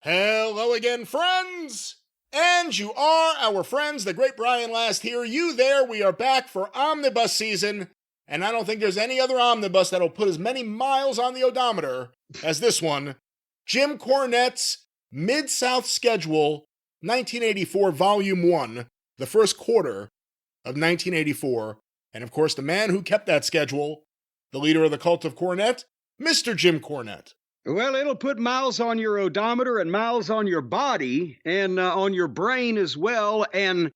Hello again, friends! And you are our friends, the great Brian Last here. You there, we are back for Omnibus season, and I don't think there's any other omnibus that'll put as many miles on the odometer as this one. Jim Cornette's Mid-South Schedule, 1984, Volume 1, the first quarter of 1984. And of course, the man who kept that schedule, the leader of the cult of Cornette, Mr. Jim Cornette. Well, it'll put miles on your odometer and miles on your body and on your brain as well. And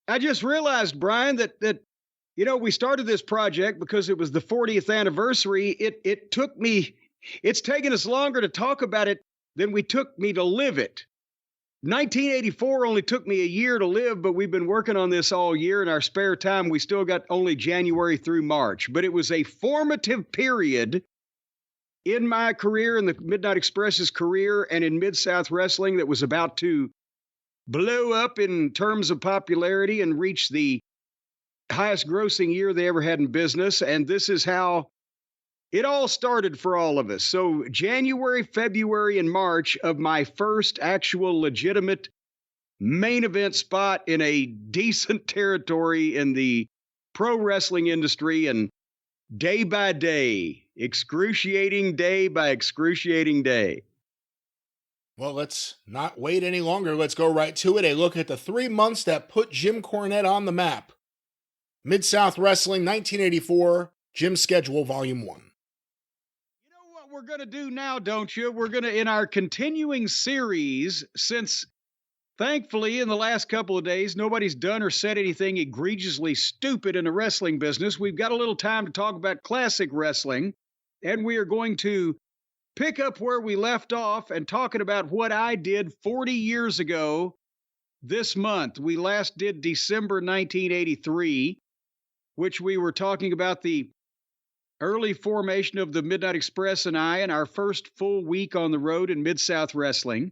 I just realized, Brian, that we started this project because it was the 40th anniversary. It's taken us longer to talk about it than we took me to live it. 1984 only took me a year to live, but we've been working on this all year. In our spare time, we still got only January through March. But it was a formative period in my career, in the Midnight Express's career, and in Mid-South Wrestling that was about to blow up in terms of popularity and reach the highest grossing year they ever had in business. And this is how it all started for all of us. So January, February, and March of my first actual legitimate main event spot in a decent territory in the pro wrestling industry, and day by day, excruciating day by excruciating day. Well, let's not wait any longer. Let's go right to it. A look at the 3 months that put Jim Cornette on the map. Mid-South Wrestling, 1984, Jim's Schedule, Volume 1. You know what we're going to do now, don't you? We're going to, in our continuing series, since thankfully in the last couple of days, nobody's done or said anything egregiously stupid in the wrestling business, we've got a little time to talk about classic wrestling. And we are going to pick up where we left off and talking about what I did 40 years ago this month. We last did December 1983, which we were talking about the early formation of the Midnight Express and I, and our first full week on the road in Mid-South Wrestling.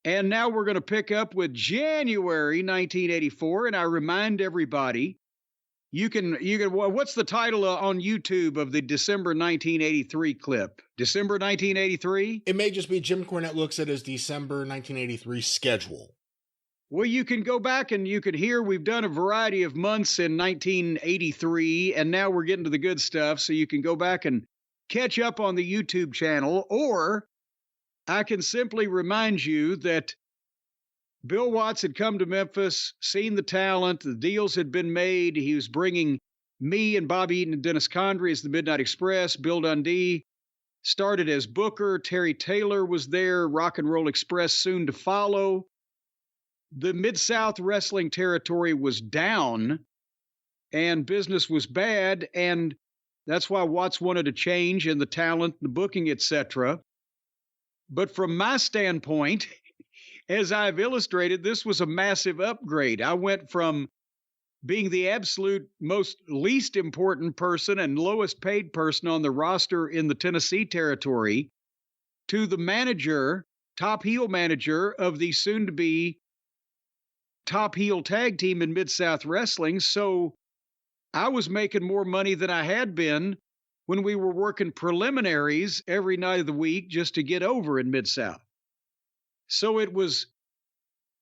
And now we're going to pick up with January 1984, and I remind everybody, you can. What's the title on YouTube of the December 1983 clip? December 1983? It may just be Jim Cornette looks at his December 1983 schedule. Well, you can go back and you can hear we've done a variety of months in 1983, and now we're getting to the good stuff, so you can go back and catch up on the YouTube channel, or I can simply remind you that Bill Watts had come to Memphis, seen the talent, the deals had been made. He was bringing me and Bobby Eaton and Dennis Condrey as the Midnight Express. Bill Dundee started as booker. Terry Taylor was there. Rock and Roll Express soon to follow. The Mid-South wrestling territory was down and business was bad, and that's why Watts wanted to change in the talent, the booking, etc. But from my standpoint, as I've illustrated, this was a massive upgrade. I went from being the absolute most least important person and lowest paid person on the roster in the Tennessee territory to the manager, top heel manager of the soon-to-be top heel tag team in Mid-South Wrestling. So I was making more money than I had been when we were working preliminaries every night of the week just to get over in Mid-South. So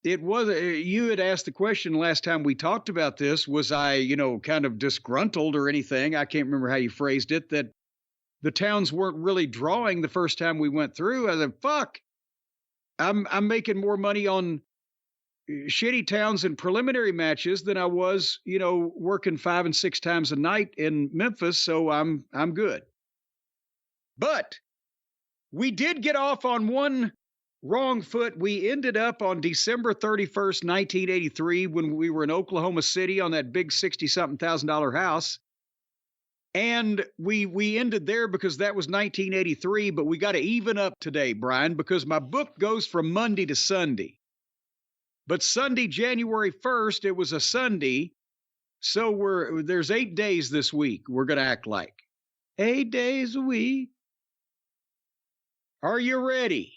you had asked the question last time we talked about this, was I, kind of disgruntled or anything? I can't remember how you phrased it, that the towns weren't really drawing the first time we went through. I said, fuck, I'm making more money on shitty towns and preliminary matches than I was, working 5 and 6 times a night in Memphis. So I'm good. But we did get off on one wrong foot. We ended up on December 31st, 1983, when we were in Oklahoma City on that big $60-something thousand house. And we ended there because that was 1983, but we got to even up today, Brian, because my book goes from Monday to Sunday. But Sunday, January 1st, it was a Sunday. So there's 8 days this week. We're going to act like 8 days a week. Are you ready?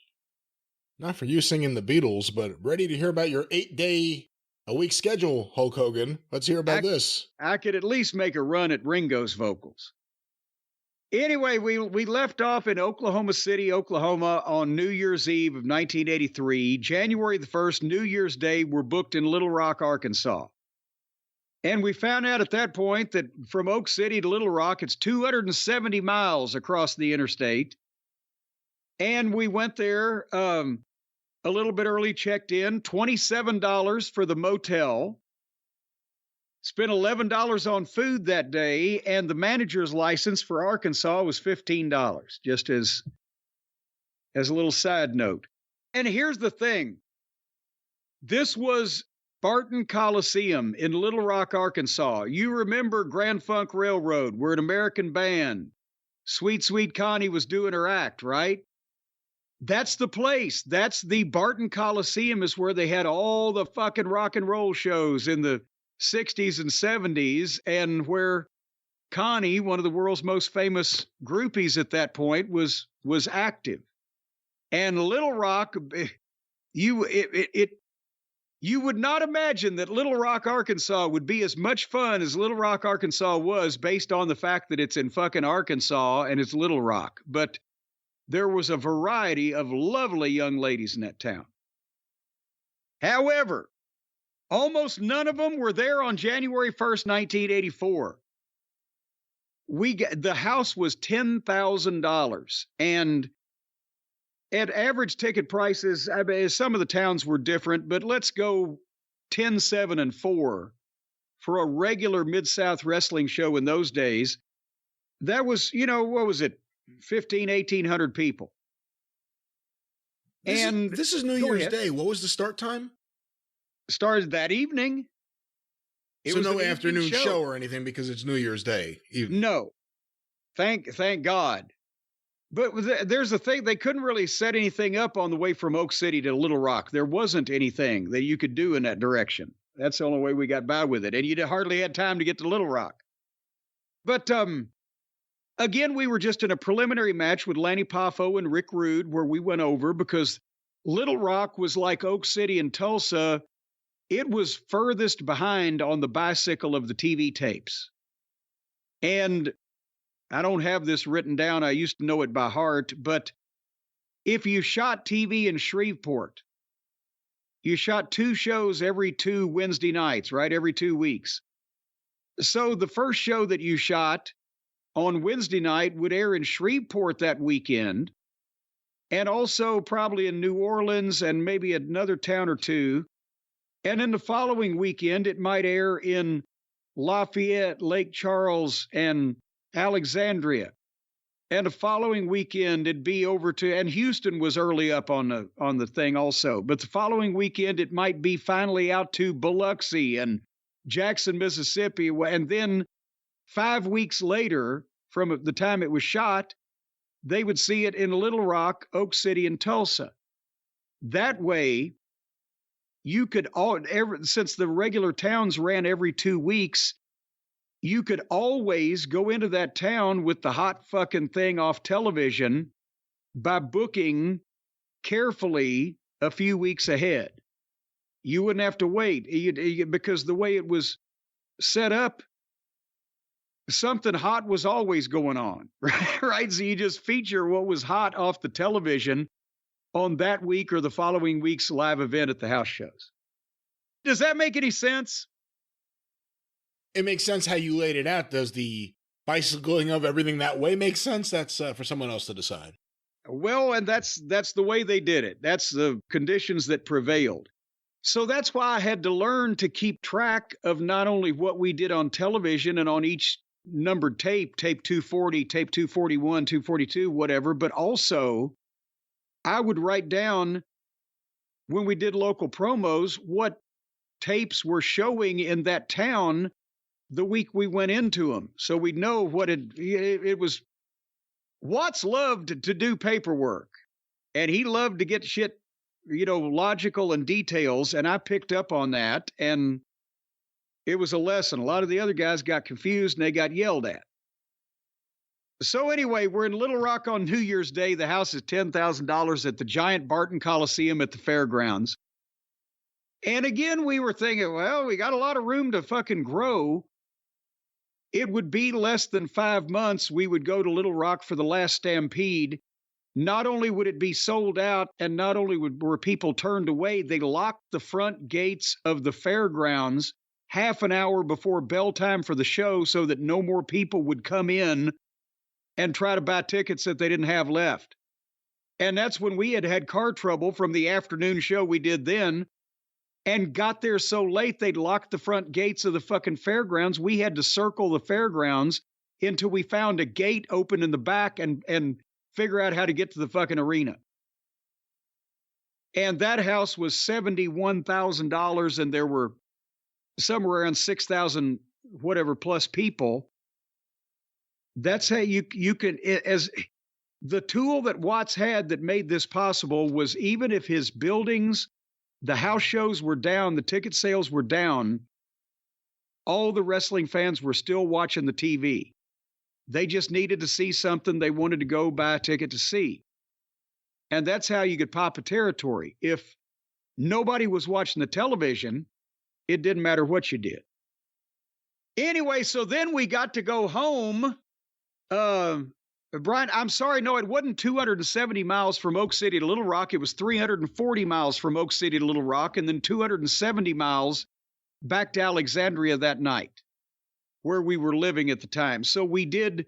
Not for you singing the Beatles, but ready to hear about your 8-day-a-week schedule, Hulk Hogan. Let's hear about this. I could at least make a run at Ringo's vocals. Anyway, we left off in Oklahoma City, Oklahoma on New Year's Eve of 1983. January the 1st, New Year's Day, we're booked in Little Rock, Arkansas. And we found out at that point that from Oak City to Little Rock, it's 270 miles across the interstate. And we went there a little bit early, checked in, $27 for the motel. Spent $11 on food that day, and the manager's license for Arkansas was $15, just as a little side note. And here's the thing. This was Barton Coliseum in Little Rock, Arkansas. You remember Grand Funk Railroad, where an American band, Sweet Sweet Connie, was doing her act, right? That's the place. That's the Barton Coliseum, is where they had all the fucking rock and roll shows in the 60s and 70s, and where Connie, one of the world's most famous groupies at that point, was active. And Little Rock, you would not imagine that Little Rock, Arkansas would be as much fun as Little Rock, Arkansas was, based on the fact that it's in fucking Arkansas and it's Little Rock. But there was a variety of lovely young ladies in that town. However, almost none of them were there on January 1st, 1984. The house was $10,000, and at average ticket prices, I mean, some of the towns were different, but let's go 10, 7, and 4 for a regular Mid-South wrestling show in those days. That was, what was it? 1,800 people. This is New Year's Day. What was the start time? Started that evening. So no afternoon show or anything, because it's New Year's Day. No. Thank God. But there's the thing, they couldn't really set anything up on the way from Oak City to Little Rock. There wasn't anything that you could do in that direction. That's the only way we got by with it. And you hardly had time to get to Little Rock. But again, we were just in a preliminary match with Lanny Poffo and Rick Rude, where we went over because Little Rock was like Oak City and Tulsa. It was furthest behind on the bicycle of the TV tapes. And I don't have this written down. I used to know it by heart. But if you shot TV in Shreveport, you shot 2 shows every 2 Wednesday nights, right? Every 2 weeks. So the first show that you shot on Wednesday night would air in Shreveport that weekend, and also probably in New Orleans and maybe another town or two. And in the following weekend, it might air in Lafayette, Lake Charles, and Alexandria. And the following weekend, it'd be over to, and Houston was early up on the thing also. But the following weekend, it might be finally out to Biloxi and Jackson, Mississippi. And then 5 weeks later, from the time it was shot, they would see it in Little Rock, Oak City, and Tulsa. That way, you could since the regular towns ran every 2 weeks, you could always go into that town with the hot fucking thing off television by booking carefully a few weeks ahead. You wouldn't have to wait because the way it was set up, something hot was always going on, right? So you just feature what was hot off the television on that week or the following week's live event at the house shows. Does that make any sense? It makes sense how you laid it out. Does the bicycling of everything that way make sense? That's for someone else to decide. Well, and that's the way they did it. That's the conditions that prevailed. So that's why I had to learn to keep track of not only what we did on television and on each numbered tape 240, tape 241, 242, whatever, but also I would write down when we did local promos what tapes were showing in that town the week we went into them. So we'd know what it was. Watts loved to do paperwork, and he loved to get shit, logical and details. And I picked up on that, and it was a lesson. A lot of the other guys got confused and they got yelled at. So anyway, we're in Little Rock on New Year's Day. The house is $10,000 at the giant Barton Coliseum at the fairgrounds. And again, we were thinking, well, we got a lot of room to fucking grow. it would be less than 5 months. We would go to Little Rock for the last Stampede. Not only would it be sold out, and not only were people turned away, they locked the front gates of the fairgrounds half an hour before bell time for the show so that no more people would come in and try to buy tickets that they didn't have left. And that's when we had car trouble from the afternoon show we did then, and got there so late they'd locked the front gates of the fucking fairgrounds. We had to circle the fairgrounds until we found a gate open in the back and figure out how to get to the fucking arena. And that house was $71,000, and there were somewhere around 6,000 whatever plus people. That's how you can, as the tool that Watts had that made this possible was, even if his buildings, the house shows were down, the ticket sales were down, all the wrestling fans were still watching the TV. They just needed to see something they wanted to go buy a ticket to see. And that's how you could pop a territory. If nobody was watching the television, it didn't matter what you did. Anyway, so then we got to go home. Brian, I'm sorry, no, it wasn't 270 miles from Oak City to Little Rock. It was 340 miles from Oak City to Little Rock, and then 270 miles back to Alexandria that night, where we were living at the time. So we did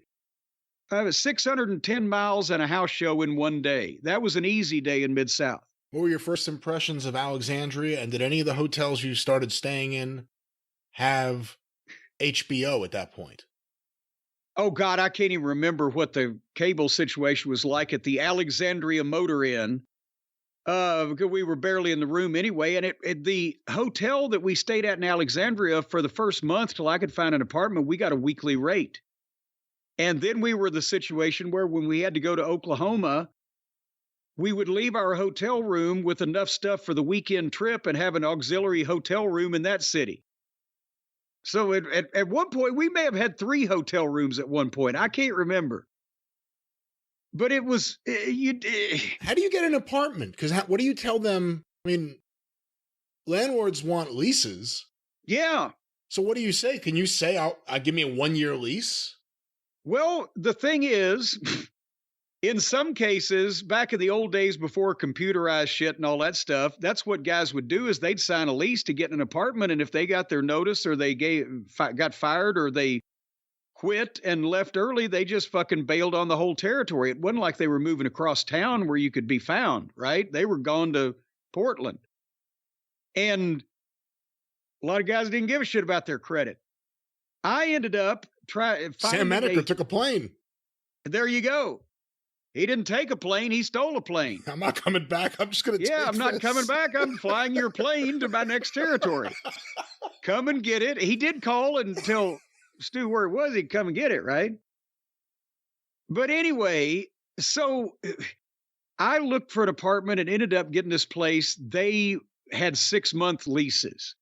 610 miles and a house show in one day. That was an easy day in Mid-South. What were your first impressions of Alexandria, and did any of the hotels you started staying in have HBO at that point? Oh, God, I can't even remember what the cable situation was like at the Alexandria Motor Inn, because we were barely in the room anyway. And the hotel that we stayed at in Alexandria for the first month till I could find an apartment, we got a weekly rate. And then we were in the situation where when we had to go to Oklahoma, we would leave our hotel room with enough stuff for the weekend trip and have an auxiliary hotel room in that city. So at one point, we may have had 3 hotel rooms at one point. I can't remember. But it was... How do you get an apartment? Because what do you tell them? I mean, landlords want leases. Yeah. So what do you say? Can you say, I'll give me a 1-year lease? Well, the thing is, in some cases, back in the old days before computerized shit and all that stuff, that's what guys would do, is they'd sign a lease to get an apartment. And if they got their notice, or they got fired, or they quit and left early, they just fucking bailed on the whole territory. It wasn't like they were moving across town where you could be found, right? They were gone to Portland. And a lot of guys didn't give a shit about their credit. I ended up Sam Menaker took a plane. There you go. He didn't take a plane. He stole a plane. I'm not coming back. I'm just going to take I'm not coming back. I'm flying your plane to my next territory. Come and get it. He did call and tell Stu where it was. He'd come and get it, right? But anyway, so I looked for an apartment and ended up getting this place. They had 6-month leases.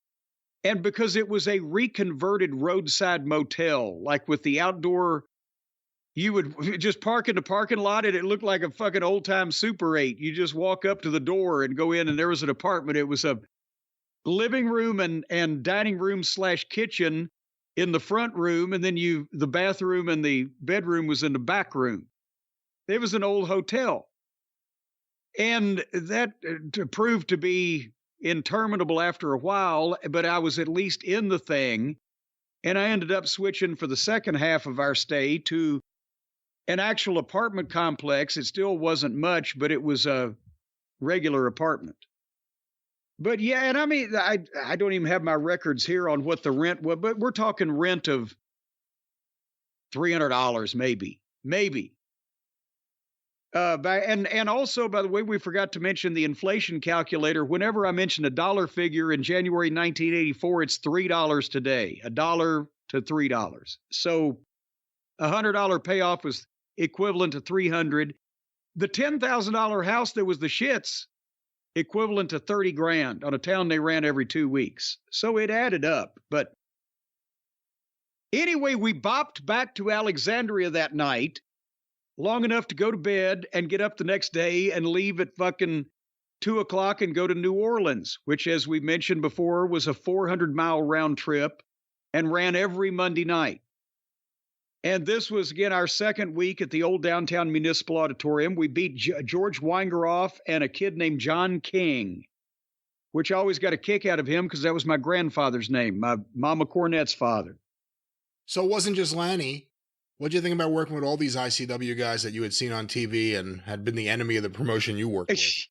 And because it was a reconverted roadside motel, like with the outdoor... You would just park in the parking lot, and it looked like a fucking old-time Super 8. You just walk up to the door and go in, and there was an apartment. It was a living room and dining room / kitchen in the front room, and then the bathroom and the bedroom was in the back room. It was an old hotel. And that proved to be interminable after a while, but I was at least in the thing, and I ended up switching for the second half of our stay to an actual apartment complex. It still wasn't much, but it was a regular apartment. But yeah, and I mean, I don't even have my records here on what the rent was, but we're talking rent of $300 maybe. And also, by the way, we forgot to mention the inflation calculator. Whenever I mention a dollar figure in January 1984, it's $3 today, $1 to $3. So $100 payoff was equivalent to $300. The $10,000 house that was the shits, equivalent to $30,000 on a town they ran every 2 weeks. So it added up. But anyway, we bopped back to Alexandria that night, long enough to go to bed and get up the next day and leave at fucking 2 o'clock and go to New Orleans, which, as we mentioned before, was a 400-mile round trip and ran every Monday night. And this was, again, our second week at the old downtown municipal auditorium. We beat George Weingeroff and a kid named John King, which I always got a kick out of him because that was my grandfather's name, my Mama Cornette's father. So it wasn't just Lanny. What do you think about working with all these ICW guys that you had seen on TV and had been the enemy of the promotion you worked with?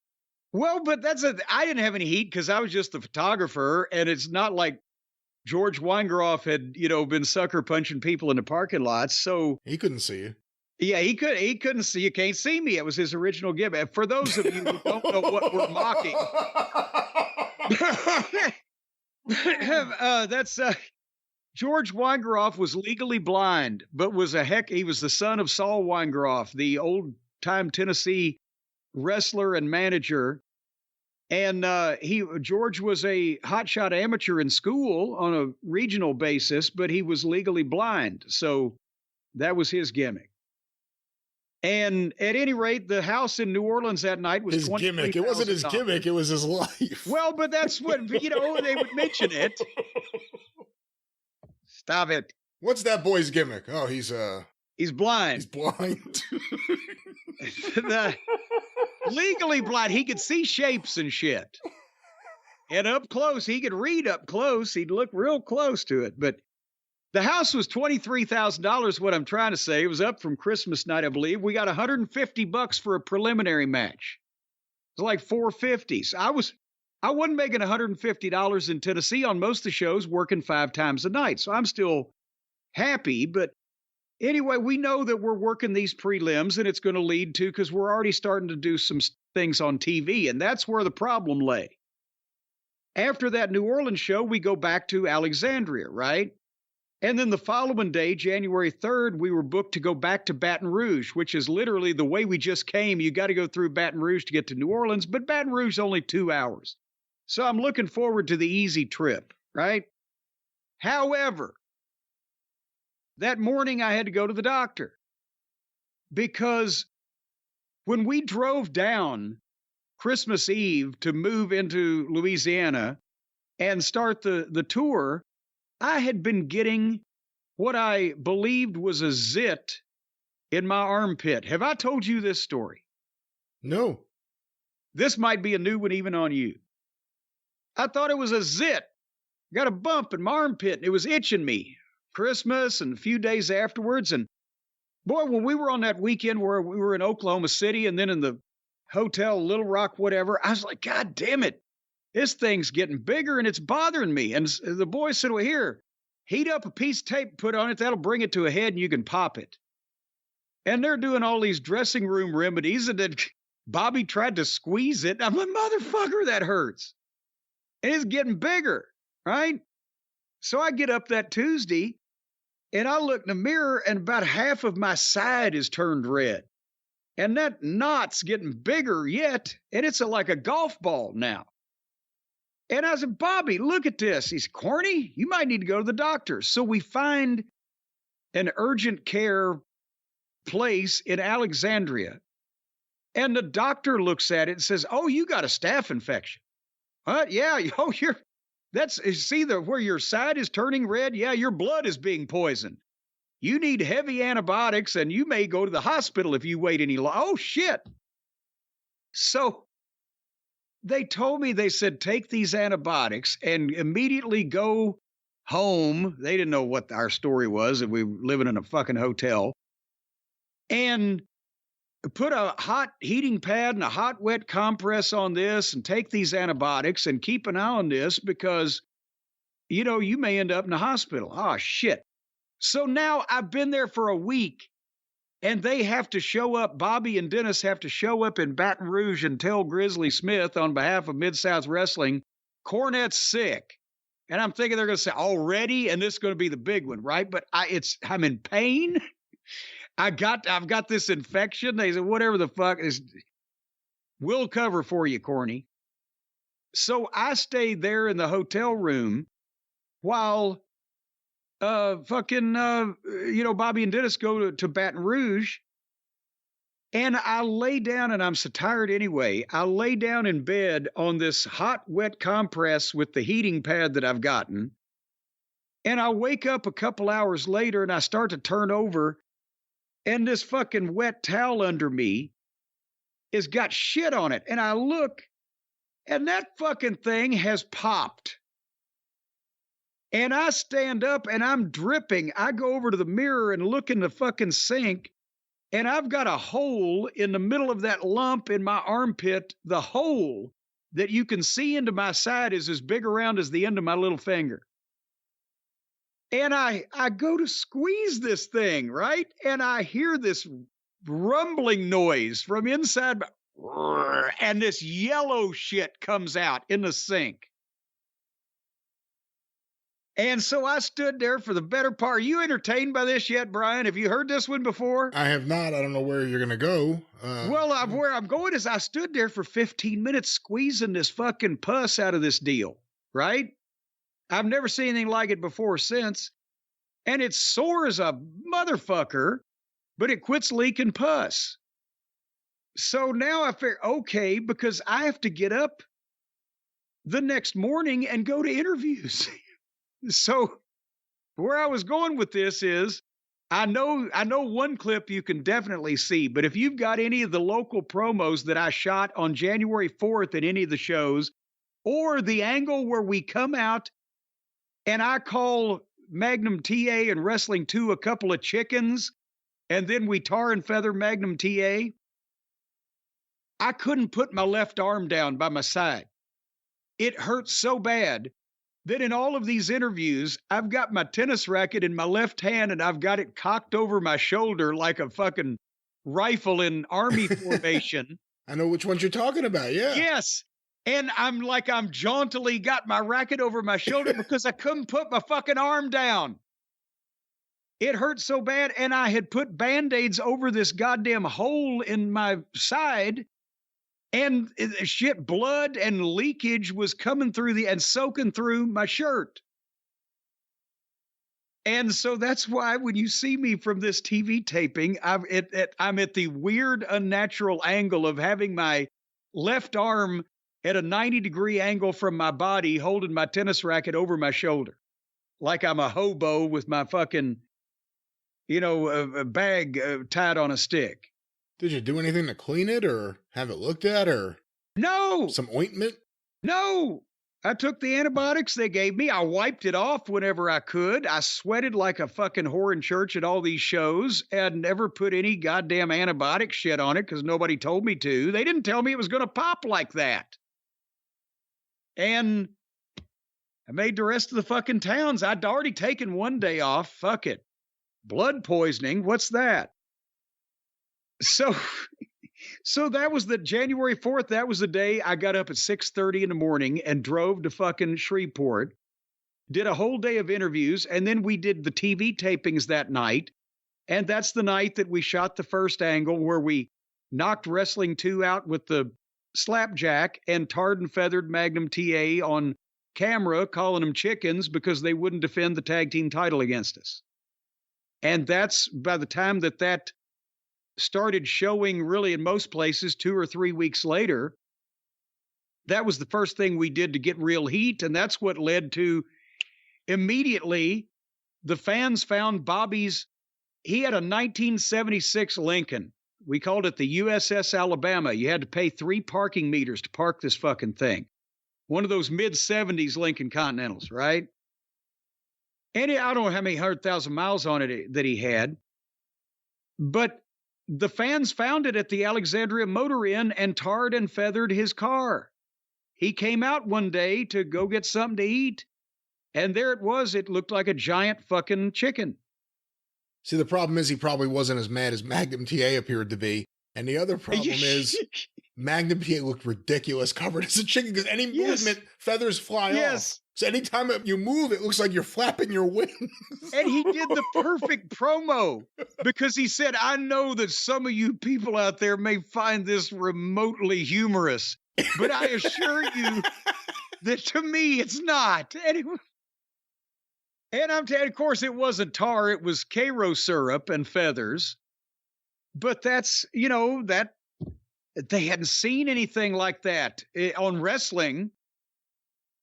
Well, but I didn't have any heat because I was just the photographer, and it's not like George Weingeroff had, been sucker punching people in the parking lots. So he couldn't see you. Yeah, he couldn't see you. Can't see me. It was his original gimmick. For those of you who don't know what we're mocking, that's George Weingeroff was legally blind, but he was the son of Saul Weingeroff, the old-time Tennessee wrestler and manager. And George was a hotshot amateur in school on a regional basis, but he was legally blind. So that was his gimmick. And at any rate, the house in New Orleans that night was his gimmick. It wasn't his gimmick. It was his life. Well, but that's what, they would mention it. Stop it. What's that boy's gimmick? Oh, he's blind. He's blind. Legally blind. He could see shapes and shit. And up close, he could read up close. He'd look real close to it. But the house was $23,000, what I'm trying to say. It was up from Christmas night, I believe. We got $150 for a preliminary match. It was like $450. I wasn't making $150 in Tennessee on most of the shows, working 5 times a night. So I'm still happy. But anyway, we know that we're working these prelims, and it's going to lead to, because we're already starting to do some things on TV. And that's where the problem lay. After that New Orleans show, we go back to Alexandria, right? And then the following day, January 3rd, we were booked to go back to Baton Rouge, which is literally the way we just came. You got to go through Baton Rouge to get to New Orleans, but Baton Rouge is only 2 hours. So I'm looking forward to the easy trip, right? However, that morning I had to go to the doctor because when we drove down Christmas Eve to move into Louisiana and start the tour, I had been getting what I believed was a zit in my armpit. Have I told you this story? No. This might be a new one even on you. I thought it was a zit. Got a bump in my armpit, and it was itching me. Christmas and a few days afterwards. And boy, when we were on that weekend where we were in Oklahoma City and then in the hotel, Little Rock, whatever, I was like, God damn it. This thing's getting bigger and it's bothering me. And the boys said, well, here, heat up a piece of tape, put on it. That'll bring it to a head and you can pop it. And they're doing all these dressing room remedies. And then Bobby tried to squeeze it. I'm like, motherfucker, that hurts. And it's getting bigger, right? So I get up that Tuesday and I look in the mirror and about half of my side is turned red. And that knot's getting bigger yet. And it's like a golf ball now. And I said, Bobby, look at this. He's Corny. You might need to go to the doctor. So we find an urgent care place in Alexandria. And the doctor looks at it and says, oh, you got a staph infection. What? Yeah. Oh, see where your side is turning red? Yeah, your blood is being poisoned. You need heavy antibiotics and you may go to the hospital if you wait any longer. Oh, shit. So they told me, they said, take these antibiotics and immediately go home. They didn't know what our story was, and we were living in a fucking hotel. And put a hot heating pad and a hot wet compress on this and take these antibiotics and keep an eye on this because, you may end up in the hospital. Oh, shit. So now I've been there for a week. And they have to show up, Bobby and Dennis have to show up in Baton Rouge and tell Grizzly Smith on behalf of Mid-South Wrestling, Cornette's sick. And I'm thinking they're going to say, already? And this is going to be the big one, right? But I'm in pain. I've got this infection. They said, whatever the fuck is, we'll cover for you, Corny. So I stayed there in the hotel room while Bobby and Dennis go to Baton Rouge. And I lay down, and I'm so tired anyway. I lay down in bed on this hot, wet compress with the heating pad that I've gotten. And I wake up a couple hours later and I start to turn over, and this fucking wet towel under me has got shit on it. And I look, and that fucking thing has popped. And I stand up and I'm dripping. I go over to the mirror and look in the fucking sink, and I've got a hole in the middle of that lump in my armpit. The hole that you can see into my side is as big around as the end of my little finger. And I go to squeeze this thing, right? And I hear this rumbling noise from inside, and this yellow shit comes out in the sink. And so I stood there for the better part. Are you entertained by this yet, Brian? Have you heard this one before? I have not. I don't know where you're going to go. Where I'm going is I stood there for 15 minutes squeezing this fucking pus out of this deal, right? I've never seen anything like it before or since. And it's sore as a motherfucker, but it quits leaking pus. So now I figure, okay, because I have to get up the next morning and go to interviews. So where I was going with this is, I know one clip you can definitely see, but if you've got any of the local promos that I shot on January 4th at any of the shows, or the angle where we come out and I call Magnum TA and Wrestling 2 a couple of chickens, and then we tar and feather Magnum TA, I couldn't put my left arm down by my side. It hurt so bad that in all of these interviews, I've got my tennis racket in my left hand and I've got it cocked over my shoulder like a fucking rifle in army formation. I know which ones you're talking about, yeah. Yes. And I'm jauntily got my racket over my shoulder because I couldn't put my fucking arm down. It hurt so bad, and I had put Band-Aids over this goddamn hole in my side, and shit, blood and leakage was coming through and soaking through my shirt. And so that's why when you see me from this TV taping, I'm at the weird, unnatural angle of having my left arm at a 90-degree angle from my body, holding my tennis racket over my shoulder, like I'm a hobo with my fucking, a bag tied on a stick. Did you do anything to clean it or have it looked at or? No. Some ointment? No. I took the antibiotics they gave me. I wiped it off whenever I could. I sweated like a fucking whore in church at all these shows and never put any goddamn antibiotic shit on it because nobody told me to. They didn't tell me it was going to pop like that. And I made the rest of the fucking towns. I'd already taken one day off. Fuck it. Blood poisoning. What's that? So that was the January 4th. That was the day I got up at 6:30 in the morning and drove to fucking Shreveport, did a whole day of interviews. And then we did the TV tapings that night. And that's the night that we shot the first angle where we knocked Wrestling 2 out with the slapjack and tarred and feathered Magnum TA on camera, calling them chickens because they wouldn't defend the tag team title against us. And that's by the time that started showing really in most places 2 or 3 weeks later, that was the first thing we did to get real heat. And that's what led to immediately the fans found Bobby's, he had a 1976 Lincoln. We called it the USS Alabama. You had to pay 3 parking meters to park this fucking thing. One of those mid-70s Lincoln Continentals, right? And I don't know how many 100,000 miles on it that he had. But the fans found it at the Alexandria Motor Inn and tarred and feathered his car. He came out one day to go get something to eat, and there it was. It looked like a giant fucking chicken. See, the problem is he probably wasn't as mad as Magnum TA appeared to be. And the other problem is Magnum TA looked ridiculous covered as a chicken because any movement, feathers fly off. So anytime you move, it looks like you're flapping your wings. And he did the perfect promo because he said, I know that some of you people out there may find this remotely humorous, but I assure you that to me, it's not. And I'm telling you, of course, it wasn't tar. It was Cairo syrup and feathers. But that's, that they hadn't seen anything like that on wrestling.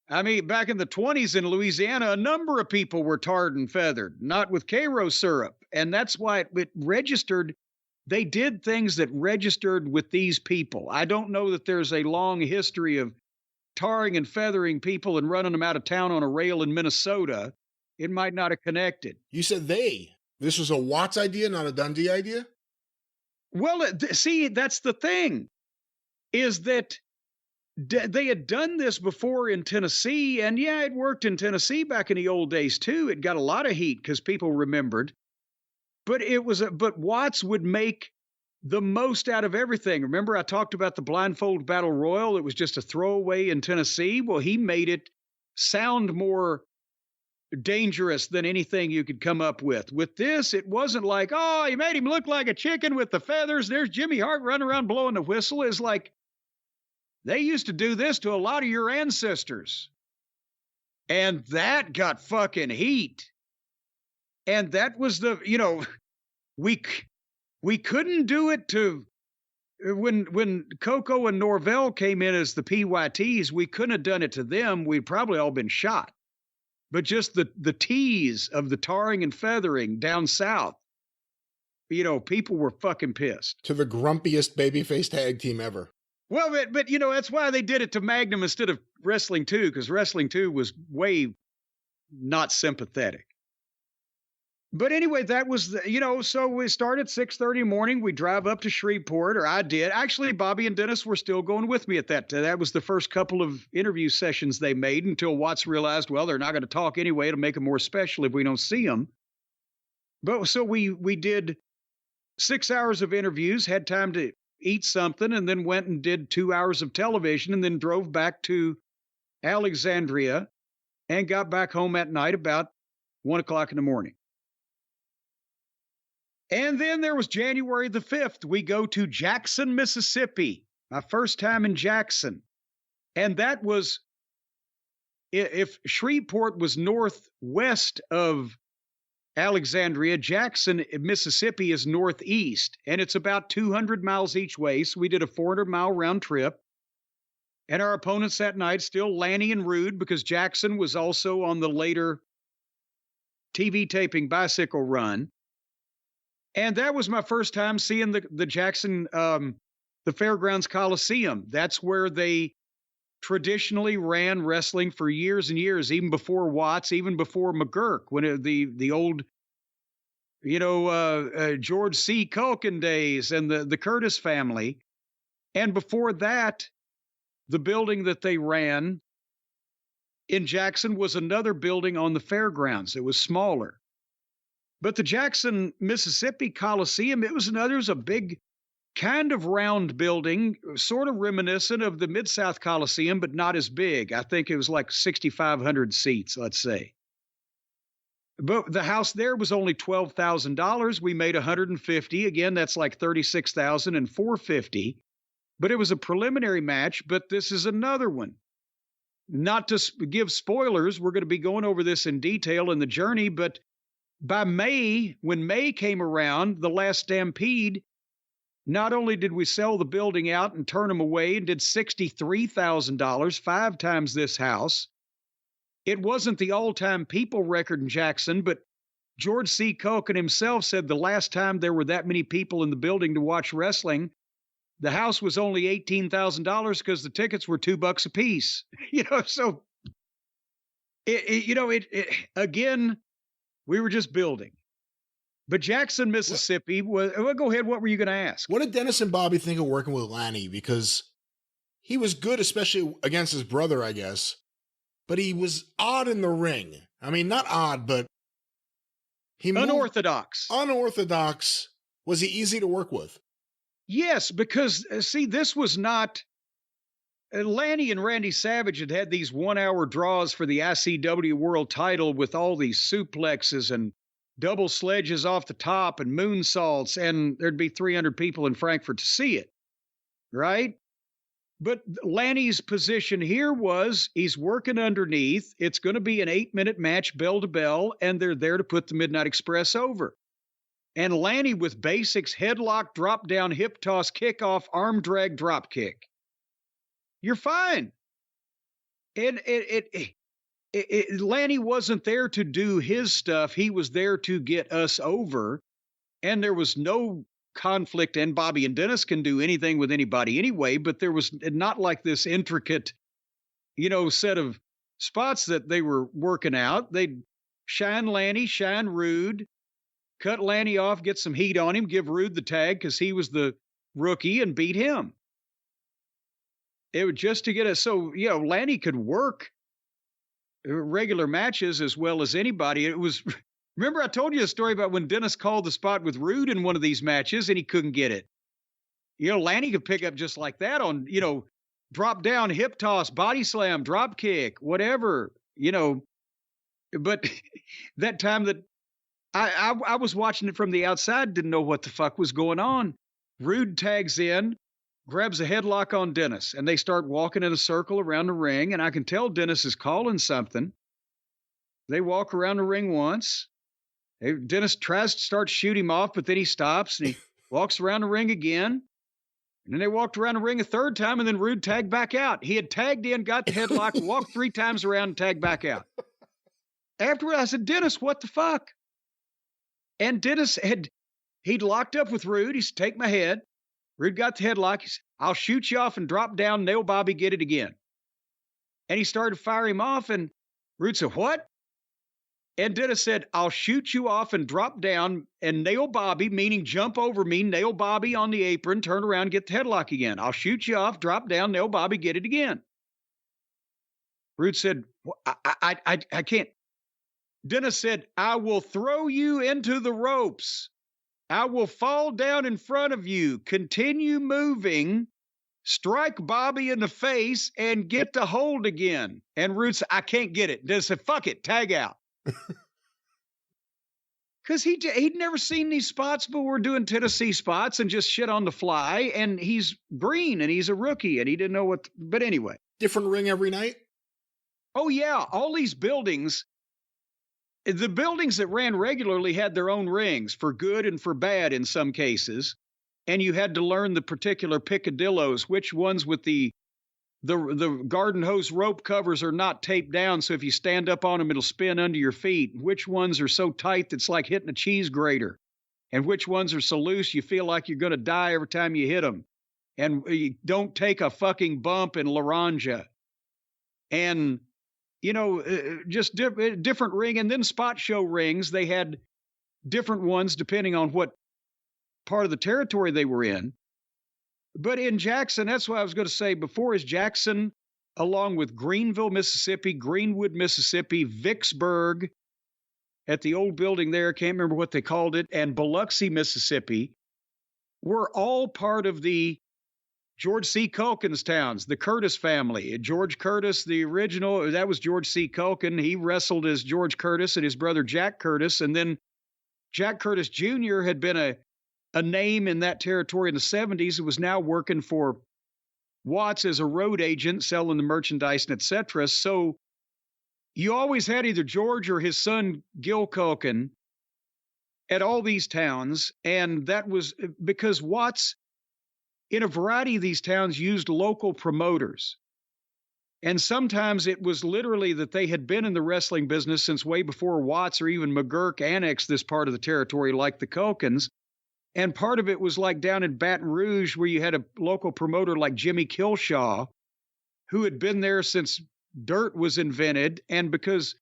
I mean, back in the 20s in Louisiana, a number of people were tarred and feathered, not with Cairo syrup. And that's why it registered. They did things that registered with these people. I don't know that there's a long history of tarring and feathering people and running them out of town on a rail in Minnesota. It might not have connected. You said they. This was a Watts idea, not a Dundee idea? Well, see, that's the thing, is that they had done this before in Tennessee, and yeah, it worked in Tennessee back in the old days too. It got a lot of heat because people remembered. But but Watts would make the most out of everything. Remember, I talked about the blindfold battle royal? It was just a throwaway in Tennessee. Well, he made it sound more dangerous than anything you could come up with. With this, it wasn't like, oh, you made him look like a chicken with the feathers. There's Jimmy Hart running around blowing the whistle. It's like, they used to do this to a lot of your ancestors. And that got fucking heat. And that was we couldn't do it to, when Coco and Norvell came in as the PYTs, we couldn't have done it to them. We'd probably all been shot. But just the tease of the tarring and feathering down south, people were fucking pissed. To the grumpiest babyface tag team ever. Well, but that's why they did it to Magnum instead of Wrestling 2, because Wrestling 2 was way not sympathetic. But anyway, that was, so we start at 6:30 in the morning. We drive up to Shreveport, or I did. Actually, Bobby and Dennis were still going with me at that. That was the first couple of interview sessions they made until Watts realized, well, they're not going to talk anyway. It'll make it more special if we don't see them. But so we did 6 hours of interviews, had time to eat something, and then went and did 2 hours of television, and then drove back to Alexandria and got back home at night about 1 o'clock in the morning. And then there was January the 5th. We go to Jackson, Mississippi. My first time in Jackson. And that was, if Shreveport was northwest of Alexandria, Jackson, Mississippi is northeast. And it's about 200 miles each way. So we did a 400-mile round trip. And our opponents that night, still Lanny and Rude, because Jackson was also on the later TV taping bicycle run. And that was my first time seeing the Jackson, the Fairgrounds Coliseum. That's where they traditionally ran wrestling for years and years, even before Watts, even before McGurk, when the old, George C. Culkin days and the Curtis family. And before that, the building that they ran in Jackson was another building on the fairgrounds. It was smaller. But the Jackson, Mississippi Coliseum, it was a big kind of round building, sort of reminiscent of the Mid-South Coliseum, but not as big. I think it was like 6,500 seats, let's say. But the house there was only $12,000. We made $150. Again, that's like $36,000 and $450. But it was a preliminary match, but this is another one. Not to give spoilers, we're going to be going over this in detail in the journey, but by May, when May came around, the last Stampede, not only did we sell the building out and turn them away and did $63,000, 5 times this house. It wasn't the all-time people record in Jackson, but George C. Culkin himself said the last time there were that many people in the building to watch wrestling, the house was only $18,000 because the tickets were $2 a piece. So again, we were just building. But Jackson, Mississippi was, well, go ahead. What were you going to ask? What did Dennis and Bobby think of working with Lanny? Because he was good, especially against his brother, I guess. But he was odd in the ring. I mean, not odd, but unorthodox. Unorthodox. Was he easy to work with? Yes, because, see, this was not... Lanny and Randy Savage had these 1-hour draws for the ICW world title with all these suplexes and double sledges off the top and moonsaults, and there'd be 300 people in Frankfurt to see it, right? But Lanny's position here was he's working underneath. It's going to be an 8-minute match, bell to bell, and they're there to put the Midnight Express over. And Lanny with basics, headlock, drop down, hip toss, kickoff, arm drag, drop kick. You're fine. And Lanny wasn't there to do his stuff. He was there to get us over. And there was no conflict. And Bobby and Dennis can do anything with anybody anyway, but there was not like this intricate, set of spots that they were working out. They'd shine Lanny, shine Rude, cut Lanny off, get some heat on him, give Rude the tag because he was the rookie and beat him. It was just to get us. So, Lanny could work regular matches as well as anybody. It was, remember I told you a story about when Dennis called the spot with Rude in one of these matches and he couldn't get it. Lanny could pick up just like that on, drop down, hip toss, body slam, drop kick, whatever, but that time that I was watching it from the outside, didn't know what the fuck was going on. Rude tags in, grabs a headlock on Dennis, and they start walking in a circle around the ring, and I can tell Dennis is calling something. They walk around the ring once. Dennis tries to start shoot him off, but then he stops, and he walks around the ring again. And then they walked around the ring a third time, and then Rude tagged back out. He had tagged in, got the headlock, walked 3 times around, and tagged back out. Afterward, I said, Dennis, what the fuck? And Dennis he'd locked up with Rude. He said, take my head. Rude got the headlock. He said, I'll shoot you off and drop down, nail Bobby, get it again. And he started to fire him off, and Rude said, what? And Dennis said, I'll shoot you off and drop down and nail Bobby, meaning jump over me, nail Bobby on the apron, turn around, get the headlock again. I'll shoot you off, drop down, nail Bobby, get it again. Rude said, I can't. Dennis said, I will throw you into the ropes. I will fall down in front of you, continue moving, strike Bobby in the face, and get the hold again. And Rude said, I can't get it. Dennis said, fuck it, tag out. Because he'd never seen these spots, but we're doing Tennessee spots and just shit on the fly. And he's green and he's a rookie and he didn't know what. But anyway. Different ring every night? Oh, yeah. All these buildings. The buildings that ran regularly had their own rings for good and for bad in some cases. And you had to learn the particular picadillos, which ones with the garden hose rope covers are not taped down. So if you stand up on them, it'll spin under your feet. Which ones are so tight that's like hitting a cheese grater? And which ones are so loose you feel like you're going to die every time you hit them? And you don't take a fucking bump in Laranja. And just different ring. And then spot show rings, they had different ones depending on what part of the territory they were in. But in Jackson, that's what I was going to say before, is Jackson, along with Greenville, Mississippi, Greenwood, Mississippi, Vicksburg, at the old building there, can't remember what they called it, and Biloxi, Mississippi, were all part of the George C. Culkin's towns, the Curtis family. George Curtis, the original, that was George C. Culkin. He wrestled as George Curtis and his brother Jack Curtis. And then Jack Curtis Jr. had been a name in that territory in the 70s. It was now working for Watts as a road agent, selling the merchandise and etc. So you always had either George or his son Gil Culkin at all these towns. And that was because Watts, in a variety of these towns, used local promoters. And sometimes it was literally that they had been in the wrestling business since way before Watts or even McGurk annexed this part of the territory, like the Culkins. And part of it was like down in Baton Rouge, where you had a local promoter like Jimmy Kilshaw, who had been there since dirt was invented. And because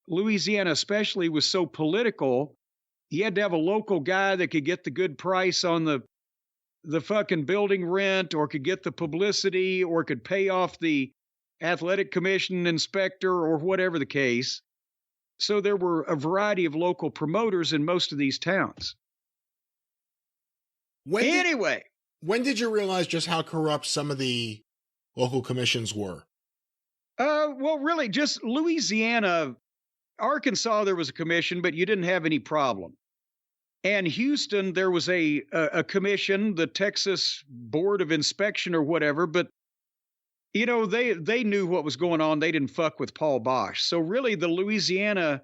Louisiana especially was so political, you had to have a local guy that could get the good price on the fucking building rent, or could get the publicity, or could pay off the athletic commission inspector, or whatever the case. So there were a variety of local promoters in most of these towns. When did you realize just how corrupt some of the local commissions were? Well, really, just Louisiana. Arkansas, there was a commission, but you didn't have any problem. And Houston, there was a commission, the Texas Board of Inspection or whatever, but, they knew what was going on. They didn't fuck with Paul Bosch. So really, the Louisiana,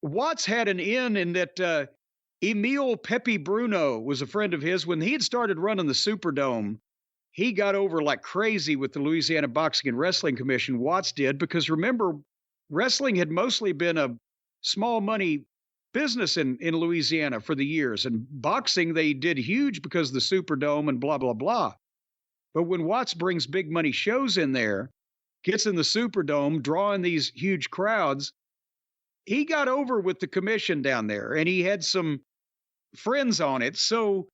Watts had an in that Emile Pepe Bruno was a friend of his. When he had started running the Superdome, he got over like crazy with the Louisiana Boxing and Wrestling Commission. Watts did, because remember, wrestling had mostly been a small money business in Louisiana for the years. And boxing, they did huge because of the Superdome and blah, blah, blah. But when Watts brings big money shows in there, gets in the Superdome, drawing these huge crowds, he got over with the commission down there, and he had some friends on it. So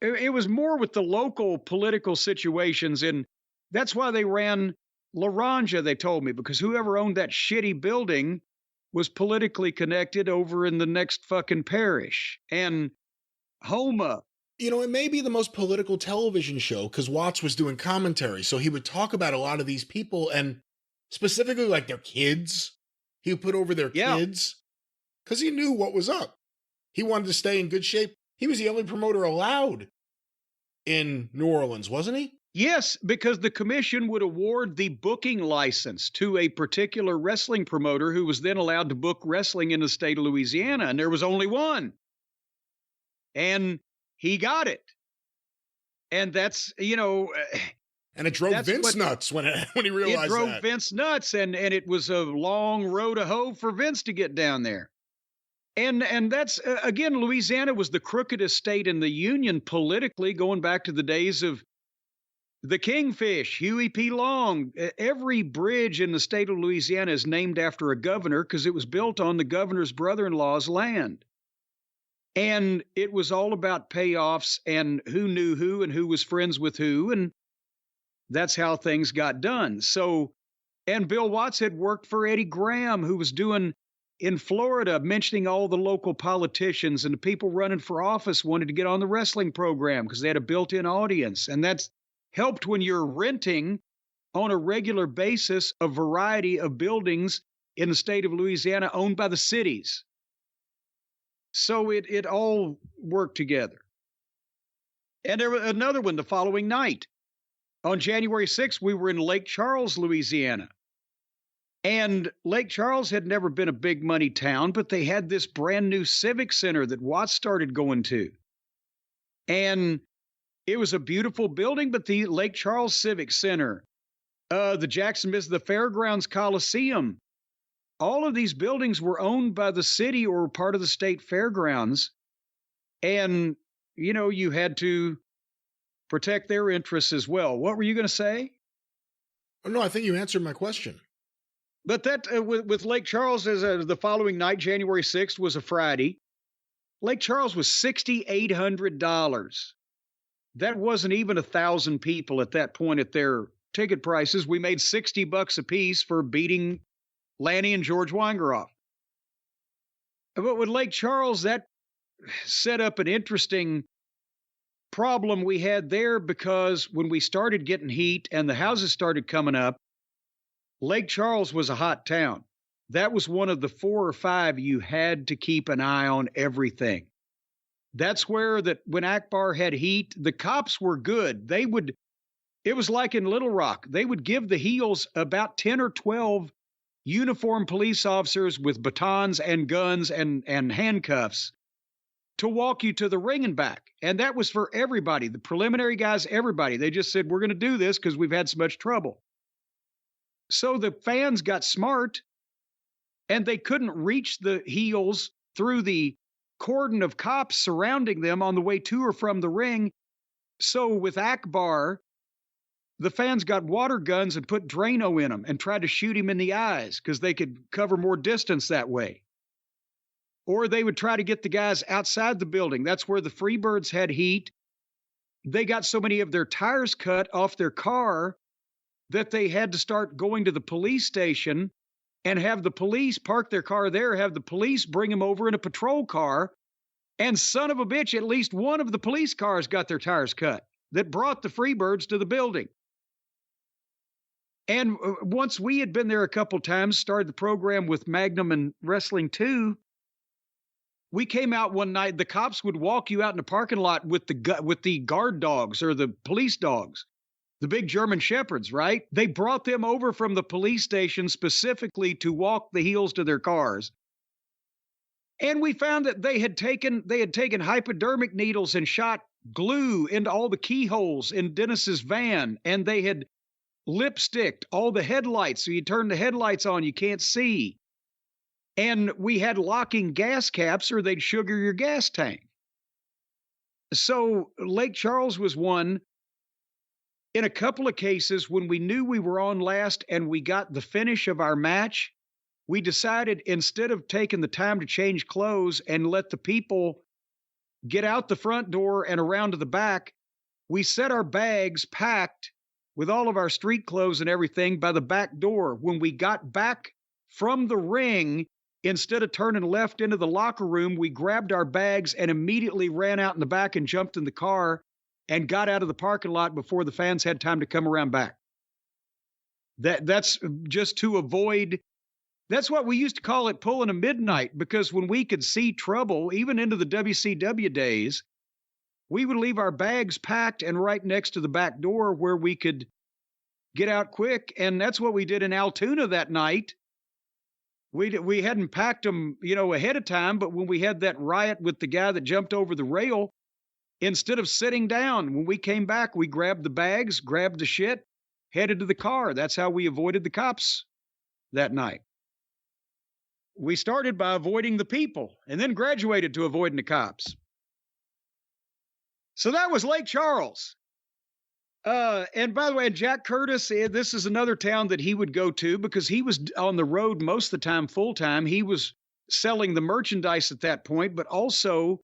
it was more with the local political situations. And that's why they ran Laranja, they told me, because whoever owned that shitty building was politically connected over in the next fucking parish. And Homa. You know, it may be the most political television show because Watts was doing commentary. So he would talk about a lot of these people and specifically like their kids. He would put over their kids because he knew what was up. He wanted to stay in good shape. He was the only promoter allowed in New Orleans, wasn't he? Yes, because the commission would award the booking license to a particular wrestling promoter who was then allowed to book wrestling in the state of Louisiana, and there was only one. And he got it. And that's, you know... And it drove Vince nuts when he realized that. It drove Vince nuts, and it was a long road to hoe for Vince to get down there. And that's, again, Louisiana was the crookedest state in the Union politically, going back to the days of the Kingfish, Huey P. Long. Every bridge in the state of Louisiana is named after a governor because it was built on the governor's brother-in-law's land. And it was all about payoffs and who knew who and who was friends with who, and that's how things got done. So, and Bill Watts had worked for Eddie Graham, who was doing in Florida, mentioning all the local politicians, and the people running for office wanted to get on the wrestling program because they had a built-in audience. And that's helped when you're renting on a regular basis a variety of buildings in the state of Louisiana owned by the cities. So it all worked together. And there was another one the following night. On January 6th, we were in Lake Charles, Louisiana. And Lake Charles had never been a big money town, but they had this brand new civic center that Watts started going to. And it was a beautiful building, but the Lake Charles Civic Center, the Jacksonville, the Fairgrounds Coliseum, all of these buildings were owned by the city or part of the state fairgrounds. And, you know, you had to protect their interests as well. What were you going to say? Oh, no, I think you answered my question. But that with Lake Charles, as the following night, January 6th, was a Friday. Lake Charles was $6,800. That wasn't even 1,000 people at that point at their ticket prices. We made $60 a piece for beating Lanny and George Weingeroff. But with Lake Charles, that set up an interesting problem we had there, because when we started getting heat and the houses started coming up, Lake Charles was a hot town. That was one of the 4 or 5 you had to keep an eye on everything. That's where that when Akbar had heat, the cops were good. It was like in Little Rock. They would give the heels about 10 or 12 uniformed police officers with batons and guns and handcuffs to walk you to the ring and back. And that was for everybody, the preliminary guys, everybody. They just said, we're going to do this because we've had so much trouble. So the fans got smart, and they couldn't reach the heels through the cordon of cops surrounding them on the way to or from the ring. So with Akbar, the fans got water guns and put Drano in them and tried to shoot him in the eyes because they could cover more distance that way. Or they would try to get the guys outside the building. That's where the Freebirds had heat. They got so many of their tires cut off their car that they had to start going to the police station and have the police park their car there, have the police bring them over in a patrol car. And son of a bitch, at least one of the police cars got their tires cut that brought the Freebirds to the building. And once we had been there a couple times, started the program with Magnum and Wrestling 2, we came out one night, the cops would walk you out in the parking lot with the guard dogs or the police dogs, the big German Shepherds, right? They brought them over from the police station specifically to walk the heels to their cars. And we found that they had taken hypodermic needles and shot glue into all the keyholes in Dennis's van, and they had lipsticked all the headlights. So you turn the headlights on, you can't see. And we had locking gas caps or they'd sugar your gas tank. So Lake Charles was one. In a couple of cases, when we knew we were on last and we got the finish of our match, we decided instead of taking the time to change clothes and let the people get out the front door and around to the back, we set our bags packed with all of our street clothes and everything by the back door. When we got back from the ring, instead of turning left into the locker room, we grabbed our bags and immediately ran out in the back and jumped in the car and got out of the parking lot before the fans had time to come around back. That's just to avoid, that's what we used to call it, pulling a midnight, because when we could see trouble, even into the WCW days, we would leave our bags packed and right next to the back door where we could get out quick. And that's what we did in Altoona that night. We hadn't packed them, ahead of time, but when we had that riot with the guy that jumped over the rail, instead of sitting down, when we came back, we grabbed the bags, grabbed the shit, headed to the car. That's how we avoided the cops that night. We started by avoiding the people and then graduated to avoiding the cops. So that was Lake Charles. And by the way, Jack Curtis, this is another town that he would go to because he was on the road most of the time, full time. He was selling the merchandise at that point, but also,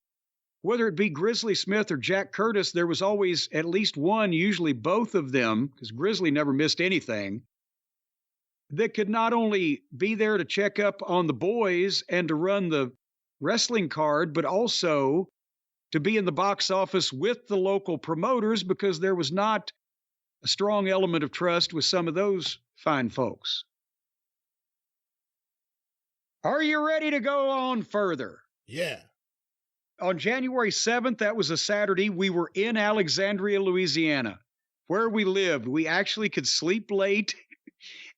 whether it be Grizzly Smith or Jack Curtis, there was always at least one, usually both of them, because Grizzly never missed anything, that could not only be there to check up on the boys and to run the wrestling card, but also to be in the box office with the local promoters, because there was not a strong element of trust with some of those fine folks. Are you ready to go on further? Yeah. On January 7th, that was a Saturday, we were in Alexandria, Louisiana, where we lived. We actually could sleep late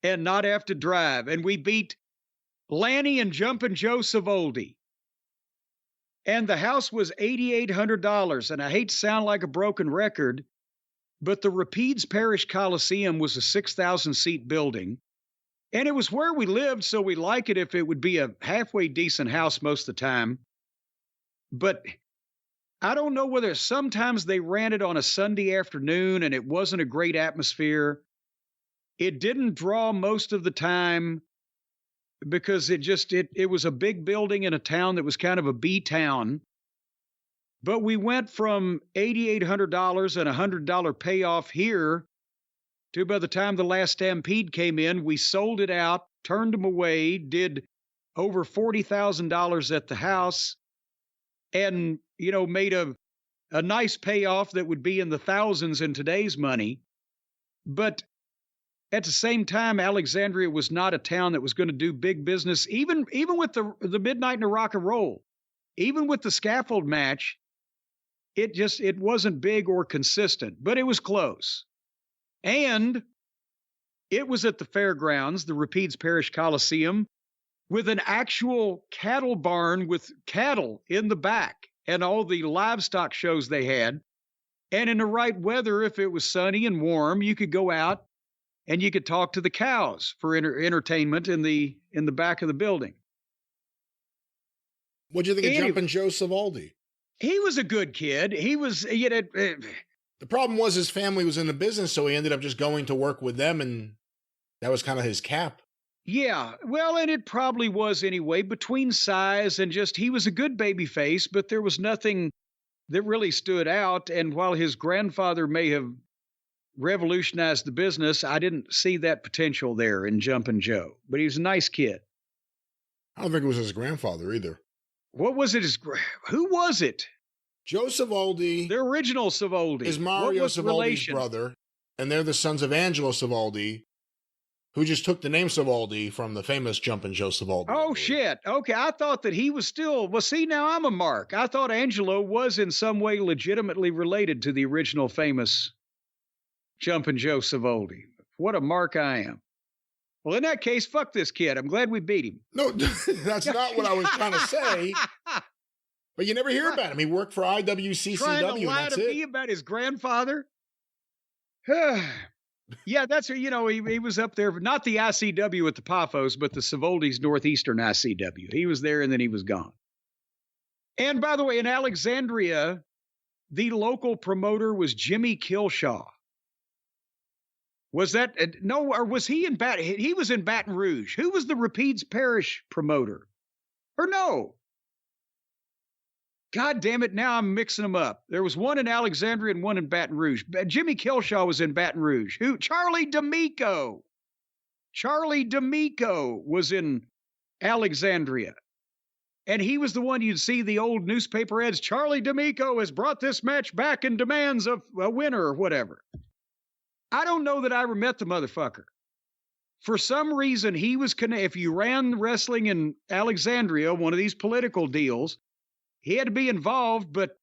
and not have to drive. And we beat Lanny and Jumpin' Joe Savoldi. And the house was $8,800. And I hate to sound like a broken record, but the Rapides Parish Coliseum was a 6,000-seat building. And it was where we lived, so we like it if it would be a halfway decent house most of the time. But I don't know whether sometimes they ran it on a Sunday afternoon and it wasn't a great atmosphere. It didn't draw most of the time because it was a big building in a town that was kind of a B town. But we went from $8,800 and $100 payoff here to, by the time the last Stampede came in, we sold it out, turned them away, did over $40,000 at the house, and, made a nice payoff that would be in the thousands in today's money. But at the same time, Alexandria was not a town that was going to do big business, even with the Midnight and the Rock and Roll, even with the scaffold match. It wasn't big or consistent, but it was close. And it was at the fairgrounds, the Rapides Parish Coliseum, with an actual cattle barn with cattle in the back and all the livestock shows they had. And in the right weather, if it was sunny and warm, you could go out and you could talk to the cows for entertainment in the back of the building. What'd you think of Jumpin' Joe Savoldi? He was a good kid. He was, The problem was his family was in the business, so he ended up just going to work with them, and that was kind of his cap. Yeah, well, and it probably was anyway, between size and just, he was a good baby face, but there was nothing that really stood out. And while his grandfather may have revolutionized the business, I didn't see that potential there in Jumpin' Joe, but he was a nice kid. I don't think it was his grandfather either. What was it? Who was it? Joe Savoldi. The original Savoldi. Is Mario Savoldi's brother, and they're the sons of Angelo Savoldi, who just took the name Savoldi from the famous Jumpin' Joe Savoldi. Oh, shit. Okay, I thought that he was still... Well, see, now I'm a mark. I thought Angelo was in some way legitimately related to the original famous Jumpin' Joe Savoldi. What a mark I am. Well, in that case, fuck this kid. I'm glad we beat him. No, that's not what I was trying to say. But you never hear about him. He worked for IWCCW, Trying to lie to me about his grandfather. Yeah, that's, he was up there, not the ICW at the Paphos, but the Savoldi's Northeastern ICW. He was there and then he was gone. And by the way, in Alexandria, the local promoter was Jimmy Kilshaw. Was that, no, or was he in he was in Baton Rouge. Who was the Rapides Parish promoter? Or no? God damn it, now I'm mixing them up. There was one in Alexandria and one in Baton Rouge. Jimmy Kilshaw was in Baton Rouge. Who? Charlie D'Amico. Charlie D'Amico was in Alexandria. And he was the one you'd see the old newspaper ads. Charlie D'Amico has brought this match back and demands a winner or whatever. I don't know that I ever met the motherfucker. For some reason, he was if you ran wrestling in Alexandria, one of these political deals, he had to be involved, but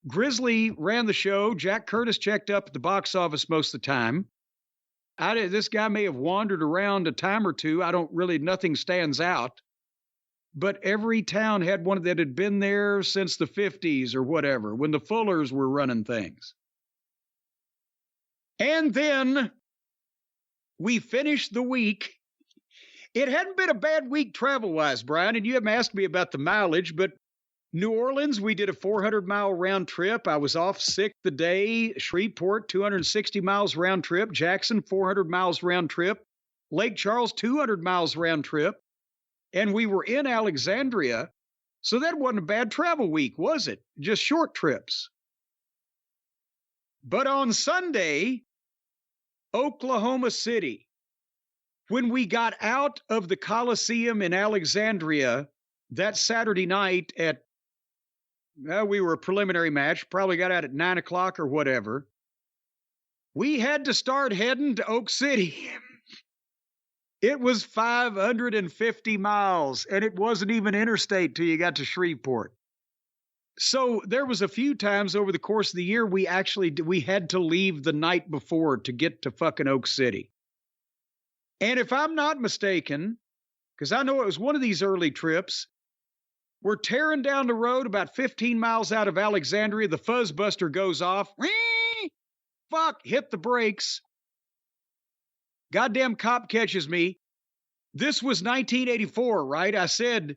Grizzly ran the show. Jack Curtis checked up at the box office most of the time. This guy may have wandered around a time or two. Nothing stands out. But every town had one that had been there since the 50s or whatever, when the Fullers were running things. And then we finished the week. It hadn't been a bad week travel-wise, Brian, and you haven't asked me about the mileage, but New Orleans, we did a 400-mile round trip. I was off sick the day. Shreveport, 260 miles round trip. Jackson, 400 miles round trip. Lake Charles, 200 miles round trip. And we were in Alexandria, so that wasn't a bad travel week, was it? Just short trips. But on Sunday, Oklahoma City, when we got out of the Coliseum in Alexandria that Saturday night we were a preliminary match, probably got out at 9 o'clock or whatever. We had to start heading to Oak City. It was 550 miles, and it wasn't even interstate till you got to Shreveport. So there was a few times over the course of the year we had to leave the night before to get to fucking Oak City. And if I'm not mistaken, because I know it was one of these early trips, we're tearing down the road about 15 miles out of Alexandria. The fuzzbuster goes off. Fuck, hit the brakes. Goddamn cop catches me. This was 1984, right? I said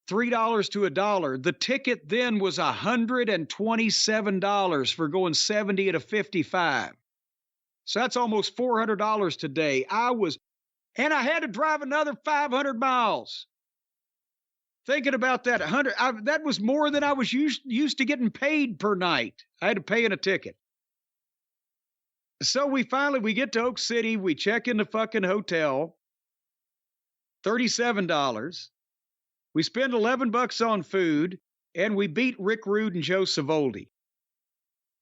$3 to $1. The ticket then was $127 for going 70 at a 55. So that's almost $400 today. And I had to drive another 500 miles. Thinking about that, that was more than I was used to getting paid per night. I had to pay in a ticket. So we get to Oak City. We check in the fucking hotel. $37. We spend $11 on food, and we beat Rick Rude and Joe Savoldi.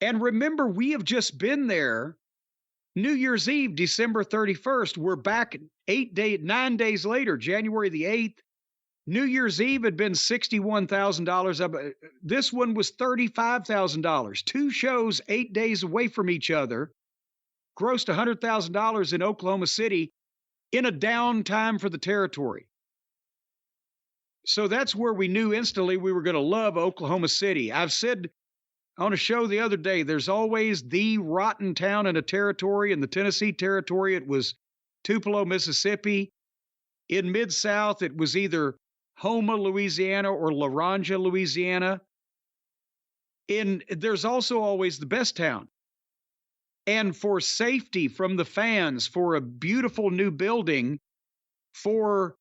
And remember, we have just been there. New Year's Eve, December 31st. We're back 9 days later, January the 8th. New Year's Eve had been $61,000. This one was $35,000. 2 shows 8 days away from each other. Grossed $100,000 in Oklahoma City in a downtime for the territory. So that's where we knew instantly we were going to love Oklahoma City. I've said on a show the other day, there's always the rotten town in a territory. In the Tennessee territory, it was Tupelo, Mississippi. In Mid-South, it was either Houma, Louisiana, or Laranja, Louisiana. There's also always the best town. And for safety from the fans, for a beautiful new building, for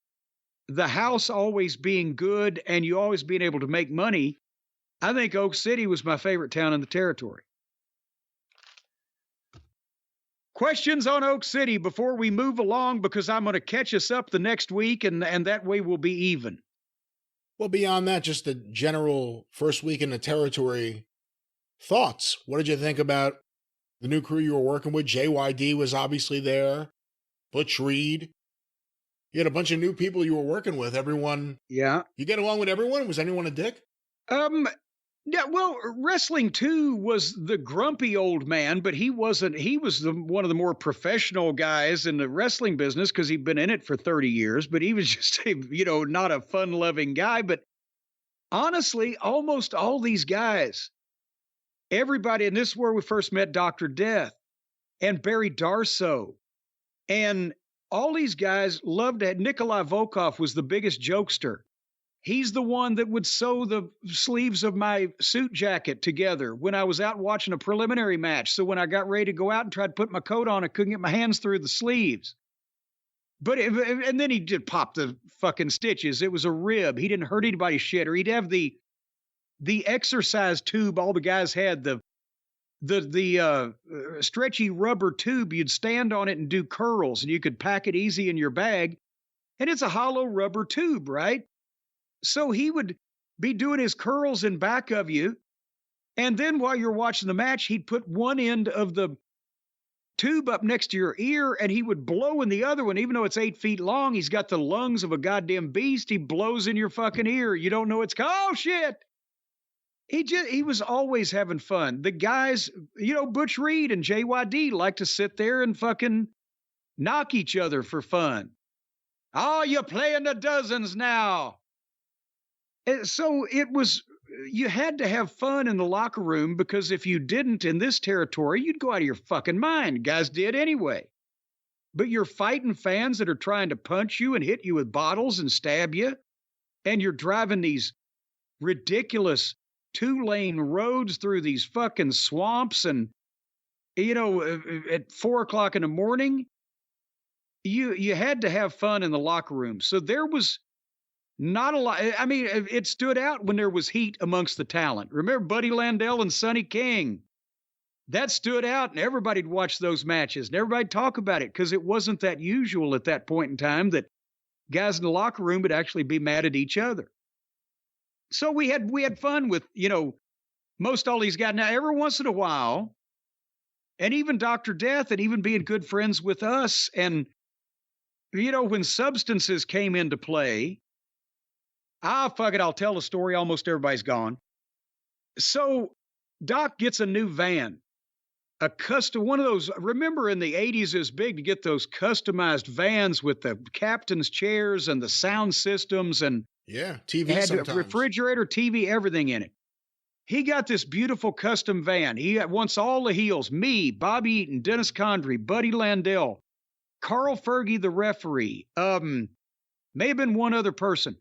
the house always being good and you always being able to make money, I think Oak City was my favorite town in the territory. Questions on Oak City before we move along, because I'm going to catch us up the next week, and that way we'll be even. Well, beyond that, just the general first week in the territory thoughts. What did you think about the new crew you were working with? JYD was obviously there. Butch Reed. You had a bunch of new people you were working with. Everyone. Yeah. You get along with everyone? Was anyone a dick? Yeah, well, Wrestling 2 was the grumpy old man, but he wasn't. He was one of the more professional guys in the wrestling business because he'd been in it for 30 years, but he was just not a fun-loving guy. But honestly, almost all these guys, everybody, and this is where we first met Dr. Death and Barry Darso, and all these guys loved it. Nikolai Volkov was the biggest jokester. He's the one that would sew the sleeves of my suit jacket together when I was out watching a preliminary match. So when I got ready to go out and try to put my coat on, I couldn't get my hands through the sleeves. And then he did pop the fucking stitches. It was a rib. He didn't hurt anybody's shit. Or he'd have the exercise tube all the guys had, the stretchy rubber tube. You'd stand on it and do curls, and you could pack it easy in your bag. And it's a hollow rubber tube, right? So he would be doing his curls in back of you. And then while you're watching the match, he'd put one end of the tube up next to your ear and he would blow in the other one. Even though it's 8 feet long, he's got the lungs of a goddamn beast. He blows in your fucking ear. You don't know it's, oh shit. He was always having fun. The guys, Butch Reed and JYD like to sit there and fucking knock each other for fun. Oh, you're playing the dozens now. So you had to have fun in the locker room, because if you didn't in this territory, you'd go out of your fucking mind. Guys did anyway. But you're fighting fans that are trying to punch you and hit you with bottles and stab you. And you're driving these ridiculous 2-lane roads through these fucking swamps. And, at 4:00 in the morning, you had to have fun in the locker room. So there was not a lot. I mean, it stood out when there was heat amongst the talent. Remember Buddy Landell and Sonny King? That stood out, and everybody'd watch those matches, and everybody'd talk about it, because it wasn't that usual at that point in time that guys in the locker room would actually be mad at each other. So we had fun with, most all these guys. Now, every once in a while, and even Dr. Death, and even being good friends with us, and, when substances came into play, fuck it, I'll tell the story. Almost everybody's gone. So Doc gets a new van, a custom, one of those. Remember in the 80s, it was big to get those customized vans with the captain's chairs and the sound systems, and TV had sometimes. a refrigerator, TV, everything in it. He got this beautiful custom van. He wants all the heels, me, Bobby Eaton, Dennis Condrey, Buddy Landell, Carl Fergie, the referee, may have been one other person.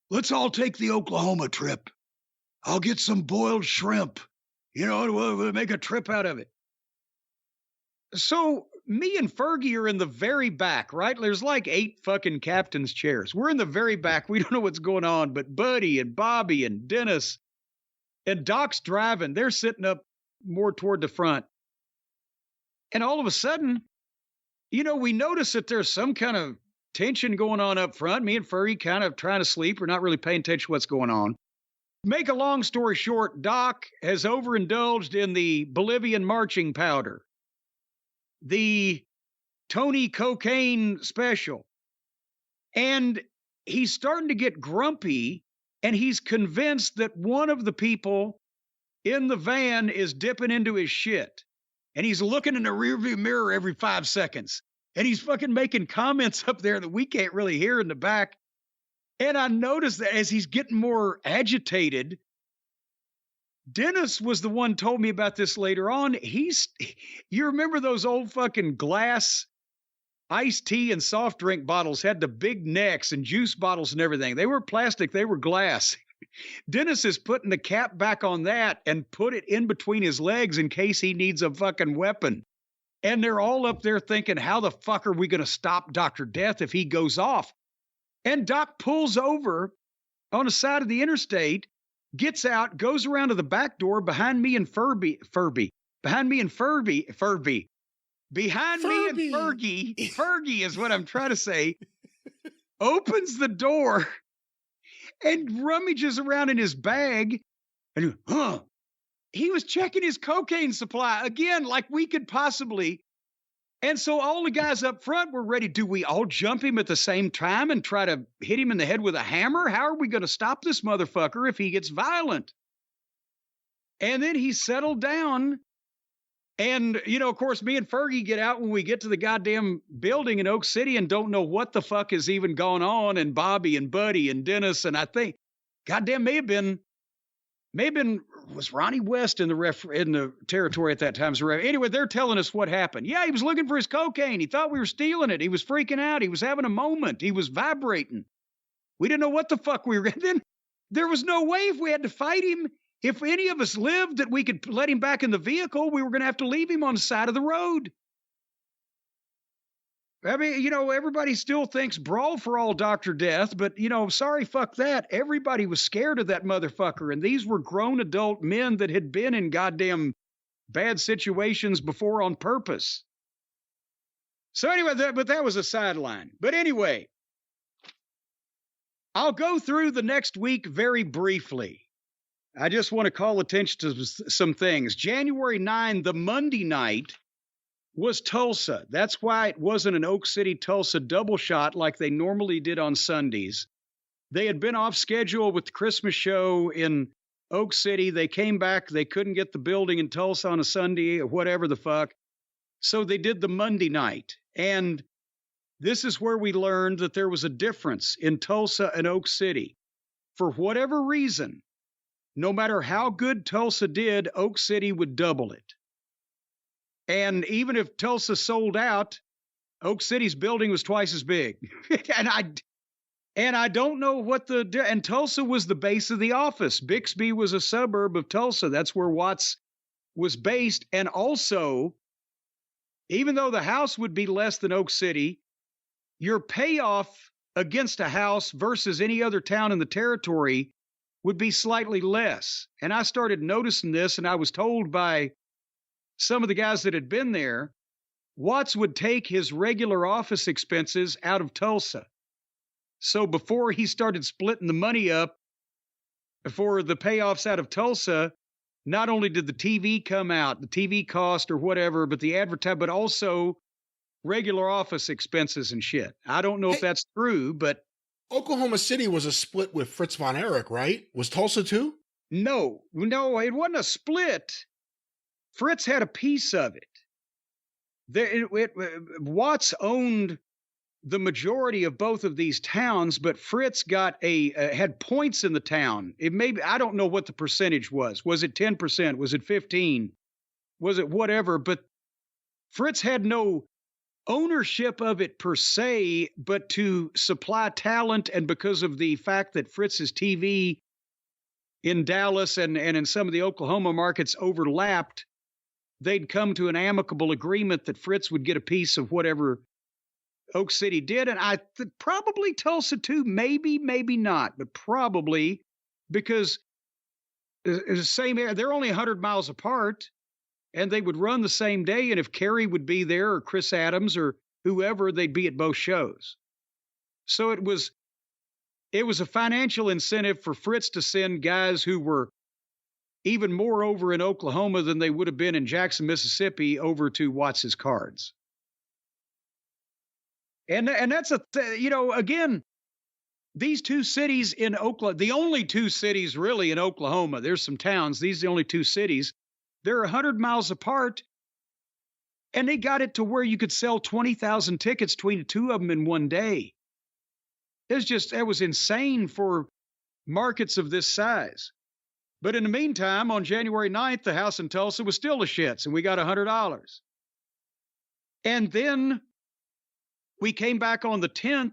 Let's all take the Oklahoma trip. I'll get some boiled shrimp. We'll make a trip out of it. So me and Fergie are in the very back, right? There's like 8 fucking captain's chairs. We're in the very back. We don't know what's going on, but Buddy and Bobby and Dennis and Doc's driving. They're sitting up more toward the front. And all of a sudden, we notice that there's some kind of tension going on up front. Me and Fergie kind of trying to sleep. We're not really paying attention to what's going on. Make a long story short, Doc has overindulged in the Bolivian marching powder, the Tony cocaine special. And he's starting to get grumpy, and he's convinced that one of the people in the van is dipping into his shit. And he's looking in the rearview mirror every 5 seconds. And he's fucking making comments up there that we can't really hear in the back. And I noticed that as he's getting more agitated, Dennis was the one told me about this later on. You remember those old fucking glass iced tea and soft drink bottles had the big necks, and juice bottles and everything. They were plastic. They were glass. Dennis is putting the cap back on that and put it in between his legs in case he needs a fucking weapon. And they're all up there thinking, how the fuck are we going to stop Dr. Death if he goes off? And Doc pulls over on the side of the interstate, gets out, goes around to the back door behind me and Fergie, Fergie is what I'm trying to say, opens the door and rummages around in his bag. And he was checking his cocaine supply again, like we could possibly. And so all the guys up front were ready. Do we all jump him at the same time and try to hit him in the head with a hammer? How are we going to stop this motherfucker if he gets violent? And then he settled down. And, of course, me and Fergie get out when we get to the goddamn building in Oak City and don't know what the fuck has even gone on. And Bobby and Buddy and Dennis. And I think goddamn, may have been, was Ronnie West in the territory at that time? Anyway, they're telling us what happened. Yeah, he was looking for his cocaine. He thought we were stealing it. He was freaking out. He was having a moment. He was vibrating. We didn't know what the fuck we were. Then there was no way if we had to fight him. If any of us lived that we could let him back in the vehicle, we were going to have to leave him on the side of the road. I mean, everybody still thinks brawl for all Dr. Death, but, sorry, fuck that. Everybody was scared of that motherfucker. And these were grown adult men that had been in goddamn bad situations before on purpose. So anyway, but that was a sideline. But anyway, I'll go through the next week very briefly. I just want to call attention to some things. January 9, the Monday night, was Tulsa. That's why it wasn't an Oak City, Tulsa double shot like they normally did on Sundays. They had been off schedule with the Christmas show in Oak City. They came back. They couldn't get the building in Tulsa on a Sunday or whatever the fuck. So they did the Monday night. And this is where we learned that there was a difference in Tulsa and Oak City. For whatever reason, no matter how good Tulsa did, Oak City would double it. And even if Tulsa sold out, Oak City's building was twice as big. and I don't know what and Tulsa was the base of the office. Bixby was a suburb of Tulsa. That's where Watts was based. And also, even though the house would be less than Oak City, your payoff against a house versus any other town in the territory would be slightly less. And I started noticing this, and I was told by some of the guys that had been there, Watts would take his regular office expenses out of Tulsa. So before he started splitting the money up for the payoffs out of Tulsa, not only did the TV come out, the TV cost or whatever, but the advertising, but also regular office expenses and shit. I don't know if that's true, but Oklahoma City was a split with Fritz von Erich, right? Was Tulsa too? No, it wasn't a split. Fritz had a piece of it. Watts owned the majority of both of these towns, but Fritz got had points in the town. I don't know what the percentage was. Was it 10%? Was it 15%? Was it whatever? But Fritz had no ownership of it per se, but to supply talent, and because of the fact that Fritz's TV in Dallas and in some of the Oklahoma markets overlapped, they'd come to an amicable agreement that Fritz would get a piece of whatever Oak City did. And probably Tulsa too, maybe not, but probably, because it's the same area. They're only 100 miles apart, and they would run the same day. And if Kerry would be there or Chris Adams or whoever, they'd be at both shows. So it was a financial incentive for Fritz to send guys who were even more over in Oklahoma than they would have been in Jackson, Mississippi, over to Watts's cards. And that's again, these two cities in Oklahoma, the only two cities really in Oklahoma, there's some towns, these are the only two cities, they're 100 miles apart, and they got it to where you could sell 20,000 tickets between the two of them in one day. That was insane for markets of this size. But in the meantime, on January 9th, the house in Tulsa was still a shits, and we got $100. And then we came back on the 10th.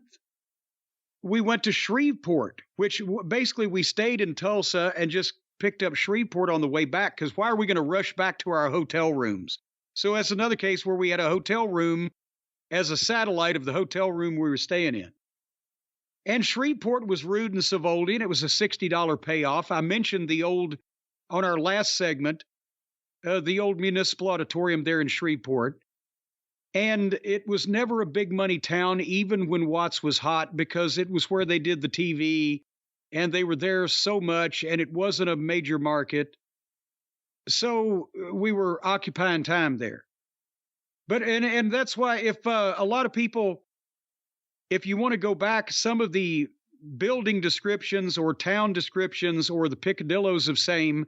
We went to Shreveport, which basically we stayed in Tulsa and just picked up Shreveport on the way back, because why are we going to rush back to our hotel rooms? So that's another case where we had a hotel room as a satellite of the hotel room we were staying in. And Shreveport was rude and Savoldi, and it was a $60 payoff. I mentioned on our last segment, the old municipal auditorium there in Shreveport. And it was never a big money town, even when Watts was hot, because it was where they did the TV, and they were there so much, and it wasn't a major market. So we were occupying time there. But, and that's why if a lot of people, if you want to go back, some of the building descriptions or town descriptions or the picadillos of same,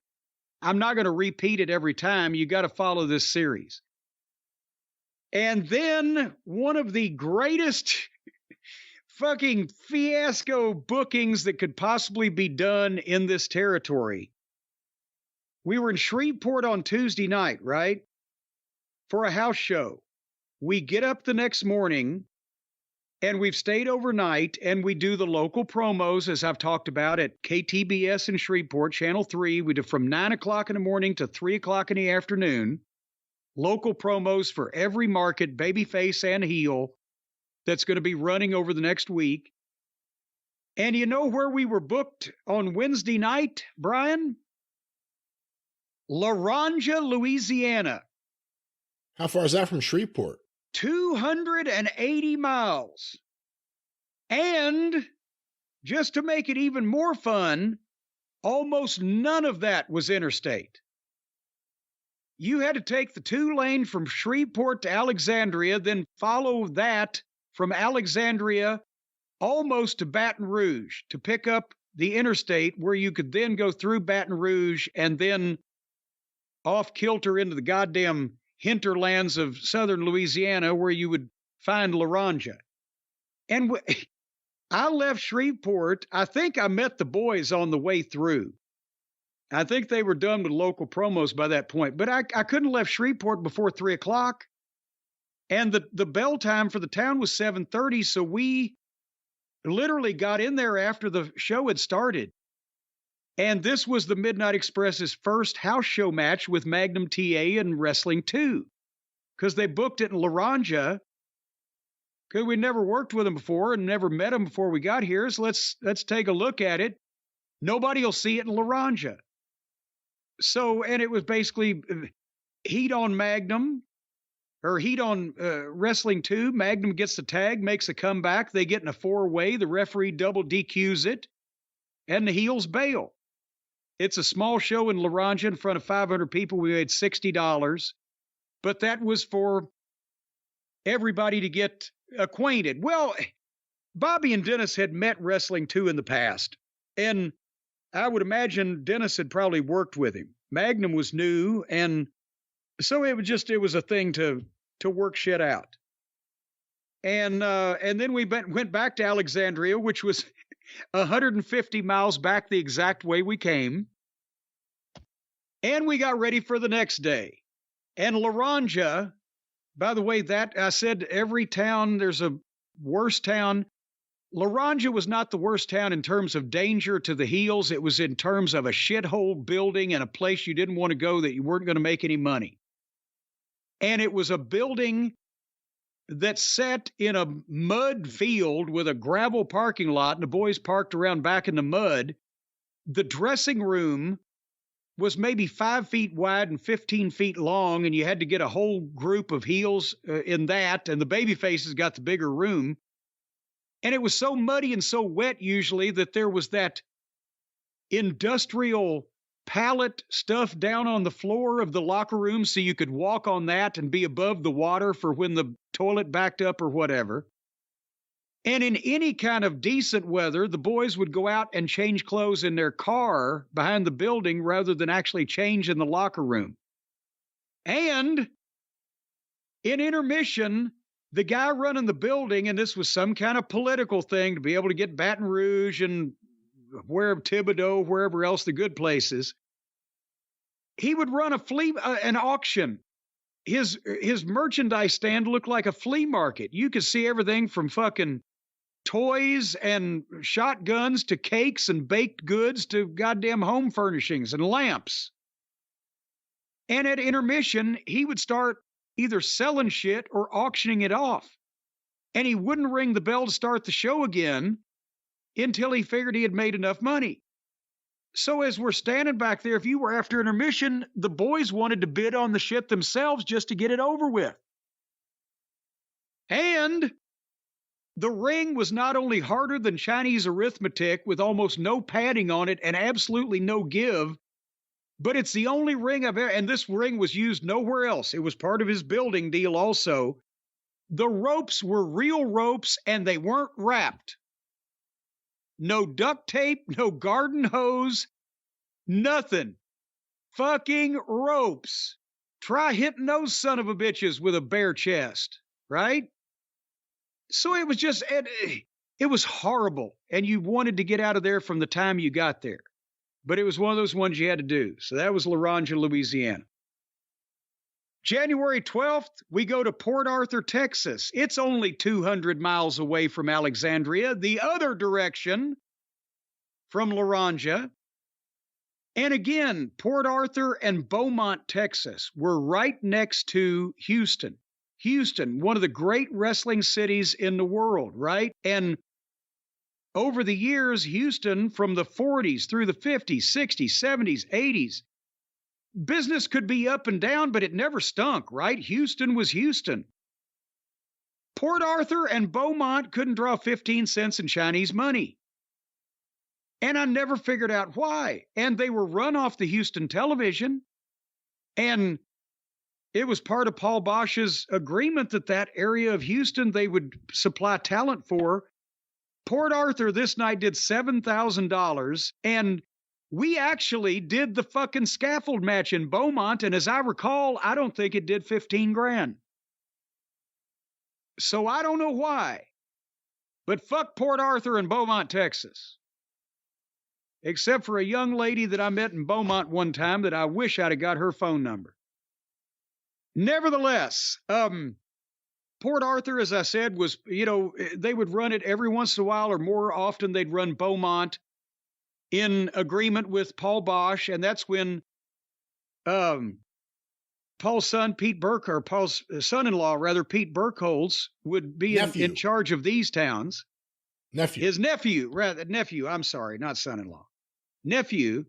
I'm not going to repeat it every time. You got to follow this series. And then one of the greatest fucking fiasco bookings that could possibly be done in this territory. We were in Shreveport on Tuesday night, right? For a house show. We get up the next morning and we've stayed overnight and we do the local promos, as I've talked about, at KTBS in Shreveport, Channel 3. We do from 9 o'clock in the morning to 3 o'clock in the afternoon. Local promos for every market, babyface and heel, that's going to be running over the next week. And you know where we were booked on Wednesday night, Brian? Laranja, Louisiana. How far is that from Shreveport? 280 miles. And just to make it even more fun, almost none of that was interstate. You had to take the 2-lane from Shreveport to Alexandria, then follow that from Alexandria almost to Baton Rouge to pick up the interstate, where you could then go through Baton Rouge and then off kilter into the goddamn hinterlands of southern Louisiana, where you would find Laranja. And I left Shreveport. I think I met the boys on the way through. I think they were done with local promos by that point, but I couldn't have left Shreveport before 3 o'clock. And the bell time for the town was 7:30, so we literally got in there after the show had started. And this was the Midnight Express's first house show match with Magnum TA and Wrestling 2, because they booked it in Laranja, because we never worked with them before and never met them before we got here. So let's take a look at it. Nobody will see it in Laranja. So, and it was basically heat on Magnum, or heat on Wrestling 2. Magnum gets the tag, makes a comeback. They get in a 4-way. The referee double DQs it, and the heels bail. It's a small show in Laranja in front of 500 people. We made $60, but that was for everybody to get acquainted. Well, Bobby and Dennis had met Wrestling 2 in the past, and I would imagine Dennis had probably worked with him. Magnum was new, and so it was a thing to work shit out. And then we went back to Alexandria, which was 150 miles back the exact way we came. And we got ready for the next day. And Laranja, by the way, that I said every town, there's a worse town. Laranja was not the worst town in terms of danger to the heels. It was in terms of a shithole building and a place you didn't want to go, that you weren't going to make any money. And it was a building that sat in a mud field with a gravel parking lot, and the boys parked around back in the mud. The dressing room was maybe 5 feet wide and 15 feet long, and you had to get a whole group of heels in that, and the baby faces got the bigger room. And it was so muddy and so wet usually that there was that industrial pallet stuff down on the floor of the locker room, so you could walk on that and be above the water for when the toilet backed up or whatever. And in any kind of decent weather, the boys would go out and change clothes in their car behind the building rather than actually change in the locker room. And in intermission, the guy running the building, and this was some kind of political thing to be able to get Baton Rouge and wherever, Thibodeau, wherever else the good places, he would run an auction. His merchandise stand looked like a flea market. You could see everything from fucking toys and shotguns to cakes and baked goods to goddamn home furnishings and lamps. And at intermission, he would start either selling shit or auctioning it off. And he wouldn't ring the bell to start the show again until he figured he had made enough money. So as we're standing back there, if you were after intermission, the boys wanted to bid on the shit themselves just to get it over with. And the ring was not only harder than Chinese arithmetic with almost no padding on it and absolutely no give, but it's the only ring I've ever, and this ring was used nowhere else. It was part of his building deal also. The ropes were real ropes and they weren't wrapped. No duct tape, no garden hose, nothing. Fucking ropes. Try hitting those son of a bitches with a bare chest, right? So it was just, it It was horrible, and you wanted to get out of there from the time you got there. But it was one of those ones you had to do. So that was Laranja, Louisiana. January 12th, we go to Port Arthur, Texas. It's only 200 miles away from Alexandria, the other direction from Laranja. And again, Port Arthur and Beaumont, Texas, were right next to Houston. Houston, one of the great wrestling cities in the world, right? And over the years, Houston, from the 40s through the 50s, 60s, 70s, 80s, business could be up and down, but it never stunk, right? Houston was Houston. Port Arthur and Beaumont couldn't draw 15 cents in Chinese money. And I never figured out why. And they were run off the Houston television. And it was part of Paul Bosch's agreement that that area of Houston they would supply talent for. Port Arthur this night did $7,000. And we actually did the fucking scaffold match in Beaumont. And as I recall, I don't think it did 15 grand. So I don't know why. But fuck Port Arthur and Beaumont, Texas. Except for a young lady that I met in Beaumont one time that I wish I'd have got her phone number. Nevertheless, Port Arthur, as I said, was, they would run it every once in a while, or more often they'd run Beaumont in agreement with Paul Bosch. And that's when Paul's son, Paul's son-in-law, rather, Pete Burkholz, would be in charge of these towns. His nephew, I'm sorry, not son-in-law. Nephew.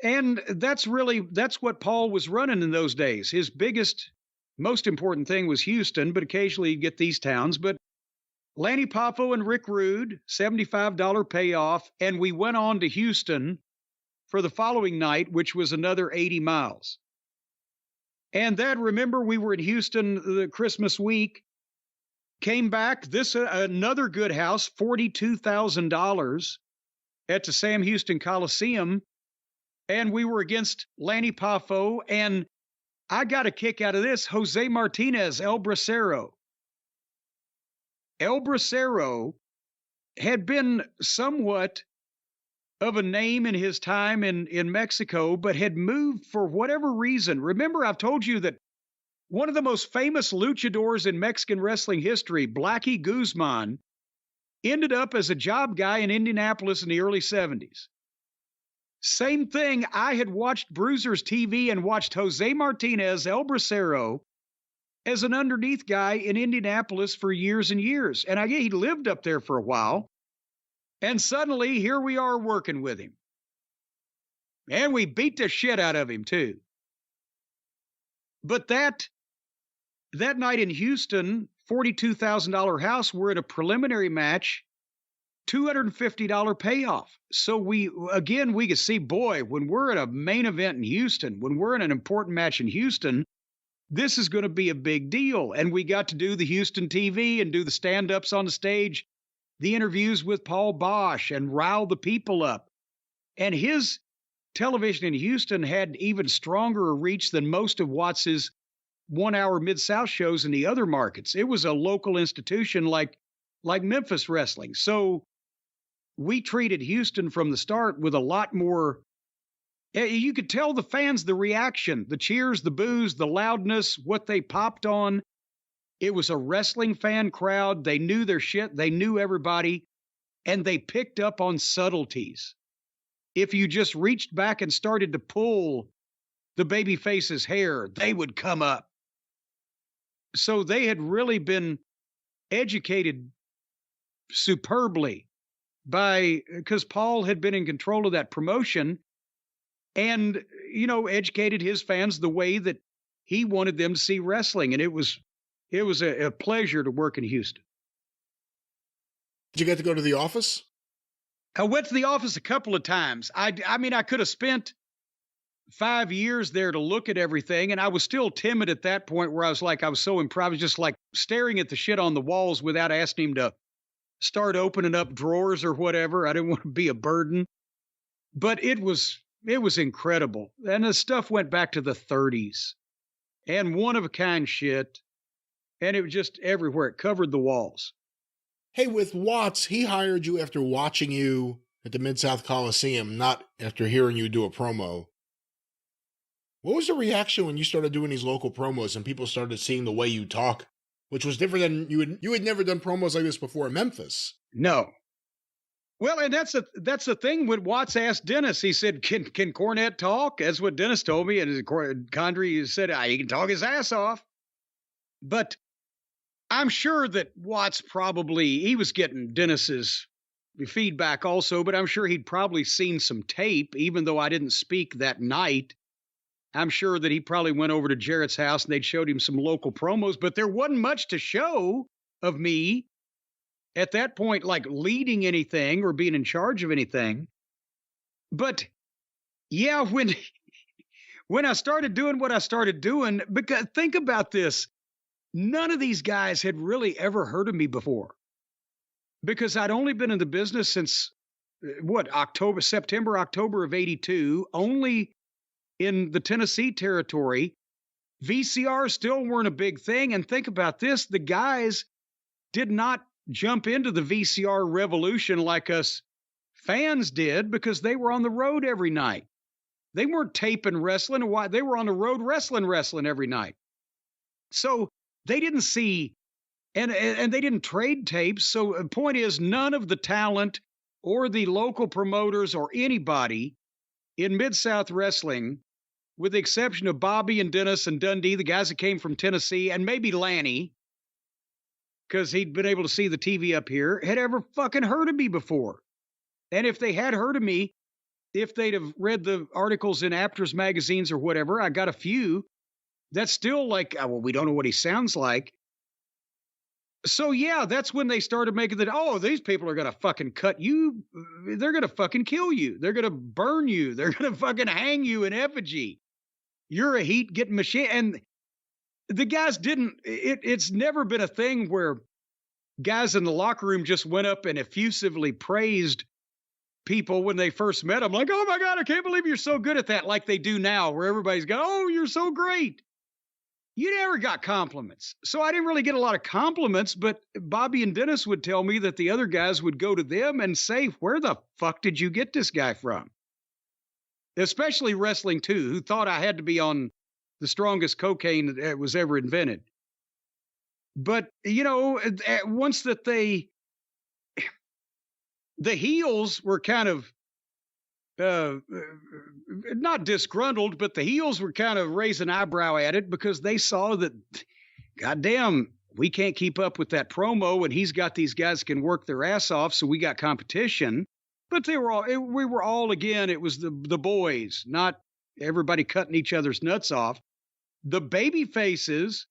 And that's what Paul was running in those days. His biggest, most important thing was Houston, but occasionally you'd get these towns. But Lanny Poffo and Rick Rude, $75 payoff, and we went on to Houston for the following night, which was another 80 miles. And then, remember, we were in Houston the Christmas week, came back, another good house, $42,000 at the Sam Houston Coliseum, and we were against Lanny Poffo, and I got a kick out of this, Jose Martinez, El Bracero. El Bracero had been somewhat of a name in his time in Mexico, but had moved for whatever reason. Remember, I've told you that one of the most famous luchadors in Mexican wrestling history, Blackie Guzman, ended up as a job guy in Indianapolis in the early 70s. Same thing, I had watched Bruisers TV and watched Jose Martinez, El Bracero, as an underneath guy in Indianapolis for years and years. And he lived up there for a while. And suddenly, here we are working with him. And we beat the shit out of him, too. But that night in Houston, $42,000 house, we're at a preliminary match, $250 payoff. So we could see, boy, when we're at a main event in Houston, when we're in an important match in Houston, this is going to be a big deal. And we got to do the Houston TV and do the stand-ups on the stage, the interviews with Paul Bosch, and rile the people up. And his television in Houston had even stronger a reach than most of Watts's 1-hour Mid-South shows in the other markets. It was a local institution like Memphis wrestling. So we treated Houston from the start with a lot more. You could tell the fans, the reaction, the cheers, the boos, the loudness, what they popped on. It was a wrestling fan crowd. They knew their shit. They knew everybody. And they picked up on subtleties. If you just reached back and started to pull the babyface's hair, they would come up. So they had really been educated superbly because Paul had been in control of that promotion and, educated his fans the way that he wanted them to see wrestling. And it was a pleasure to work in Houston. Did you get to go to the office? I went to the office a couple of times. I could have spent 5 years there to look at everything, and I was still timid at that point where I was so impressed. I was just like staring at the shit on the walls without asking him to start opening up drawers or whatever. I didn't want to be a burden. But it was incredible. And the stuff went back to the 30s. And one-of-a-kind shit. And it was just everywhere. It covered the walls. Hey, with Watts, he hired you after watching you at the Mid-South Coliseum, not after hearing you do a promo. What was the reaction when you started doing these local promos and people started seeing the way you talk, which was different than you had never done promos like this before in Memphis? No. Well, and that's the thing when Watts asked Dennis. He said, "Can Cornette talk?" That's what Dennis told me, and Condrey said, "He can talk his ass off." But I'm sure that Watts he was getting Dennis's feedback also, but I'm sure he'd probably seen some tape, even though I didn't speak that night. I'm sure that he probably went over to Jarrett's house and they'd showed him some local promos, but there wasn't much to show of me at that point, like leading anything or being in charge of anything. But yeah, when I started doing what I started doing, because think about this, none of these guys had really ever heard of me before, because I'd only been in the business since September, October of '82, only in the Tennessee territory. VCRs still weren't a big thing. And think about this, the guys did not jump into the VCR revolution like us fans did, because they were on the road every night. They weren't taping wrestling. They were on the road wrestling every night. So they didn't see, and they didn't trade tapes. So the point is, none of the talent or the local promoters or anybody in Mid-South Wrestling, with the exception of Bobby and Dennis and Dundee, the guys that came from Tennessee, and maybe Lanny, because he'd been able to see the TV up here, had ever fucking heard of me before. And if they had heard of me, if they'd have read the articles in Aptors magazines or whatever, I got a few, that's still like, well, we don't know what he sounds like. So yeah, that's when they started making these people are going to fucking cut you. They're going to fucking kill you. They're going to burn you. They're going to fucking hang you in effigy. You're a heat-getting machine. And the guys it's never been a thing where guys in the locker room just went up and effusively praised people when they first met them. Like, oh my God, I can't believe you're so good at that. Like they do now, where everybody's going, oh, you're so great. You never got compliments. So I didn't really get a lot of compliments, but Bobby and Dennis would tell me that the other guys would go to them and say, where the fuck did you get this guy from? Especially Wrestling 2, who thought I had to be on the strongest cocaine that was ever invented. But, once that the heels were kind of, not disgruntled, but the heels were kind of raising an eyebrow at it, because they saw that, goddamn, we can't keep up with that promo, and he's got these guys that can work their ass off, so we got competition. But we were all, again, it was the boys, not everybody cutting each other's nuts off. The baby faces,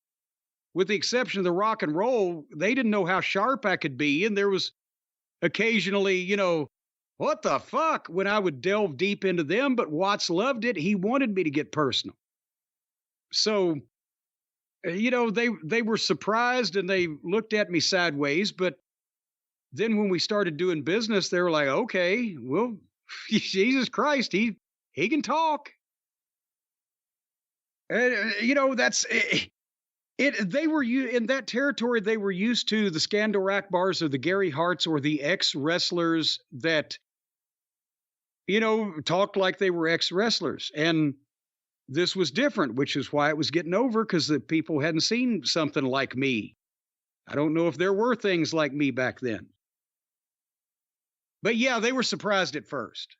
with the exception of the Rock and Roll, they didn't know how sharp I could be, and there was occasionally, what the fuck, when I would delve deep into them, but Watts loved it. He wanted me to get personal. So, they were surprised and they looked at me sideways, but then when we started doing business, they were like, okay, well, Jesus Christ, he can talk. That's it. They were in that territory. They were used to the Skandor Akbars or the Gary Harts or the ex-wrestlers that, talked like they were ex-wrestlers. And this was different, which is why it was getting over, because the people hadn't seen something like me. I don't know if there were things like me back then. But yeah, they were surprised at first.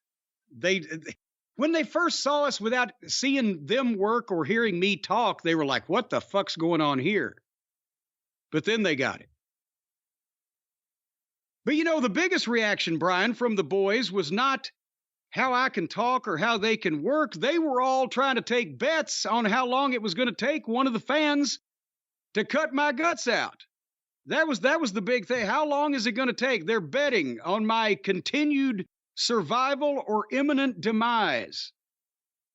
When they first saw us without seeing them work or hearing me talk, they were like, what the fuck's going on here? But then they got it. But the biggest reaction, Brian, from the boys was not how I can talk or how they can work. They were all trying to take bets on how long it was going to take one of the fans to cut my guts out. That was the big thing. How long is it going to take? They're betting on my continued survival or imminent demise.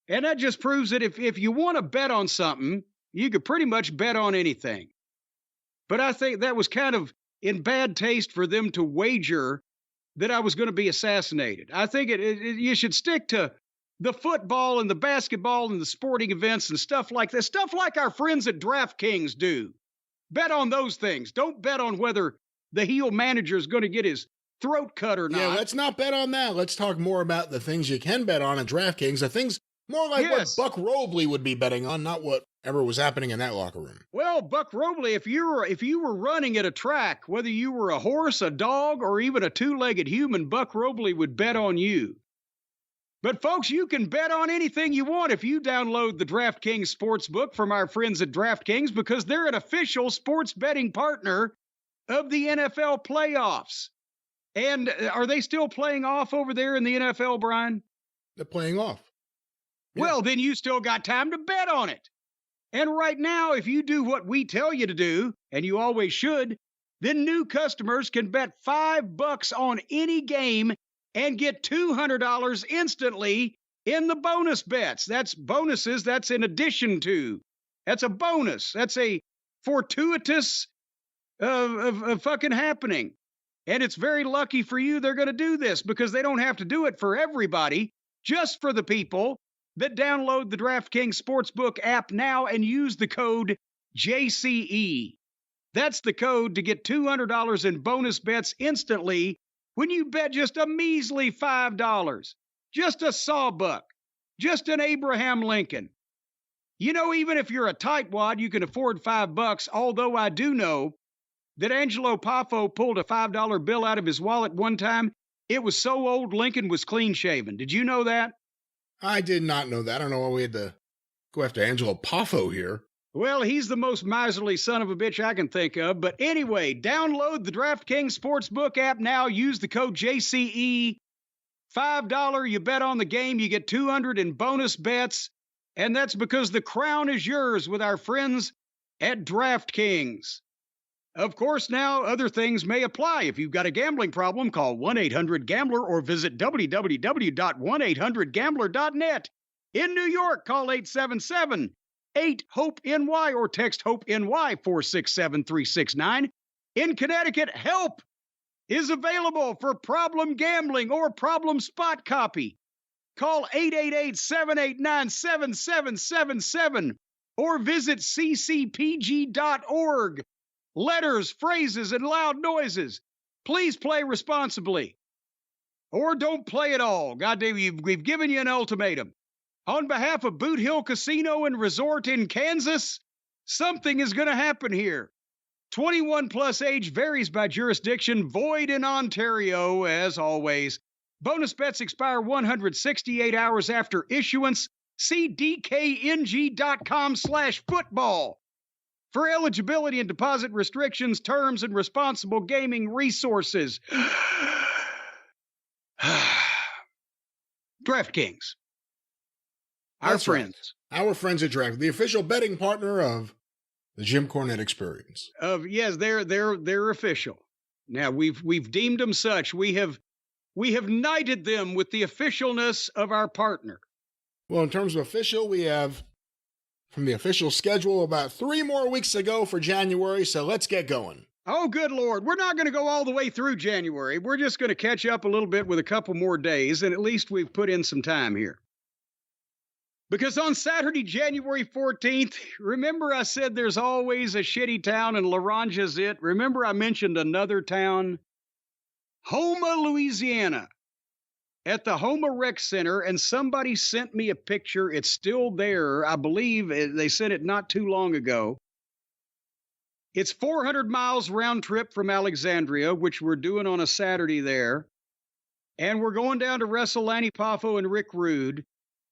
And that just proves that if you want to bet on something, you could pretty much bet on anything. But I think that was kind of in bad taste for them to wager that I was going to be assassinated. I think you should stick to the football and the basketball and the sporting events and stuff like that. Stuff like our friends at DraftKings do. Bet on those things. Don't bet on whether the heel manager is going to get his throat cut or not. Yeah, let's not bet on that. Let's talk more about the things you can bet on at DraftKings. The things more like what Buck Robley would be betting on, not whatever was happening in that locker room. Well, Buck Robley, if you were running at a track, whether you were a horse, a dog, or even a two-legged human, Buck Robley would bet on you. But folks, you can bet on anything you want if you download the DraftKings Sportsbook from our friends at DraftKings, because they're an official sports betting partner of the NFL playoffs. And are they still playing off over there in the NFL, Brian? They're playing off. Yeah. Well, then you still got time to bet on it. And right now, if you do what we tell you to do, and you always should, then new customers can bet $5 on any game and get $200 instantly in the bonus bets. That's bonuses. That's in addition to. That's a bonus. That's a fortuitous of fucking happening. And it's very lucky for you they're going to do this, because they don't have to do it for everybody, just for the people that download the DraftKings Sportsbook app now and use the code JCE. That's the code to get $200 in bonus bets instantly when you bet just a measly $5, just a sawbuck, just an Abraham Lincoln. You know, even if you're a tightwad, you can afford $5, although I do know that Angelo Poffo pulled a $5 bill out of his wallet one time. It was so old Lincoln was clean-shaven. Did you know that? I did not know that. I don't know why we had to go after Angelo Poffo here. Well, he's the most miserly son of a bitch I can think of. But anyway, download the DraftKings Sportsbook app now. Use the code JCE. $5 you bet on the game, you get $200 in bonus bets. And that's because the crown is yours with our friends at DraftKings. Of course, now other things may apply. If you've got a gambling problem, call 1-800-GAMBLER or visit www.1800gambler.net. In New York, call 877-8-HOPE-NY or text HOPE-NY 467-369. In Connecticut, help is available for problem gambling or problem spot copy. Call 888-789-7777 or visit ccpg.org. Letters, phrases, and loud noises. Please play responsibly. Or don't play at all. Goddamn, we've given you an ultimatum. On behalf of Boot Hill Casino and Resort in Kansas, something is going to happen here. 21 plus age varies by jurisdiction, void in Ontario, as always. Bonus bets expire 168 hours after issuance. See dkng.com/football. For eligibility and deposit restrictions, terms, and responsible gaming resources. DraftKings. Our friends. Right. Our friends at DraftKings, the official betting partner of the Jim Cornette Experience. Yes, they're official. Now we've deemed them such. We have knighted them with the officialness of our partner. Well, in terms of official, we have from the official schedule about 3 more weeks to go for January, so let's get going. Oh, good Lord. We're not going to go all the way through January. We're just going to catch up a little bit with a couple more days, and at least we've put in some time here. Because on Saturday, January 14th, remember I said there's always a shitty town and Laranja's it? Remember I mentioned another town? Houma, Louisiana. At the Houma Rec Center, and somebody sent me a picture. It's still there. I believe they sent it not too long ago. It's 400 miles round trip from Alexandria, which we're doing on a Saturday there. And we're going down to wrestle Lanny Poffo and Rick Rude.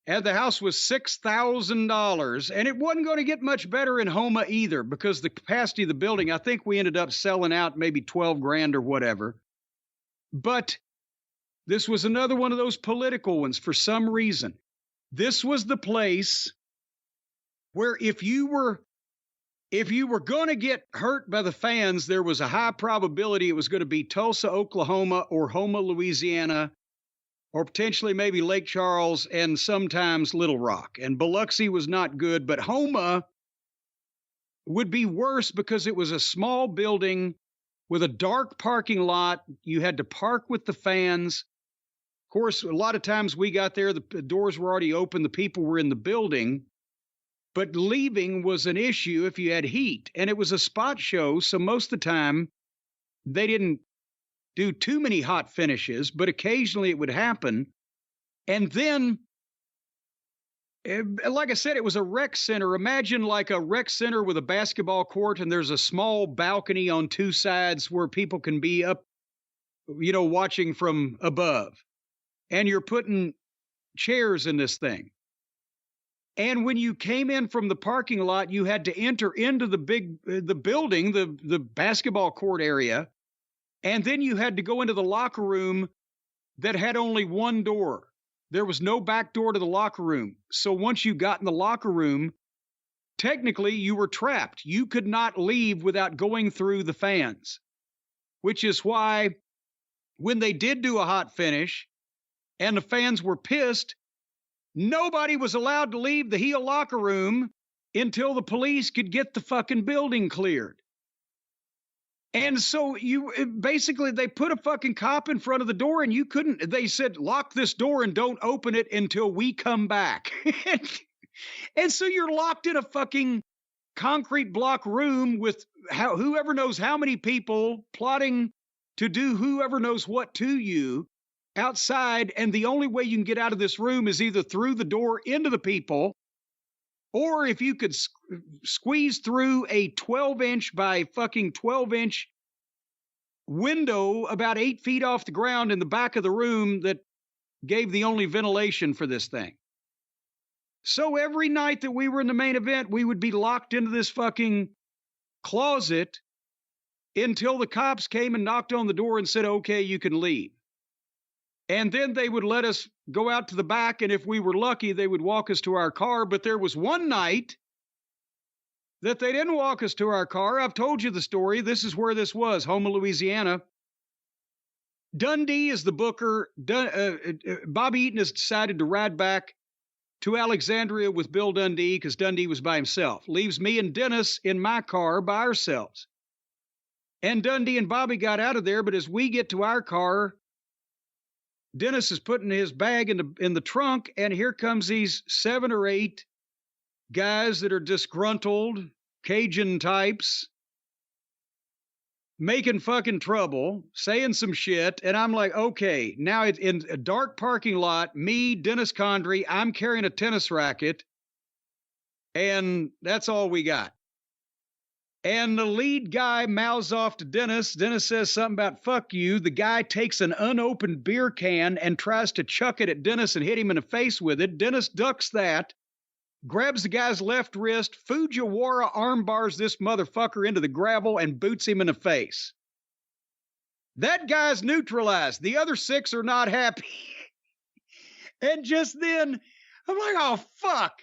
And the house was $6,000. And it wasn't going to get much better in Houma either, because the capacity of the building, I think we ended up selling out maybe 12 grand or whatever. But this was another one of those political ones for some reason. This was the place where if you were going to get hurt by the fans, there was a high probability it was going to be Tulsa, Oklahoma, or Houma, Louisiana, or potentially maybe Lake Charles and sometimes Little Rock. And Biloxi was not good, but Houma would be worse because it was a small building with a dark parking lot. You had to park with the fans. Of course, a lot of times we got there, the doors were already open, the people were in the building, but leaving was an issue if you had heat. And it was a spot show, so most of the time they didn't do too many hot finishes, but occasionally it would happen. And then, like I said, it was a rec center. Imagine like a rec center with a basketball court, and there's a small balcony on two sides where people can be up, watching from above. And you're putting chairs in this thing. And when you came in from the parking lot, you had to enter into the building, the basketball court area. And then you had to go into the locker room that had only one door. There was no back door to the locker room. So once you got in the locker room, technically you were trapped. You could not leave without going through the fans, which is why when they did do a hot finish and the fans were pissed, nobody was allowed to leave the heel locker room until the police could get the fucking building cleared. And so they put a fucking cop in front of the door, and they said, lock this door and don't open it until we come back. And so you're locked in a fucking concrete block room with whoever knows how many people plotting to do whoever knows what to you outside. And the only way you can get out of this room is either through the door into the people, or if you could squeeze through a 12-inch by fucking 12-inch window about 8 feet off the ground in the back of the room that gave the only ventilation for this thing. So every night that we were in the main event, we would be locked into this fucking closet until the cops came and knocked on the door and said, okay, you can leave. And then they would let us go out to the back, and if we were lucky, they would walk us to our car. But there was one night that they didn't walk us to our car. I've told you the story. This is where this was, Houma, Louisiana. Dundee is the booker. Bobby Eaton has decided to ride back to Alexandria with Bill Dundee because Dundee was by himself. Leaves me and Dennis in my car by ourselves. And Dundee and Bobby got out of there, but as we get to our car, Dennis is putting his bag in the trunk, and here comes these 7 or 8 guys that are disgruntled, Cajun types, making fucking trouble, saying some shit, and I'm like, okay, now it's in a dark parking lot, me, Dennis Condrey, I'm carrying a tennis racket, and that's all we got. And the lead guy mouths off to Dennis. Dennis says something about fuck you. The guy takes an unopened beer can and tries to chuck it at Dennis and hit him in the face with it. Dennis ducks that, grabs the guy's left wrist, Fujiwara arm bars this motherfucker into the gravel and boots him in the face. That guy's neutralized. The other 6 are not happy. And just then, I'm like, oh, fuck.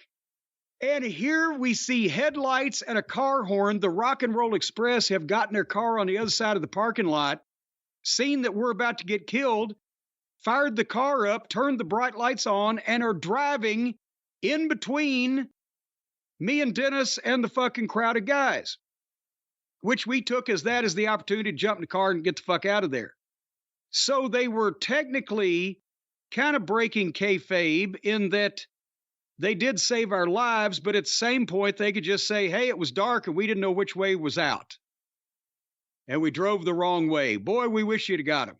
And here we see headlights and a car horn. The Rock and Roll Express have gotten their car on the other side of the parking lot, seen that we're about to get killed, fired the car up, turned the bright lights on, and are driving in between me and Dennis and the fucking crowd of guys, which we took as the opportunity to jump in the car and get the fuck out of there. So they were technically kind of breaking kayfabe in that they did save our lives, but at the same point, they could just say, hey, it was dark and we didn't know which way was out. And we drove the wrong way. Boy, we wish you'd have got him.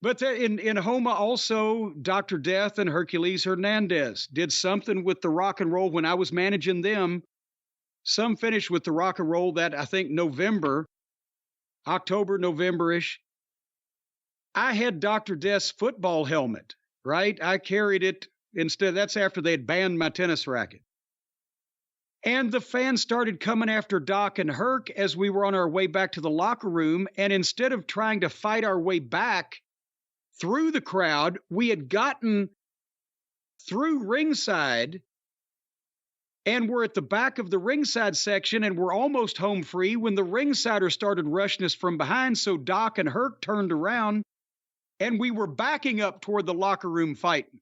But in Houma also, Dr. Death and Hercules Hernandez did something with the Rock and Roll when I was managing them. Some finished with the Rock and Roll that, I think, October, November-ish. I had Dr. Death's football helmet, right? I carried it. Instead, that's after they had banned my tennis racket. And the fans started coming after Doc and Herc as we were on our way back to the locker room. And instead of trying to fight our way back through the crowd, we had gotten through ringside and we're at the back of the ringside section and we're almost home free when the ringsiders started rushing us from behind. So Doc and Herc turned around and we were backing up toward the locker room fighting.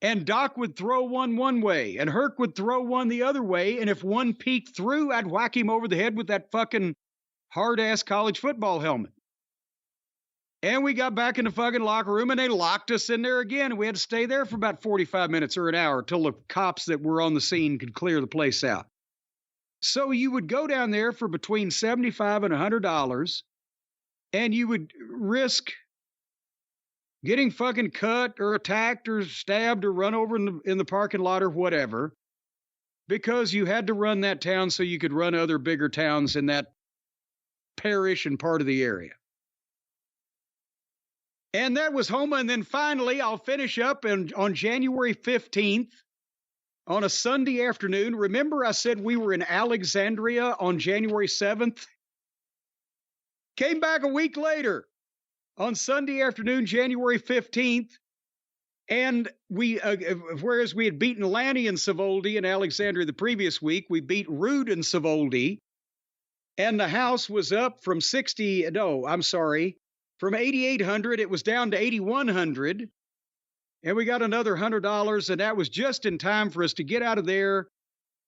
And Doc would throw one way, and Herc would throw one the other way, and if one peeked through, I'd whack him over the head with that fucking hard-ass college football helmet. And we got back in the fucking locker room, and they locked us in there again, and we had to stay there for about 45 minutes or an hour till the cops that were on the scene could clear the place out. So you would go down there for between $75 and $100, and you would risk getting fucking cut or attacked or stabbed or run over in the parking lot or whatever, because you had to run that town so you could run other bigger towns in that parish and part of the area. And that was Homa. And then finally, I'll finish up on January 15th, on a Sunday afternoon. Remember, I said we were in Alexandria on January 7th? Came back a week later on Sunday afternoon, January 15th. And we, whereas we had beaten Lanny and Savoldi in Alexandria the previous week, we beat Rude and Savoldi. And the house was up from from 8,800, it was down to 8,100. And we got another $100, and that was just in time for us to get out of there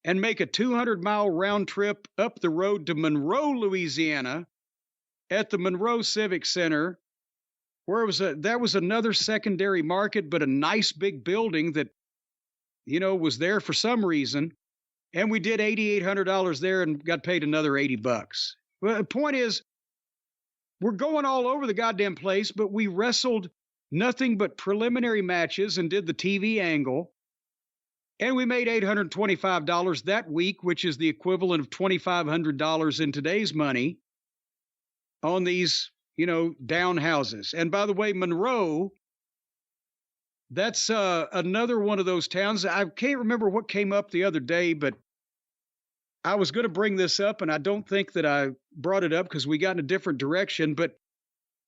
and make a 200-mile round trip up the road to Monroe, Louisiana, at the Monroe Civic Center, where that was another secondary market, but a nice big building that, was there for some reason. And we did $8,800 there and got paid another $80. Well, the point is, we're going all over the goddamn place, but we wrestled nothing but preliminary matches and did the TV angle. And we made $825 that week, which is the equivalent of $2,500 in today's money on these, down houses. And by the way, Monroe, that's another one of those towns. I can't remember what came up the other day, but I was going to bring this up, and I don't think that I brought it up because we got in a different direction. But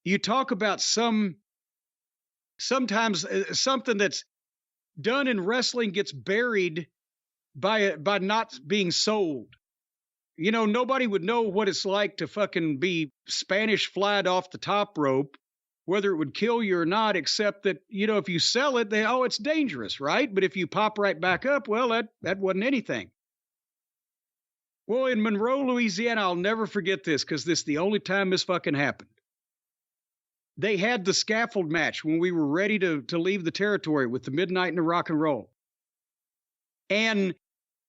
you talk about sometimes something that's done in wrestling gets buried by not being sold. Nobody would know what it's like to fucking be Spanish flied off the top rope, whether it would kill you or not, except that, if you sell it, it's dangerous, right? But if you pop right back up, well, that wasn't anything. Well, in Monroe, Louisiana, I'll never forget this because this is the only time this fucking happened. They had the scaffold match when we were ready to leave the territory with the Midnight and the Rock and Roll. And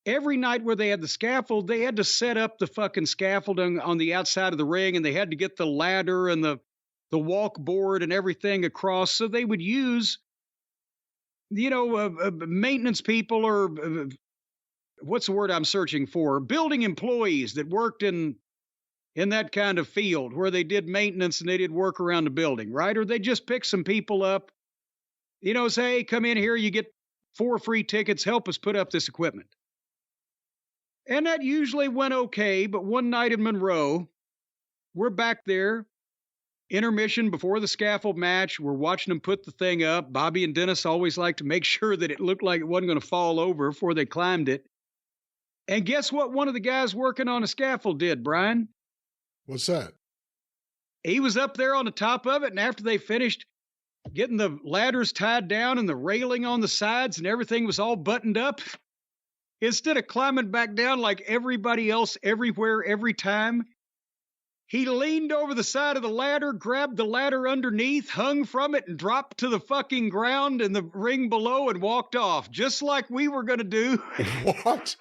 every night where they had the scaffold, they had to set up the fucking scaffold on the outside of the ring, and they had to get the ladder and the walk board and everything across. So they would use, maintenance people or what's the word I'm searching for? Building employees that worked in that kind of field where they did maintenance and they did work around the building, right? Or they just pick some people up, say, hey, come in here, you get 4 free tickets, help us put up this equipment. And that usually went okay, but one night in Monroe, we're back there, intermission before the scaffold match. We're watching them put the thing up. Bobby and Dennis always like to make sure that it looked like it wasn't going to fall over before they climbed it. And guess what one of the guys working on the scaffold did, Brian? What's that? He was up there on the top of it, and after they finished getting the ladders tied down and the railing on the sides and everything was all buttoned up, instead of climbing back down like everybody else everywhere every time, he leaned over the side of the ladder, grabbed the ladder underneath, hung from it, and dropped to the fucking ground in the ring below and walked off, just like we were going to do. What?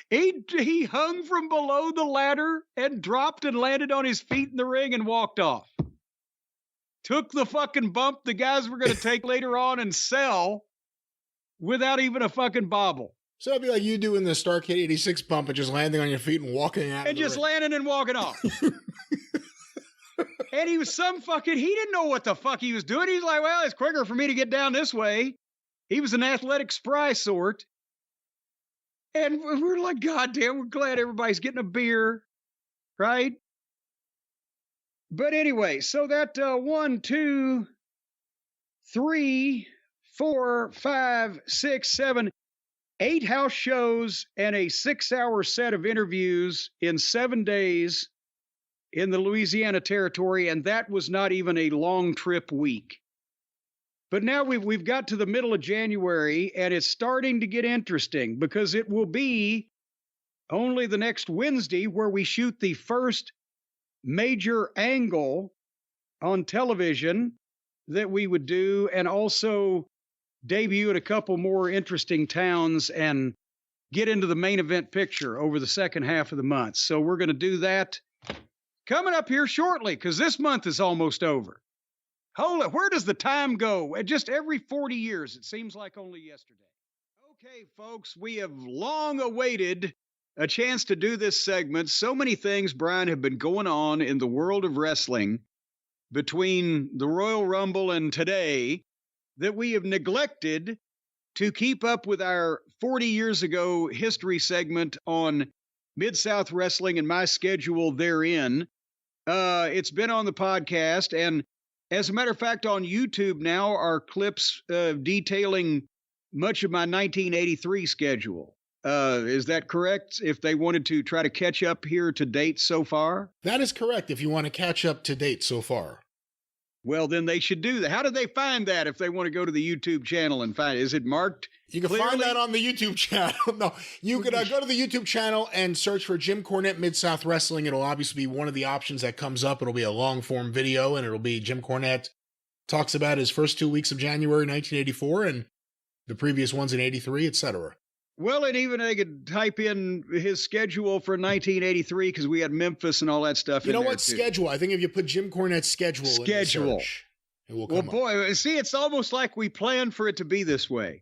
He hung from below the ladder and dropped and landed on his feet in the ring and walked off. Took the fucking bump the guys were going to take later on and sell without even a fucking bobble. So it'd be like you doing the Starrcade 86 bump and just landing on your feet and walking out. And just landing and walking off. And he was he didn't know what the fuck he was doing. He's like, well, it's quicker for me to get down this way. He was an athletic spry sort. And we're like, God damn, we're glad everybody's getting a beer, right? But anyway, so that 1, 2, 3, 4, 5, 6, 7, 8 house shows and a 6-hour set of interviews in 7 days in the Louisiana territory, and that was not even a long trip week. But now we've got to the middle of January, and it's starting to get interesting because it will be only the next Wednesday where we shoot the first major angle on television that we would do, and also debut at a couple more interesting towns and get into the main event picture over the second half of the month. So we're going to do that coming up here shortly, because this month is almost over. Hold it, where does the time go? Just every 40 years, it seems like only yesterday. Okay, folks, we have long awaited a chance to do this segment. So many things, Brian, have been going on in the world of wrestling between the Royal Rumble and today that we have neglected to keep up with our 40 years ago history segment on Mid-South Wrestling and my schedule therein. It's been on the podcast, and as a matter of fact, on YouTube now are clips detailing much of my 1983 schedule. Is that correct? If they wanted to try to catch up here to date so far? That is correct, if you want to catch up to date so far. Well, then they should do that. How do they find that if they want to go to the YouTube channel and find it? Is it marked? You can clearly? find that on the YouTube channel. No, you could go to the YouTube channel and search for Jim Cornette Mid-South Wrestling. It'll obviously be one of the options that comes up. It'll be a long-form video, and it'll be Jim Cornette talks about his first 2 weeks of January 1984 and the previous ones in 83, etc. Well, and even they could type in his schedule for 1983 because we had Memphis and all that stuff. You know what? Schedule. I think if you put Jim Cornette's schedule in the search, it will come up. Well, boy, see, it's almost like we planned for it to be this way.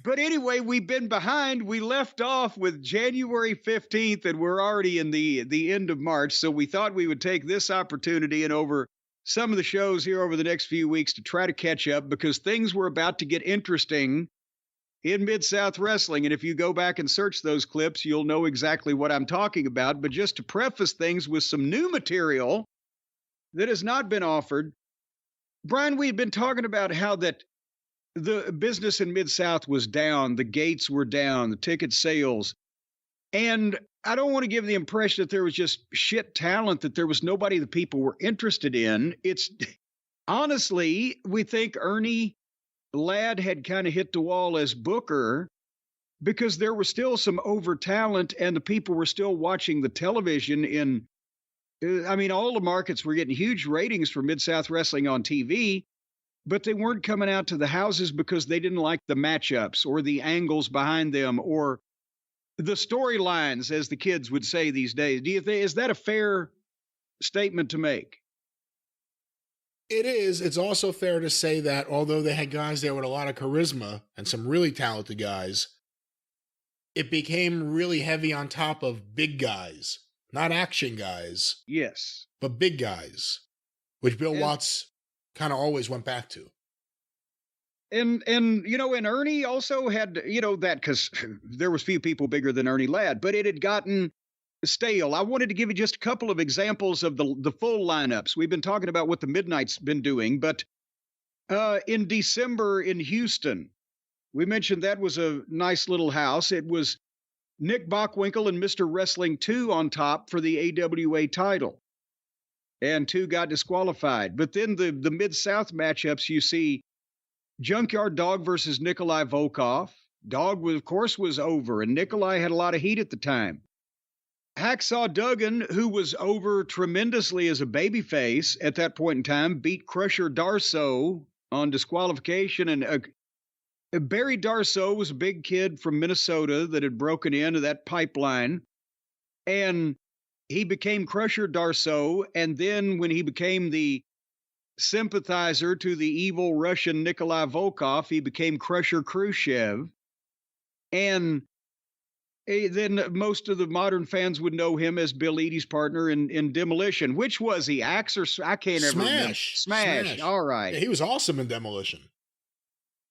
But anyway, we've been behind. We left off with January 15th, and we're already in the end of March. So we thought we would take this opportunity and over some of the shows here over the next few weeks to try to catch up because things were about to get interesting in Mid-South Wrestling. And if you go back and search those clips, you'll know exactly what I'm talking about. But just to preface things with some new material that has not been offered, Brian, we had been talking about how that the business in Mid-South was down, the gates were down, the ticket sales. And I don't want to give the impression that there was just shit talent, that there was nobody that people were interested in. It's honestly, we think Ernie Ladd had kind of hit the wall as booker because there was still some over talent and the people were still watching the television all the markets were getting huge ratings for Mid-South Wrestling on TV, but they weren't coming out to the houses because they didn't like the matchups or the angles behind them or the storylines, as the kids would say these days. Do you think, is that a fair statement to make? It is. It's also fair to say that although they had guys there with a lot of charisma and some really talented guys, it became really heavy on top of big guys, not action guys. Yes. But big guys, which Bill Watts kind of always went back to. And Ernie also had, that because there was few people bigger than Ernie Ladd, but it had gotten stale. I wanted to give you just a couple of examples of the full lineups. We've been talking about what the Midnight's been doing, but in December in Houston, we mentioned that was a nice little house. It was Nick Bockwinkel and Mr. Wrestling 2 on top for the AWA title. And 2 got disqualified. But then the Mid-South matchups, you see Junkyard Dog versus Nikolai Volkov. Dog, of course, was over, and Nikolai had a lot of heat at the time. Hacksaw Duggan, who was over tremendously as a babyface at that point in time, beat Crusher Darsow on disqualification. And Barry Darsow was a big kid from Minnesota that had broken into that pipeline. And he became Crusher Darsow. And then when he became the sympathizer to the evil Russian Nikolai Volkov, he became Crusher Khrushchev. And then most of the modern fans would know him as Bill Eadie's partner in Demolition. Which was he, Axe or I can't ever remember. Smash. All right. Yeah, he was awesome in Demolition.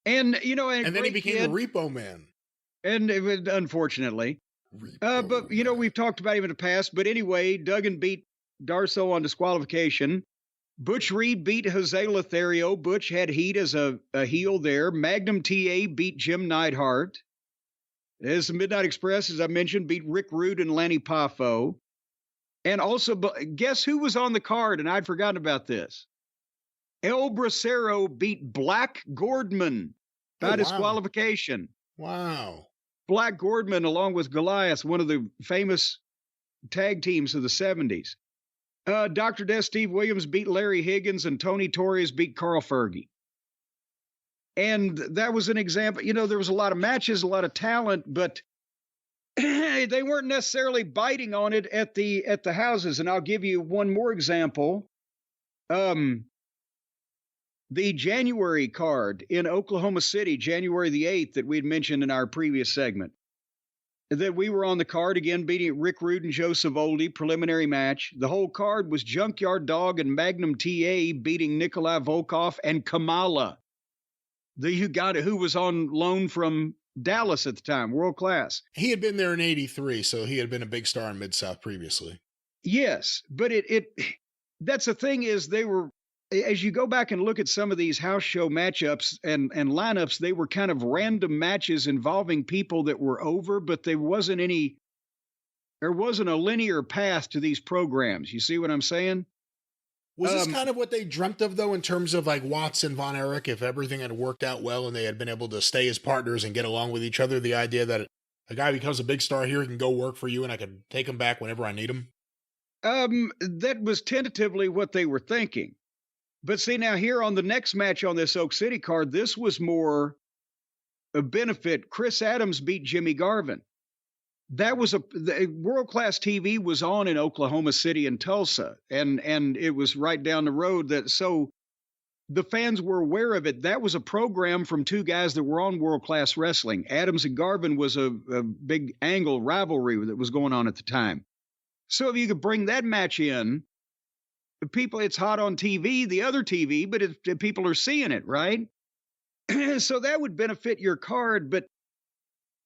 And and then he became the Repo Man. And unfortunately, but we've talked about him in the past. But anyway, Duggan beat Darsow on disqualification. Butch Reed beat Jose Lothario. Butch had heat as a heel there. Magnum TA beat Jim Neidhart. As the Midnight Express, as I mentioned, beat Rick Rude and Lanny Poffo. And also, guess who was on the card? And I'd forgotten about this. El Bracero beat Black Gordman by disqualification. Wow. Black Gordman, along with Goliath, one of the famous tag teams of the 70s. Dr. Death Steve Williams beat Larry Higgins, and Tony Torres beat Carl Fergie. And that was an example. There was a lot of matches, a lot of talent, but they weren't necessarily biting on it at the houses. And I'll give you one more example. The January card in Oklahoma City, January the 8th, that we'd mentioned in our previous segment, that we were on the card again, beating Rick Rude and Joe Savoldi, preliminary match. The whole card was Junkyard Dog and Magnum TA beating Nikolai Volkov and Kamala, the guy who was on loan from Dallas at the time, world class. He had been there in 83, so he had been a big star in Mid-South previously. Yes, but that's the thing is they were, as you go back and look at some of these house show matchups and lineups, they were kind of random matches involving people that were over, but there wasn't a linear path to these programs. You see what I'm saying? Was this kind of what they dreamt of, though, in terms of like Watts and Von Erich, if everything had worked out well and they had been able to stay as partners and get along with each other, the idea that a guy becomes a big star here, he can go work for you and I can take him back whenever I need him? That was tentatively what they were thinking. But see, now here on the next match on this Oak City card, this was more a benefit. Chris Adams beat Jimmy Garvin. That was the world-class TV was on in Oklahoma City and Tulsa, and it was right down the road. So the fans were aware of it. That was a program from two guys that were on world-class wrestling. Adams and Garvin was a big angle rivalry that was going on at the time. So if you could bring that match in, people, it's hot on TV, the other TV, but people are seeing it, right? So that would benefit your card. But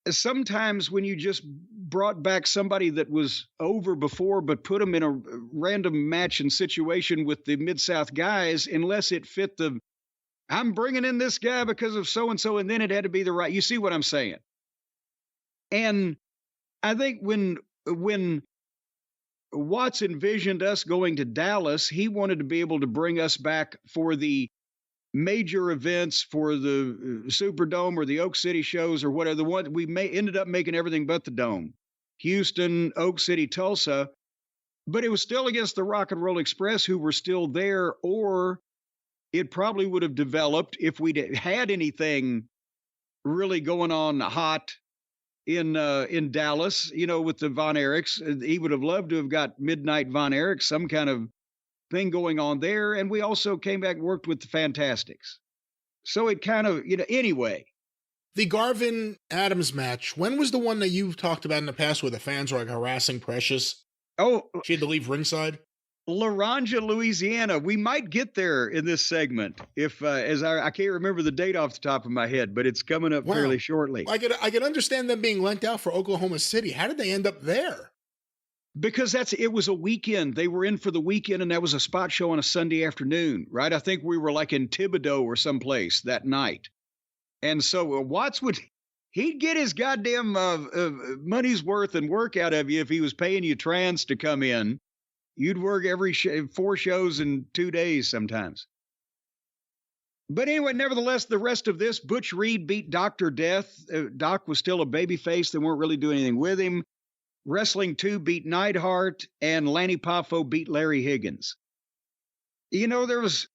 sometimes when you just brought back somebody that was over before, but put them in a random match and situation with the Mid-South guys, unless it fit I'm bringing in this guy because of so-and-so, and then it had to be the right, you see what I'm saying? And I think when Watts envisioned us going to Dallas, he wanted to be able to bring us back for the major events, for the Superdome or the Oak City shows or whatever. The one we ended up making everything but the Dome, Houston, Oak City, Tulsa, but it was still against the Rock and Roll Express, who were still there, or it probably would have developed if we'd had anything really going on hot in Dallas, with the Von Erichs. He would have loved to have got Midnight Von Erich, some kind of thing going on there. And we also came back and worked with the Fantastics. So it kind of, anyway. The Garvin Adams match, when was the one that you've talked about in the past where the fans were like harassing Precious? Oh, she had to leave ringside? Laranja, Louisiana. We might get there in this segment if, I can't remember the date off the top of my head, but it's coming up fairly shortly. I could understand them being lent out for Oklahoma City. How did they end up there? Because it was a weekend. They were in for the weekend, and that was a spot show on a Sunday afternoon, right? I think we were like in Thibodaux or someplace that night. And so Watts he'd get his goddamn money's worth and work out of you if he was paying you trans to come in. You'd work every 4 shows in 2 days sometimes. But anyway, nevertheless, the rest of this, Butch Reed beat Dr. Death. Doc was still a babyface. They weren't really doing anything with him. Wrestling 2 beat Neidhart, and Lanny Poffo beat Larry Higgins. There was,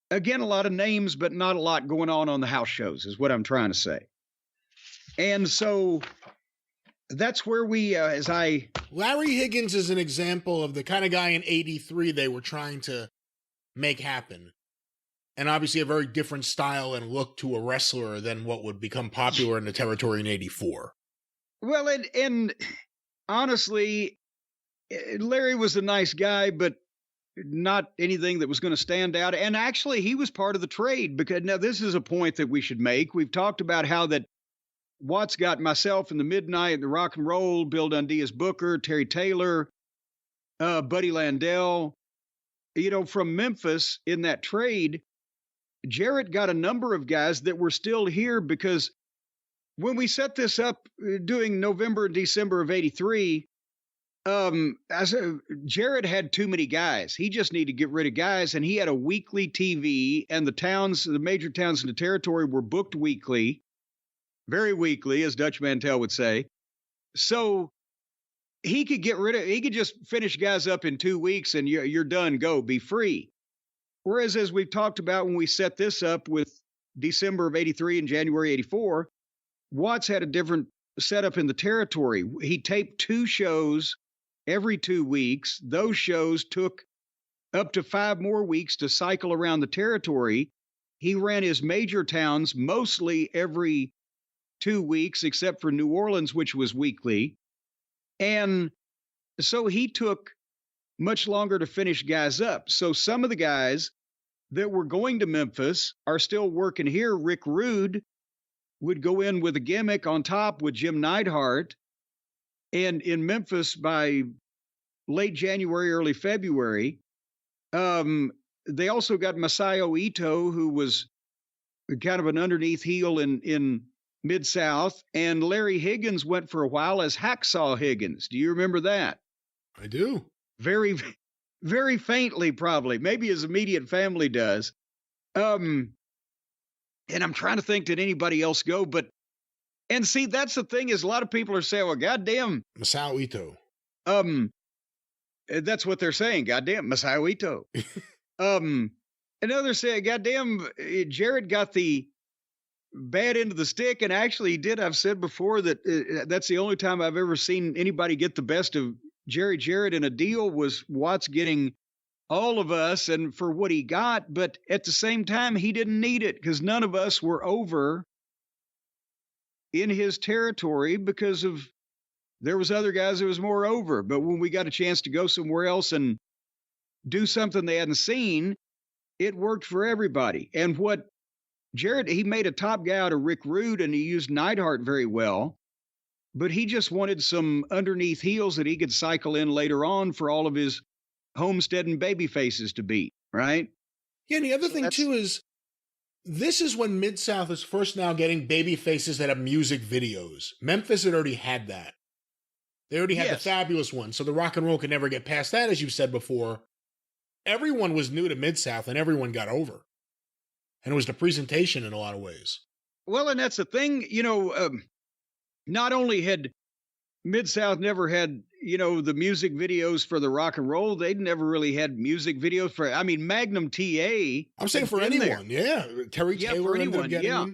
again, a lot of names, but not a lot going on the house shows, is what I'm trying to say. And so that's where Larry Higgins is an example of the kind of guy in 83 they were trying to make happen. And obviously a very different style and look to a wrestler than what would become popular in the territory in 84. Well, and honestly, Larry was a nice guy, but not anything that was going to stand out. And actually, he was part of the trade, because now this is a point that we should make. We've talked about how that Watts got myself in the Midnight, the Rock and Roll, Bill Dundee as Booker, Terry Taylor, Buddy Landell. From Memphis in that trade, Jarrett got a number of guys that were still here, because when we set this up doing November and December of 83, Jarrett had too many guys. He just needed to get rid of guys, and he had a weekly TV, and the major towns in the territory were booked weekly. Very weakly, as Dutch Mantel would say. So he could he could just finish guys up in 2 weeks and you're done, go, be free. Whereas, as we've talked about when we set this up with December of 83 and January 84, Watts had a different set up in the territory. He taped 2 shows every 2 weeks. Those shows took up to 5 more weeks to cycle around the territory. He ran his major towns mostly every 2 weeks, except for New Orleans, which was weekly. And so he took much longer to finish guys up. So some of the guys that were going to Memphis are still working here. Rick Rude would go in with a gimmick on top with Jim Neidhart. And in Memphis by late January, early February, they also got Masayo Ito, who was kind of an underneath heel in Mid-South. And Larry Higgins went for a while as Hacksaw Higgins. Do you remember that? I do. Very, very faintly, probably. Maybe his immediate family does. And I'm trying to think, did anybody else go? And see, that's the thing, is a lot of people are saying, well, goddamn. Masao Ito. That's what they're saying. Goddamn, Masao Ito. And others say, goddamn, Jarrett got the bad end of the stick. And actually he did. I've said before that that's the only time I've ever seen anybody get the best of Jerry Jarrett in a deal, was Watts getting all of us and for what he got. But at the same time, he didn't need it, because none of us were over in his territory because of there was other guys that was more over. But when we got a chance to go somewhere else and do something they hadn't seen, it worked for everybody. And what Jarrett, he made a top guy out of Rick Rude, and he used Neidhart very well. But he just wanted some underneath heels that he could cycle in later on for all of his Homestead and baby faces to beat, right? Yeah, and the other thing, too, is this is when Mid-South is first now getting baby faces that have music videos. Memphis had already had that. They already had the fabulous one, so the rock and roll could never get past that, as you've said before. Everyone was new to Mid-South, and everyone got over. And it was the presentation in a lot of ways. Well, and that's the thing, not only had Mid-South never had, the music videos for the rock and roll, they'd never really had music videos for, Magnum TA. I'm saying for anyone, yeah. Terry Taylor for anyone,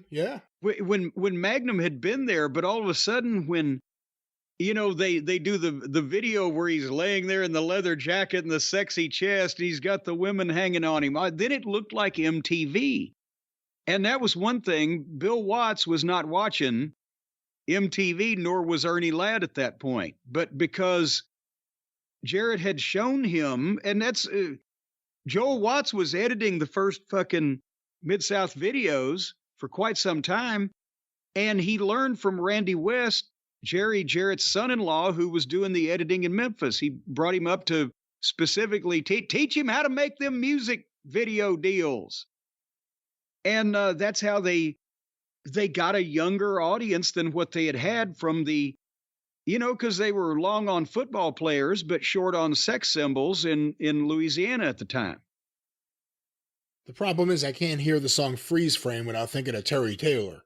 yeah. When Magnum had been there, but all of a sudden when, they do the video where he's laying there in the leather jacket and the sexy chest, he's got the women hanging on him, then it looked like MTV. And that was one thing. Bill Watts was not watching MTV, nor was Ernie Ladd at that point. But because Jarrett had shown him, and that's Joel Watts was editing the first fucking Mid-South videos for quite some time, and he learned from Randy West, Jerry Jarrett's son-in-law, who was doing the editing in Memphis. He brought him up to specifically teach him how to make them music video deals. And that's how they got a younger audience than what they had from the, because they were long on football players, but short on sex symbols in Louisiana at the time. The problem is I can't hear the song Freeze Frame without thinking of Terry Taylor.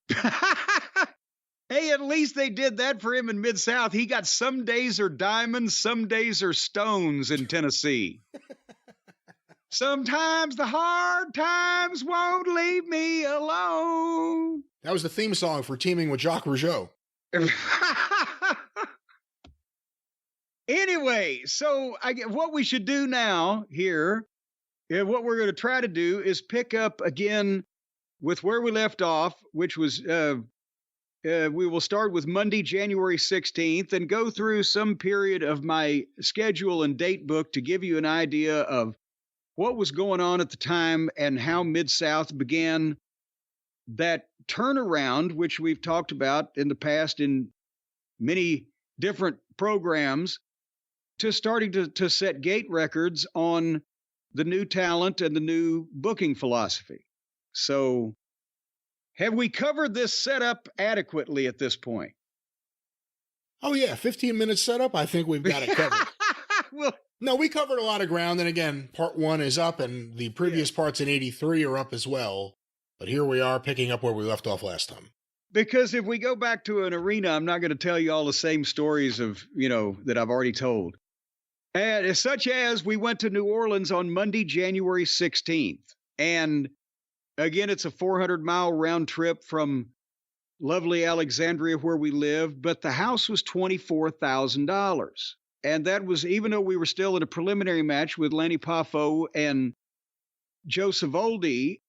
Hey, at least they did that for him in Mid-South. He got Some Days Are Diamonds, Some Days Are Stones in Tennessee. Sometimes the hard times won't leave me alone. That was the theme song for Teaming with Jacques Rougeau. Anyway, so what we should do now here, what we're going to try to do is pick up again with where we left off, which was we will start with Monday, January 16th, and go through some period of my schedule and date book to give you an idea of what was going on at the time and how Mid-South began that turnaround, which we've talked about in the past in many different programs, to starting to set gate records on the new talent and the new booking philosophy. So have we covered this setup adequately at this point? Oh, yeah. 15-minute setup. I think we've got it covered. Well, no, we covered a lot of ground. And again, part 1 is up and the previous parts in 83 are up as well. But here we are picking up where we left off last time. Because if we go back to an arena, I'm not going to tell you all the same stories of, that I've already told. And such as we went to New Orleans on Monday, January 16th. And again, it's a 400-mile round trip from lovely Alexandria where we live, but the house was $24,000. And that was, even though we were still in a preliminary match with Lanny Poffo and Joe Savoldi,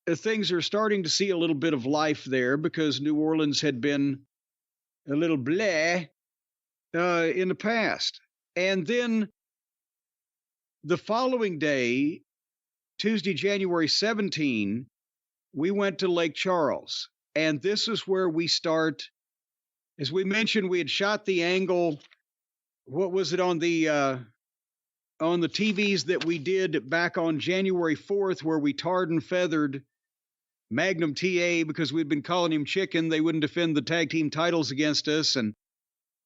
things are starting to see a little bit of life there because New Orleans had been a little bleh in the past. And then the following day, Tuesday, January 17, we went to Lake Charles. And this is where we start. As we mentioned, we had shot the angle. What was it on the TVs that we did back on January 4th, where we tarred and feathered Magnum TA because we'd been calling him Chicken. They wouldn't defend the tag team titles against us, and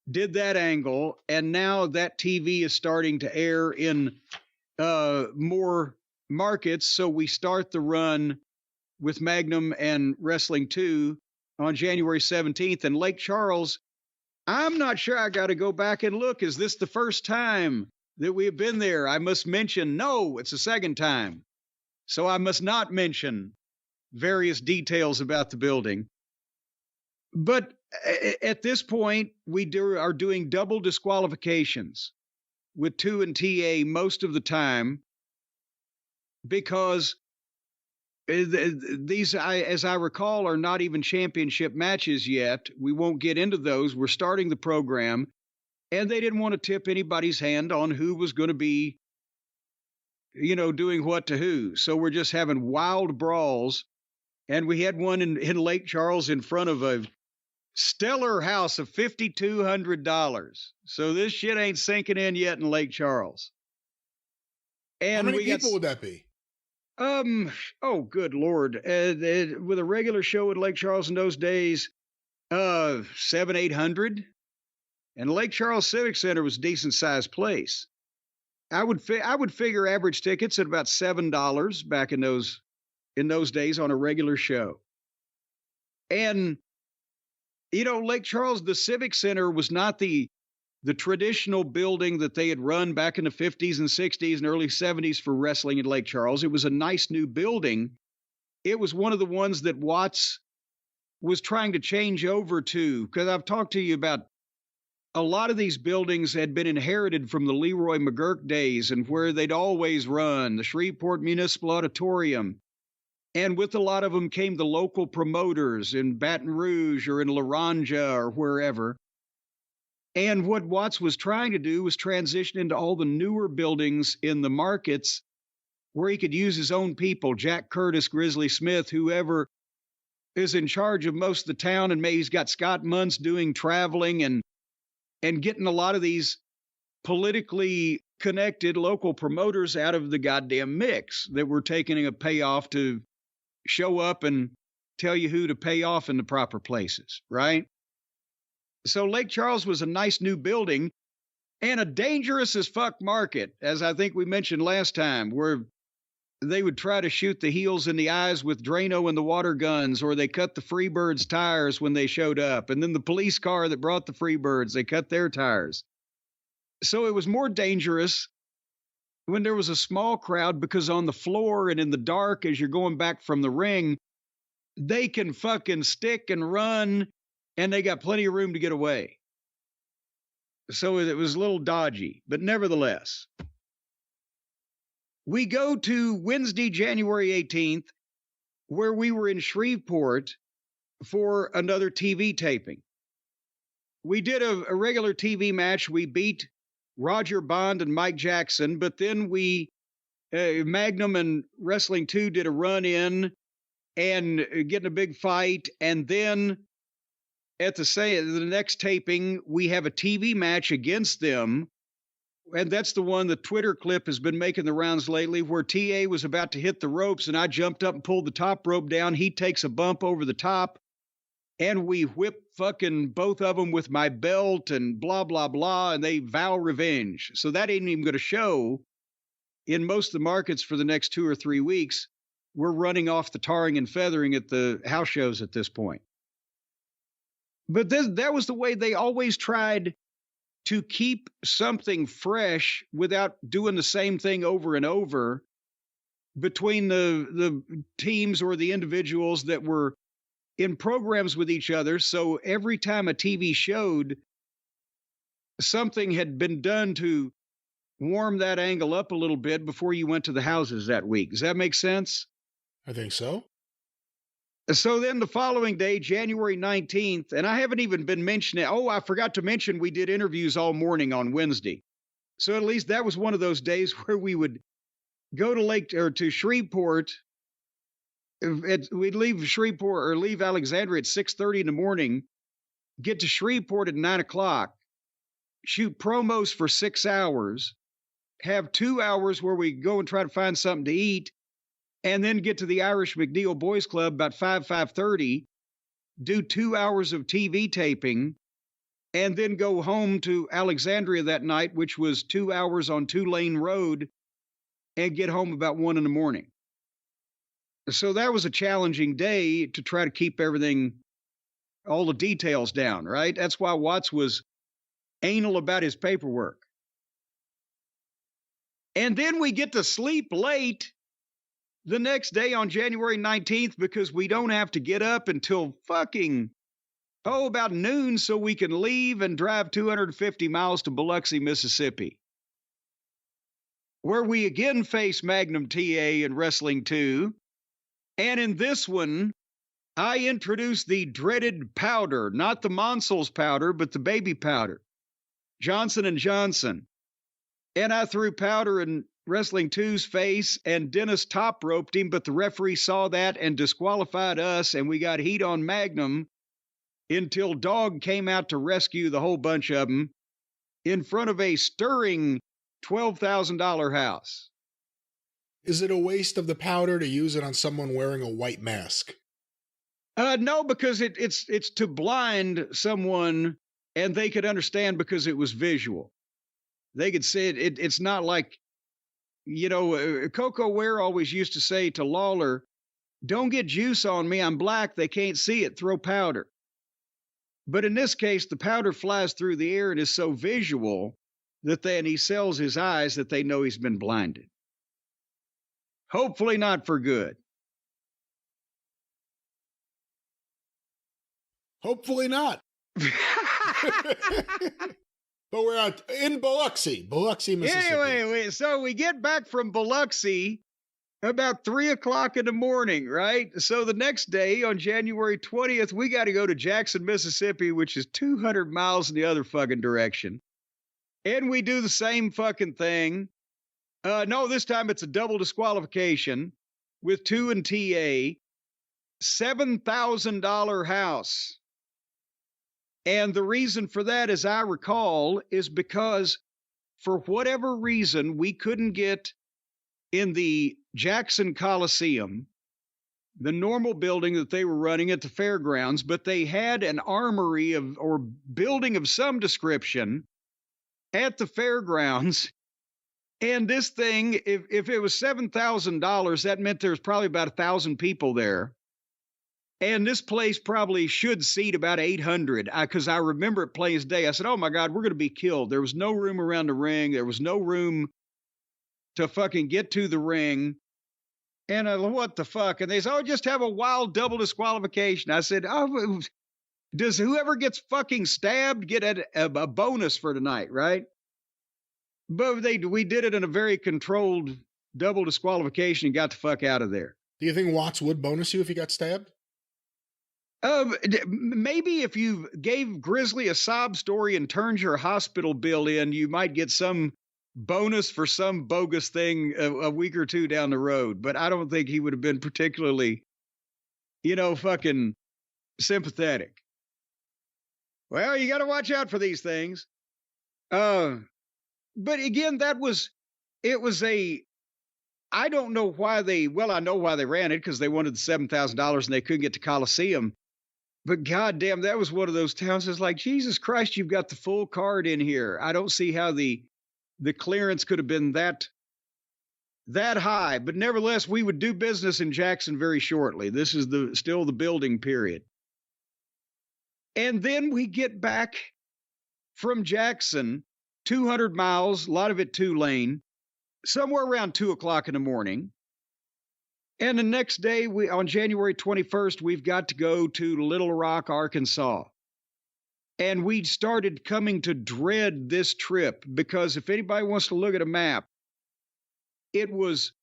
did that angle. And now that TV is starting to air in more markets. So we start the run with Magnum and Wrestling 2 on January 17th. And Lake Charles, I'm not sure. I got to go back and look. Is this the first time that we have been there? I must mention, no, it's the second time. So I must not mention various details about the building. But at this point, we are doing double disqualifications with 2 and TA most of the time, because these, as I recall, are not even championship matches yet. We won't get into those. We're starting the program, and they didn't want to tip anybody's hand on who was going to be, doing what to who. So we're just having wild brawls. And we had one in Lake Charles in front of a stellar house of $5,200. So this shit ain't sinking in yet in Lake Charles. And how many people would that be? Oh, good Lord. With a regular show at Lake Charles in those days, 700-800. And Lake Charles Civic Center was a decent sized place. I would figure average tickets at about $7 back in those days on a regular show. And, Lake Charles, the Civic Center was not the traditional building that they had run back in the 50s and 60s and early 70s for wrestling in Lake Charles. It was a nice new building. It was one of the ones that Watts was trying to change over to, because I've talked to you about a lot of these buildings had been inherited from the Leroy McGurk days and where they'd always run, the Shreveport Municipal Auditorium. And with a lot of them came the local promoters in Baton Rouge or in Laranja or wherever. And what Watts was trying to do was transition into all the newer buildings in the markets where he could use his own people, Jack Curtis, Grizzly Smith, whoever is in charge of most of the town. And maybe he's got Scott Muntz doing traveling and getting a lot of these politically connected local promoters out of the goddamn mix that were taking a payoff to show up and tell you who to pay off in the proper places, right? So Lake Charles was a nice new building and a dangerous as fuck market, as I think we mentioned last time, where they would try to shoot the heels in the eyes with Drano and the water guns, or they cut the Freebirds' tires when they showed up. And then the police car that brought the Freebirds, they cut their tires. So it was more dangerous when there was a small crowd, because on the floor and in the dark, as you're going back from the ring, they can fucking stick and run, and they got plenty of room to get away. So it was a little dodgy, but nevertheless. We go to Wednesday, January 18th, where we were in Shreveport for another TV taping. We did a regular TV match. We beat Roger Bond and Mike Jackson, but then Magnum and Wrestling 2 did a run in and get in a big fight. And then at the next taping, we have a TV match against them. And that's the one, the Twitter clip has been making the rounds lately, where TA was about to hit the ropes and I jumped up and pulled the top rope down. He takes a bump over the top and we whip fucking both of them with my belt and blah, blah, blah. And they vow revenge. So that ain't even going to show in most of the markets for the next 2 or 3 weeks. We're running off the tarring and feathering at the house shows at this point. But that was the way they always tried to keep something fresh without doing the same thing over and over between the teams or the individuals that were in programs with each other. So every time a TV showed, something had been done to warm that angle up a little bit before you went to the houses that week. Does that make sense? I think so. So then the following day, January 19th, and I haven't even been mentioning, oh, I forgot to mention we did interviews all morning on Wednesday. So at least that was one of those days where we would go to Shreveport. We'd leave Shreveport or leave Alexandria at 6:30 in the morning, get to Shreveport at 9 o'clock, shoot promos for 6 hours, have 2 hours where we go and try to find something to eat, and then get to the Irish McNeil Boys Club about 5:30, do 2 hours of TV taping, and then go home to Alexandria that night, which was 2 hours on 2-lane road, and get home about 1 in the morning. So that was a challenging day to try to keep everything, all the details down, right? That's why Watts was anal about his paperwork. And then we get to sleep late the next day on January 19th because we don't have to get up until about noon so we can leave and drive 250 miles to Biloxi, Mississippi, where we again face Magnum TA and Wrestling 2. And in this one, I introduced the dreaded powder, not the Monsol's powder, but the baby powder, Johnson & Johnson. And I threw powder in Wrestling 2's face, and Dennis top roped him, but the referee saw that and disqualified us, and we got heat on Magnum until Dog came out to rescue the whole bunch of them in front of a stirring $12,000 house. Is it a waste of the powder to use it on someone wearing a white mask? No, because it's to blind someone, and they could understand because it was visual. They could see it. It's not like, Coco Ware always used to say to Lawler, "Don't get juice on me. I'm black. They can't see it. Throw powder." But in this case, the powder flies through the air and is so visual that then he sells his eyes that they know he's been blinded. Hopefully not for good. Hopefully not. But we're out in Biloxi, Mississippi. Anyway, so we get back from Biloxi about 3 o'clock in the morning, right? So the next day on January 20th, we got to go to Jackson, Mississippi, which is 200 miles in the other fucking direction. And we do the same fucking thing. No, this time it's a double disqualification with 2 and TA, $7,000 house. And the reason for that, as I recall, is because for whatever reason, we couldn't get in the Jackson Coliseum, the normal building that they were running at the fairgrounds, but they had an armory or building of some description at the fairgrounds. And this thing, if it was $7,000, that meant there's probably about 1,000 people there. And this place probably should seat about 800, because I remember it plain as day. I said, oh, my God, we're going to be killed. There was no room around the ring. There was no room to fucking get to the ring. And what the fuck? And they said, oh, just have a wild double disqualification. I said, oh, does whoever gets fucking stabbed get a bonus for tonight, right? But we did it in a very controlled double disqualification and got the fuck out of there. Do you think Watts would bonus you if he got stabbed? Maybe if you gave Grizzly a sob story and turned your hospital bill in, you might get some bonus for some bogus thing a week or two down the road. But I don't think he would have been particularly, fucking sympathetic. Well, you got to watch out for these things. But again, I don't know why I know why they ran it, because they wanted the $7,000 and they couldn't get to Coliseum. But goddamn, that was one of those towns that's like, Jesus Christ, you've got the full card in here. I don't see how the clearance could have been that high. But nevertheless, we would do business in Jackson very shortly. This is still the building period. And then we get back from Jackson, 200 miles, a lot of it 2-lane, somewhere around 2 o'clock in the morning. And the next day, on January 21st, we've got to go to Little Rock, Arkansas. And we started coming to dread this trip because if anybody wants to look at a map, it was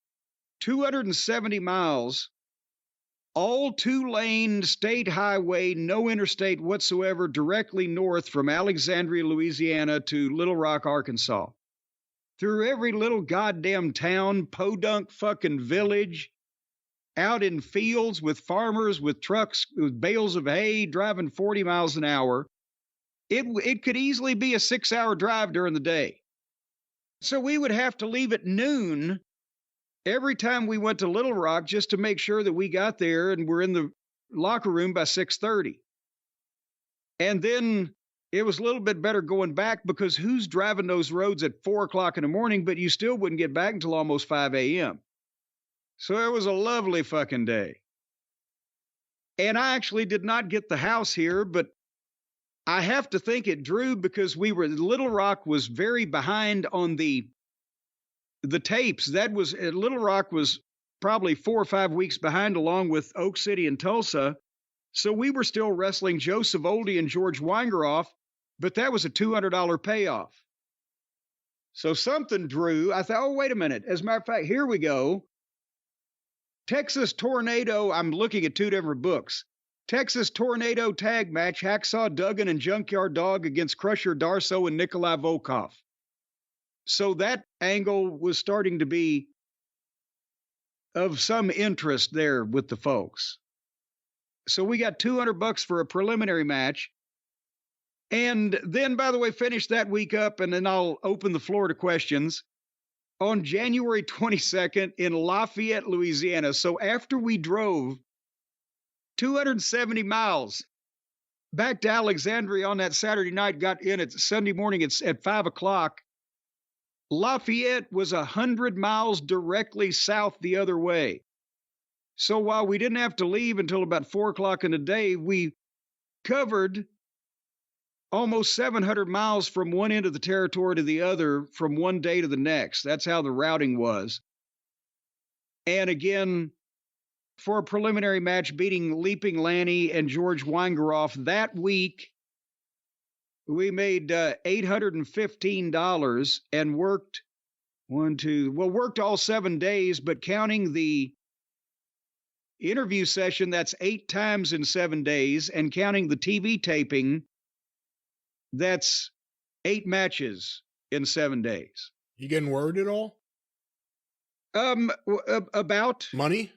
270 miles, all 2-lane state highway, no interstate whatsoever, directly north from Alexandria, Louisiana to Little Rock, Arkansas. Through every little goddamn town, podunk fucking village, out in fields with farmers, with trucks, with bales of hay, driving 40 miles an hour. It could easily be a 6-hour drive during the day. So we would have to leave at noon every time we went to Little Rock just to make sure that we got there and were in the locker room by 6:30. And then it was a little bit better going back because who's driving those roads at 4 o'clock in the morning, but you still wouldn't get back until almost 5 a.m. So it was a lovely fucking day. And I actually did not get the house here, but I have to think it drew because Little Rock was very behind on the tapes. Little Rock was probably 4 or 5 weeks behind along with Oak City and Tulsa. So we were still wrestling Joe Savoldi and George Weingeroff, but that was a $200 payoff. So something drew. I thought, oh, wait a minute. As a matter of fact, here we go. Texas Tornado. I'm looking at 2 different books. Texas Tornado Tag Match, Hacksaw Duggan and Junkyard Dog against Crusher Darso and Nikolai Volkov. So that angle was starting to be of some interest there with the folks. So we got $200 for a preliminary match. And then, by the way, finish that week up, and then I'll open the floor to questions. On January 22nd in Lafayette, Louisiana. So after we drove 270 miles back to Alexandria on that Saturday night, got in at Sunday morning at 5 o'clock. Lafayette was 100 miles directly south the other way. So while we didn't have to leave until about 4 o'clock in the day, we covered almost 700 miles from one end of the territory to the other from one day to the next. That's how the routing was. And again, for a preliminary match, beating Leaping Lanny and George Weingeroff that week, we made $815 and worked worked all 7 days, but counting the interview session, that's 8 times in 7 days, and counting the TV taping, that's 8 matches in 7 days. You getting worried at all? About money?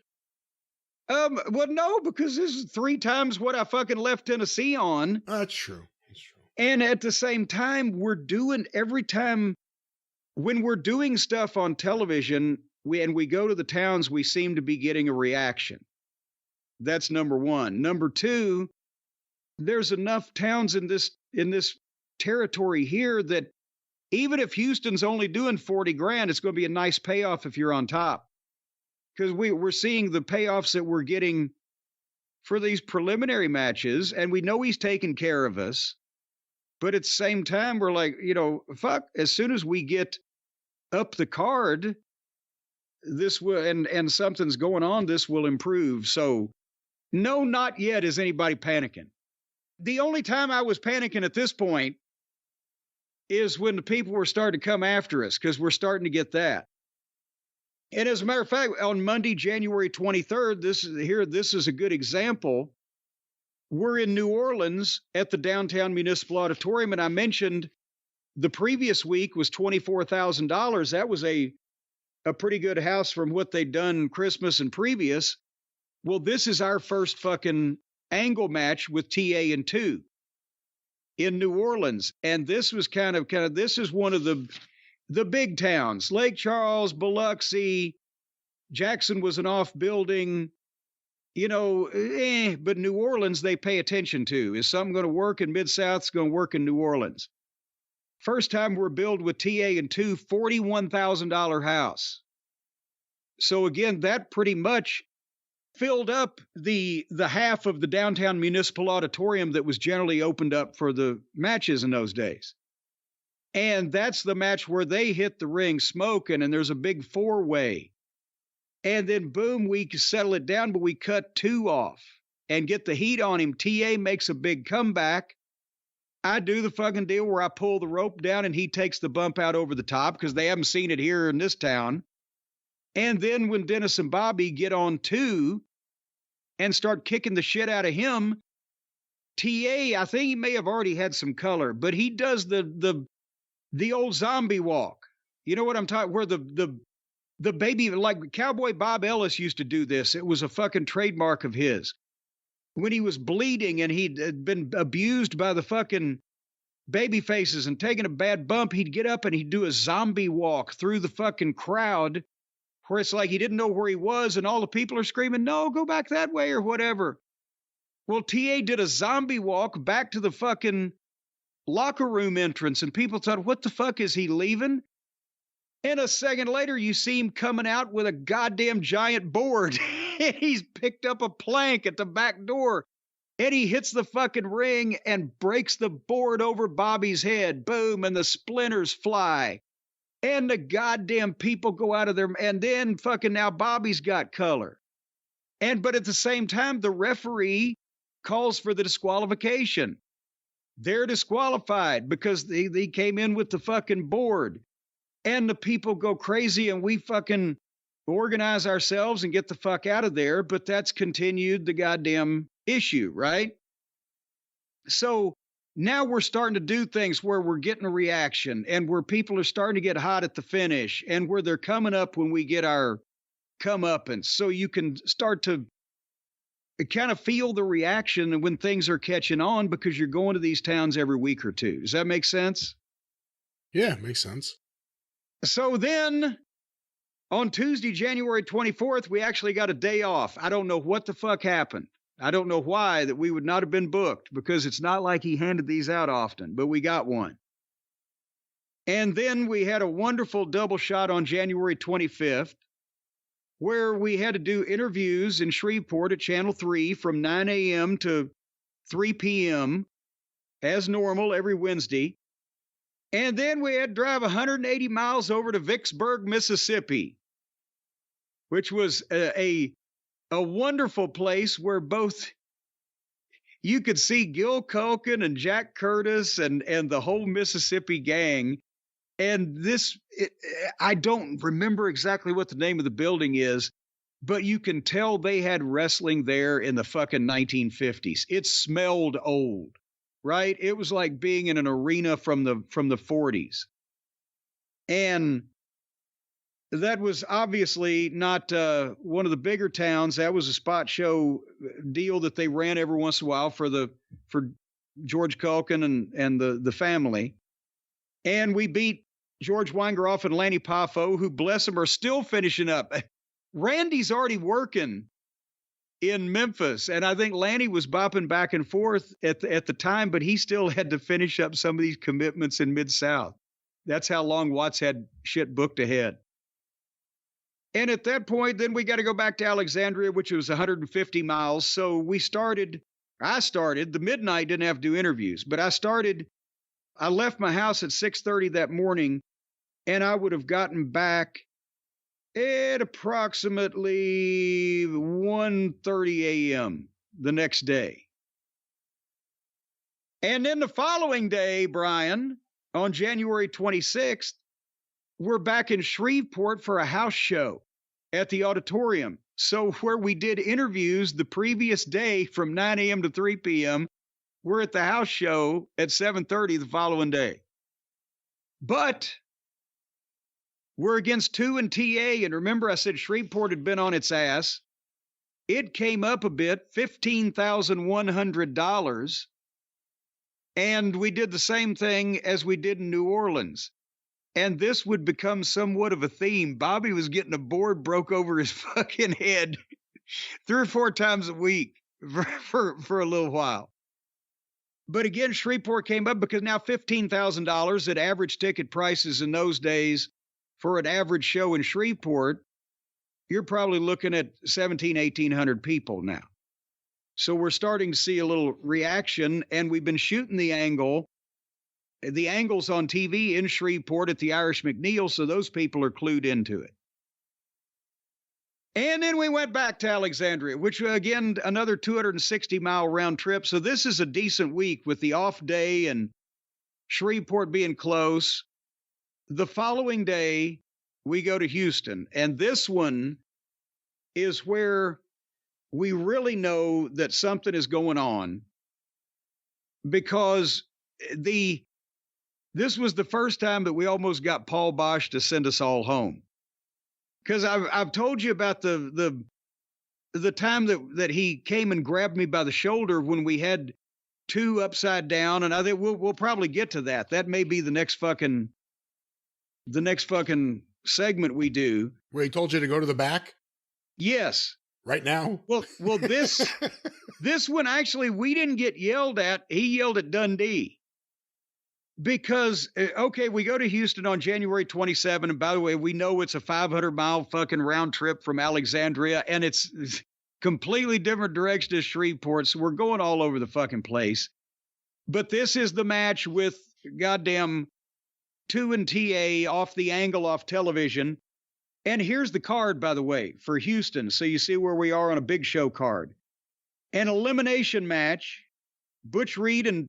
Well, no, because this is 3 times what I fucking left Tennessee on. That's true. That's true. And at the same time, every time when we're doing stuff on television, we go to the towns, we seem to be getting a reaction. That's number one. Number two, there's enough towns in this territory here that even if Houston's only doing 40 grand, it's going to be a nice payoff if you're on top. Because we're seeing the payoffs that we're getting for these preliminary matches, and we know he's taking care of us. But at the same time, we're like, fuck, as soon as we get up the card, this will, and something's going on, this will improve. So no, not yet is anybody panicking. The only time I was panicking at this point is when the people were starting to come after us, because we're starting to get that. And as a matter of fact, on Monday, January 23rd, this is a good example. We're in New Orleans at the Downtown Municipal Auditorium, and I mentioned the previous week was $24,000. That was a pretty good house from what they'd done Christmas and previous. Well, this is our first fucking angle match with TA and 2 in New Orleans. And this was kind of this is one of the big towns. Lake Charles, Biloxi, Jackson was an off building, but New Orleans they pay attention to. Is something going to work in Mid-South? It's going to work in New Orleans. First time we're billed with TA and 2, $41,000 house. So again, that pretty much filled up the half of the Downtown Municipal Auditorium that was generally opened up for the matches in those days. And that's the match where they hit the ring smoking, and there's a big 4-way. And then boom, we settle it down, but we cut 2 off and get the heat on him. TA makes a big comeback. I do the fucking deal where I pull the rope down and he takes the bump out over the top because they haven't seen it here in this town. And then when Dennis and Bobby get on 2 and start kicking the shit out of him, TA, I think he may have already had some color, but he does the old zombie walk. You know what I'm talking, where the baby, like Cowboy Bob Ellis used to do this. It was a fucking trademark of his. When he was bleeding and he'd been abused by the fucking baby faces and taking a bad bump, he'd get up and he'd do a zombie walk through the fucking crowd where it's like he didn't know where he was and all the people are screaming, no, go back that way or whatever. Well, TA did a zombie walk back to the fucking locker room entrance and people thought, what the fuck, is he leaving? And a second later, you see him coming out with a goddamn giant board. And he's picked up a plank at the back door. And he hits the fucking ring and breaks the board over Bobby's head. Boom, and the splinters fly. And the goddamn people go out of there. And then fucking now Bobby's got color. But at the same time, the referee calls for the disqualification. They're disqualified because they came in with the fucking board. And the people go crazy and we fucking organize ourselves and get the fuck out of there. But that's continued the goddamn issue, right? So now we're starting to do things where we're getting a reaction and where people are starting to get hot at the finish and where they're coming up when we get our comeuppance. So you can start to kind of feel the reaction when things are catching on because you're going to these towns every week or two. Does that make sense? Yeah, makes sense. So then on Tuesday, January 24th, we actually got a day off. I don't know what the fuck happened. I don't know why that we would not have been booked because it's not like he handed these out often, but we got one. And then we had a wonderful double shot on January 25th where we had to do interviews in Shreveport at Channel 3 from 9 a.m. to 3 p.m. as normal every Wednesday. And then we had to drive 180 miles over to Vicksburg, Mississippi, which was a wonderful place where both you could see Gil Culkin and Jack Curtis and the whole Mississippi gang. And I don't remember exactly what the name of the building is, but you can tell they had wrestling there in the fucking 1950s. It smelled old. Right? It was like being in an arena from the 40s. And that was obviously not one of the bigger towns. That was a spot show deal that they ran every once in a while for George Culkin and the family. And we beat George Weingroff and Lanny Poffo, who, bless them, are still finishing up. Randy's already working in Memphis, and I think Lanny was bopping back and forth at the time, but he still had to finish up some of these commitments in Mid-South. That's how long Watts had shit booked ahead. And at that point, then we got to go back to Alexandria, which was 150 miles. So I started, the midnight didn't have to do interviews, but I left my house at 6:30 that morning, and I would have gotten back at approximately 1:30 a.m. the next day. And then the following day, Brian, on January 26th, we're back in Shreveport for a house show at the auditorium. So where we did interviews the previous day from 9 a.m. to 3 p.m., we're at the house show at 7:30 the following day. But we're against 2 and TA, and remember I said Shreveport had been on its ass. It came up a bit, $15,100, and we did the same thing as we did in New Orleans. And this would become somewhat of a theme. Bobby was getting a board broke over his fucking head 3 or 4 times a week for a little while. But again, Shreveport came up because now $15,000 at average ticket prices in those days for an average show in Shreveport, you're probably looking at 1,800 people now. So we're starting to see a little reaction, and we've been shooting the angles on TV in Shreveport at the Irish McNeil, so those people are clued into it. And then we went back to Alexandria, which, again, another 260-mile round trip. So this is a decent week with the off day and Shreveport being close. The following day, we go to Houston. And this one is where we really know that something is going on, because this was the first time that we almost got Paul Bosch to send us all home. Because I've told you about the time that he came and grabbed me by the shoulder when we had two upside down, and I think we'll probably get to that. That may be the next fucking segment we do. Where he told you to go to the back? Yes. Right now? Well, this one, actually, we didn't get yelled at. He yelled at Dundee. Because, okay, we go to Houston on January 27. And by the way, we know it's a 500-mile fucking round trip from Alexandria, and it's completely different direction to Shreveport. So we're going all over the fucking place. But this is the match with goddamn 2 and TA off the angle off television. And here's the card, by the way, for Houston. So you see where we are on a big show card. An elimination match. Butch Reed and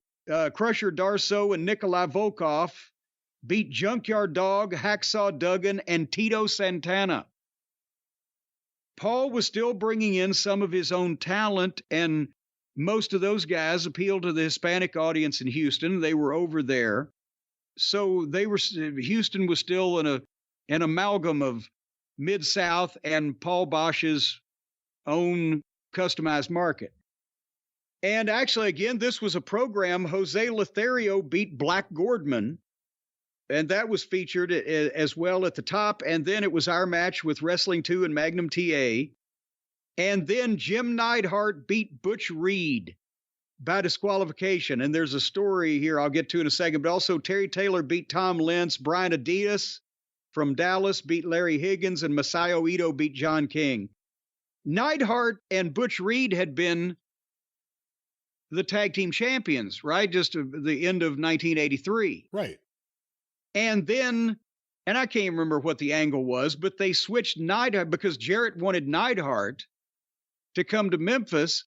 Crusher Darso and Nikolai Volkov beat Junkyard Dog, Hacksaw Duggan, and Tito Santana. Paul was still bringing in some of his own talent, and most of those guys appealed to the Hispanic audience in Houston. They were over there. So Houston was still an amalgam of Mid-South and Paul Bosch's own customized market. And actually, again, this was a program. Jose Lothario beat Black Gordman, and that was featured as well at the top. And then it was our match with Wrestling 2 and Magnum TA. And then Jim Neidhart beat Butch Reed by disqualification. And there's a story here I'll get to in a second. But also Terry Taylor beat Tom Lentz. Brian Adidas from Dallas beat Larry Higgins. And Masayo Ito beat John King. Neidhart and Butch Reed had been the tag team champions, right? Just the end of 1983. Right. And then, and I can't remember what the angle was, but they switched Neidhart because Jarrett wanted Neidhart to come to Memphis.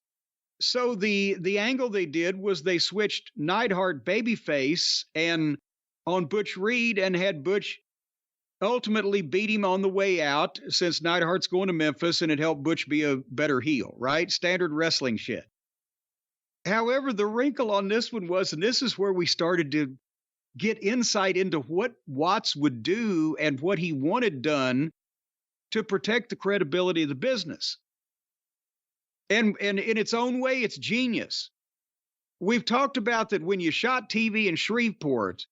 So the angle they did was they switched Neidhart babyface and on Butch Reed and had Butch ultimately beat him on the way out, since Neidhart's going to Memphis, and it helped Butch be a better heel, right? Standard wrestling shit. However, the wrinkle on this one was, and this is where we started to get insight into what Watts would do and what he wanted done to protect the credibility of the business. And in its own way, it's genius. We've talked about that when you shot TV in Shreveport,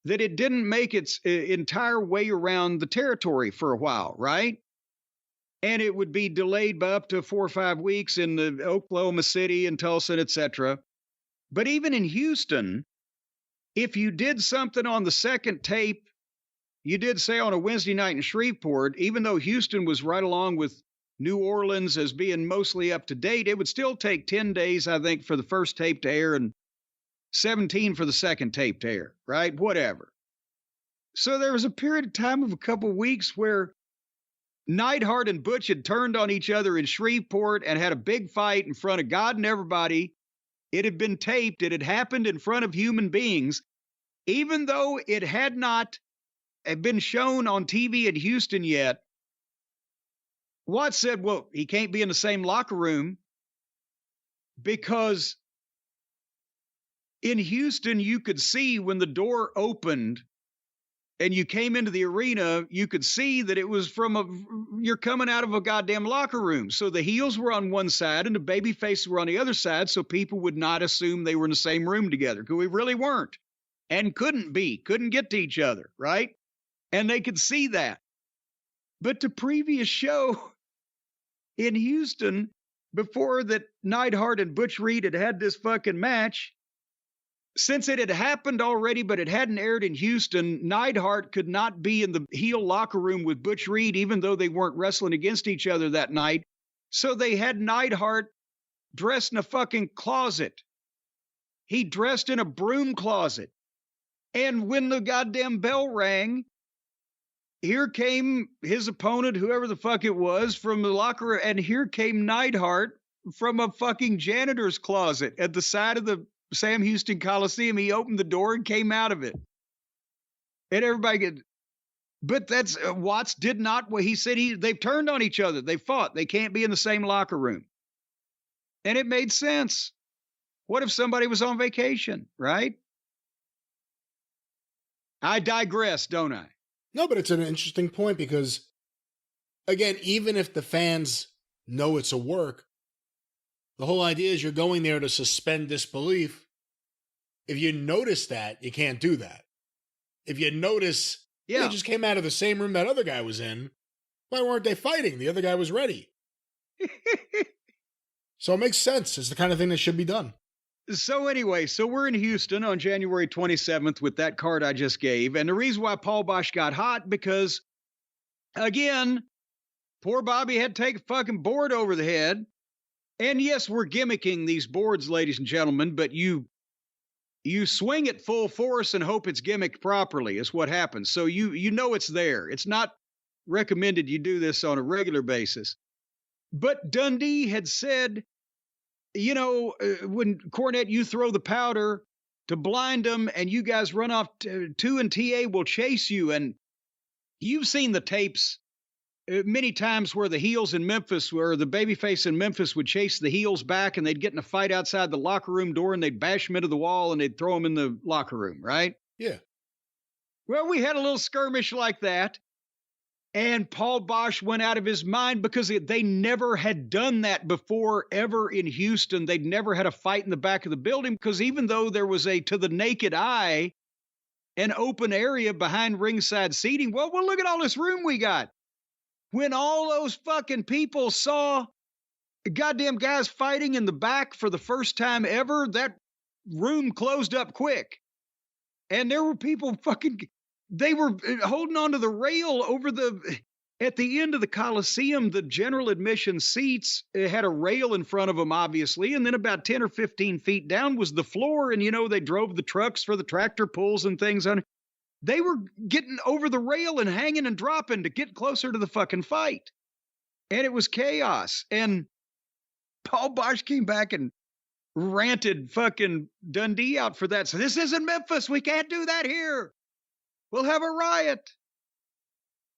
that it didn't make its entire way around the territory for a while, right? And it would be delayed by up to 4 or 5 weeks in the Oklahoma City and Tulsa, etc. But even in Houston, if you did something on the second tape, you did say on a Wednesday night in Shreveport, even though Houston was right along with New Orleans as being mostly up to date, it would still take 10 days, I think, for the first tape to air and 17 for the second tape to air, right? Whatever. So there was a period of time of a couple of weeks where Neidhart and Butch had turned on each other in Shreveport and had a big fight in front of God and everybody. It had been taped. It had happened in front of human beings. Even though it had not been shown on TV in Houston yet, Watts said, well, he can't be in the same locker room because in Houston, you could see when the door opened and you came into the arena, you could see that it was you're coming out of a goddamn locker room. So the heels were on one side and the baby faces were on the other side, so people would not assume they were in the same room together, because we really weren't and couldn't get to each other, right? And they could see that. But the previous show in Houston, before that Neidhart and Butch Reed had this fucking match, since it had happened already, but it hadn't aired in Houston, Neidhart could not be in the heel locker room with Butch Reed, even though they weren't wrestling against each other that night. So they had Neidhart dressed in a fucking closet. He dressed in a broom closet. And when the goddamn bell rang, here came his opponent, whoever the fuck it was, from the locker room, and here came Neidhart from a fucking janitor's closet at the side of the Sam Houston Coliseum. He opened the door and came out of it. And everybody but that's Watts did not, he said they've turned on each other. They fought. They can't be in the same locker room. And it made sense. What if somebody was on vacation, right? I digress, don't I? No, but it's an interesting point because, again, even if the fans know it's a work, the whole idea is you're going there to suspend disbelief. If you notice that, you can't do that. If you notice they just came out of the same room that other guy was in, why weren't they fighting? The other guy was ready. So it makes sense. It's the kind of thing that should be done. So anyway, we're in Houston on January 27th with that card I just gave. And the reason why Paul Bosch got hot, because, again, poor Bobby had to take a fucking board over the head. And yes, we're gimmicking these boards, ladies and gentlemen, but you swing it full force and hope it's gimmicked properly is what happens. So you know it's there. It's not recommended you do this on a regular basis. But Dundee had said, when Cornette, you throw the powder to blind them and you guys run off, 2 and TA will chase you. And you've seen the tapes many times where the heels in Memphis, where the babyface in Memphis would chase the heels back and they'd get in a fight outside the locker room door and they'd bash them into the wall and they'd throw them in the locker room, right? Yeah. Well, we had a little skirmish like that. And Paul Bosch went out of his mind because they never had done that before, ever in Houston. They'd never had a fight in the back of the building because even though there was to the naked eye, an open area behind ringside seating, well, look at all this room we got. When all those fucking people saw goddamn guys fighting in the back for the first time ever, that room closed up quick. And there were people they were holding onto the rail at the end of the Coliseum. The general admission seats had a rail in front of them, obviously. And then about 10 or 15 feet down was the floor. And, they drove the trucks for the tractor pulls and things on it. They were getting over the rail and hanging and dropping to get closer to the fucking fight. And it was chaos. And Paul Bosch came back and ranted fucking Dundee out for that. So this isn't Memphis. We can't do that here. We'll have a riot.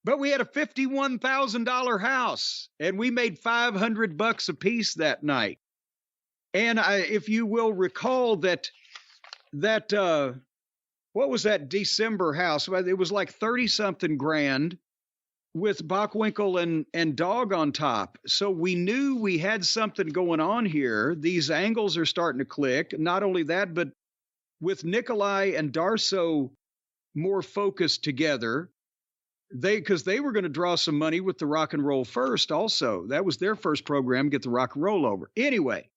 But we had a $51,000 house and we made $500 a piece that night. And if you will recall that what was that December house? It was like 30 something grand with Bockwinkel and Dog on top. So we knew we had something going on here. These angles are starting to click. Not only that, but with Nikolai and Darso more focused together, because they were going to draw some money with the Rock and Roll First also. That was their first program, get the rock and roll over. Anyway,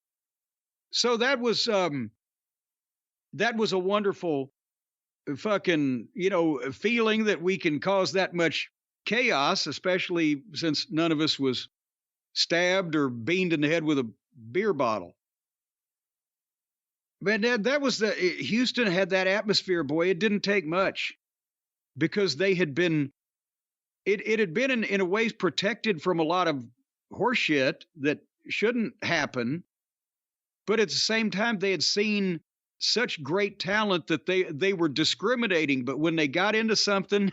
so that was a wonderful fucking, feeling that we can cause that much chaos, especially since none of us was stabbed or beamed in the head with a beer bottle. But that was Houston had that atmosphere, boy. It didn't take much because they had been, it had been in a ways protected from a lot of horseshit that shouldn't happen. But at the same time, they had seen such great talent that they were discriminating. But when they got into something,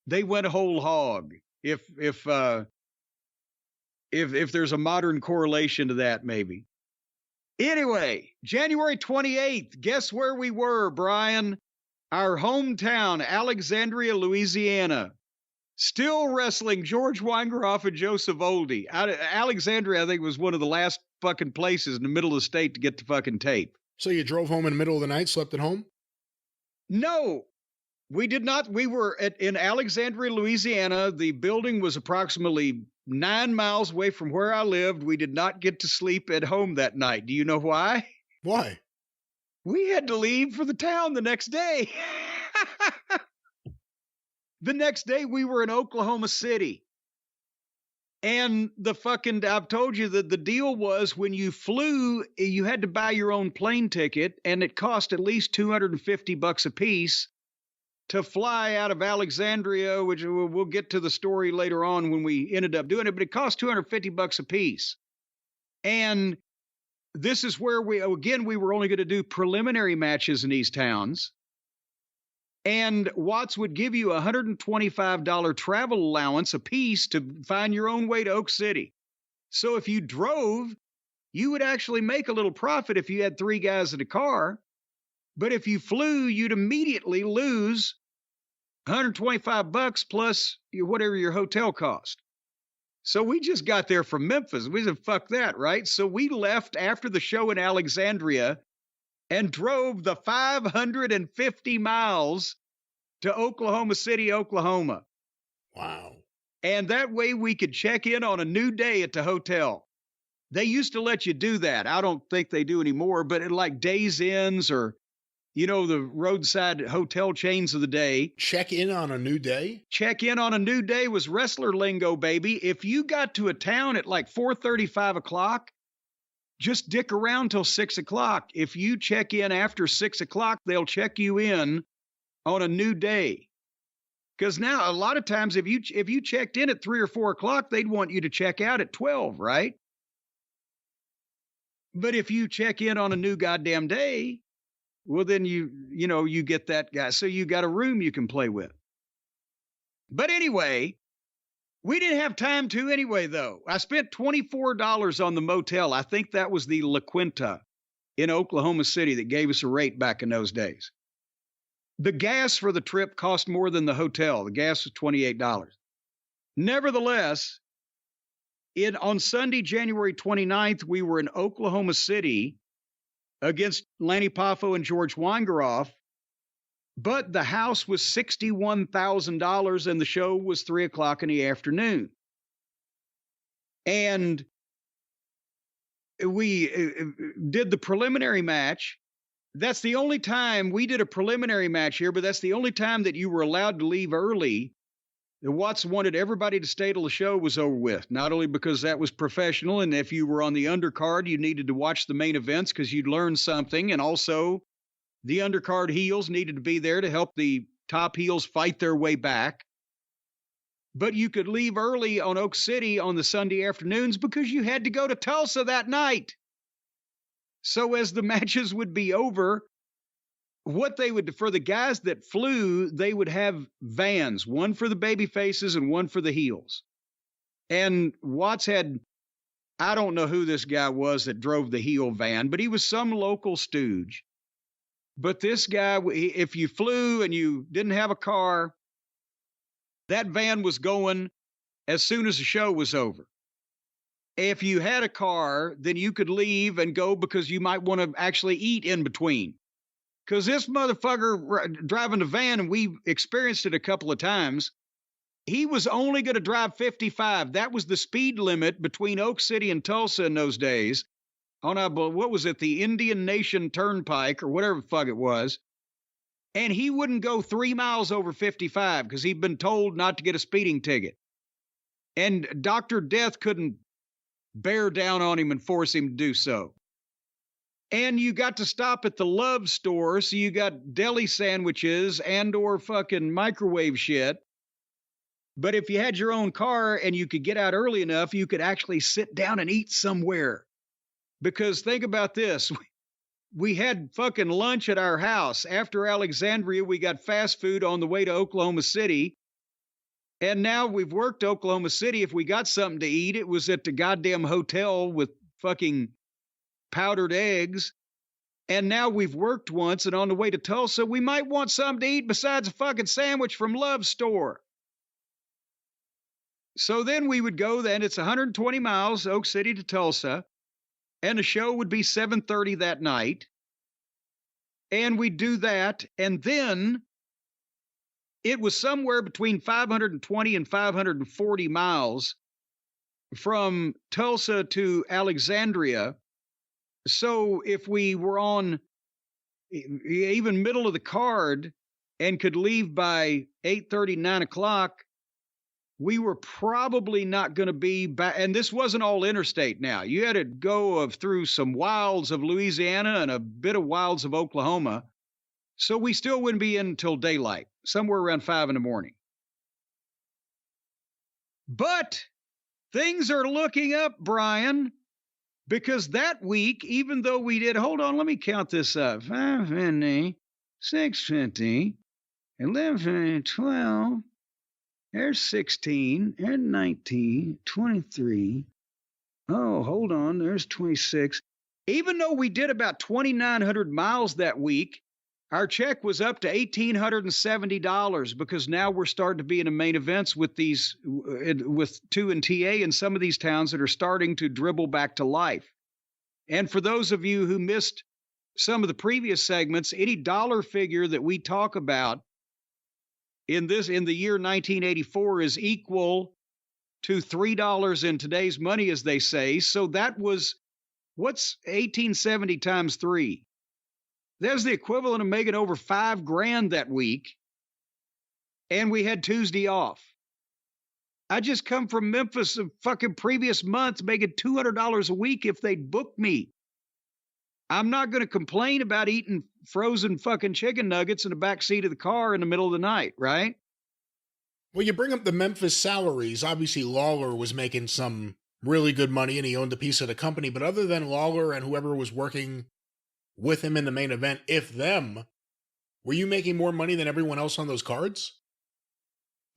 they went whole hog. If there's a modern correlation to that, maybe. Anyway, January 28th, guess where we were, Brian? Our hometown, Alexandria, Louisiana. Still wrestling George Weingroff and Joseph Oldie. Alexandria, I think, was one of the last fucking places in the middle of the state to get the fucking tape. So you drove home in the middle of the night, slept at home? No, we did not. We were in Alexandria, Louisiana. The building was approximately 9 miles away from where I lived. We did not get to sleep at home that night. Do you know why? Why? We had to leave for the town the next day. The next day we were in Oklahoma City. And I've told you that the deal was when you flew, you had to buy your own plane ticket and it cost at least $250 a piece to fly out of Alexandria, which we'll get to the story later on when we ended up doing it, but it cost $250 a piece. And this is where we were only going to do preliminary matches in these towns. And Watts would give you a $125 travel allowance a piece to find your own way to Oak City. So if you drove, you would actually make a little profit if you had 3 guys in a car. But if you flew, you'd immediately lose $125 plus whatever your hotel cost. So we just got there from Memphis. We said, fuck that, right? So we left after the show in Alexandria and drove the 550 miles to Oklahoma City, Oklahoma. Wow. And that way we could check in on a new day at the hotel. They used to let you do that. I don't think they do anymore, but it like Days Inns or, the roadside hotel chains of the day. Check in on a new day? Check in on a new day was wrestler lingo, baby. If you got to a town at like 4:30, 5 o'clock, just dick around till 6 o'clock. If you check in after 6 o'clock, they'll check you in on a new day. Because now a lot of times if you checked in at 3 or 4 o'clock, they'd want you to check out at 12, right? But if you check in on a new goddamn day, well, then you get that guy. So you got a room you can play with. But anyway, we didn't have time to anyway, though. I spent $24 on the motel. I think that was the La Quinta in Oklahoma City that gave us a rate back in those days. The gas for the trip cost more than the hotel. The gas was $28. Nevertheless, on Sunday, January 29th, we were in Oklahoma City against Lanny Poffo and George Weingeroff, but the house was $61,000 and the show was 3 o'clock in the afternoon. And we did the preliminary match. That's the only time we did a preliminary match here, but that's the only time that you were allowed to leave early. Watts wanted everybody to stay till the show was over with, not only because that was professional, and if you were on the undercard, you needed to watch the main events because you'd learn something, and also the undercard heels needed to be there to help the top heels fight their way back. But you could leave early on Oak City on the Sunday afternoons because you had to go to Tulsa that night. So as the matches would be over, what they would, for the guys that flew, they would have vans, one for the baby faces and one for the heels. And Watts had, I don't know who this guy was that drove the heel van, but he was some local stooge. But this guy, if you flew and you didn't have a car, that van was going as soon as the show was over. If you had a car, then you could leave and go because you might want to actually eat in between. Because this motherfucker driving the van, and we experienced it a couple of times, he was only going to drive 55. That was the speed limit between Oak City and Tulsa in those days. On what was it, the Indian Nation Turnpike or whatever the fuck it was. And he wouldn't go 3 miles over 55 because he'd been told not to get a speeding ticket. And Dr. Death couldn't bear down on him and force him to do so. And you got to stop at the Love store, so you got deli sandwiches and or fucking microwave shit. But if you had your own car and you could get out early enough, you could actually sit down and eat somewhere. Because think about this. We had fucking lunch at our house. After Alexandria, we got fast food on the way to Oklahoma City. And now we've worked Oklahoma City. If we got something to eat, it was at the goddamn hotel with fucking powdered eggs. And now we've worked once, and on the way to Tulsa, we might want something to eat besides a fucking sandwich from Love Store. So then we would go, then it's 120 miles, Oak City to Tulsa, and the show would be 7:30 that night. And we'd do that, and then it was somewhere between 520 and 540 miles from Tulsa to Alexandria. So if we were on even middle of the card and could leave by 8:30, 9 o'clock, we were probably not going to be back. And this wasn't all interstate now. You had to go through some wilds of Louisiana and a bit of wilds of Oklahoma. So we still wouldn't be in until daylight. somewhere around 5 in the morning. But things are looking up, Brian, because that week, even though we did, hold on, let me count this up. 550, 650, 11, 12, there's 16, there's 19, 23. Oh, hold on, there's 26. Even though we did about 2,900 miles that week, our check was up to $1,870 because now we're starting to be in the main events with these, with 2 and TA in some of these towns that are starting to dribble back to life. And for those of you who missed some of the previous segments, any dollar figure that we talk about in the year 1984 is equal to $3 in today's money, as they say. So that was, what's 1870 times 3? There's the equivalent of making over $5,000 that week. And we had Tuesday off. I just come from Memphis a fucking previous month making $200 a week if they'd booked me. I'm not going to complain about eating frozen fucking chicken nuggets in the back seat of the car in the middle of the night, right? Well, you bring up the Memphis salaries. Obviously, Lawler was making some really good money and he owned a piece of the company. But other than Lawler and whoever was working with him in the main event, if them, were you making more money than everyone else on those cards?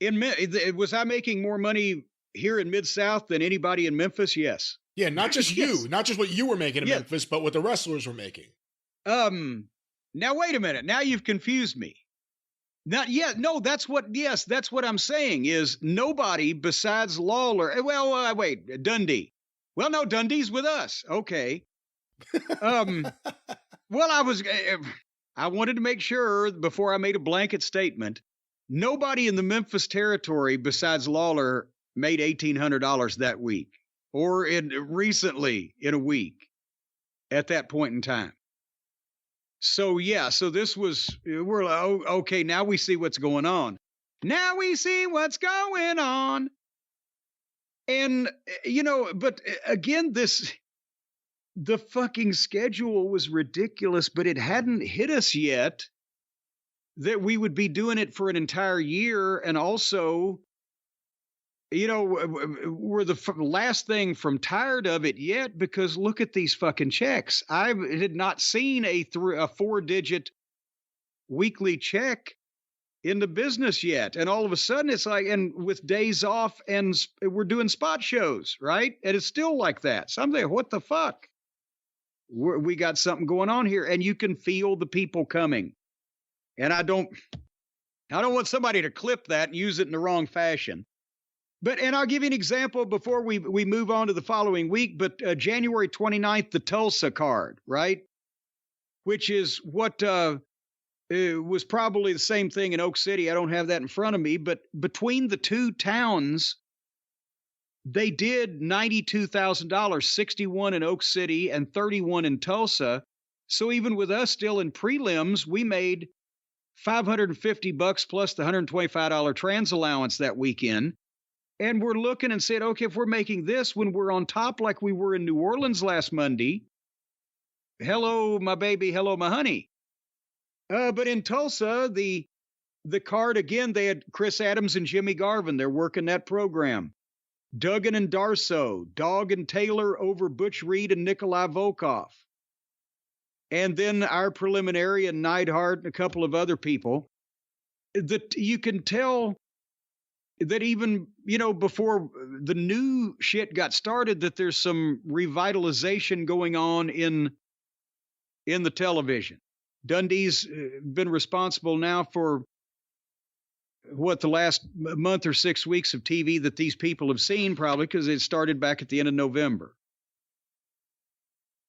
Was I making more money here in Mid-South than anybody in Memphis? Yes. Yeah, not just Yes. you, not just what you were making in Yeah. Memphis, but what the wrestlers were making. Now wait a minute. Now you've confused me. That's what I'm saying is nobody besides Lawler. Well, wait, Dundee. Well, no, Dundee's with us. Okay. Well, I wanted to make sure before I made a blanket statement, nobody in the Memphis territory besides Lawler made $1,800 that week or recently in a week at that point in time. So, yeah, so this was, we're like, oh, okay, now we see what's going on. Now we see what's going on. And, but again, the fucking schedule was ridiculous, but it hadn't hit us yet that we would be doing it for an entire year. And also, we're the last thing from tired of it yet, because look at these fucking checks. I had not seen a 4-digit weekly check in the business yet. And all of a sudden it's like, and with days off and we're doing spot shows, right? And it's still like that. So I'm like, what the fuck? We got something going on here, and you can feel the people coming. And I don't want somebody to clip that and use it in the wrong fashion. And I'll give you an example before we move on to the following week. But January 29th, the Tulsa card, right? Which is what was probably the same thing in Oak City. I don't have that in front of me. But between the two towns, they did $92,000, 61 in Oak City and 31 in Tulsa. So even with us still in prelims, we made $550 plus the $125 trans allowance that weekend. And we're looking and said, okay, if we're making this when we're on top like we were in New Orleans last Monday, hello, my baby, hello, my honey. But in Tulsa, the card, again, they had Chris Adams and Jimmy Garvin. They're working that program. Duggan and Darso, Dog and Taylor over Butch Reed and Nikolai Volkov. And then our preliminary and Neidhart and a couple of other people. That you can tell that even, before the new shit got started, that there's some revitalization going on in the television. Dundee's been responsible now for the last month or 6 weeks of TV that these people have seen, probably because it started back at the end of November.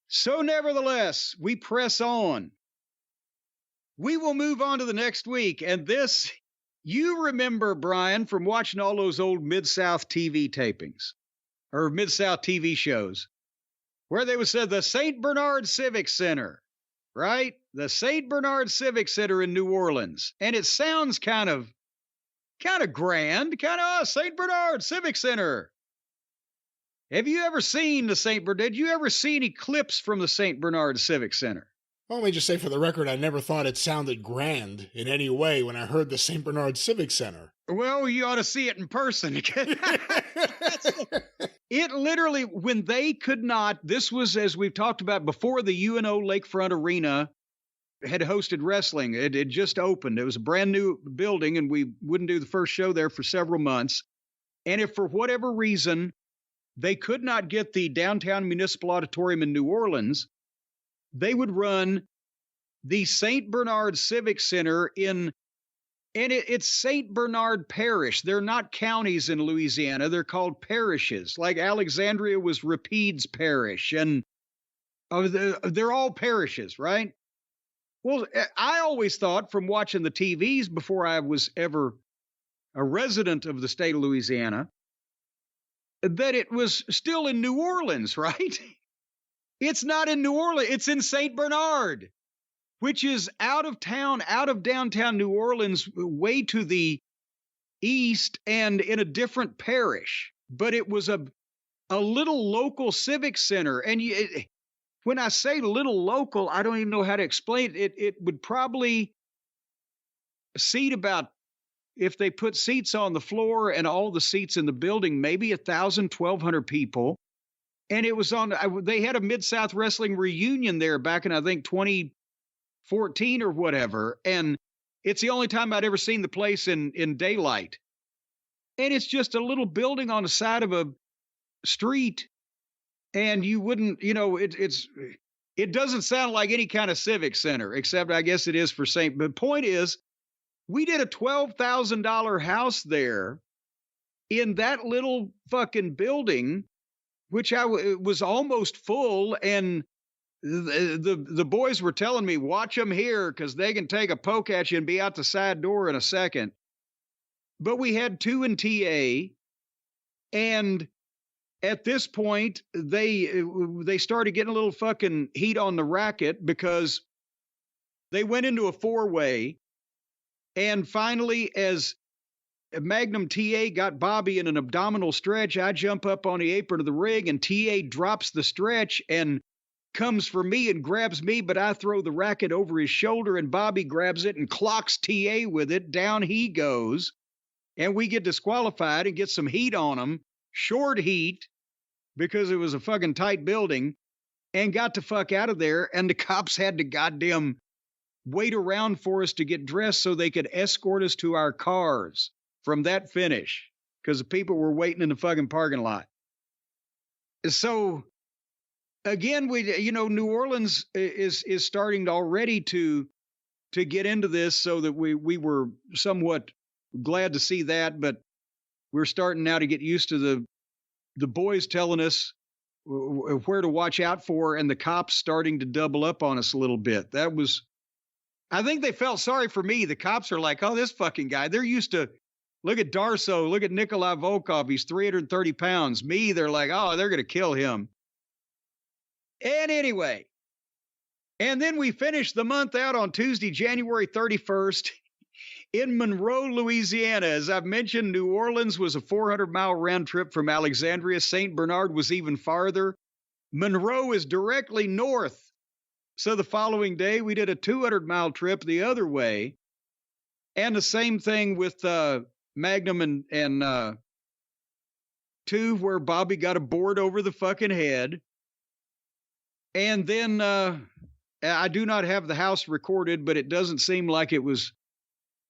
So nevertheless, we press on. We will move on to the next week. And this, you remember, Brian, from watching all those old Mid-South TV tapings or Mid-South TV shows where they would say the St. Bernard Civic Center, right? The St. Bernard Civic Center in New Orleans. And it sounds kind of grand, St. Bernard Civic Center. Have you ever seen the St. Bernard? Did you ever see any clips from the St. Bernard Civic Center? Well, let me just say for the record, I never thought it sounded grand in any way when I heard the St. Bernard Civic Center. Well, you ought to see it in person. It literally, when they could not, this was, as we've talked about before, the UNO Lakefront Arena had hosted wrestling. It had just opened. It was a brand new building, and we wouldn't do the first show there for several months. And if for whatever reason they could not get the downtown municipal auditorium in New Orleans, they would run the St. Bernard Civic Center it's St. Bernard Parish. They're not counties in Louisiana. They're called parishes. Like Alexandria was Rapides Parish, and they're all parishes, right? Well, I always thought from watching the TVs before I was ever a resident of the state of Louisiana that it was still in New Orleans, right? It's not in New Orleans. It's in St. Bernard, which is out of downtown New Orleans, way to the east and in a different parish. But it was a little local civic center. And when I say little local, I don't even know how to explain it. It would probably seat about, if they put seats on the floor and all the seats in the building, maybe 1,000, 1,200 people. And it was they had a Mid-South Wrestling reunion there back in, I think, 2014 or whatever. And it's the only time I'd ever seen the place in daylight. And it's just a little building on the side of a street. And you wouldn't, it doesn't sound like any kind of civic center, except I guess it is for St. But the point is, we did a $12,000 house there in that little fucking building, which it was almost full. And the boys were telling me, watch them here because they can take a poke at you and be out the side door in a second. But we had 2 in TA, and at this point, they started getting a little fucking heat on the racket because they went into a 4-way. And finally, as Magnum TA got Bobby in an abdominal stretch, I jump up on the apron of the ring, and TA drops the stretch and comes for me and grabs me, but I throw the racket over his shoulder, and Bobby grabs it and clocks TA with it. Down he goes, and we get disqualified and get some heat on him, short heat, because it was a fucking tight building, and got the fuck out of there. And the cops had to goddamn wait around for us to get dressed so they could escort us to our cars from that finish, because the people were waiting in the fucking parking lot. So again, New Orleans is starting already to get into this, so that we were somewhat glad to see that, but we're starting now to get used to the boys telling us where to watch out for, and the cops starting to double up on us a little bit. I think they felt sorry for me. The cops are like, oh, this fucking guy. They're used to, look at Darso, look at Nikolai Volkov. He's 330 pounds. Me, they're like, oh, they're going to kill him. And anyway, and then we finished the month out on Tuesday, January 31st in Monroe, Louisiana. As I've mentioned, New Orleans was a 400-mile round trip from Alexandria. St. Bernard was even farther. Monroe is directly north. So the following day, we did a 200-mile trip the other way. And the same thing with Magnum and 2, where Bobby got a board over the fucking head. And then I do not have the house recorded, but it doesn't seem like it was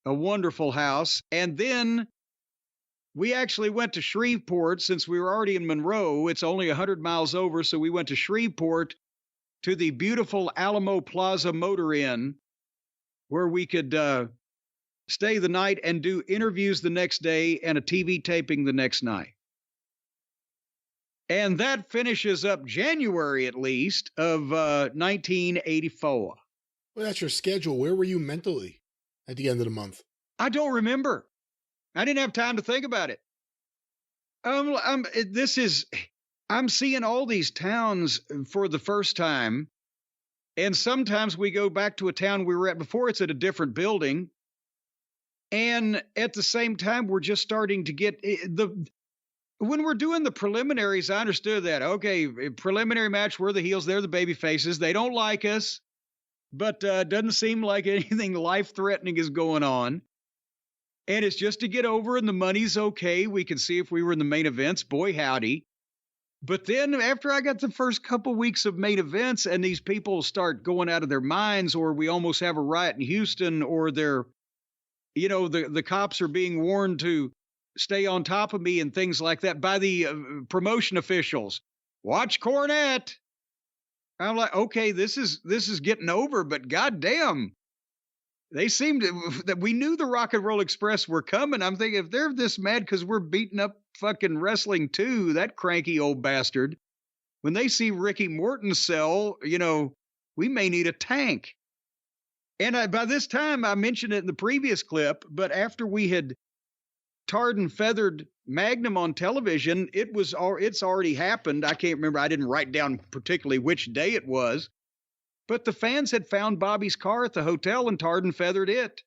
a wonderful house. And then we actually went to Shreveport, since we were already in Monroe. It's only 100 miles over, so we went to Shreveport to the beautiful Alamo Plaza Motor Inn, where we could stay the night and do interviews the next day and a TV taping the next night. And that finishes up January, at least, of 1984. Well, that's your schedule. Where were you mentally at the end of the month? I don't remember. I didn't have time to think about it. I'm seeing all these towns for the first time. And sometimes we go back to a town we were at before. It's at a different building. And at the same time, we're just starting to get when we're doing the preliminaries, I understood that. Okay, preliminary match, we're the heels, they're the baby faces. They don't like us. but doesn't seem like anything life-threatening is going on. And it's just to get over, and the money's okay. We can see if we were in the main events. Boy, howdy. But then after I got the first couple weeks of main events and these people start going out of their minds, or we almost have a riot in Houston, or they're, the cops are being warned to stay on top of me and things like that by the promotion officials. Watch Cornette. I'm like, okay, this is getting over, but goddamn, they seemed that we knew the Rock and Roll Express were coming. I'm thinking, if they're this mad because we're beating up fucking wrestling too, that cranky old bastard, when they see Ricky Morton sell, we may need a tank. And by this time, I mentioned it in the previous clip, but after we had tarred and feathered Magnum on television, it's already happened. I can't remember. I didn't write down particularly which day it was, but the fans had found Bobby's car at the hotel and tarred and feathered it.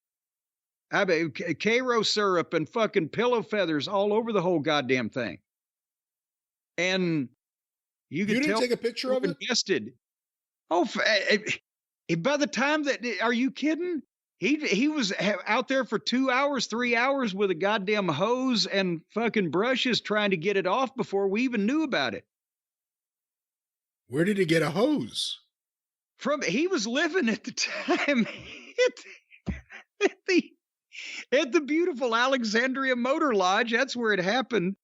I mean, Cairo syrup and fucking pillow feathers all over the whole goddamn thing. And you didn't take a picture of it? Invested. Oh, by the time that, are you kidding? He was out there for 2 hours, 3 hours with a goddamn hose and fucking brushes trying to get it off before we even knew about it. Where did he get a hose? He was living at the time at the beautiful Alexandria Motor Lodge. That's where it happened.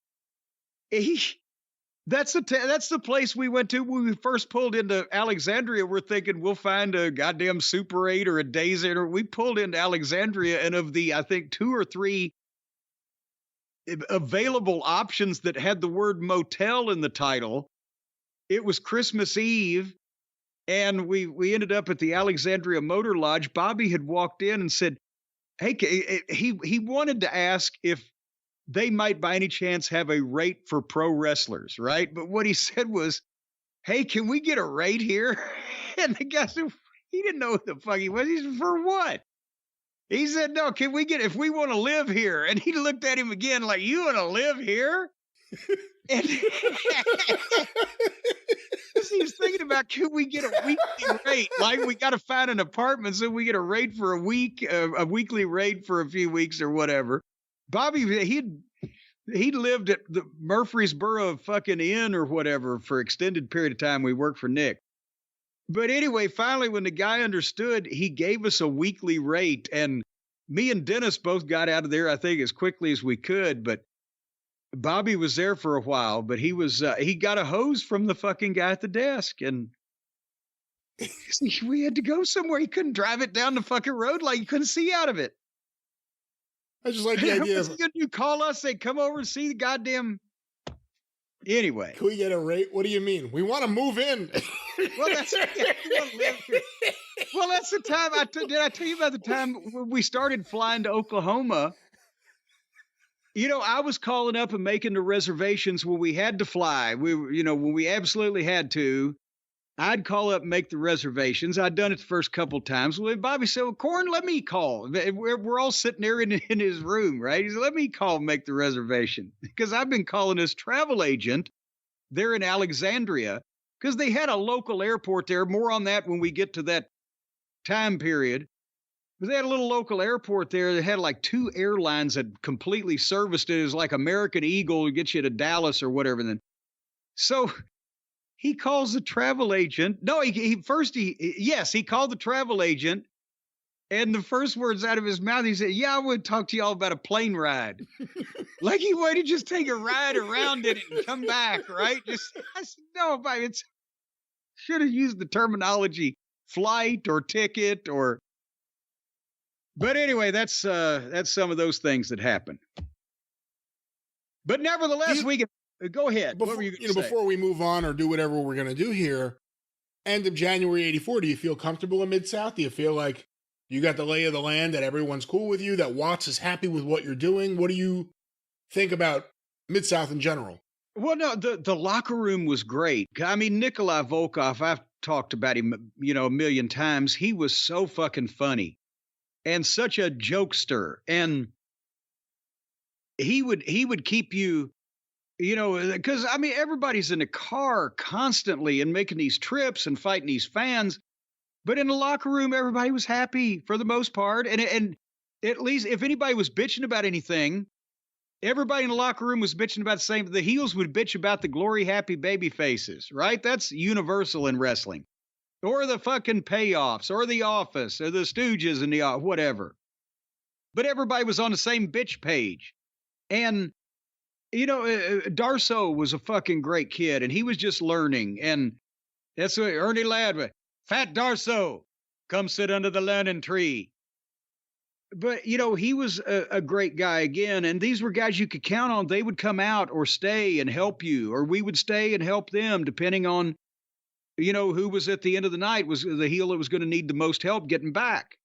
That's the place we went to when we first pulled into Alexandria. We're thinking we'll find a goddamn Super 8 or a Days 8. We pulled into Alexandria, and of the, I think, 2 or 3 available options that had the word motel in the title, it was Christmas Eve. And we ended up at the Alexandria Motor Lodge. Bobby had walked in and said, hey, he wanted to ask if they might by any chance have a rate for pro wrestlers, right? But what he said was, hey, can we get a rate here? And the guy said, he didn't know what the fuck he was. He said, for what? He said, no, can we get, if we want to live here? And he looked at him again like, you want to live here? And he was thinking about, could we get a weekly rate? Like, we got to find an apartment so we get a rate for a week, a weekly rate for a few weeks or whatever. Bobby, he'd lived at the Murfreesboro fucking Inn or whatever for extended period of time. We worked for Nick. But anyway, finally, when the guy understood, he gave us a weekly rate, and me and Dennis both got out of there, I think, as quickly as we could. But Bobby was there for a while, but he got a hose from the fucking guy at the desk, and we had to go somewhere. He couldn't drive it down the fucking road, like you couldn't see out of it. I just like the idea of, you call us, say, come over and see the goddamn. Anyway, can we get a rate? What do you mean? We want to move in. Well, that's the time. Did I tell you about the time when we started flying to Oklahoma? I was calling up and making the reservations when we had to fly. When we absolutely had to, I'd call up and make the reservations. I'd done it the first couple of times. Well, Bobby said, well, Corn, let me call. We're all sitting there in his room, right? He said, let me call and make the reservation. Because I've been calling his travel agent there in Alexandria because they had a local airport there. More on that when we get to that time period. But they had a little local airport there that had like 2 airlines that completely serviced it. It was like American Eagle to get you to Dallas or whatever. Then, so he calls the travel agent. No, he called the travel agent, and the first words out of his mouth, he said, "Yeah, I would talk to y'all about a plane ride." Like he wanted to just take a ride around it and come back, right? I said, no, but should have used the terminology flight or ticket or. But anyway, that's some of those things that happen. But nevertheless, we can go ahead. Before, what were you going to say? Before we move on or do whatever we're going to do here, end of January '84, do you feel comfortable in Mid-South? Do you feel like you got the lay of the land, that everyone's cool with you, that Watts is happy with what you're doing? What do you think about Mid-South in general? Well, no, the locker room was great. I mean, Nikolai Volkov, I've talked about him, a million times. He was so fucking funny. And such a jokester, and he would keep you, because I mean everybody's in a car constantly and making these trips and fighting these fans. But in the locker room, everybody was happy for the most part. And at least if anybody was bitching about anything, everybody in the locker room was bitching about the same. The heels would bitch about the glory happy baby faces, right? That's universal in wrestling. Or the fucking payoffs, or the office, or the Stooges and the whatever. But everybody was on the same bitch page. And, Darso was a fucking great kid, and he was just learning. And that's what Ernie Ladd, Fat Darso, come sit under the learning tree. But, he was a great guy again. And these were guys you could count on. They would come out or stay and help you, or we would stay and help them, depending on, who was at the end of the night was the heel that was going to need the most help getting back.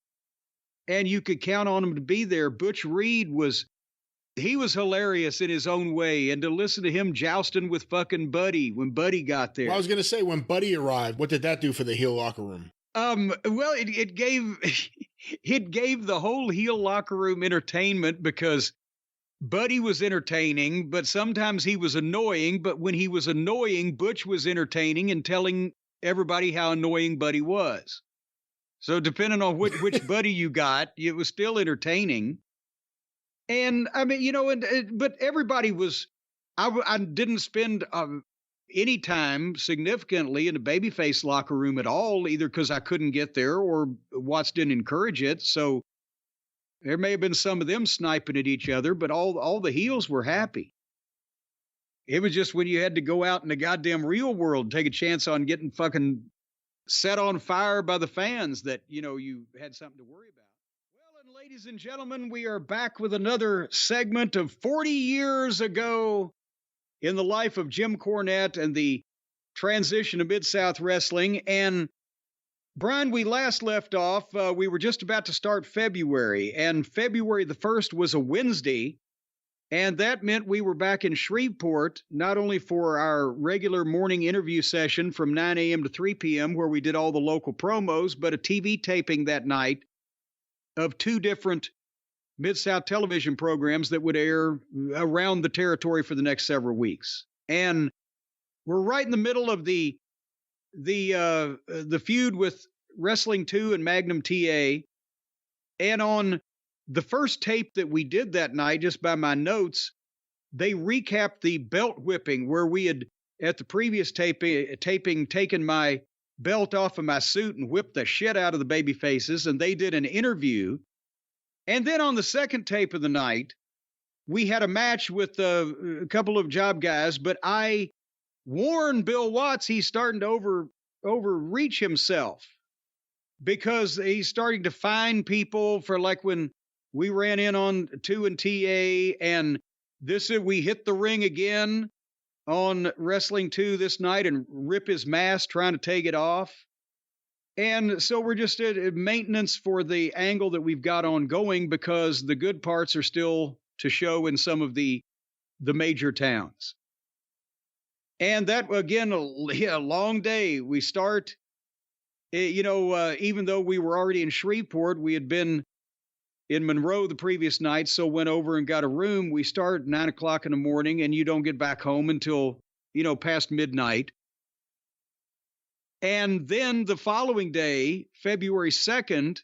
And you could count on him to be there. Butch Reed he was hilarious in his own way. And to listen to him jousting with fucking Buddy when Buddy got there. Well, I was going to say, when Buddy arrived, what did that do for the heel locker room? Well, it gave the whole heel locker room entertainment, because Buddy was entertaining, but sometimes he was annoying. But when he was annoying, Butch was entertaining and telling everybody how annoying Buddy was. So depending on which Buddy you got, it was still entertaining. And I mean, but everybody was, I didn't spend any time significantly in the babyface locker room at all, either because I couldn't get there or Watts didn't encourage it. So there may have been some of them sniping at each other, but all the heels were happy. It was just when you had to go out in the goddamn real world and take a chance on getting fucking set on fire by the fans that, you had something to worry about. Well, and ladies and gentlemen, we are back with another segment of 40 years ago in the life of Jim Cornette and the transition to Mid-South Wrestling. And Brian, we last left off, we were just about to start February, and February the 1st was a Wednesday, and that meant we were back in Shreveport, not only for our regular morning interview session from 9 a.m. to 3 p.m., where we did all the local promos, but a TV taping that night of 2 different Mid-South television programs that would air around the territory for the next several weeks. And we're right in the middle of the feud with Wrestling 2 and Magnum TA. And on the first tape that we did that night, just by my notes, they recapped the belt whipping, where we had, at the previous taping, taken my belt off of my suit and whipped the shit out of the baby faces. And they did an interview. And then on the second tape of the night, we had a match with a couple of job guys, but I warned Bill Watts he's starting to overreach himself, because he's starting to find people for, like, when we ran in on 2 and TA, and we hit the ring again on Wrestling 2 this night and rip his mask trying to take it off. And so we're just at maintenance for the angle that we've got ongoing, because the good parts are still to show in some of the major towns. And that, again, a long day. We start, even though we were already in Shreveport, we had been in Monroe the previous night, so went over and got a room. We start at 9 o'clock in the morning, and you don't get back home until, past midnight. And then the following day, February 2nd,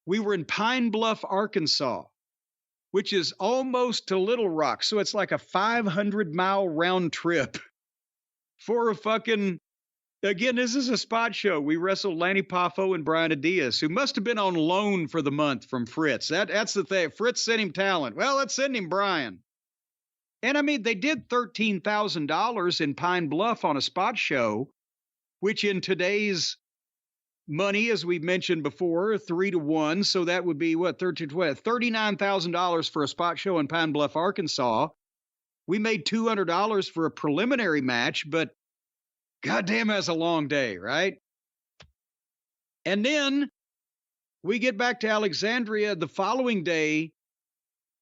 we were in Pine Bluff, Arkansas, which is almost to Little Rock. So it's like a 500-mile round trip for a fucking, again, this is a spot show. We wrestled Lanny Poffo and Brian Adias, who must have been on loan for the month from Fritz. That's the thing. Fritz sent him talent. Well, let's send him Brian. And I mean, they did $13,000 in Pine Bluff on a spot show, which in today's money, as we've mentioned before, 3 to 1. So that would be what, $39,000 for a spot show in Pine Bluff, Arkansas. We made $200 for a preliminary match, but goddamn, that's a long day, right? And then we get back to Alexandria the following day.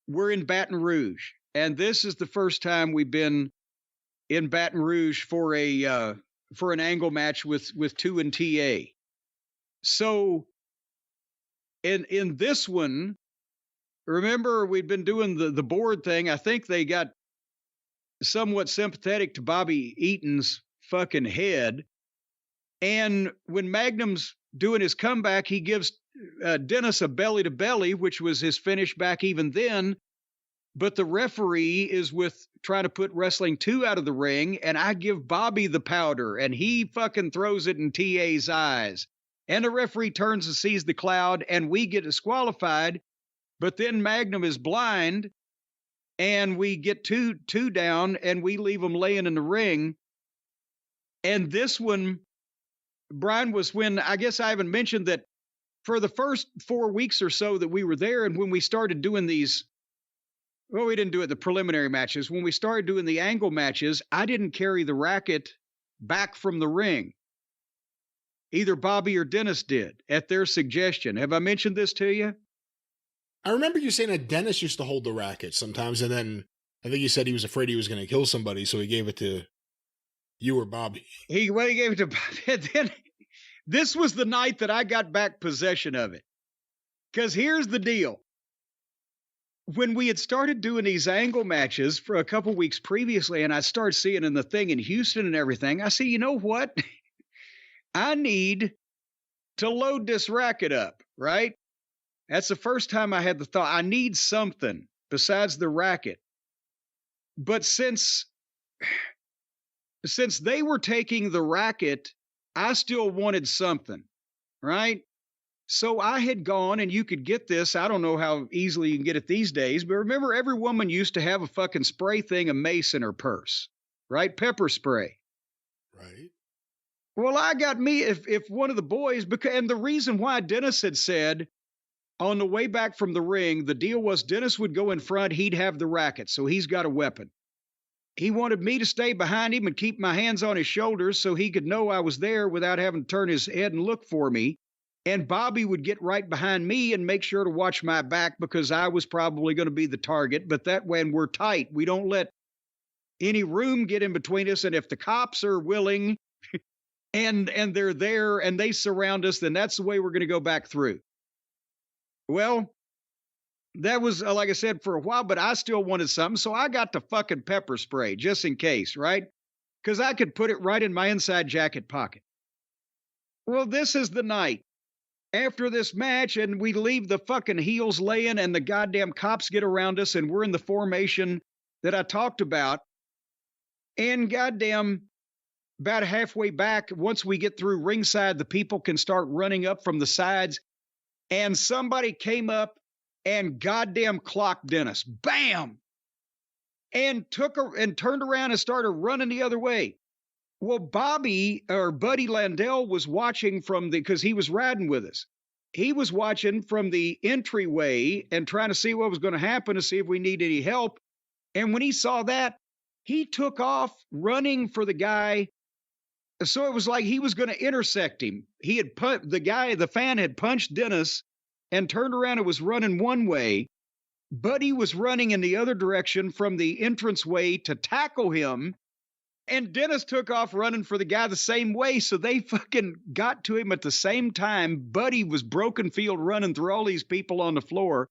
We're in Baton Rouge, and this is the first time we've been in Baton Rouge for an angle match with 2 and TA. So in this one, remember, we'd been doing the board thing. I think they got somewhat sympathetic to Bobby Eaton's fucking head. And when Magnum's doing his comeback, he gives Dennis a belly to belly, which was his finish back even then. But the referee is trying to put Wrestling 2 out of the ring, and I give Bobby the powder, and he fucking throws it in TA's eyes. And the referee turns and sees the cloud, and we get disqualified. But then Magnum is blind, and we get two down, and we leave him laying in the ring. And this one, Brian, was when, I guess I haven't mentioned that for the first 4 weeks or so that we were there, and when we started doing these, well, we didn't do it the preliminary matches. When we started doing the angle matches, I didn't carry the racket back from the ring. Either Bobby or Dennis did, at their suggestion. Have I mentioned this to you? I remember you saying that Dennis used to hold the racket sometimes, and then I think he said he was afraid he was going to kill somebody, so he gave it to you or Bobby. He gave it to Bobby. And then this was the night that I got back possession of it. Because here's the deal. When we had started doing these angle matches for a couple weeks previously, and I started seeing in the thing in Houston and everything, I see, you know what? I need to load this racket up, right? That's the first time I had the thought, I need something besides the racket. But since they were taking the racket, I still wanted something, right? So I had gone, and you could get this. I don't know how easily you can get it these days, but remember, every woman used to have a fucking spray thing, a mace in her purse, right? Pepper spray. Right. Well, I got me, if one of the boys, and the reason why Dennis had said on the way back from the ring, the deal was Dennis would go in front, he'd have the racket, so he's got a weapon. He wanted me to stay behind him and keep my hands on his shoulders so he could know I was there without having to turn his head and look for me. And Bobby would get right behind me and make sure to watch my back because I was probably going to be the target. But that way, we're tight. We don't let any room get in between us. And if the cops are willing and they're there and they surround us, then that's the way we're going to go back through. Well, that was, like I said, for a while, but I still wanted something. So I got the fucking pepper spray just in case, right? Because I could put it right in my inside jacket pocket. Well, this is the night. After this match, and we leave the fucking heels laying, and the goddamn cops get around us, and we're in the formation that I talked about. And goddamn, about halfway back, once we get through ringside, the people can start running up from the sides. And somebody came up and goddamn clocked Dennis. Bam! And turned around and started running the other way. Well, Buddy Landell was watching because he was riding with us. He was watching from the entryway and trying to see what was going to happen to see if we need any help. And when he saw that, he took off running for the guy. So it was like he was going to intersect him. He had the fan had punched Dennis and turned around and was running one way. Buddy was running in the other direction from the entranceway to tackle him. And Dennis took off running for the guy the same way. So they fucking got to him at the same time. Buddy was broken field running through all these people on the floor,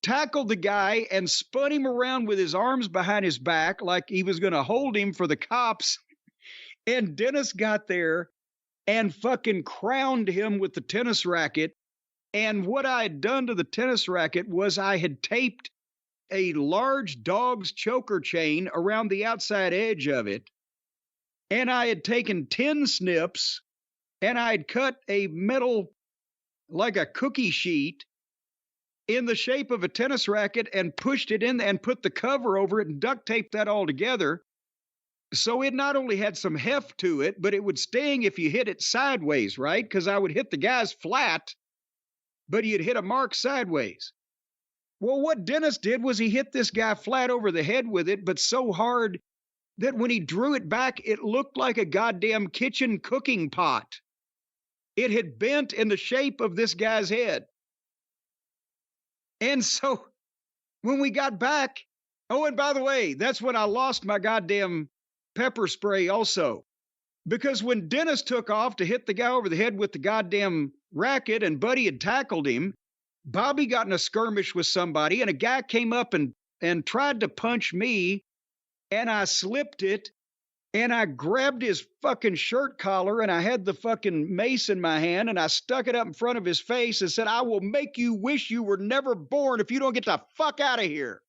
tackled the guy and spun him around with his arms behind his back like he was going to hold him for the cops. And Dennis got there and fucking crowned him with the tennis racket. And what I had done to the tennis racket was I had taped a large dog's choker chain around the outside edge of it. And I had taken 10 snips and I had cut a metal, like a cookie sheet, in the shape of a tennis racket and pushed it in and put the cover over it and duct taped that all together. So it not only had some heft to it, but it would sting if you hit it sideways, right? Because I would hit the guys flat, but he'd hit a mark sideways. Well, what Dennis did was he hit this guy flat over the head with it, but so hard that when he drew it back, it looked like a goddamn kitchen cooking pot. It had bent in the shape of this guy's head. And so when we got back, oh, and by the way, that's when I lost my goddamn pepper spray also. Because when Dennis took off to hit the guy over the head with the goddamn racket and Buddy had tackled him, Bobby got in a skirmish with somebody and a guy came up and tried to punch me and I slipped it And I grabbed his fucking shirt collar and I had the fucking mace in my hand and I stuck it up in front of his face and said, I will make you wish you were never born if you don't get the fuck out of here.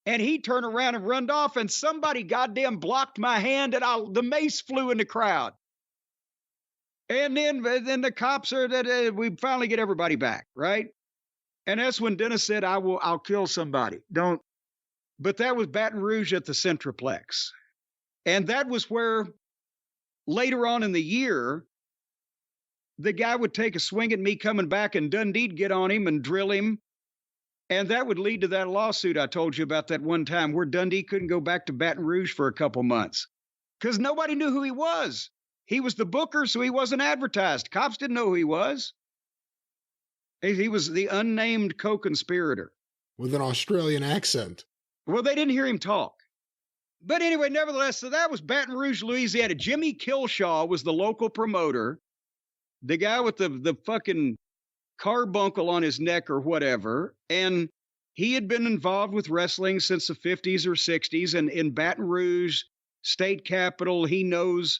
And he turned around and run off and somebody goddamn blocked my hand and the mace flew in the crowd. And then the cops we finally get everybody back, right? And that's when Dennis said, I'll kill somebody. Don't. But that was Baton Rouge at the Centroplex. And that was where later on in the year, the guy would take a swing at me coming back and Dundee'd get on him and drill him. And that would lead to that lawsuit I told you about that one time where Dundee couldn't go back to Baton Rouge for a couple months because nobody knew who he was. He was the booker, so he wasn't advertised. Cops didn't know who he was. He was the unnamed co-conspirator. With an Australian accent. Well, they didn't hear him talk. But anyway, nevertheless, so that was Baton Rouge, Louisiana. Jimmy Kilshaw was the local promoter, the guy with the fucking carbuncle on his neck or whatever. And he had been involved with wrestling since the 50s or 60s. And in Baton Rouge, state capital, he knows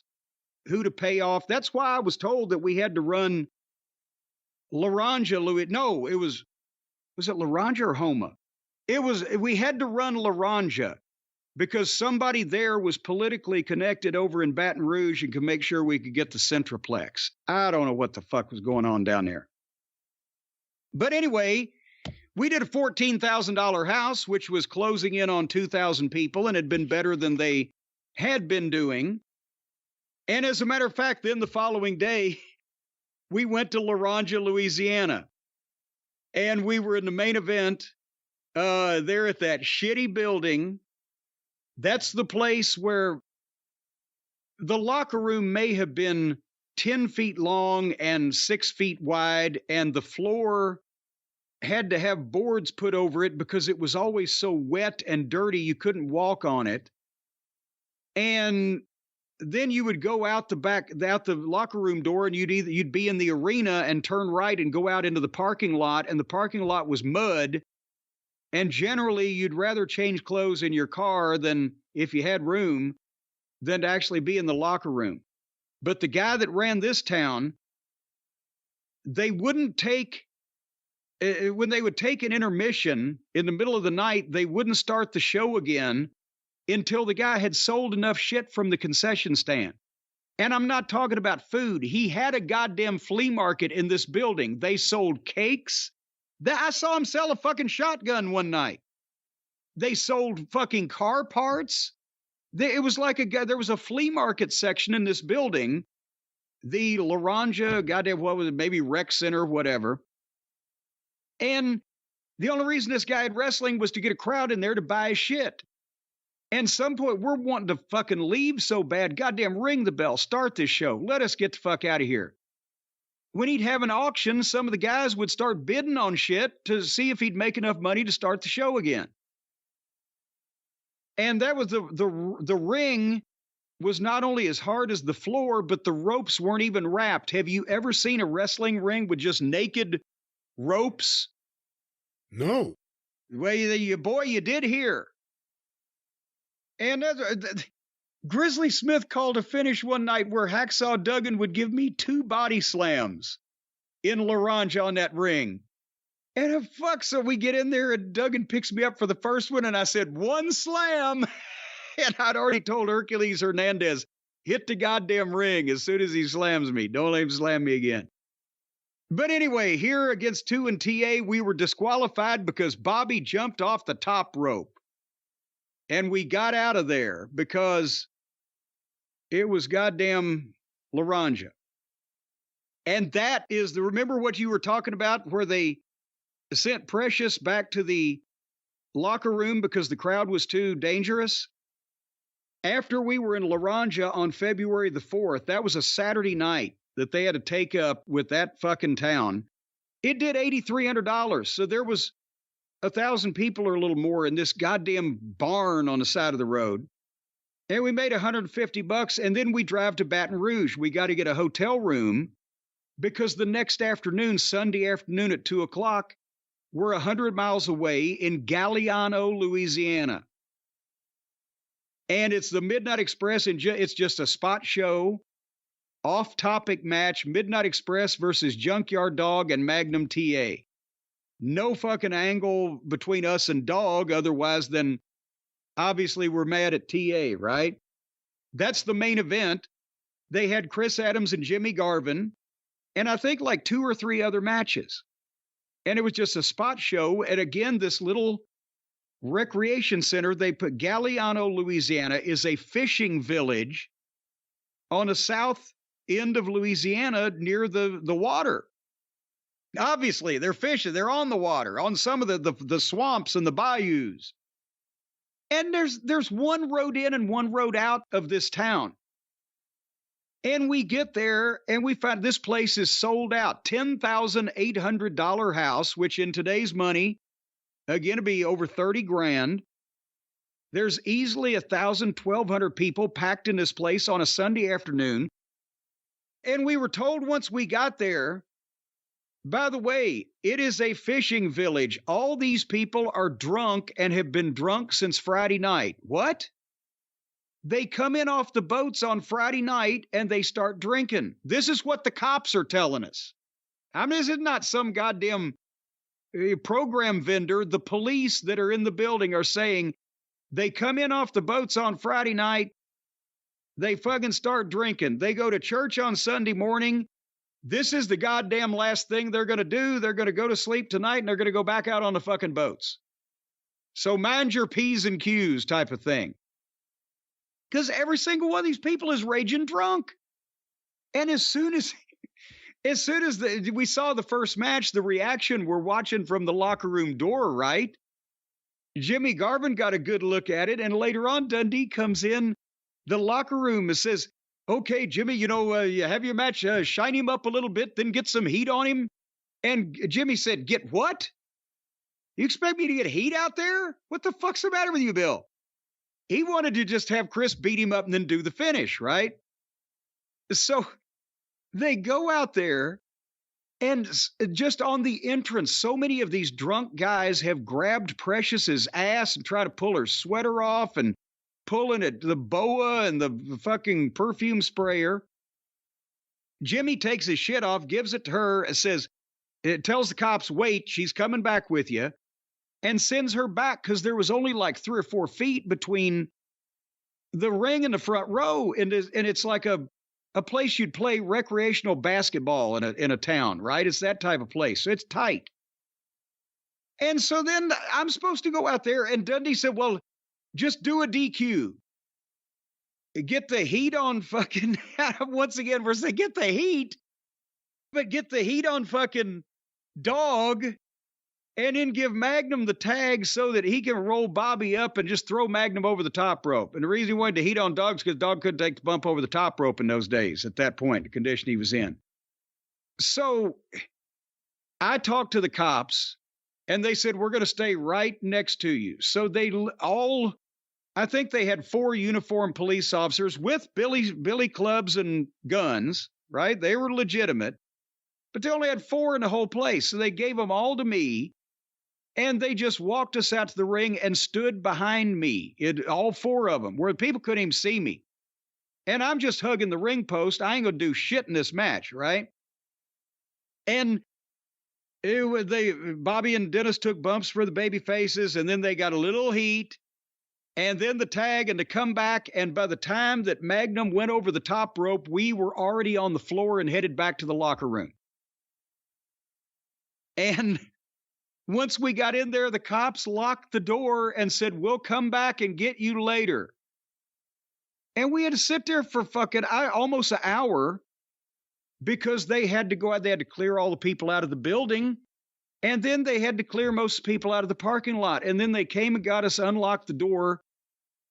who to pay off. That's why I was told that we had to run Laranja, Louis. No, was it Laranja or Homa? We had to run Laranja. Because somebody there was politically connected over in Baton Rouge and could make sure we could get the Centroplex. I don't know what the fuck was going on down there. But anyway, we did a $14,000 house, which was closing in on 2,000 people and had been better than they had been doing. And as a matter of fact, then the following day, we went to Laranja, Louisiana. And we were in the main event there at that shitty building. That's the place where the locker room may have been 10 feet long and 6 feet wide, and the floor had to have boards put over it because it was always so wet and dirty you couldn't walk on it. And then you would go out the locker room door, and you'd be in the arena and turn right and go out into the parking lot, and the parking lot was mud. And generally, you'd rather change clothes in your car than, if you had room, than to actually be in the locker room. But the guy that ran this town, they wouldn't take, when they would take an intermission in the middle of the night, they wouldn't start the show again until the guy had sold enough shit from the concession stand. And I'm not talking about food. He had a goddamn flea market in this building. They sold cakes. I saw him sell a fucking shotgun one night. They sold fucking car parts. It was like there was a flea market section in this building. The Laranja, goddamn, what was it? Maybe rec center, whatever. And the only reason this guy had wrestling was to get a crowd in there to buy his shit. And some point, we're wanting to fucking leave so bad. Goddamn, ring the bell. Start this show. Let us get the fuck out of here. When he'd have an auction, some of the guys would start bidding on shit to see if he'd make enough money to start the show again. And that was the ring was not only as hard as the floor, but the ropes weren't even wrapped. Have you ever seen a wrestling ring with just naked ropes? No. Well, you did here. And Grizzly Smith called a finish one night where Hacksaw Duggan would give me 2 body slams in Laranja on that ring. And so we get in there and Duggan picks me up for the first one and I said, 1 slam. And I'd already told Hercules Hernandez, hit the goddamn ring as soon as he slams me. Don't let him slam me again. But anyway, here against 2 and TA, we were disqualified because Bobby jumped off the top rope. And we got out of there because it was goddamn Laranja. And that is remember what you were talking about where they sent Precious back to the locker room because the crowd was too dangerous? After we were in Laranja on February the 4th, that was a Saturday night that they had to take up with that fucking town. It did $8,300. So there was 1,000 people or a little more in this goddamn barn on the side of the road. And we made $150, and then we drive to Baton Rouge. We got to get a hotel room because the next afternoon, Sunday afternoon at 2:00, we're 100 miles away in Galliano, Louisiana. And it's the Midnight Express, and it's just a spot show, off-topic match, Midnight Express versus Junkyard Dog and Magnum TA. No fucking angle between us and Dog, otherwise than obviously we're mad at TA, right? That's the main event. They had Chris Adams and Jimmy Garvin, and I think like 2 or 3 other matches. And it was just a spot show. And again, this little recreation center they put, Galliano, Louisiana, is a fishing village on the south end of Louisiana near the water. Obviously, they're fishing. They're on the water, on some of the swamps and the bayous. And there's one road in and one road out of this town. And we get there and we find this place is sold out. $10,800 house, which in today's money, again, it'd be over 30 grand. There's easily 1,000, 1,200 people packed in this place on a Sunday afternoon. And we were told once we got there, by the way, it is a fishing village. All these people are drunk and have been drunk since Friday night. What? They come in off the boats on Friday night and they start drinking. This is what the cops are telling us. I mean, this is not some goddamn program vendor. The police that are in the building are saying they come in off the boats on Friday night. They fucking start drinking. They go to church on Sunday morning. This is the goddamn last thing they're going to do. They're going to go to sleep tonight and they're going to go back out on the fucking boats. So mind your P's and Q's type of thing. Because every single one of these people is raging drunk. And as soon as we saw the first match, the reaction we're watching from the locker room door, right? Jimmy Garvin got a good look at it. And later on, Dundee comes in the locker room and says, okay, Jimmy, you have your match, shine him up a little bit, then get some heat on him. And Jimmy said, get what? You expect me to get heat out there? What the fuck's the matter with you, Bill? He wanted to just have Chris beat him up and then do the finish, right? So they go out there, and just on the entrance, so many of these drunk guys have grabbed Precious's ass and try to pull her sweater off and pulling at the boa and the fucking perfume sprayer. Jimmy takes his shit off, gives it to her, and says, it tells the cops, wait, she's coming back with you, and sends her back because there was only like 3 or 4 feet between the ring and the front row. And it's like a place you'd play recreational basketball in a town, right? It's that type of place. So it's tight. And so then I'm supposed to go out there, and Dundee said, well, just do a DQ. Get the heat on fucking, once again, we're saying get the heat, but get the heat on fucking Dog, and then give Magnum the tag so that he can roll Bobby up and just throw Magnum over the top rope. And the reason he wanted to heat on Dog is because Dog couldn't take the bump over the top rope in those days at that point, the condition he was in. So I talked to the cops, and they said, we're going to stay right next to you. So they all, I think they had 4 uniformed police officers with billy clubs and guns, right? They were legitimate, but they only had 4 in the whole place. So they gave them all to me, and they just walked us out to the ring and stood behind me, all 4 of them, where people couldn't even see me. And I'm just hugging the ring post. I ain't going to do shit in this match, right? And Bobby and Dennis took bumps for the baby faces, and then they got a little heat, and then the tag and the comeback. And by the time that Magnum went over the top rope, we were already on the floor and headed back to the locker room. And once we got in there, the cops locked the door and said, we'll come back and get you later. And we had to sit there for fucking almost an hour because they had to go out. They had to clear all the people out of the building. And then they had to clear most people out of the parking lot. And then they came and got us, unlocked the door,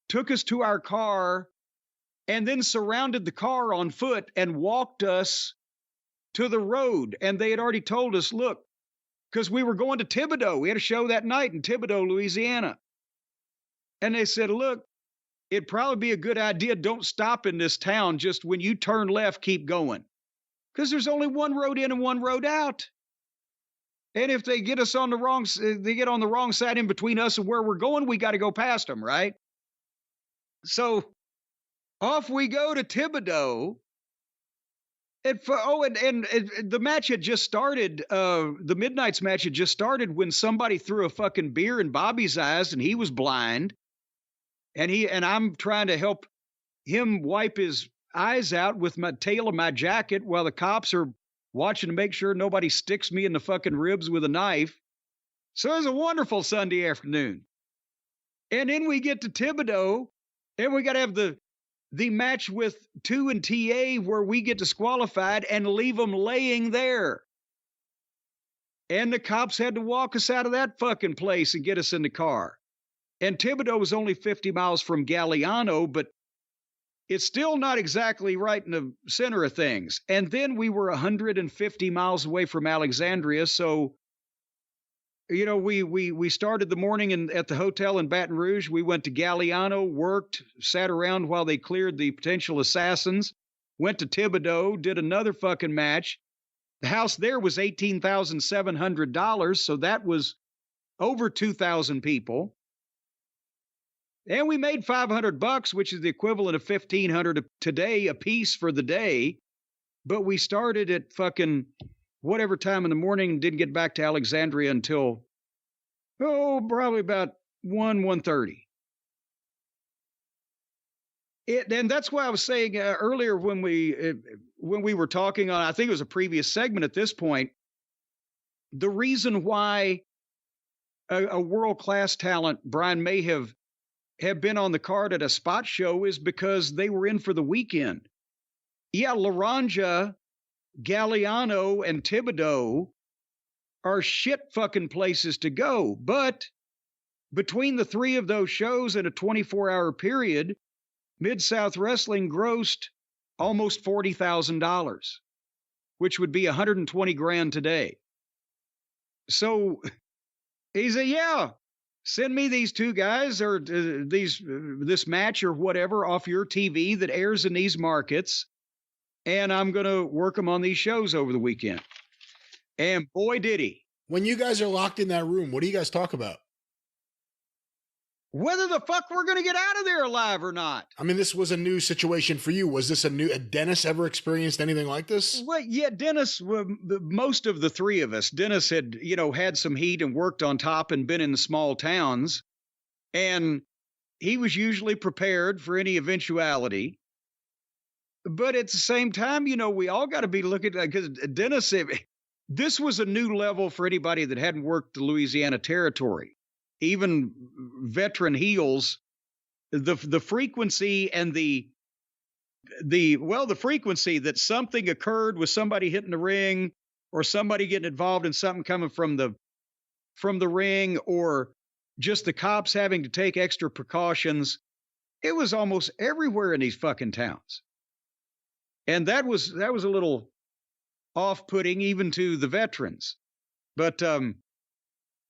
took us to our car, and then surrounded the car on foot and walked us to the road. And they had already told us, look, because we were going to Thibodaux. We had a show that night in Thibodaux, Louisiana. And they said, look, it'd probably be a good idea. Don't stop in this town. Just when you turn left, keep going. Because there's only one road in and one road out. And if they get us on the wrong, they get on the wrong side in between us and where we're going, we got to go past them, right? So off we go to Thibodeau. And the match had just started. The Midnight's match had just started when somebody threw a fucking beer in Bobby's eyes, and he was blind. And I'm trying to help him wipe his eyes out with my tail of my jacket while the cops are watching to make sure nobody sticks me in the fucking ribs with a knife. So it was a wonderful Sunday afternoon. And then we get to Thibodeau, and we got to have the match with 2 and TA where we get disqualified and leave them laying there. And the cops had to walk us out of that fucking place and get us in the car. And Thibodeau was only 50 miles from Galliano, but it's still not exactly right in the center of things. And then we were 150 miles away from Alexandria, so we started the morning at the hotel in Baton Rouge. We went to Galliano, worked, sat around while they cleared the potential assassins, went to Thibodeau, did another fucking match. The house there was $18,700, so that was over 2,000 people. And we made $500, which is the equivalent of $1,500 today a piece for the day. But we started at fucking whatever time in the morning and didn't get back to Alexandria until, probably about 1:30. And that's why I was saying earlier when we were talking on, I think it was a previous segment at this point, the reason why a world-class talent, Brian, may have been on the card at a spot show is because they were in for the weekend. Yeah, Laranja, Galliano, and Thibodeau are shit fucking places to go. But between the three of those shows in a 24-hour period, Mid-South Wrestling grossed almost $40,000, which would be $120,000 today. So he said, yeah, send me these two guys or this match or whatever off your TV that airs in these markets, and I'm going to work them on these shows over the weekend. And boy, did he. When you guys are locked in that room, what do you guys talk about? Whether the fuck we're going to get out of there alive or not. I mean, this was a new situation for you. Was this had Dennis ever experienced anything like this? Well, yeah, Dennis, most of the three of us, Dennis had, had some heat and worked on top and been in the small towns. And he was usually prepared for any eventuality. But at the same time, we all got to be looking at, because Dennis, this was a new level for anybody that hadn't worked the Louisiana territory. Even veteran heels, the frequency and the frequency that something occurred with somebody hitting the ring or somebody getting involved in something coming from the ring or just the cops having to take extra precautions. It was almost everywhere in these fucking towns. And that was a little off-putting even to the veterans. But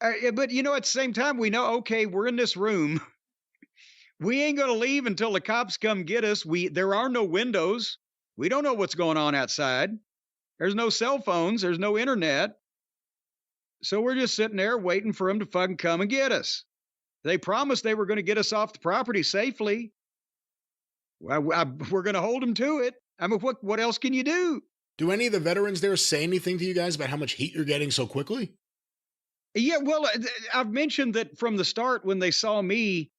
at the same time, we know, okay, we're in this room. We ain't going to leave until the cops come get us. There are no windows. We don't know what's going on outside. There's no cell phones. There's no internet. So we're just sitting there waiting for them to fucking come and get us. They promised they were going to get us off the property safely. We're going to hold them to it. I mean, what else can you do? Do any of the veterans there say anything to you guys about how much heat you're getting so quickly? Yeah, well, I've mentioned that from the start when they saw me,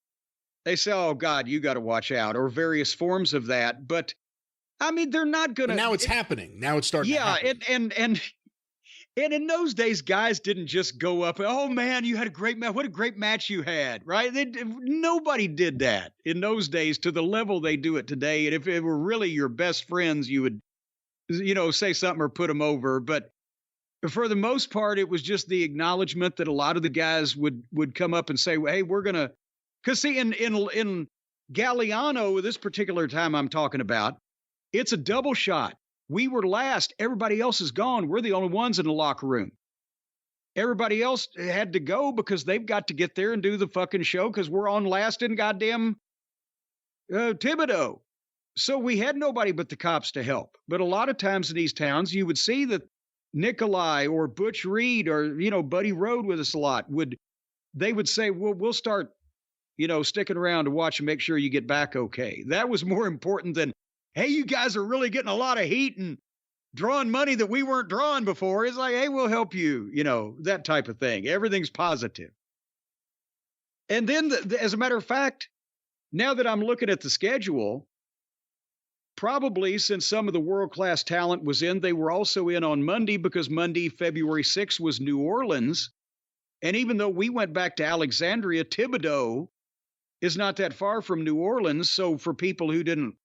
they say, oh, God, you got to watch out, or various forms of that. But, I mean, they're not going to. Now it's happening. Now it's starting to happen. Yeah, and in those days, guys didn't just go up, oh, man, you had a great match. What a great match you had, right? Nobody did that in those days to the level they do it today. And if it were really your best friends, you would, say something or put them over. But for the most part, it was just the acknowledgement that a lot of the guys would come up and say, well, hey, we're going to, because see, in Galliano, this particular time I'm talking about, it's a double shot. We were last. Everybody else is gone. We're the only ones in the locker room. Everybody else had to go because they've got to get there and do the fucking show because we're on last in goddamn Thibodeau. So we had nobody but the cops to help. But a lot of times in these towns, you would see that Nikolai or Butch Reed or, Buddy rode with us a lot. They would say, well, we'll start sticking around to watch and make sure you get back okay. That was more important than, hey, you guys are really getting a lot of heat and drawing money that we weren't drawing before. It's like, hey, we'll help you, that type of thing. Everything's positive. And then, as a matter of fact, now that I'm looking at the schedule, probably since some of the world-class talent was in, they were also in on Monday, because Monday, February 6th, was New Orleans. And even though we went back to Alexandria, Thibodaux is not that far from New Orleans. So for people who didn't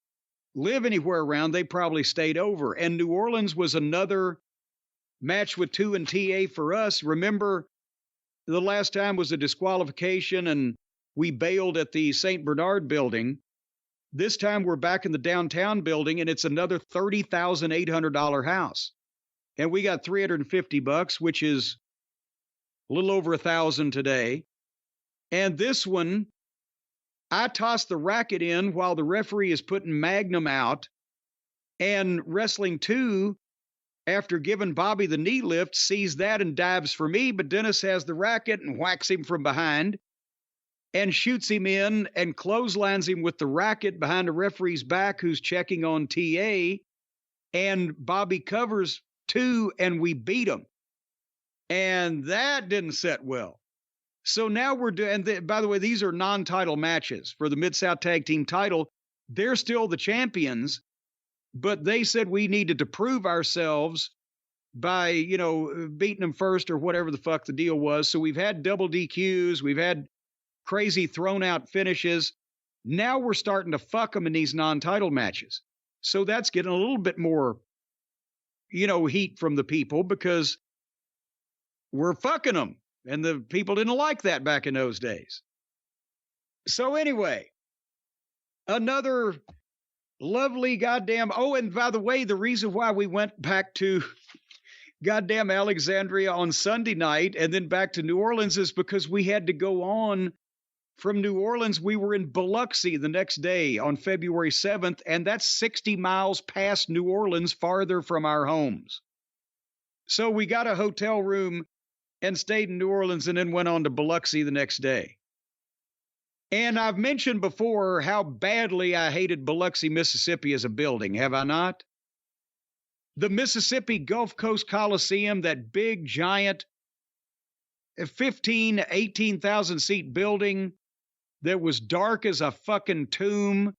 live anywhere around, they probably stayed over. And New Orleans was another match with 2 and TA for us. Remember, the last time was a disqualification and we bailed at the St. Bernard building. This time we're back in the downtown building, and it's another $30,800 house. And we got $350, which is a little over $1,000 today. And this one, I tossed the racket in while the referee is putting Magnum out. And Wrestling 2, after giving Bobby the knee lift, sees that and dives for me. But Dennis has the racket and whacks him from behind and shoots him in and clotheslines him with the racket behind the referee's back, who's checking on TA. And Bobby covers 2, and we beat him. And that didn't set well. So now we're doing, by the way, these are non-title matches for the Mid-South Tag Team title. They're still the champions, but they said we needed to prove ourselves by, beating them first or whatever the fuck the deal was. So we've had double DQs. We've had crazy thrown out finishes. Now we're starting to fuck them in these non-title matches. So that's getting a little bit more, heat from the people, because we're fucking them. And the people didn't like that back in those days. So anyway, another lovely goddamn, oh, and by the way, the reason why we went back to goddamn Alexandria on Sunday night and then back to New Orleans is because we had to go on from New Orleans. We were in Biloxi the next day on February 7th, and that's 60 miles past New Orleans, farther from our homes. So we got a hotel room and stayed in New Orleans and then went on to Biloxi the next day. And I've mentioned before how badly I hated Biloxi, Mississippi as a building, have I not? The Mississippi Gulf Coast Coliseum, that big, giant 15, 18,000 seat building that was dark as a fucking tomb,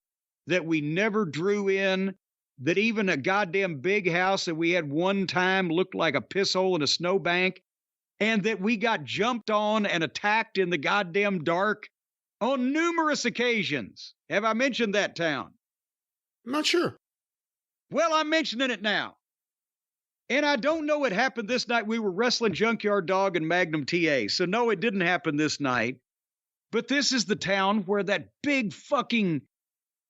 that we never drew in, that even a goddamn big house that we had one time looked like a piss hole in a snowbank, and that we got jumped on and attacked in the goddamn dark on numerous occasions. Have I mentioned that town? I'm not sure. Well, I'm mentioning it now. And I don't know what happened this night. We were wrestling Junkyard Dog and Magnum TA. So no, it didn't happen this night. But this is the town where that big fucking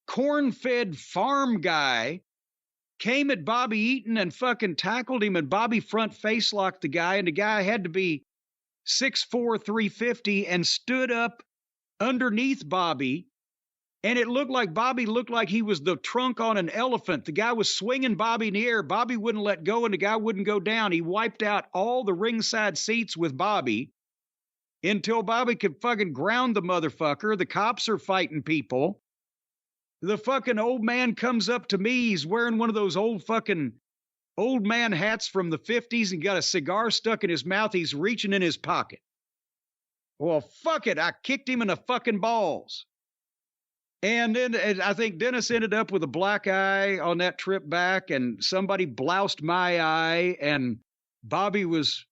corn-fed farm guy came at Bobby Eaton and fucking tackled him, and Bobby front face locked the guy, and the guy had to be 6'4", 350, and stood up underneath Bobby, and it looked like Bobby looked like he was the trunk on an elephant. The guy was swinging Bobby in the air. Bobby wouldn't let go, and the guy wouldn't go down. He wiped out all the ringside seats with Bobby until Bobby could fucking ground the motherfucker. The cops are fighting people. The fucking old man comes up to me. He's wearing one of those old man hats from the 50s and got a cigar stuck in his mouth. He's reaching in his pocket. Well, fuck it. I kicked him in the fucking balls. And then I think Dennis ended up with a black eye on that trip back, and somebody bloused my eye, and Bobby was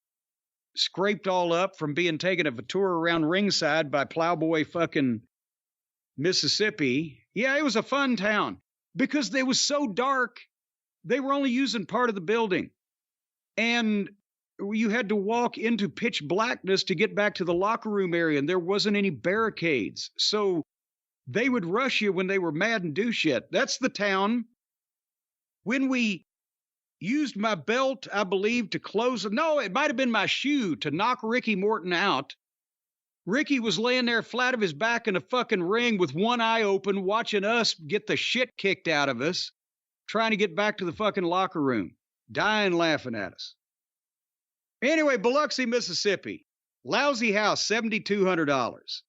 scraped all up from being taken a tour around ringside by Plowboy fucking Mississippi. Yeah, it was a fun town because they was so dark. They were only using part of the building, and you had to walk into pitch blackness to get back to the locker room area, and there wasn't any barricades. So they would rush you when they were mad and do shit. That's the town. When we used my belt, I believe, to close. No, it might have been my shoe to knock Ricky Morton out. Ricky was laying there flat of his back in a fucking ring with one eye open, watching us get the shit kicked out of us, trying to get back to the fucking locker room, dying laughing at us. Anyway, Biloxi, Mississippi. Lousy house, $7,200.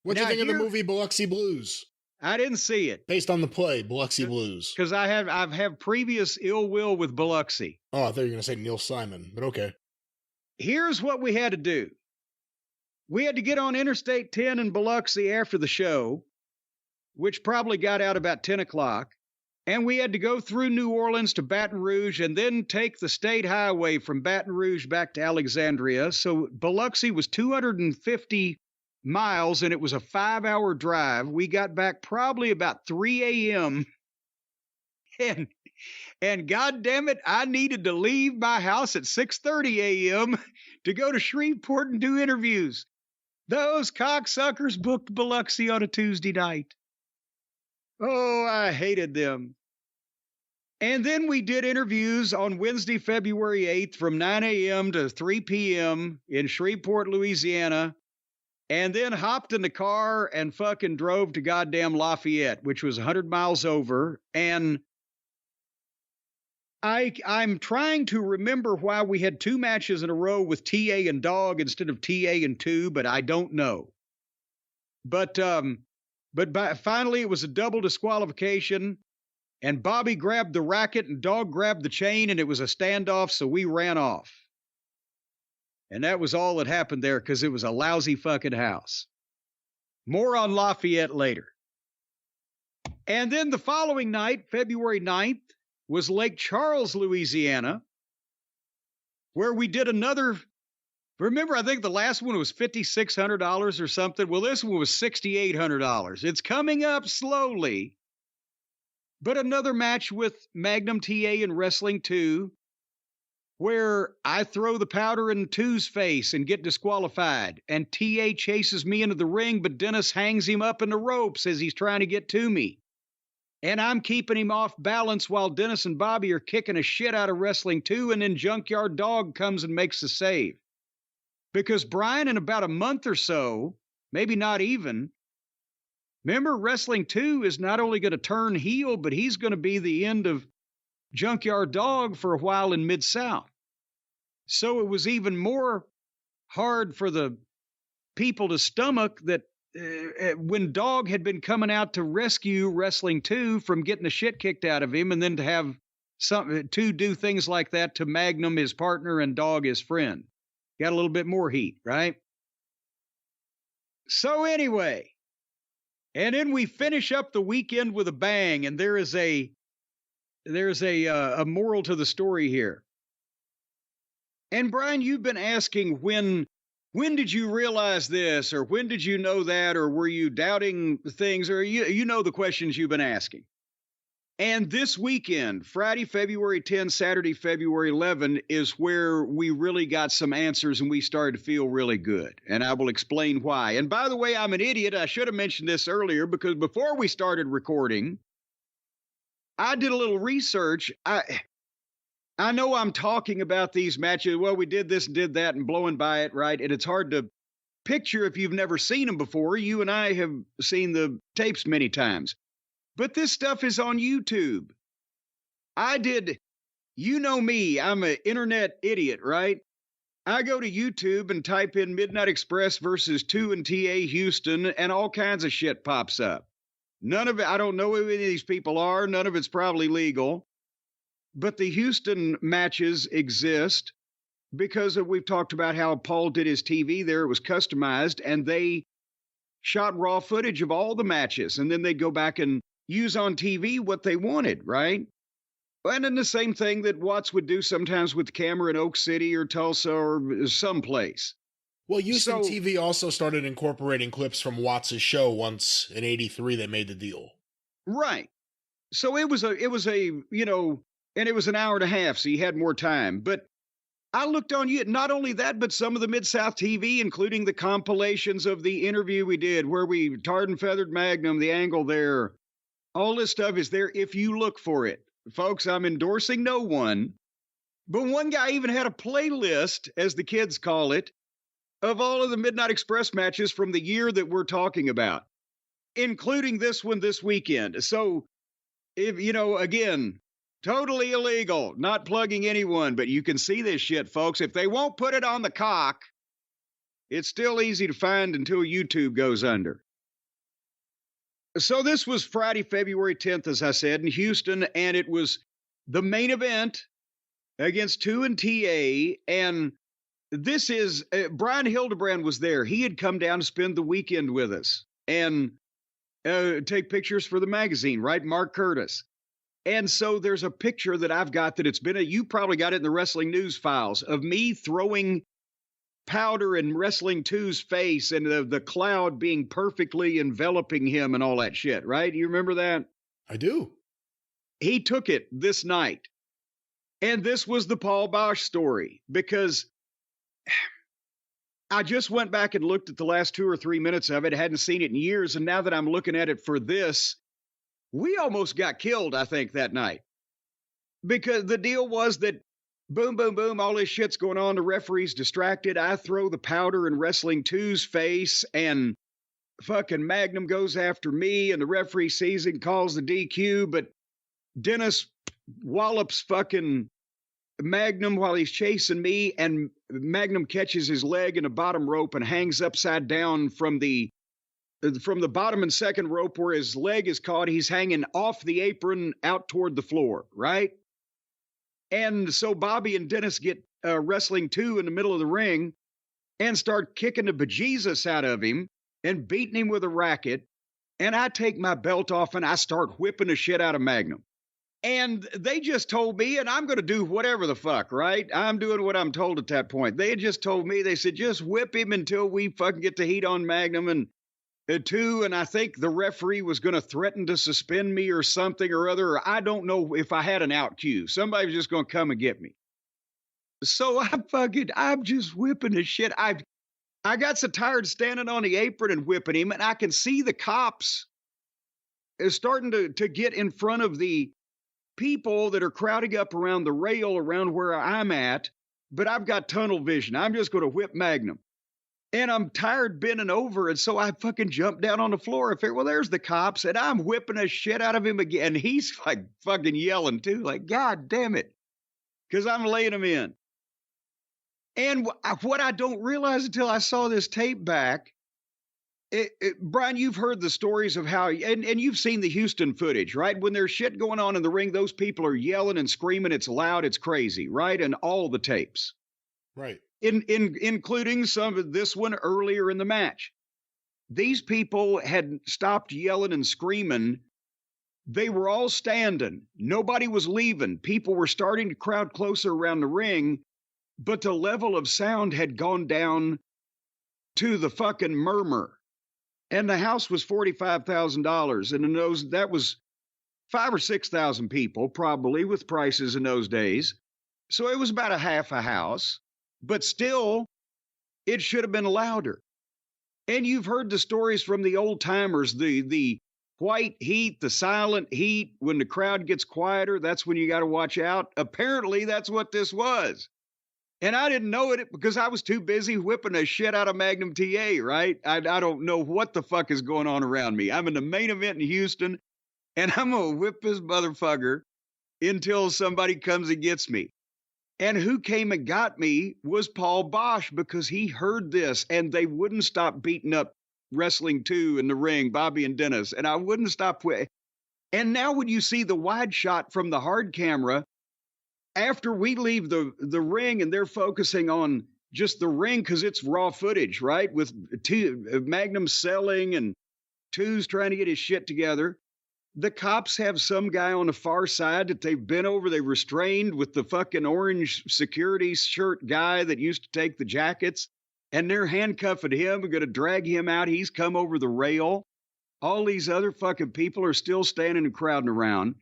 What'd you think of the movie Biloxi Blues? I didn't see it. Based on the play, Biloxi Blues. Because I've had previous ill will with Biloxi. Oh, I thought you were going to say Neil Simon, but okay. Here's what we had to do. We had to get on Interstate 10 in Biloxi after the show, which probably got out about 10 o'clock. And we had to go through New Orleans to Baton Rouge and then take the state highway from Baton Rouge back to Alexandria. So Biloxi was 250 miles and it was a 5-hour drive. We got back probably about 3 a.m. And God damn it, I needed to leave my house at 6:30 a.m. to go to Shreveport and do interviews. Those cocksuckers booked Biloxi on a Tuesday night. Oh, I hated them. And then we did interviews on Wednesday, February 8th from 9 a.m. to 3 p.m. in Shreveport, Louisiana, and then hopped in the car and fucking drove to goddamn Lafayette, which was 100 miles over. And I'm trying to remember why we had 2 matches in a row with TA and Dog instead of TA and 2, but I don't know. But finally, it was a double disqualification, and Bobby grabbed the racket and Dog grabbed the chain, and it was a standoff, so we ran off. And that was all that happened there because it was a lousy fucking house. More on Lafayette later. And then the following night, February 9th, was Lake Charles, Louisiana, where we did another. Remember, I think the last one was $5,600 or something. Well, this one was $6,800. It's coming up slowly. But another match with Magnum TA and Wrestling 2, where I throw the powder in 2's face and get disqualified. And TA chases me into the ring, but Dennis hangs him up in the ropes as he's trying to get to me. And I'm keeping him off balance while Dennis and Bobby are kicking a shit out of Wrestling 2, and then Junkyard Dog comes and makes the save. Because Brian, in about a month or so, maybe not even, remember Wrestling 2 is not only going to turn heel, but he's going to be the end of Junkyard Dog for a while in Mid-South. So it was even more hard for the people to stomach that when Dog had been coming out to rescue Wrestling 2 from getting the shit kicked out of him, and then to have to do things like that to Magnum, his partner, and Dog, his friend. Got a little bit more heat, right? So anyway, and then we finish up the weekend with a bang, and there's a moral to the story here. And Brian, you've been asking when did you realize this, or when did you know that, or were you doubting things, or you know the questions you've been asking. And this weekend, Friday, February 10, Saturday, February 11, is where we really got some answers and we started to feel really good. And I will explain why. And by the way, I'm an idiot. I should have mentioned this earlier because before we started recording, I did a little research. I know I'm talking about these matches. Well, we did this and did that and blowing by it, right? And it's hard to picture if you've never seen them before. You and I have seen the tapes many times. But this stuff is on YouTube. You know me, I'm an internet idiot, right? I go to YouTube and type in Midnight Express versus 2 and TA Houston, and all kinds of shit pops up. None of it, I don't know who any of these people are. None of it's probably legal. But the Houston matches exist because we've talked about how Paul did his TV there. It was customized, and they shot raw footage of all the matches, and then they'd go back and use on TV what they wanted, right? And then the same thing that Watts would do sometimes with the camera in Oak City or Tulsa or someplace. Well, Houston TV also started incorporating clips from Watts' show once in '83 they made the deal. Right. So it was a, and it was an hour and a half, so you had more time. But I looked on you, not only that, but some of the Mid-South TV, including the compilations of the interview we did where we tarred and feathered Magnum, the angle there. All this stuff is there if you look for it. Folks, I'm endorsing no one, but one guy even had a playlist, as the kids call it, of all of the Midnight Express matches from the year that we're talking about, including this one this weekend. So, if again, totally illegal, not plugging anyone, but you can see this shit, folks. If they won't put it on the cock, it's still easy to find until YouTube goes under. So this was Friday, February 10th, as I said, in Houston, and it was the main event against 2 and TA. And this is Brian Hildebrand was there. He had come down to spend the weekend with us and take pictures for the magazine, right? Mark Curtis. And so there's a picture that I've got that you probably got it in the Wrestling News files of me throwing powder in Wrestling 2's face and the cloud being perfectly enveloping him and all that shit, right? You remember that? I do. He took it this night. And this was the Paul Bosch story, because I just went back and looked at the last 2 or 3 minutes of it. I hadn't seen it in years. And now that I'm looking at it for this, we almost got killed, I think, that night. Because the deal was that boom, boom, boom, all this shit's going on. The referee's distracted. I throw the powder in Wrestling 2's face, and fucking Magnum goes after me, and the referee sees it and calls the DQ. But Dennis wallops fucking Magnum while he's chasing me, and Magnum catches his leg in the bottom rope and hangs upside down from the bottom and second rope where his leg is caught. He's hanging off the apron out toward the floor, right? And so Bobby and Dennis get Wrestling 2 in the middle of the ring and start kicking the bejesus out of him and beating him with a racket. And I take my belt off and I start whipping the shit out of Magnum. And they just told me, and I'm going to do whatever the fuck, right? I'm doing what I'm told at that point. They had just told me, they said, just whip him until we fucking get the heat on Magnum. And 2, and I think the referee was going to threaten to suspend me or something or other. Or I don't know if I had an out cue. Somebody was just going to come and get me. So I'm just whipping the shit. I got so tired standing on the apron and whipping him, and I can see the cops starting to get in front of the people that are crowding up around the rail around where I'm at, but I've got tunnel vision. I'm just going to whip Magnum. And I'm tired bending over, and so I fucking jumped down on the floor. I figured, well, there's the cops, and I'm whipping the shit out of him again. And he's like fucking yelling too, like, God damn it, because I'm laying him in. And what I don't realize until I saw this tape back, Brian, you've heard the stories of how, and you've seen the Houston footage, right? When there's shit going on in the ring, those people are yelling and screaming. It's loud, it's crazy, right? And all the tapes. Right. Including some of this one earlier in the match. These people had stopped yelling and screaming. They were all standing. Nobody was leaving. People were starting to crowd closer around the ring, but the level of sound had gone down to the fucking murmur. And the house was $45,000. And that was 5,000 or 6,000 people, probably, with prices in those days. So it was about a half a house. But still, it should have been louder. And you've heard the stories from the old timers, the white heat, the silent heat. When the crowd gets quieter, that's when you got to watch out. Apparently, that's what this was. And I didn't know it because I was too busy whipping the shit out of Magnum TA, right? I don't know what the fuck is going on around me. I'm in the main event in Houston, and I'm going to whip this motherfucker until somebody comes and gets me. And who came and got me was Paul Bosch, because he heard this, and they wouldn't stop beating up Wrestling 2 in the ring, Bobby and Dennis, and I wouldn't stop. And now when you see the wide shot from the hard camera, after we leave the ring and they're focusing on just the ring because it's raw footage, right? With Magnum selling and 2's trying to get his shit together. The cops have some guy on the far side that they've been over. They restrained with the fucking orange security shirt guy that used to take the jackets. And they're handcuffing him and going to drag him out. He's come over the rail. All these other fucking people are still standing and crowding around.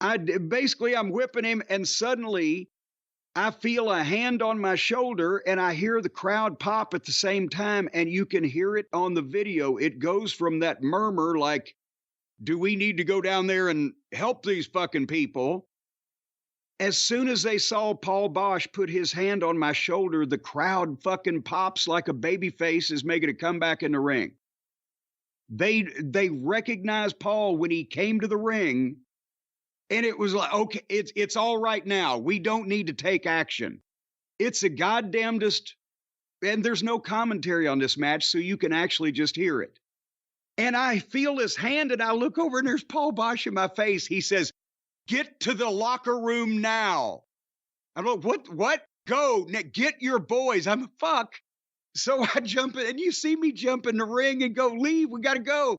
I'm whipping him, and suddenly I feel a hand on my shoulder, and I hear the crowd pop at the same time, and you can hear it on the video. It goes from that murmur like, do we need to go down there and help these fucking people? As soon as they saw Paul Bosch put his hand on my shoulder, the crowd fucking pops like a baby face is making a comeback in the ring. They recognized Paul when he came to the ring, and it was like, okay, it's all right now. We don't need to take action. It's a goddamnedest, and there's no commentary on this match, so you can actually just hear it. And I feel his hand, and I look over, and there's Paul Bosch in my face. He says, "Get to the locker room now." I'm like, what? Go, get your boys. I'm fuck. So I jump in, and you see me jump in the ring and go, leave. We got to go.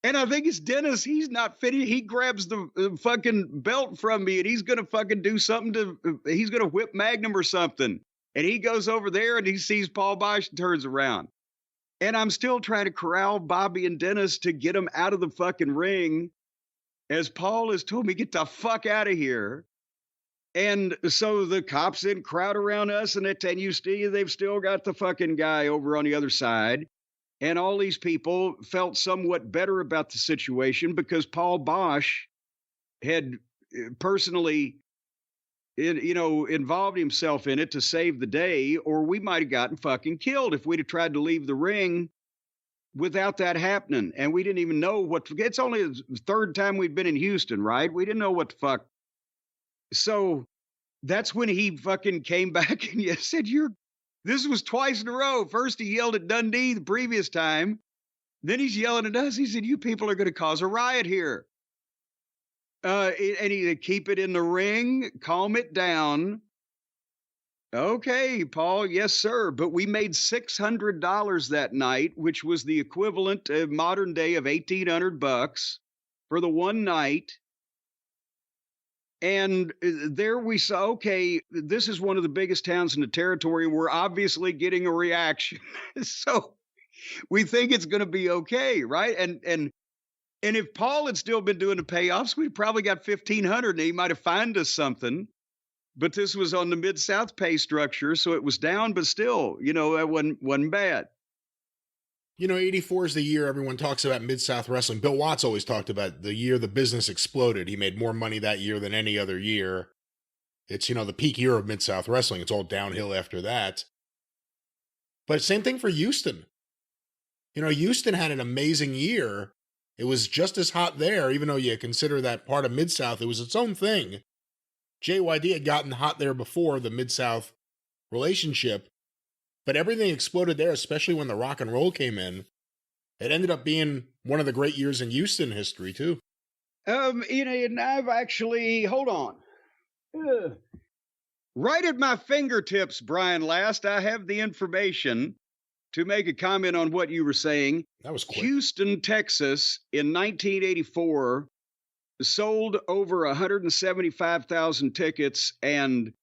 And I think it's Dennis. He's not fitting. He grabs the fucking belt from me, and he's going to fucking do something he's going to whip Magnum or something. And he goes over there, and he sees Paul Bosch and turns around. And I'm still trying to corral Bobby and Dennis to get them out of the fucking ring, as Paul has told me, get the fuck out of here. And so the cops then crowd around us, and they've still got the fucking guy over on the other side. And all these people felt somewhat better about the situation because Paul Bosch had personally, involved himself in it to save the day, or we might have gotten fucking killed if we'd have tried to leave the ring without that happening. And we didn't even know it's only the third time we'd been in Houston, right? We didn't know what the fuck. So that's when he fucking came back and said, this was twice in a row. First he yelled at Dundee the previous time. Then he's yelling at us. He said, you people are going to cause a riot here. And he keep it in the ring, calm it down. Okay, Paul, yes, sir. But we made $600 that night, which was the equivalent of modern day of $1,800 for the one night. And there we saw, okay, this is one of the biggest towns in the territory. We're obviously getting a reaction. So we think it's going to be okay, right? And if Paul had still been doing the payoffs, we'd probably got 1,500 and he might have found us something. But this was on the Mid-South pay structure, so it was down, but still, it wasn't bad. 84 is the year everyone talks about Mid-South wrestling. Bill Watts always talked about the year the business exploded. He made more money that year than any other year. It's, the peak year of Mid-South wrestling. It's all downhill after that. But same thing for Houston. Houston had an amazing year. It was just as hot there, even though you consider that part of Mid-South, it was its own thing. JYD had gotten hot there before the Mid-South relationship. But everything exploded there, especially when the rock and roll came in. It ended up being one of the great years in Houston history, too. And I've actually, hold on. Right at my fingertips, Brian Last, I have the information to make a comment on what you were saying. That was quick. Houston, Texas, in 1984, sold over 175,000 tickets and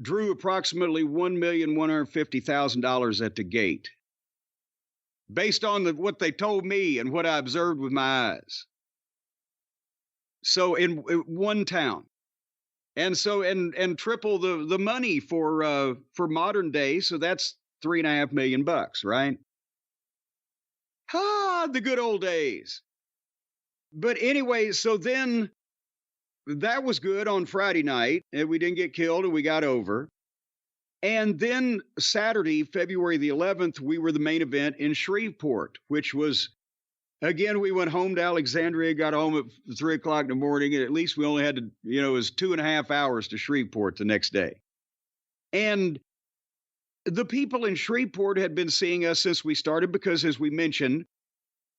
drew approximately $1,150,000 at the gate, based on what they told me and what I observed with my eyes. So in one town, and triple the money for modern day. So that's $3.5 million, right? The good old days. But anyway, so then. That was good on Friday night, and we didn't get killed, and we got over. And then Saturday, February the 11th, we were the main event in Shreveport, which was, again, we went home to Alexandria, got home at 3 o'clock in the morning, and at least we only had to, it was 2.5 hours to Shreveport the next day. And the people in Shreveport had been seeing us since we started because, as we mentioned,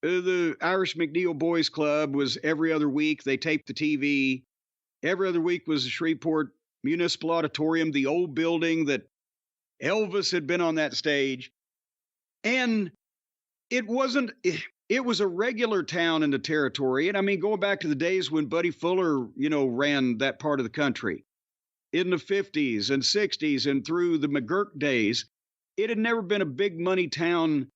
the Irish McNeil Boys Club was every other week. They taped the TV. Every other week was the Shreveport Municipal Auditorium, the old building that Elvis had been on that stage. And it was a regular town in the territory. And I mean, going back to the days when Buddy Fuller, ran that part of the country in the 50s and 60s and through the McGurk days, it had never been a big money town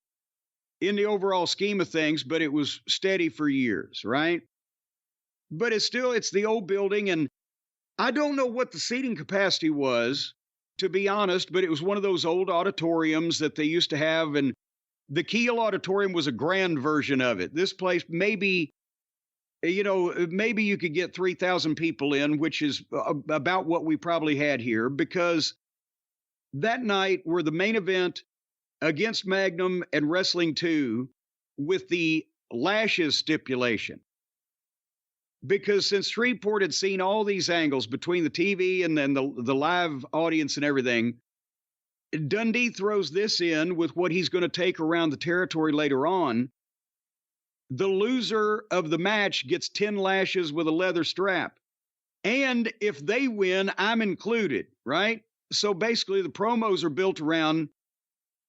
in the overall scheme of things, but it was steady for years, right? But it's the old building, and I don't know what the seating capacity was, to be honest, but it was one of those old auditoriums that they used to have, and the Kiel Auditorium was a grand version of it. This place, maybe you could get 3,000 people in, which is about what we probably had here, because that night were the main event against Magnum and Wrestling 2 with the lashes stipulation. Because since Shreveport had seen all these angles between the TV and then the live audience and everything, Dundee throws this in with what he's going to take around the territory later on. the loser of the match gets 10 lashes with a leather strap. And if they win, I'm included, right? So basically, the promos are built around,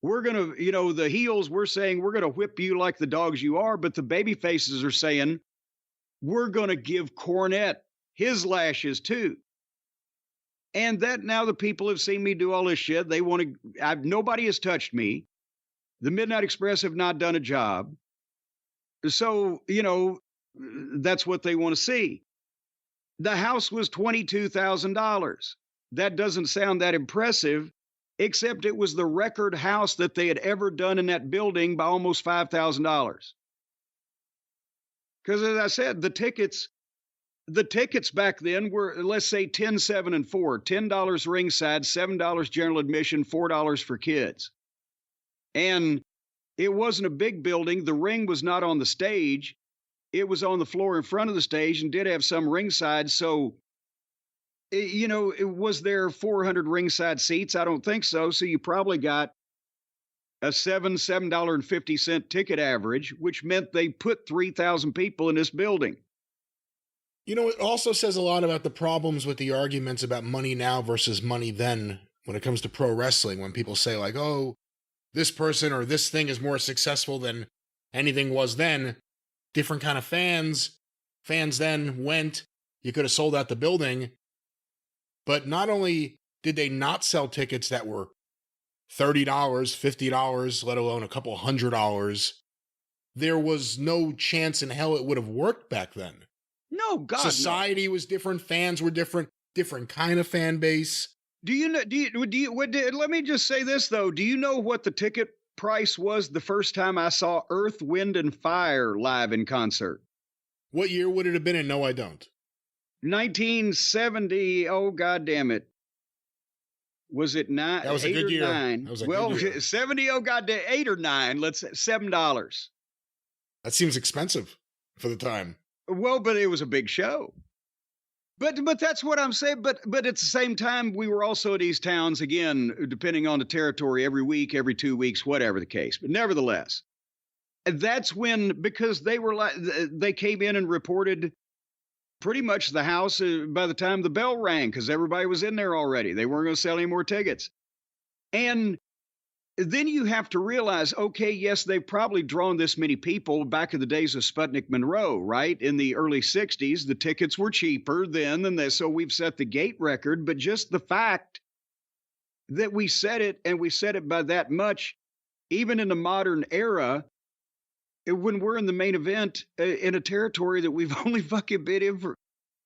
we're going to, the heels, we're saying we're going to whip you like the dogs you are, but the baby faces are saying, we're going to give Cornette his lashes too. And that now the people have seen me do all this shit. They want to, nobody has touched me. The Midnight Express have not done a job. So, that's what they want to see. The house was $22,000. That doesn't sound that impressive, except it was the record house that they had ever done in that building by almost $5,000. Because as I said, the tickets back then were, let's say, 10, 7, and 4. $10 ringside, $7 general admission, $4 for kids. And it wasn't a big building. The ring was not on the stage. It was on the floor in front of the stage and did have some ringside. So, it was there 400 ringside seats? I don't think so. So you probably got a $7.50 ticket average, which meant they put 3,000 people in this building. It also says a lot about the problems with the arguments about money now versus money then when it comes to pro wrestling. When people say like, oh, this person or this thing is more successful than anything was then. Different kind of fans. Fans then went. You could have sold out the building. But not only did they not sell tickets that were $30, $50, let alone a couple $100, there was no chance in hell it would have worked back then. No, God, Society was different. Fans were different kind of fan base. Let me just say this, though. Do you know what the ticket price was the first time I saw Earth, Wind, and Fire live in concert? What year would it have been? And no, I don't. 1970. Oh, God damn it. Was it nine? That was a good year. Nine? Well, 70. Oh, God damn, 8 or 9. Let's say $7. That seems expensive for the time. Well, but it was a big show. But that's what I'm saying. But at the same time, we were also at these towns, again, depending on the territory, every week, every 2 weeks, whatever the case. But nevertheless, that's when, because they came in and reported pretty much the house by the time the bell rang, because everybody was in there already. They weren't going to sell any more tickets. And then you have to realize, okay, yes, they've probably drawn this many people back in the days of Sputnik Monroe, right? In the early 60s, the tickets were cheaper then than this. So we've set the gate record, but just the fact that we set it, and we set it by that much, even in the modern era, when we're in the main event in a territory that we've only fucking been in for,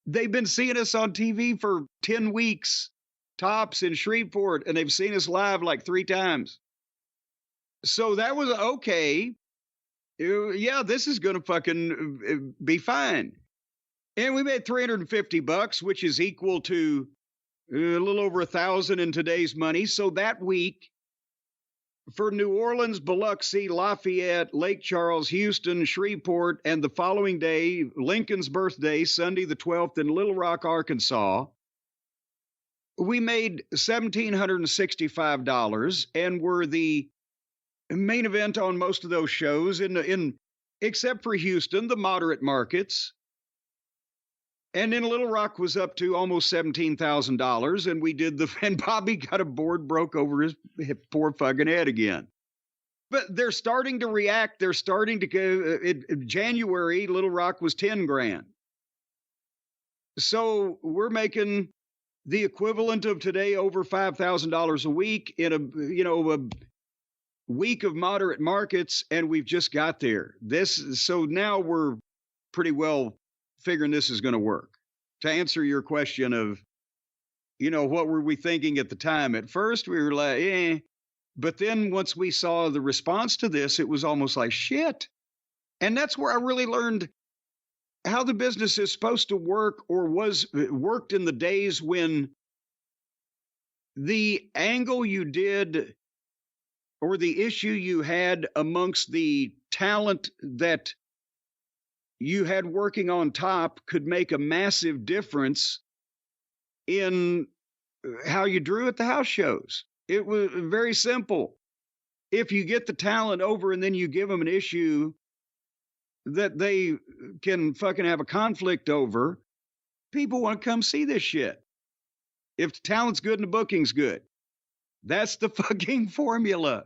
they've been seeing us on TV for 10 weeks tops in Shreveport, and they've seen us live like 3 times. So that was okay. Yeah, this is going to fucking be fine. And we made $350, which is equal to a little over 1,000 in today's money. So that week, for New Orleans, Biloxi, Lafayette, Lake Charles, Houston, Shreveport, and the following day, Lincoln's birthday, Sunday the 12th, in Little Rock, Arkansas, we made $1,765 and were the main event on most of those shows, except for Houston, the moderate markets. And then Little Rock was up to almost $17,000, and and Bobby got a board broke over his poor fucking head again. But they're starting to react. They're starting to go. In January, Little Rock was $10,000. So we're making the equivalent of today over $5,000 a week in a week of moderate markets, and we've just got there. So now we're pretty well figuring this is going to work. To answer your question of, what were we thinking at the time? At first, we were like, eh. But then once we saw the response to this, it was almost like shit. And that's where I really learned how the business is supposed to work, or worked in the days when the angle you did, or the issue you had amongst the talent that you had working on top could make a massive difference in how you drew at the house shows. It was very simple. If you get the talent over and then you give them an issue that they can fucking have a conflict over, people want to come see this shit. If the talent's good and the booking's good, that's the fucking formula.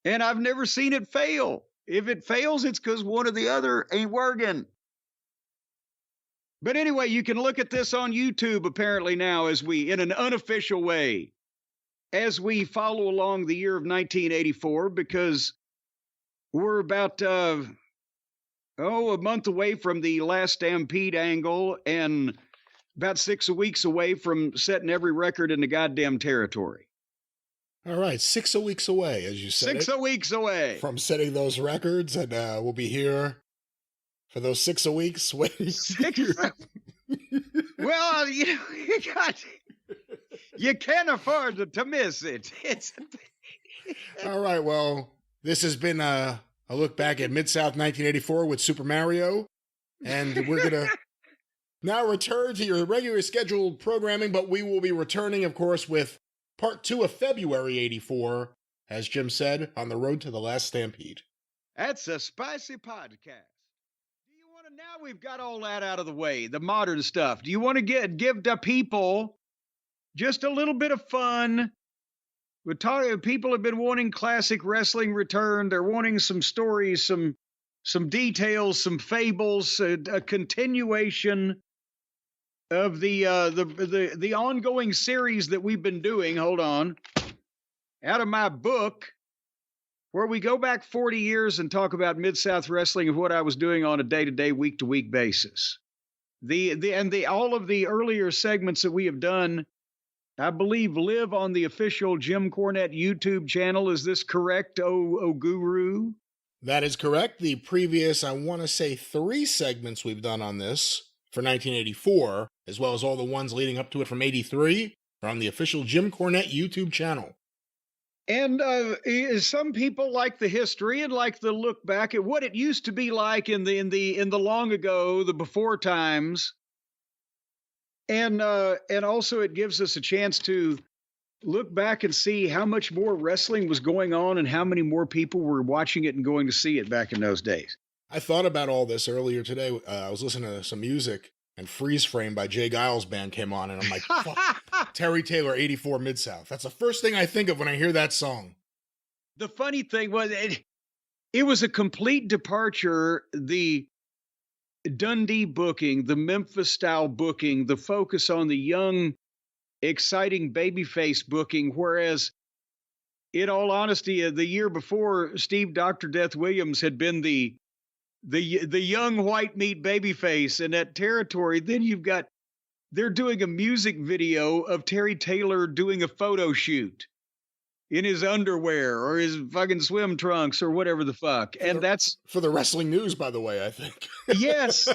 And I've never seen it fail. If it fails, it's because one or the other ain't working. But anyway, you can look at this on YouTube apparently now as we, in an unofficial way, as we follow along the year of 1984, because we're about, a month away from the last Stampede angle and about 6 weeks away from setting every record in the goddamn territory. All right, 6 weeks away, as you said. 6 weeks away from setting those records, and we'll be here for those 6 weeks waiting. Well, you can't afford to miss it. All right, well, this has been a look back at Mid-South 1984 with Super Mario, and we're going to now return to your regular scheduled programming, but we will be returning, of course, with Part 2 of February 84, as Jim said, on the road to the last Stampede. That's a spicy podcast. Do you want to, now we've got all that out of the way, the modern stuff. Do you want to give the people just a little bit of fun? People have been wanting classic wrestling return. They're wanting some stories, some details, some fables, a continuation of the ongoing series that we've been doing. Hold on. Out of my book, where we go back 40 years and talk about Mid-South wrestling and what I was doing on a day-to-day, week-to-week basis. All of the earlier segments that we have done, I believe, live on the official Jim Cornette YouTube channel. Is this correct, oh guru? That is correct. The previous, I want to say, 3 segments we've done on this for 1984, as well as all the ones leading up to it from 83, are on the official Jim Cornette YouTube channel. And some people like the history and like the look back at what it used to be like in the long ago, the before times. And also it gives us a chance to look back and see how much more wrestling was going on and how many more people were watching it and going to see it back in those days. I thought about all this earlier today. I was listening to some music, and Freeze Frame by Jay Giles Band came on, and I'm like, fuck, Terry Taylor, 84 Mid-South. That's the first thing I think of when I hear that song. The funny thing was, it was a complete departure. The Dundee booking, the Memphis-style booking, the focus on the young, exciting babyface booking, whereas, in all honesty, the year before, Steve Dr. Death Williams had been the young white meat babyface in that territory. Then they're doing a music video of Terry Taylor doing a photo shoot in his underwear or his fucking swim trunks or whatever the fuck. And that's for the wrestling news, by the way, I think. Yes.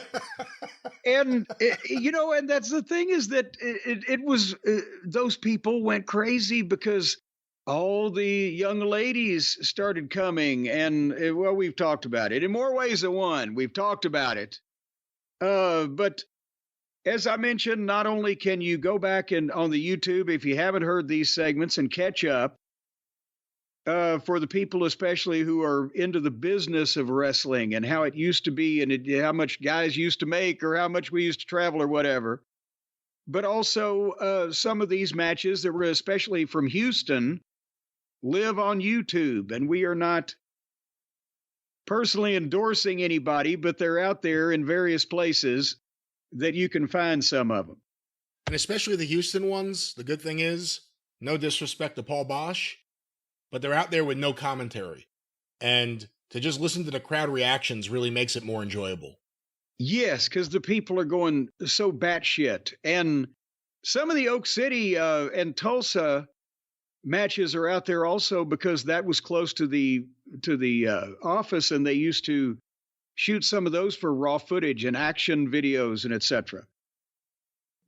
And, and that's the thing is that it was, those people went crazy because all the young ladies started coming, and, we've talked about it in more ways than one. We've talked about it. But as I mentioned, not only can you go back and on the YouTube, if you haven't heard these segments, and catch up, for the people especially who are into the business of wrestling and how it used to be and how much guys used to make or how much we used to travel or whatever. But also some of these matches that were especially from Houston live on YouTube, and we are not personally endorsing anybody, but they're out there in various places that you can find some of them. And especially the Houston ones, the good thing is, no disrespect to Paul Bosch, but they're out there with no commentary. And to just listen to the crowd reactions really makes it more enjoyable. Yes, because the people are going so batshit. And some of the Oak City and Tulsa matches are out there also because that was close to the office, and they used to shoot some of those for raw footage and action videos and etc.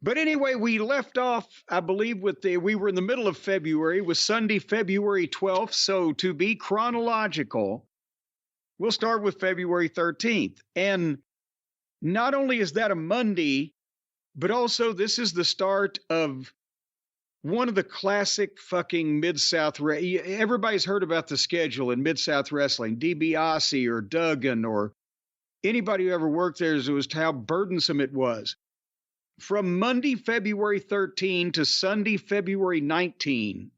But anyway, we left off, I believe, we were in the middle of February, with Sunday, February 12th. So to be chronological, we'll start with February 13th. And not only is that a Monday, but also this is the start of one of the classic fucking Mid-South. Everybody's heard about the schedule in Mid-South wrestling, DiBiase or Duggan or anybody who ever worked there as to how burdensome it was. From Monday, February 13 to Sunday, February 19,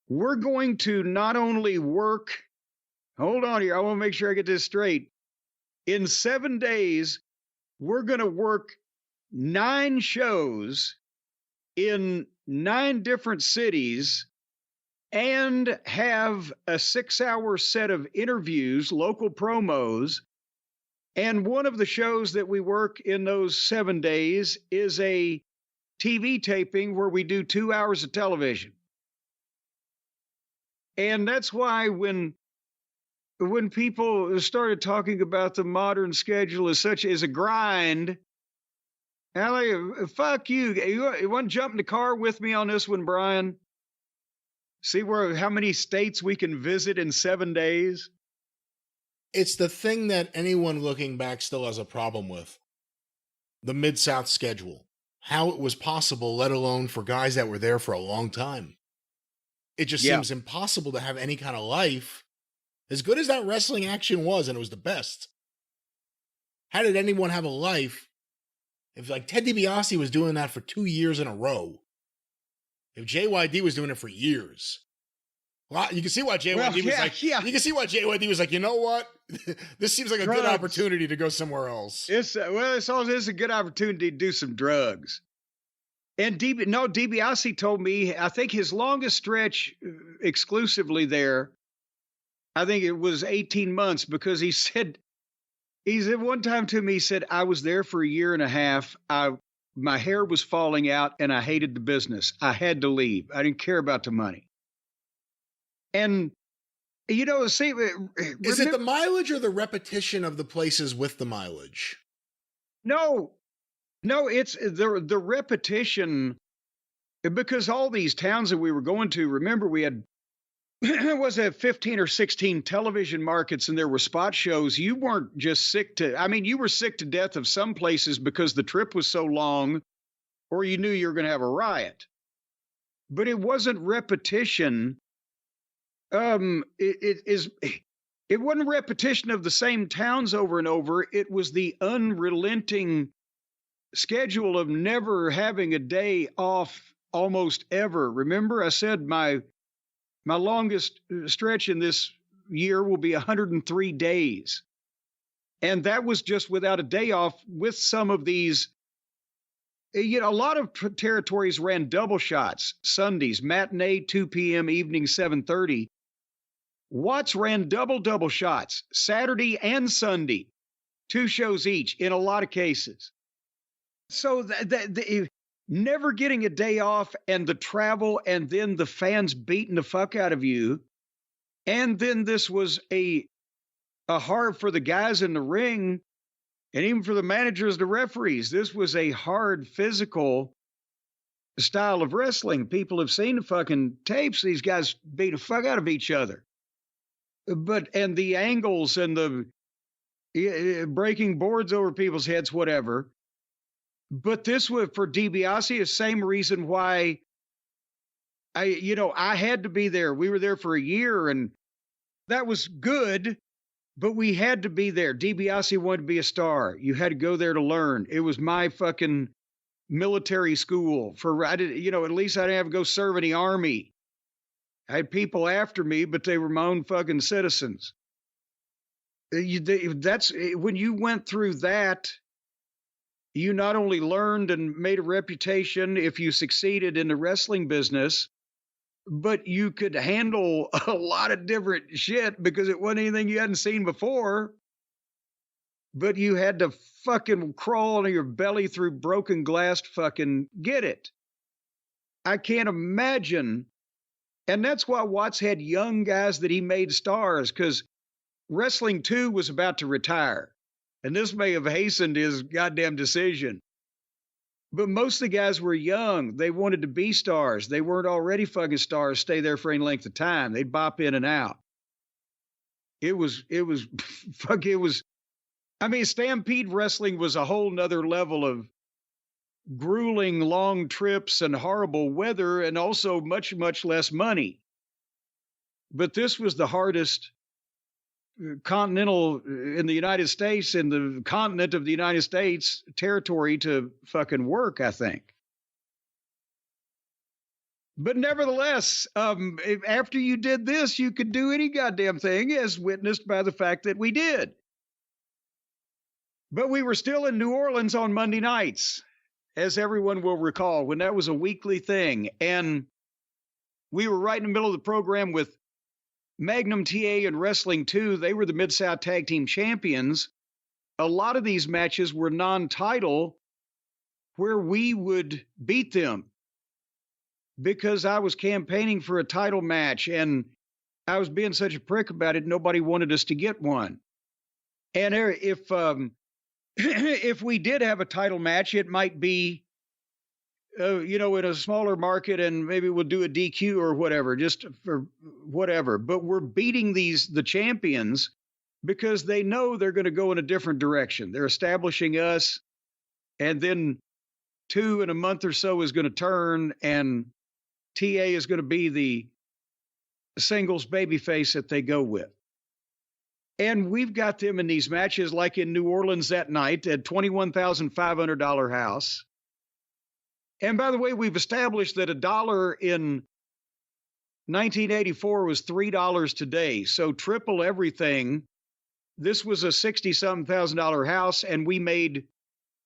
we're going to not only work, hold on here, I want to make sure I get this straight. In 7 days, we're going to work 9 shows in 9 different cities and have a 6-hour set of interviews, local promos. And one of the shows that we work in those 7 days is a TV taping where we do 2 hours of television. And that's why when people started talking about the modern schedule as such as a grind, fuck you. You want to jump in the car with me on this one, Brian? See how many states we can visit in 7 days? It's the thing that anyone looking back still has a problem with. The Mid-South schedule. How it was possible, let alone for guys that were there for a long time. It just seems impossible to have any kind of life. As good as that wrestling action was, and it was the best, how did anyone have a life if, like, Ted DiBiase was doing that for 2 years in a row? If JYD was doing it for years. Well, you can see why JYD was like, you can see why JYD was like, you know what? This seems like a good opportunity to go somewhere else. It's a good opportunity to do some drugs. And DiBiase told me, I think his longest stretch exclusively there, I think it was 18 months, because he said one time to me, he said, I was there for a year and a half. My hair was falling out and I hated the business. I had to leave. I didn't care about the money. And, see, is it the mileage or the repetition of the places with the mileage? No, it's the repetition, because all these towns that we were going to, remember we had, was it 15 or 16 television markets, and there were spot shows. You weren't just you were sick to death of some places because the trip was so long, or you knew you were going to have a riot. But it wasn't repetition. It wasn't repetition of the same towns over and over. It was the unrelenting schedule of never having a day off almost ever. Remember, I said my longest stretch in this year will be 103 days. And that was just without a day off. With some of these, a lot of territories ran double shots, Sundays, matinee 2 p.m., evening 7:30. Watts ran double shots, Saturday and Sunday, 2 shows each in a lot of cases. So never getting a day off, and the travel, and then the fans beating the fuck out of you. And then this was a hard for the guys in the ring, and even for the managers, the referees. This was a hard physical style of wrestling. People have seen the fucking tapes. These guys beat the fuck out of each other. And the angles and the breaking boards over people's heads, whatever. But this was, for DiBiase, the same reason why I had to be there. We were there for a year, and that was good, but we had to be there. DiBiase wanted to be a star. You had to go there to learn. It was my fucking military school. At least I didn't have to go serve in the army. I had people after me, but they were my own fucking citizens. That's when you went through that. You not only learned and made a reputation if you succeeded in the wrestling business, but you could handle a lot of different shit because it wasn't anything you hadn't seen before. But you had to fucking crawl on your belly through broken glass to fucking get it. I can't imagine. And that's why Watts had young guys that he made stars, because Wrestling 2 was about to retire. And this may have hastened his goddamn decision. But most of the guys were young. They wanted to be stars. They weren't already fucking stars, stay there for any length of time. They'd bop in and out. Stampede wrestling was a whole nother level of grueling long trips and horrible weather, and also much, much less money. But this was the hardest continental in the United States, in the continent of the United States territory to fucking work, I think. But nevertheless, after you did this, you could do any goddamn thing, as witnessed by the fact that we did. But we were still in New Orleans on Monday nights, as everyone will recall, when that was a weekly thing. And we were right in the middle of the program with Magnum TA and Wrestling 2. They were the Mid-South Tag Team Champions. A lot of these matches were non-title, where we would beat them, because I was campaigning for a title match and I was being such a prick about it. Nobody wanted us to get one. And if we did have a title match, it might be, in a smaller market, and maybe we'll do a DQ or whatever, just for whatever. But we're beating the champions because they know they're going to go in a different direction. They're establishing us, and then 2 in a month or so is going to turn, and TA is going to be the singles babyface that they go with. And we've got them in these matches, like in New Orleans that night at $21,500 house. And by the way, we've established that $1 in 1984 was $3 today. So triple everything. This was a $60-something thousand house, and we made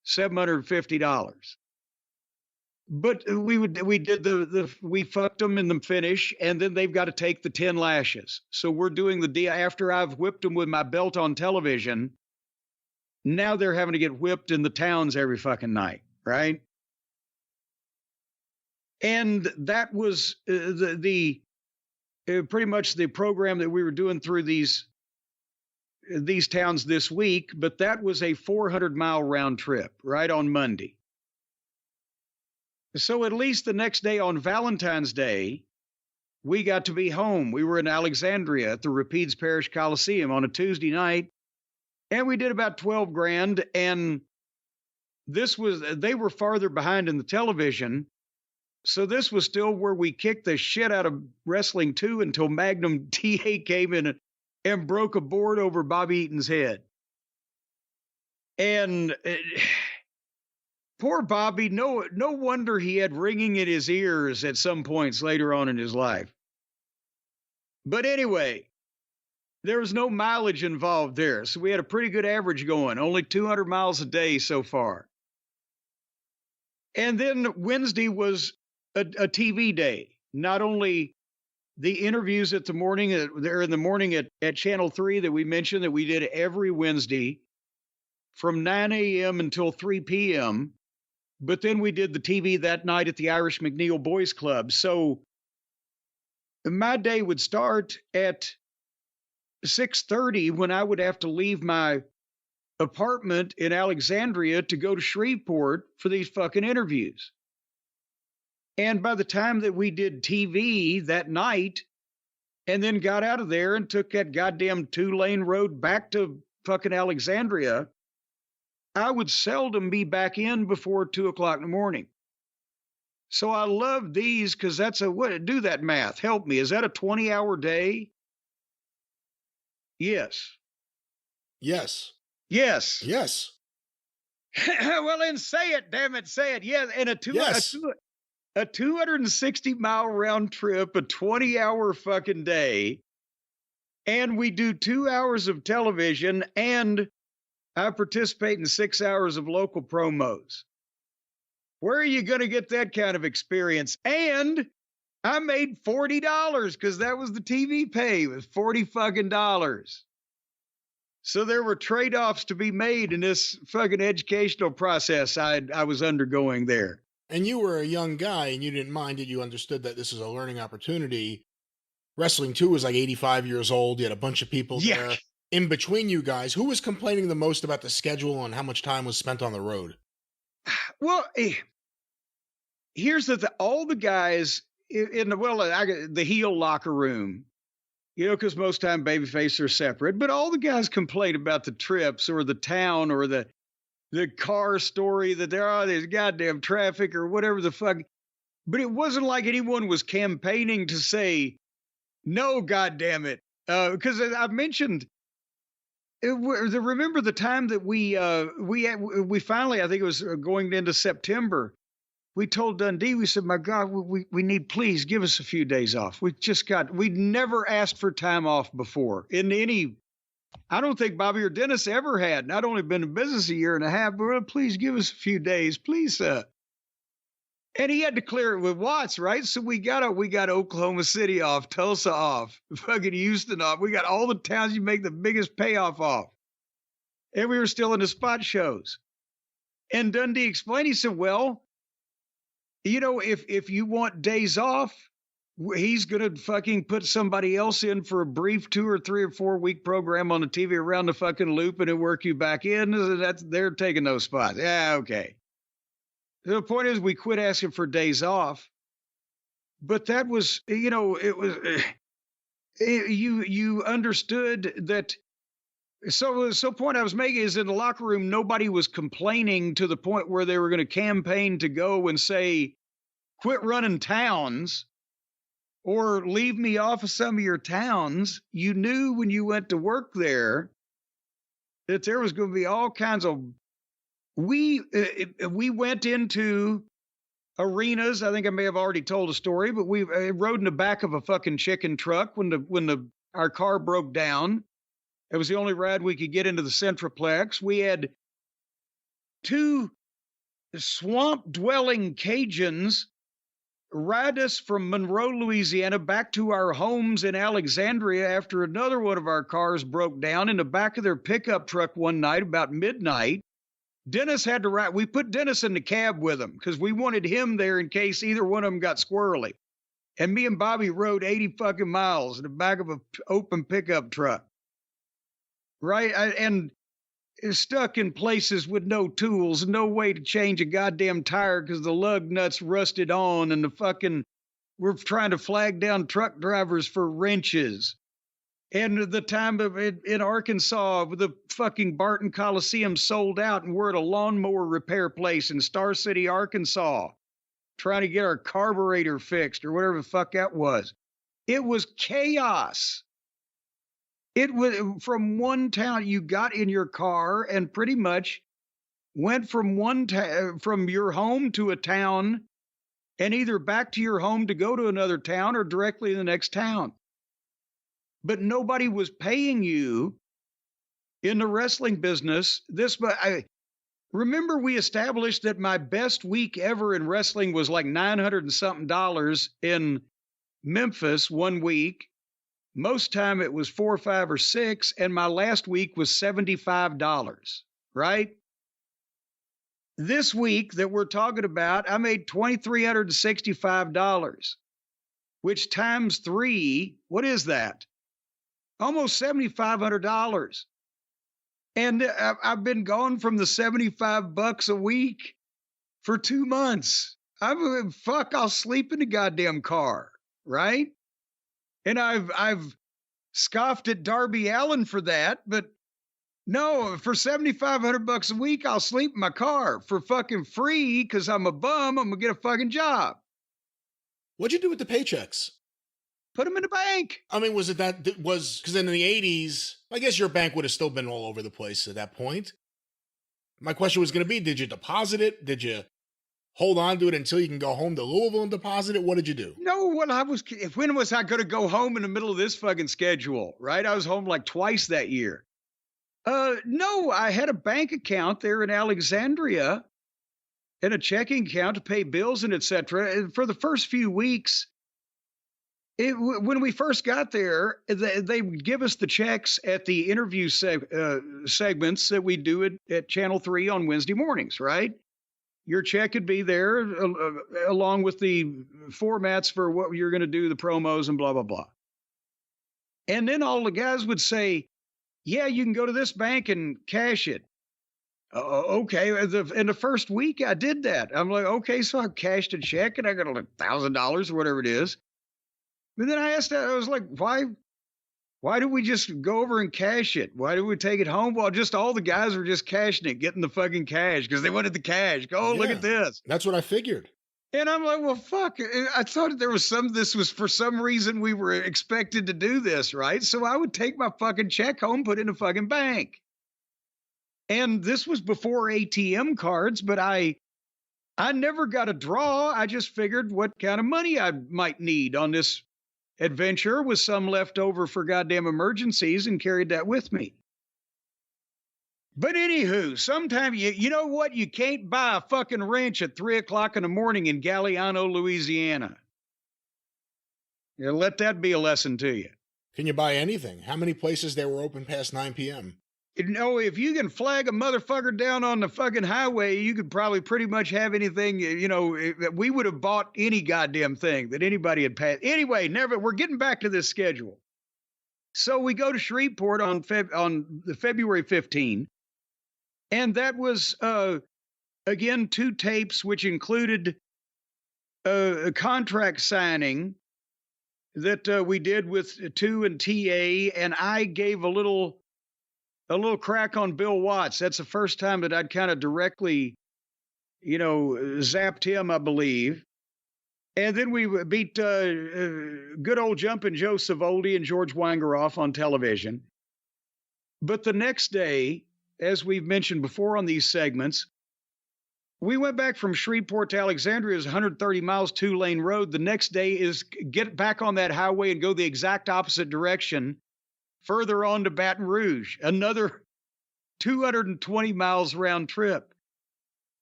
$750. But we fucked them in the finish, and then they've got to take the 10 lashes. So we're doing the deal after I've whipped them with my belt on television. Now they're having to get whipped in the towns every fucking night, right? And that was pretty much the program that we were doing through these towns this week. But that was a 400-mile round trip right on Monday. So at least the next day, on Valentine's Day, we got to be home. We were in Alexandria at the Rapides Parish Coliseum on a Tuesday night, and we did about 12 grand. And they were farther behind in the television. So this was still where we kicked the shit out of Wrestling 2 until Magnum TA came in and broke a board over Bobby Eaton's head. And poor Bobby, no wonder he had ringing in his ears at some points later on in his life. But anyway, there was no mileage involved there. So we had a pretty good average going, only 200 miles a day so far. And then Wednesday was a TV day. Not only the interviews in the morning at Channel 3 that we mentioned that we did every Wednesday from 9 a.m. until 3 p.m., but then we did the TV that night at the Irish McNeil Boys Club. So my day would start at 6:30 when I would have to leave my apartment in Alexandria to go to Shreveport for these fucking interviews. And by the time that we did TV that night and then got out of there and took that goddamn 2-lane road back to fucking Alexandria, I would seldom be back in before 2 o'clock in the morning. So I love these because do that math. Help me. Is that a 20-hour day? Yes. Yes. Yes. Yes. Well, then say it, damn it, say it. Yes, and a 260-mile round trip, a 20-hour fucking day, and we do 2 hours of television, and I participate in 6 hours of local promos. Where are you going to get that kind of experience? And I made $40 because that was the TV pay. It was $40 fucking dollars. So there were trade-offs to be made in this fucking educational process I was undergoing there. And you were a young guy and you didn't mind it. You understood that this is a learning opportunity. Wrestling 2 was like 85 years old. You had a bunch of people there. In between you guys, who was complaining the most about the schedule and how much time was spent on the road? Well, here's all the guys in the heel locker room, because most time babyface are separate, but all the guys complain about the trips or the town or the car story that there's goddamn traffic or whatever the fuck. But it wasn't like anyone was campaigning to say, no, goddamn it. Because I've mentioned remember the time that we finally, I think it was going into September, we told Dundee, we said, my God, we need, please give us a few days off. We'd never asked for time off before in any, I don't think Bobby or Dennis ever had. Not only been in business a year and a half, but please give us a few days, please. And he had to clear it with Watts, right? So we got Oklahoma City off, Tulsa off, fucking Houston off. We got all the towns you make the biggest payoff off. And we were still in the spot shows. And Dundee explained, he said, well, if you want days off, he's going to fucking put somebody else in for a brief 2 or 3 or 4 week program on the TV around the fucking loop and it'll work you back in. They're taking those spots. Yeah, okay. The point is we quit asking for days off. But that was, you understood that. So point I was making is in the locker room, nobody was complaining to the point where they were going to campaign to go and say, quit running towns or leave me off of some of your towns. You knew when you went to work there that there was going to be all kinds of, we went into arenas. I think I may have already told a story, but we rode in the back of a fucking chicken truck when our car broke down. It was the only ride we could get into the Centroplex. We had 2 swamp-dwelling Cajuns ride us from Monroe, Louisiana, back to our homes in Alexandria after another one of our cars broke down in the back of their pickup truck one night about midnight. Dennis had to ride. We put Dennis in the cab with him because we wanted him there in case either one of them got squirrely. And me and Bobby rode 80 fucking miles in the back of an open pickup truck. Right? And stuck in places with no tools, no way to change a goddamn tire because the lug nuts rusted on and we're trying to flag down truck drivers for wrenches. And the time in Arkansas, the fucking Barton Coliseum sold out and we're at a lawnmower repair place in Star City, Arkansas, trying to get our carburetor fixed or whatever the fuck that was. It was chaos. It was from one town. You got in your car and pretty much went from from your home to a town and either back to your home to go to another town or directly to the next town. But nobody was paying you in the wrestling business. I remember we established that my best week ever in wrestling was like $900 and something in Memphis one week. Most time it was 4 or 5 or 6, and my last week was $75, right? This week that we're talking about, I made $2,365, which times 3, what is that? Almost $7,500. And I've been gone from the $75 a week for 2 months. I'll sleep in the goddamn car, right? And I've scoffed at Darby Allin for that, but no, for $7,500 a week, I'll sleep in my car for fucking free because I'm a bum. I'm gonna get a fucking job. What'd you do with the paychecks? Put them in the bank. I mean, because in the 80s, I guess your bank would have still been all over the place at that point. My question was going to be, did you deposit it? Did you hold on to it until you can go home to Louisville and deposit it? What did you do? No, when was I going to go home in the middle of this fucking schedule, right? I was home like twice that year. No, I had a bank account there in Alexandria and a checking account to pay bills and et cetera. And for the first few weeks, when we first got there, they would give us the checks at the interview segments that we do at Channel 3 on Wednesday mornings, right? Your check could be there along with the formats for what you're going to do, the promos and blah, blah, blah. And then all the guys would say, yeah, you can go to this bank and cash it. Okay. In the first week, I did that. I'm like, okay, so I cashed a check and I got like $1,000 or whatever it is. But then I was like, why do we just go over and cash it? Why do we take it home? Well, just all the guys were just cashing it, getting the fucking cash because they wanted the cash. Look at this. That's what I figured. And I'm like, well, fuck. I thought this was for some reason we were expected to do this, right? So I would take my fucking check home, put it in a fucking bank. And this was before ATM cards, but I never got a draw. I just figured what kind of money I might need on this adventure with some left over for goddamn emergencies and carried that with me. But anywho, sometime you know what? You can't buy a fucking wrench at 3:00 in the morning in Galliano, Louisiana. Let that be a lesson to you. Can you buy anything? How many places they were open past 9 p.m.? You know, if you can flag a motherfucker down on the fucking highway, you could probably pretty much have anything, you know, we would have bought any goddamn thing that anybody had passed. Anyway, we're getting back to this schedule. So we go to Shreveport on February 15. And that was, again, 2 tapes, which included a contract signing that we did with 2 and TA, and I gave a little crack on Bill Watts. That's the first time that I'd kind of directly, you know, zapped him, I believe. And then we beat good old Jumpin' Joe Savoldi and George Wangeroff on television. But the next day, as we've mentioned before on these segments, we went back from Shreveport to Alexandria. Is 130 miles, 2-lane road. The next day is get back on that highway and go the exact opposite direction, further on to Baton Rouge, another 220 miles round trip.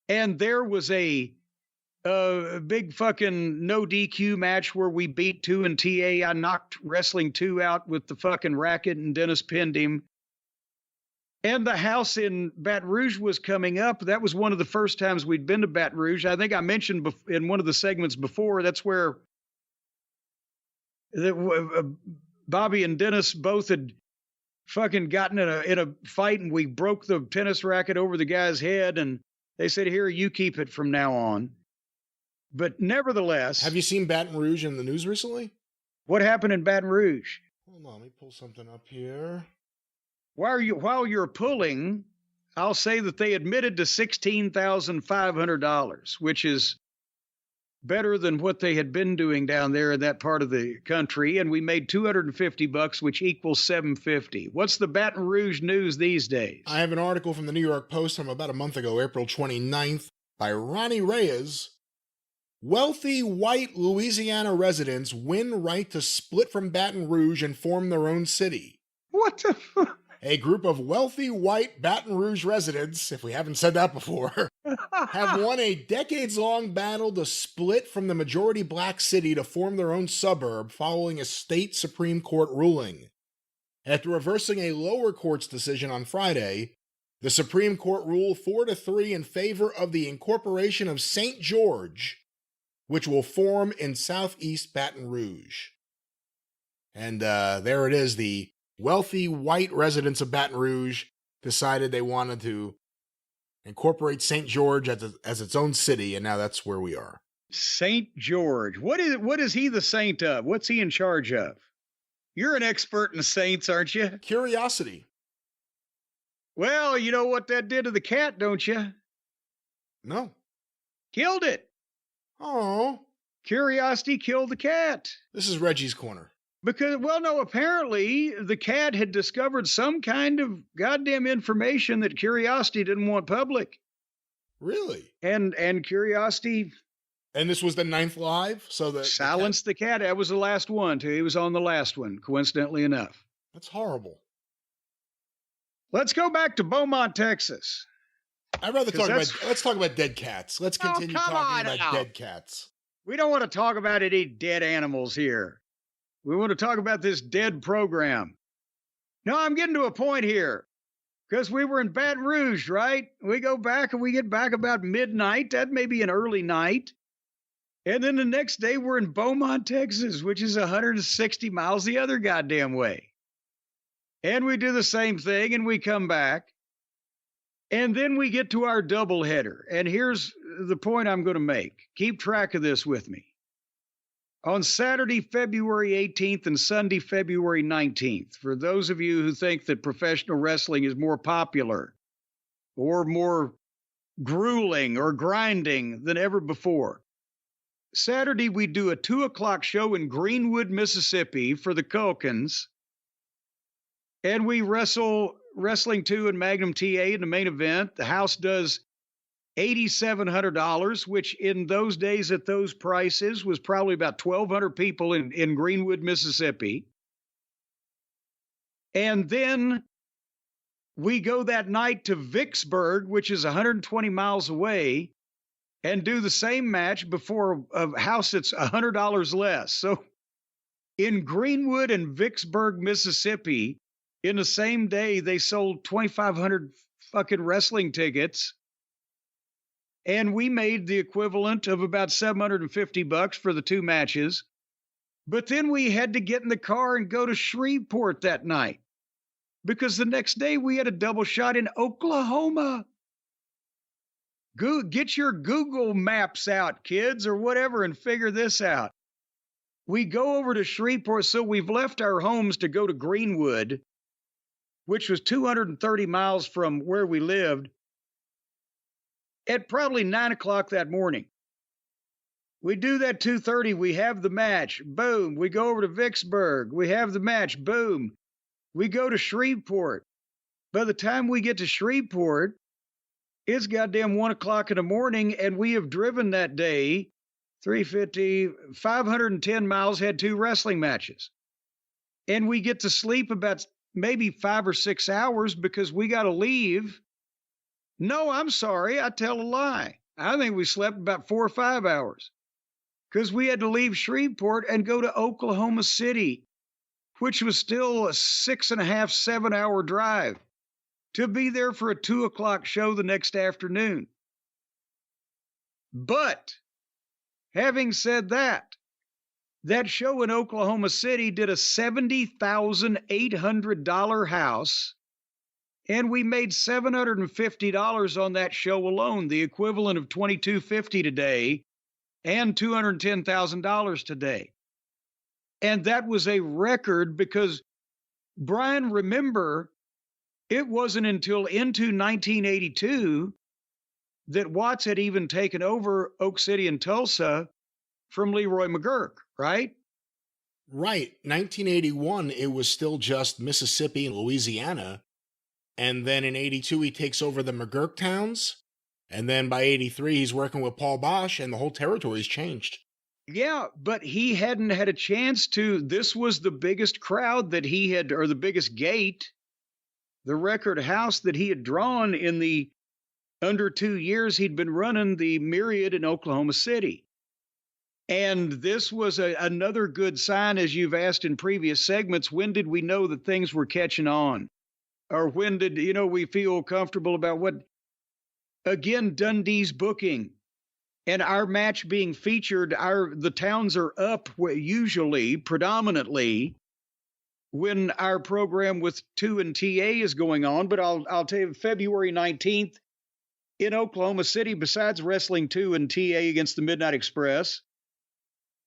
And there was a big fucking no DQ match where we beat 2 and TA. I knocked Wrestling 2 out with the fucking racket and Dennis pinned him. And the house in Baton Rouge was coming up. That was one of the first times we'd been to Baton Rouge. I think I mentioned in one of the segments before, that's where Bobby and Dennis both had fucking gotten in a fight, and we broke the tennis racket over the guy's head, and they said, here, you keep it from now on. But nevertheless... Have you seen Baton Rouge in the news recently? What happened in Baton Rouge? Hold on, let me pull something up here. While you're pulling, I'll say that they admitted to $16,500, which is better than what they had been doing down there in that part of the country. And we made $250, which equals $750. What's the Baton Rouge news these days? I have an article from the New York Post from about a month ago, April 29th, by Ronnie Reyes. Wealthy white Louisiana residents win right to split from Baton Rouge and form their own city. What the fuck? A group of wealthy white Baton Rouge residents, if we haven't said that before, have won a decades-long battle to split from the majority black city to form their own suburb following a state Supreme Court ruling. After reversing a lower court's decision on Friday, the Supreme Court ruled 4-3 in favor of the incorporation of St. George, which will form in southeast Baton Rouge. And there it is, the wealthy white residents of Baton Rouge decided they wanted to incorporate St. George as its own city, and now that's where we are. St. George. What is he the saint of? What's he in charge of? You're an expert in saints, aren't you? Curiosity. Well, you know what that did to the cat, don't you? No. Killed it. Oh. Curiosity killed the cat. This is Reggie's Corner. Because, well, no, apparently the cat had discovered some kind of goddamn information that Curiosity didn't want public. Really? And Curiosity... And this was the 9th live? So that silenced the cat. That was the last one, too. He was on the last one, coincidentally enough. That's horrible. Let's go back to Beaumont, Texas. I'd rather let's talk about dead cats. Let's continue talking about dead cats. We don't want to talk about any dead animals here. We want to talk about this dead program. No, I'm getting to a point here. Because we were in Baton Rouge, right? We go back and we get back about midnight. That may be an early night. And then the next day we're in Beaumont, Texas, which is 160 miles the other goddamn way. And we do the same thing and we come back. And then we get to our doubleheader. And here's the point I'm going to make. Keep track of this with me. On Saturday, February 18th and Sunday, February 19th, for those of you who think that professional wrestling is more popular or more grueling or grinding than ever before, Saturday, we do a 2:00 show in Greenwood, Mississippi for the Culkins. And we Wrestling 2 and Magnum TA in the main event. The house does $8,700, which in those days at those prices was probably about 1,200 people in Greenwood, Mississippi. And then we go that night to Vicksburg, which is 120 miles away, and do the same match before a house that's $100 less. So in Greenwood and Vicksburg, Mississippi, in the same day, they sold 2,500 fucking wrestling tickets. And we made the equivalent of about $750 for the two matches. But then we had to get in the car and go to Shreveport that night because the next day we had a double shot in Oklahoma. Get your Google Maps out, kids, or whatever, and figure this out. We go over to Shreveport, so we've left our homes to go to Greenwood, which was 230 miles from where we lived, at probably 9 o'clock that morning. We do that 2:30. We have the match. Boom. We go over to Vicksburg. We have the match. Boom. We go to Shreveport. By the time we get to Shreveport, it's goddamn 1 o'clock in the morning, and we have driven that day 350, 510 miles, had two wrestling matches. And we get to sleep about maybe 5 or 6 hours because we got to leave. No, I'm sorry. I tell a lie. I think we slept about 4 or 5 hours because we had to leave Shreveport and go to Oklahoma City, which was still a 6.5, 7-hour drive to be there for a 2:00 show the next afternoon. But having said that, that show in Oklahoma City did a $70,800 house, and we made $750 on that show alone, the equivalent of $2,250 today and $210,000 today. And that was a record because, Brian, remember, it wasn't until into 1982 that Watts had even taken over Oak City and Tulsa from Leroy McGurk, right? Right. 1981, it was still just Mississippi and Louisiana. And then in 82, he takes over the McGurk towns. And then by 83, he's working with Paul Bosch, and the whole territory's changed. Yeah, but he hadn't had a chance to. This was the biggest crowd that he had, or the biggest gate, the record house that he had drawn in the under 2 years he'd been running the Myriad in Oklahoma City. And this was another good sign, as you've asked in previous segments. When did we know that things were catching on? Or when did, we feel comfortable about what? Again, Dundee's booking and our match being featured, the towns are up usually, predominantly, when our program with 2 and TA is going on. But I'll tell you, February 19th in Oklahoma City, besides Wrestling 2 and TA against the Midnight Express,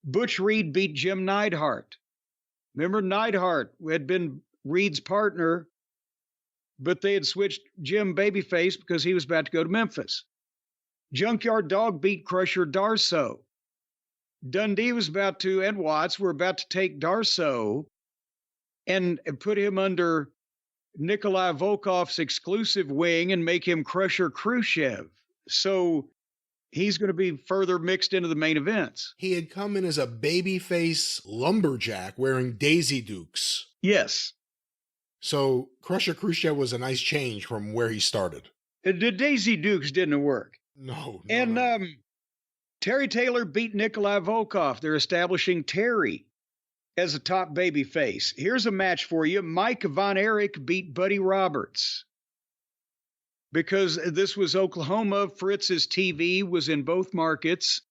Butch Reed beat Jim Neidhart. Remember, Neidhart had been Reed's partner, but they had switched Jim babyface because he was about to go to Memphis. Junkyard Dog beat Crusher Darso. Dundee was about to, and Watts were about to take Darso and put him under Nikolai Volkov's exclusive wing and make him Crusher Khrushchev. So he's going to be further mixed into the main events. He had come in as a babyface lumberjack wearing Daisy Dukes. Yes. So Crusher Khrushchev was a nice change from where he started. The Daisy Dukes didn't work. No. Terry Taylor beat Nikolai Volkov. They're establishing Terry as a top baby face. Here's a match for you. Mike Von Erich beat Buddy Roberts. Because this was Oklahoma, Fritz's TV was in both markets.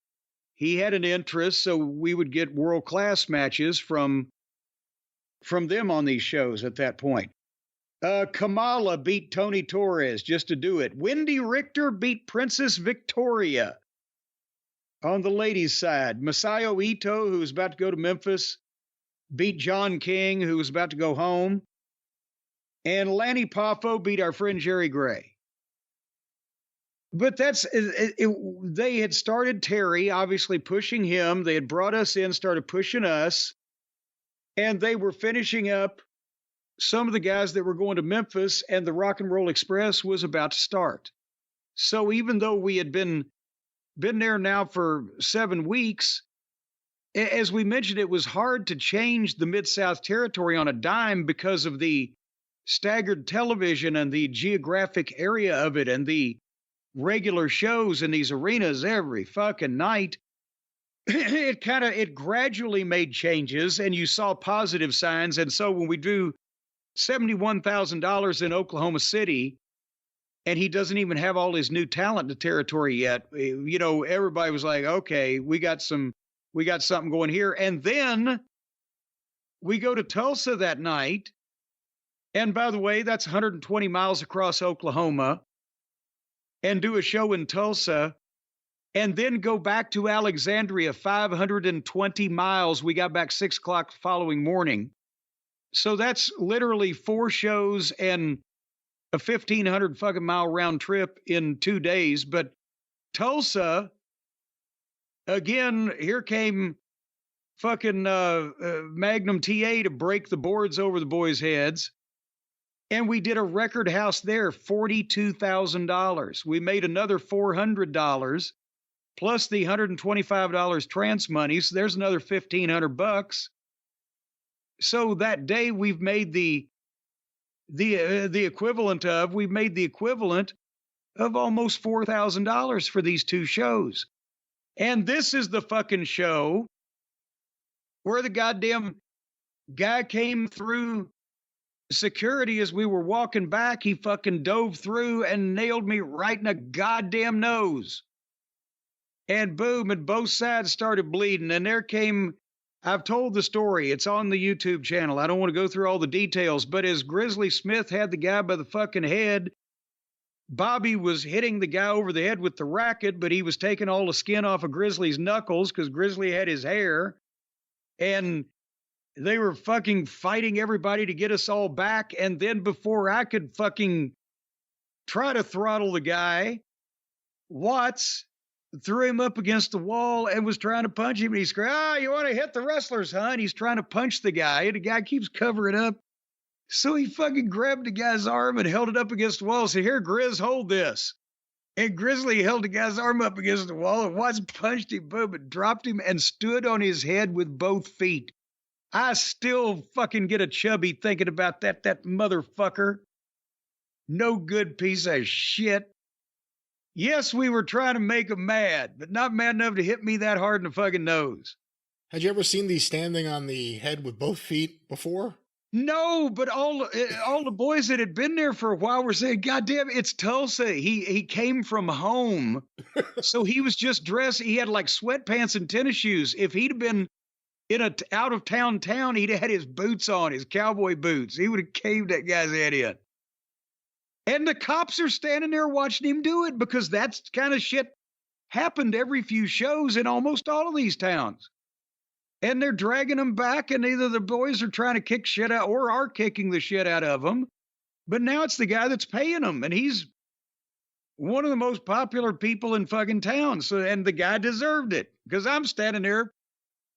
He had an interest, so we would get world-class matches from them on these shows at that point. Kamala beat Tony Torres just to do it. Wendy Richter beat Princess Victoria on the ladies' side. Masayo Ito, who was about to go to Memphis, beat John King, who was about to go home. And Lanny Poffo beat our friend Jerry Gray. But they had started Terry, obviously pushing him. They had brought us in, started pushing us, and they were finishing up some of the guys that were going to Memphis, and the Rock and Roll Express was about to start. So even though we had been there now for 7 weeks, as we mentioned, it was hard to change the Mid-South territory on a dime because of the staggered television and the geographic area of it and the regular shows in these arenas every fucking night. It gradually made changes, and you saw positive signs. And so when we do $71,000 in Oklahoma City, and he doesn't even have all his new talent in the territory yet, you know, everybody was like, okay, we got something going here. And then we go to Tulsa that night. And by the way, that's 120 miles across Oklahoma, and do a show in Tulsa, and then go back to Alexandria, 520 miles. We got back 6 o'clock the following morning. So that's literally 4 shows and a 1,500 fucking mile round trip in 2 days. But Tulsa, again, here came fucking Magnum TA to break the boards over the boys' heads. And we did a record house there, $42,000. We made another $400 plus the $125 trans money. So there's another $1,500. So that day we've made the equivalent of almost $4,000 for these 2 shows. And this is the fucking show where the goddamn guy came through security as we were walking back. He fucking dove through and nailed me right in the goddamn nose. And boom, and both sides started bleeding. And there came, I've told the story. It's on the YouTube channel. I don't want to go through all the details, but as Grizzly Smith had the guy by the fucking head, Bobby was hitting the guy over the head with the racket, but he was taking all the skin off of Grizzly's knuckles because Grizzly had his hair. And they were fucking fighting everybody to get us all back. And then before I could fucking try to throttle the guy, Watts threw him up against the wall and was trying to punch him. And he screamed, you want to hit the wrestlers, huh? And he's trying to punch the guy. And the guy keeps covering up. So he fucking grabbed the guy's arm and held it up against the wall and said, here, Grizz, hold this. And Grizzly held the guy's arm up against the wall, and Watts punched him, boom, and dropped him and stood on his head with both feet. I still fucking get a chubby thinking about that motherfucker. No good piece of shit. Yes, we were trying to make him mad, but not mad enough to hit me that hard in the fucking nose. Had you ever seen these standing on the head with both feet before? No, but all the boys that had been there for a while were saying, God damn, it's Tulsa. He came from home. So he was just dressed. He had like sweatpants and tennis shoes. If he'd have been in a out of town, he'd have had his boots on, his cowboy boots. He would have caved that guy's head in. And the cops are standing there watching him do it because that's kind of shit happened every few shows in almost all of these towns. And they're dragging him back, and either the boys are trying to kick shit out or are kicking the shit out of him. But now it's the guy that's paying them, and he's one of the most popular people in fucking town. So, and the guy deserved it because I'm standing there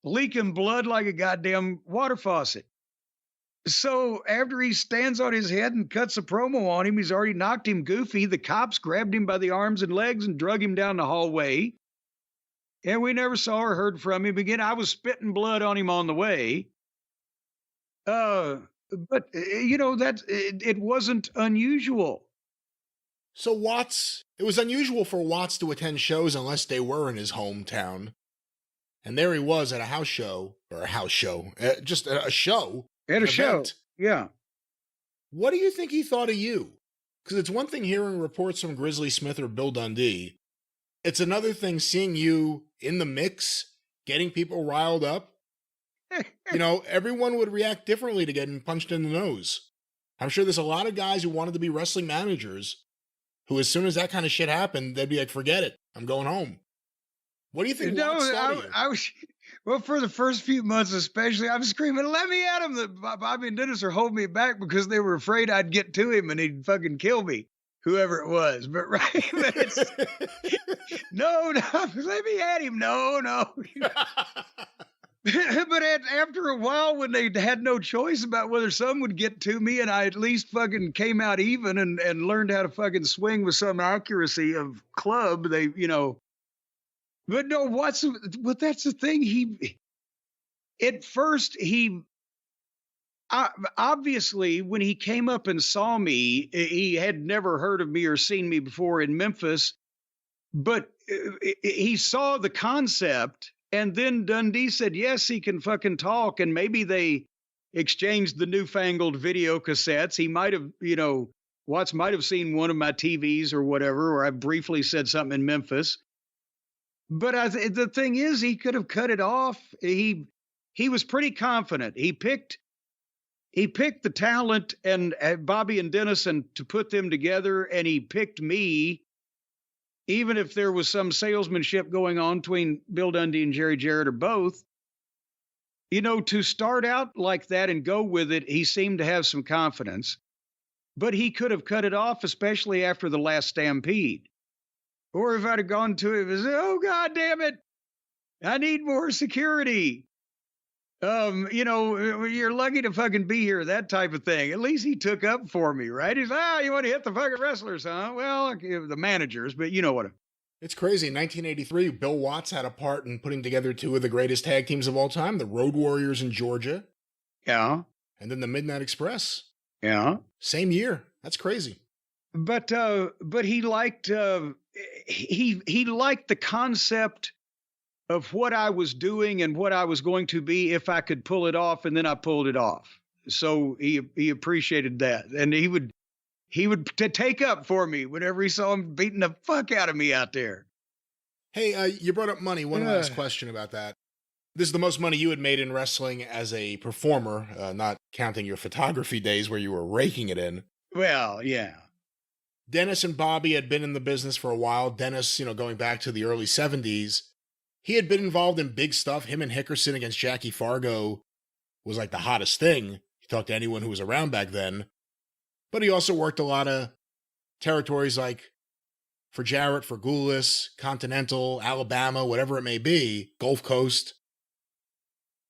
leaking blood like a goddamn water faucet. So after he stands on his head and cuts a promo on him, he's already knocked him goofy. The cops grabbed him by the arms and legs and drug him down the hallway. And we never saw or heard from him again. I was spitting blood on him on the way. But, you know, it wasn't unusual. So Watts, it was unusual for Watts to attend shows unless they were in his hometown. And there he was at a house show, just a show. At a show, yeah. What do you think he thought of you? Because it's one thing hearing reports from Grizzly Smith or Bill Dundee. It's another thing seeing you in the mix, getting people riled up. You know, everyone would react differently to getting punched in the nose. I'm sure there's a lot of guys who wanted to be wrestling managers who, as soon as that kind of shit happened, they'd be like, forget it, I'm going home. What do you think? Well, for the first few months especially, I'm screaming, let me at him. Bobby and Dennis are holding me back because they were afraid I'd get to him and he'd fucking kill me. whoever it was, but right, but it's no, let me at him, no. But after a while, when they had no choice about whether some would get to me, and I at least fucking came out even and learned how to fucking swing with some accuracy of club, they, but no, but that's the thing. At first, obviously, when he came up and saw me, he had never heard of me or seen me before in Memphis, but he saw the concept. And then Dundee said, yes, he can fucking talk. And maybe they exchanged the newfangled video cassettes. He might have, Watts might have seen one of my TVs or whatever, or I briefly said something in Memphis. But the thing is, he could have cut it off. He was pretty confident. He picked the talent and Bobby and Dennis and to put them together, and he picked me. Even if there was some salesmanship going on between Bill Dundee and Jerry Jarrett or both, to start out like that and go with it, he seemed to have some confidence. But he could have cut it off, especially after the last Stampede. Or if I'd have gone to him and said, oh, God damn it, I need more security. You're lucky to fucking be here, that type of thing. At least he took up for me, right? He's, you want to hit the fucking wrestlers, huh? Well, the managers, but you know what. It's crazy. In 1983, Bill Watts had a part in putting together two of the greatest tag teams of all time, the Road Warriors in Georgia. Yeah. And then the Midnight Express. Yeah. Same year. That's crazy. But he liked, he liked the concept of what I was doing and what I was going to be if I could pull it off, and then I pulled it off. So he appreciated that, and he would take up for me whenever he saw him beating the fuck out of me out there. Hey, you brought up money. One last question about that. This is the most money you had made in wrestling as a performer, not counting your photography days where you were raking it in. Well, yeah. Dennis and Bobby had been in the business for a while. Dennis, going back to the early 70s. He had been involved in big stuff. Him and Hickerson against Jackie Fargo was like the hottest thing. You talked to anyone who was around back then. But he also worked a lot of territories like for Jarrett, for Goulas, Continental, Alabama, whatever it may be, Gulf Coast.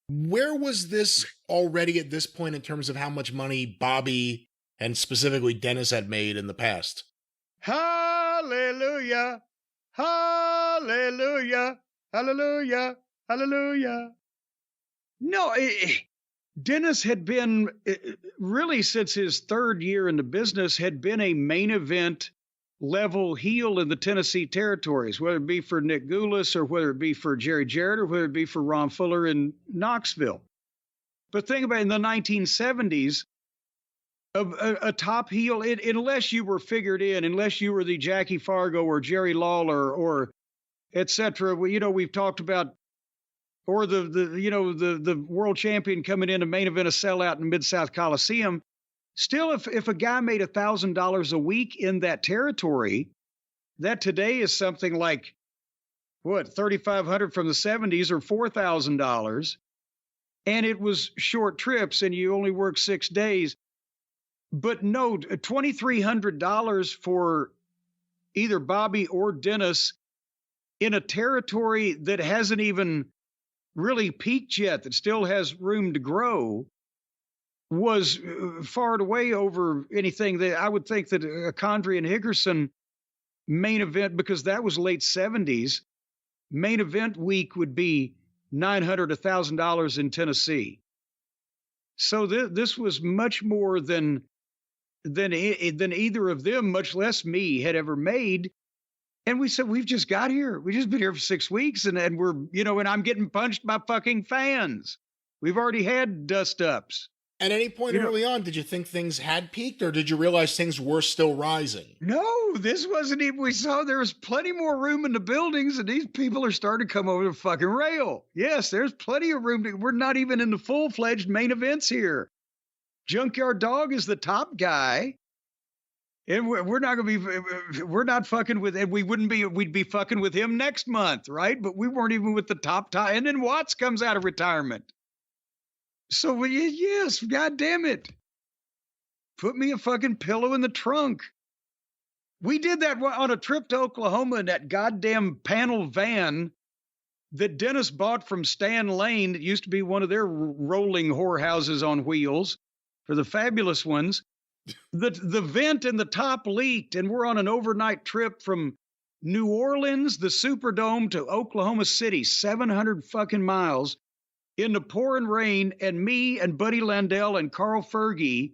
Where was this already at this point in terms of how much money Bobby and specifically Dennis had made in the past? Hallelujah! Hallelujah! Hallelujah, hallelujah. No, Dennis had been, really since his third year in the business, had been a main event level heel in the Tennessee territories, whether it be for Nick Goulas or whether it be for Jerry Jarrett or whether it be for Ron Fuller in Knoxville. But think about it, in the 1970s, a top heel, unless you were figured in, unless you were the Jackie Fargo or Jerry Lawler or etc. We've talked about, or the world champion coming in to main event a sellout in Mid-South Coliseum. Still, if a guy made $1,000 a week in that territory, that today is something like, $3,500 from the 70s or $4,000. And it was short trips and you only work 6 days. But no, $2,300 for either Bobby or Dennis in a territory that hasn't even really peaked yet, that still has room to grow, was far and away over anything that I would think that a Condrey and Hickerson main event, because that was late 70s, main event week would be $900, $1,000 in Tennessee. So this was much more than either of them, much less me, had ever made. And we said, we've just got here. We've just been here for 6 weeks, and we're, and I'm getting punched by fucking fans. We've already had dust-ups. At any point early on, did you think things had peaked, or did you realize things were still rising? No, this wasn't even, we saw there was plenty more room in the buildings, and these people are starting to come over the fucking rail. Yes, there's plenty of room. We're not even in the full-fledged main events here. Junkyard Dog is the top guy. And we're not going to be, we're not fucking with, and we'd be fucking with him next month, right? But we weren't even with the top. And then Watts comes out of retirement. So, yes, God damn it. Put me a fucking pillow in the trunk. We did that on a trip to Oklahoma in that goddamn panel van that Dennis bought from Stan Lane. It used to be one of their rolling whorehouses on wheels for the fabulous ones. The vent in the top leaked, and we're on an overnight trip from New Orleans, the Superdome, to Oklahoma City, 700 fucking miles in the pouring rain, and me and Buddy Landell and Carl Fergie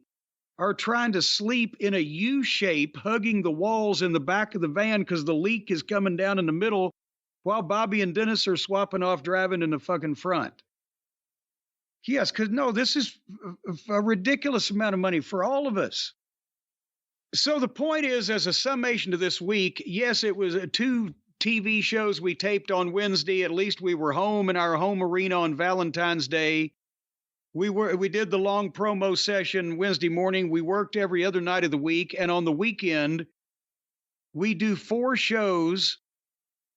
are trying to sleep in a U shape, hugging the walls in the back of the van because the leak is coming down in the middle, while Bobby and Dennis are swapping off driving in the fucking front. Yes, because no, this is a ridiculous amount of money for all of us. So the point is, as a summation to this week, yes, it was 2 TV shows we taped on Wednesday. At least we were home in our home arena on Valentine's Day. We did the long promo session Wednesday morning. We worked every other night of the week. And on the weekend, we do 4 shows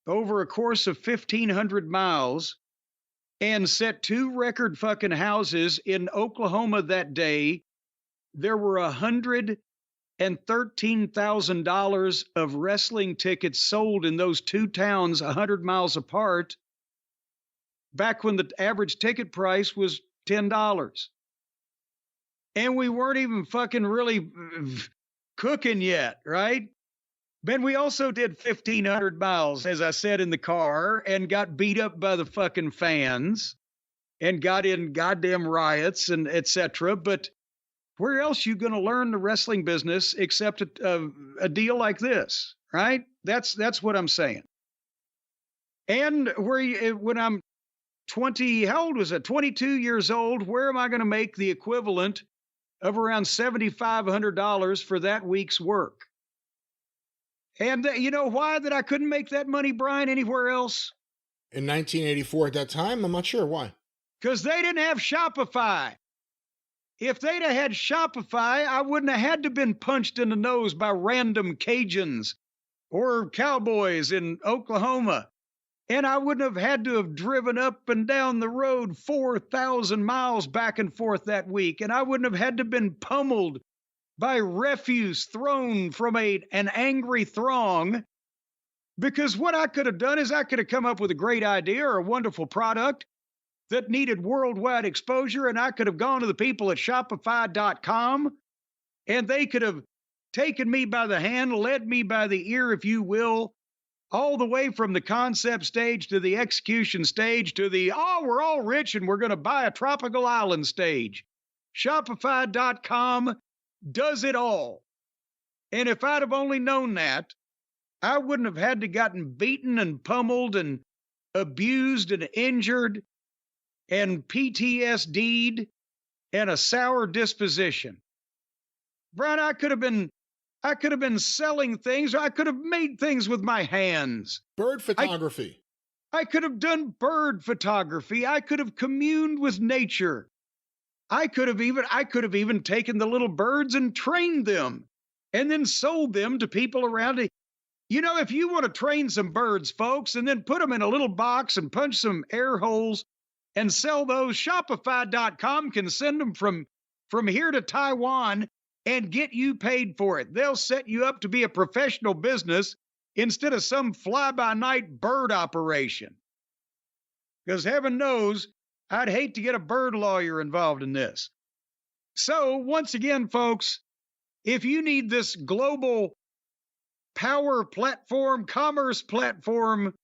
over a course of 1,500 miles and set 2 record fucking houses in Oklahoma that day. There were $113,000 of wrestling tickets sold in those 2 towns 100 miles apart, back when the average ticket price was $10. And we weren't even fucking really cooking yet, right? But we also did 1,500 miles, as I said, in the car, and got beat up by the fucking fans and got in goddamn riots and etc. But where else you going to learn the wrestling business except a deal like this, right? That's what I'm saying. And when I'm 20, how old was it? 22 years old, where am I going to make the equivalent of around $7,500 for that week's work? And you know why that I couldn't make that money, Brian, anywhere else? In 1984 at that time? I'm not sure why. Because they didn't have Shopify. If they'd have had Shopify, I wouldn't have had to been punched in the nose by random Cajuns or cowboys in Oklahoma. And I wouldn't have had to have driven up and down the road 4,000 miles back and forth that week. And I wouldn't have had to been pummeled by refuse thrown from an angry throng. Because what I could have done is I could have come up with a great idea or a wonderful product that needed worldwide exposure, and I could have gone to the people at Shopify.com, and they could have taken me by the hand, led me by the ear, if you will, all the way from the concept stage to the execution stage to the, we're all rich and we're going to buy a tropical island stage. Shopify.com does it all. And if I'd have only known that, I wouldn't have had to gotten beaten and pummeled and abused and injured and PTSD'd and a sour disposition. Brian, I could have been selling things. I could have made things with my hands. Bird photography. I could have done bird photography. I could have communed with nature. I could have even taken the little birds and trained them and then sold them to people around it. You know, if you want to train some birds, folks, and then put them in a little box and punch some air holes and sell those, Shopify.com can send them from here to Taiwan and get you paid for it. They'll set you up to be a professional business instead of some fly-by-night bird operation. Because heaven knows, I'd hate to get a bird lawyer involved in this. So, once again, folks, if you need this global power platform, commerce platform,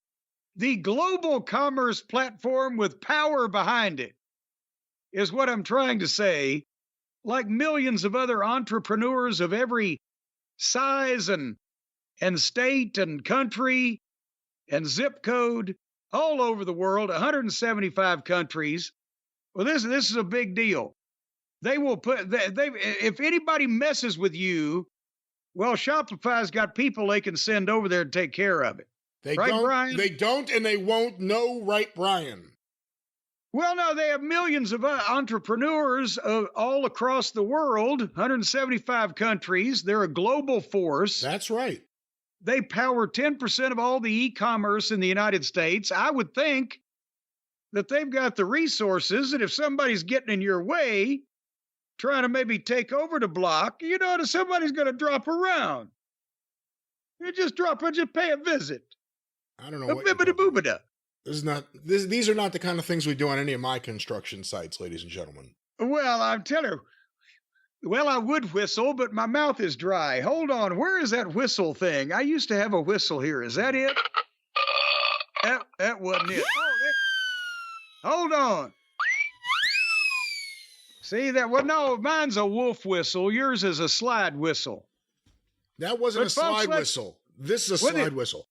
the global commerce platform with power behind it, is what I'm trying to say. Like millions of other entrepreneurs of every size and state and country and zip code all over the world, 175 countries. Well, this is a big deal. They will if anybody messes with you, well, Shopify's got people they can send over there to take care of it. Brian? They don't, and they won't know, right, Brian? Well, no, they have millions of entrepreneurs all across the world, 175 countries. They're a global force. That's right. They power 10% of all the e-commerce in the United States. I would think that they've got the resources, and if somebody's getting in your way, trying to maybe take over the block, somebody's going to drop around. You just pay a visit. I don't know A what you're bibbida talking about. boobida. These are not the kind of things we do on any of my construction sites, ladies and gentlemen. Well, I'm telling you. Well, I would whistle, but my mouth is dry. Hold on. Where is that whistle thing? I used to have a whistle here. Is that it? That wasn't it. Hold on. See that? Well, no, mine's a wolf whistle. Yours is a slide whistle. That wasn't a slide whistle. This is a slide whistle.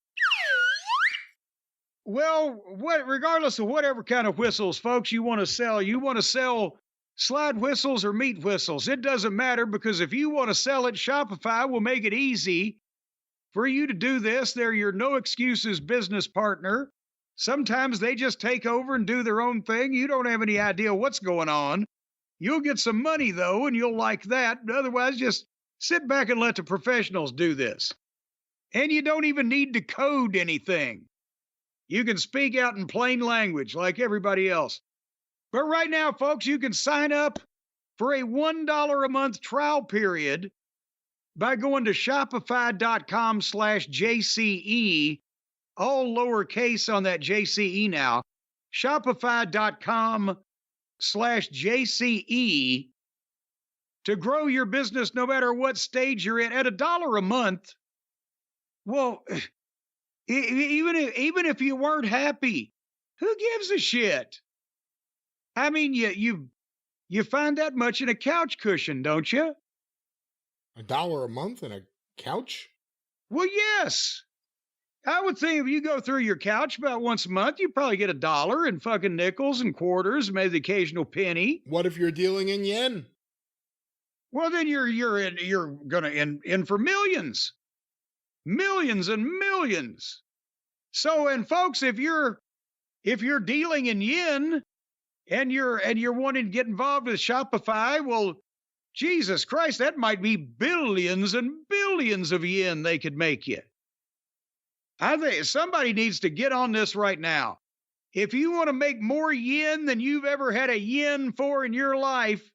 Well, regardless of whatever kind of whistles, folks, you want to sell slide whistles or meat whistles. It doesn't matter, because if you want to sell it, Shopify will make it easy for you to do this. They're your no excuses business partner. Sometimes they just take over and do their own thing. You don't have any idea what's going on. You'll get some money, though, and you'll like that. But otherwise, just sit back and let the professionals do this. And you don't even need to code anything. You can speak out in plain language like everybody else. But right now, folks, you can sign up for a $1 a month trial period by going to shopify.com/JCE, all lowercase on that JCE now, shopify.com/JCE, to grow your business no matter what stage you're in at $1 a month. Well, even if you weren't happy, who gives a shit? I mean, you find that much in a couch cushion, don't you? $1 a month in a couch? Well, yes. I would think if you go through your couch about once a month, you probably get $1 in fucking nickels and quarters, maybe the occasional penny. What if you're dealing in yen? Well, then you're gonna in for millions and millions. So, and folks, if you're dealing in yen, and you're wanting to get involved with Shopify, well, Jesus Christ, that might be billions and billions of yen they could make you. I think somebody needs to get on this right now. If you want to make more yen than you've ever had a yen for in your life,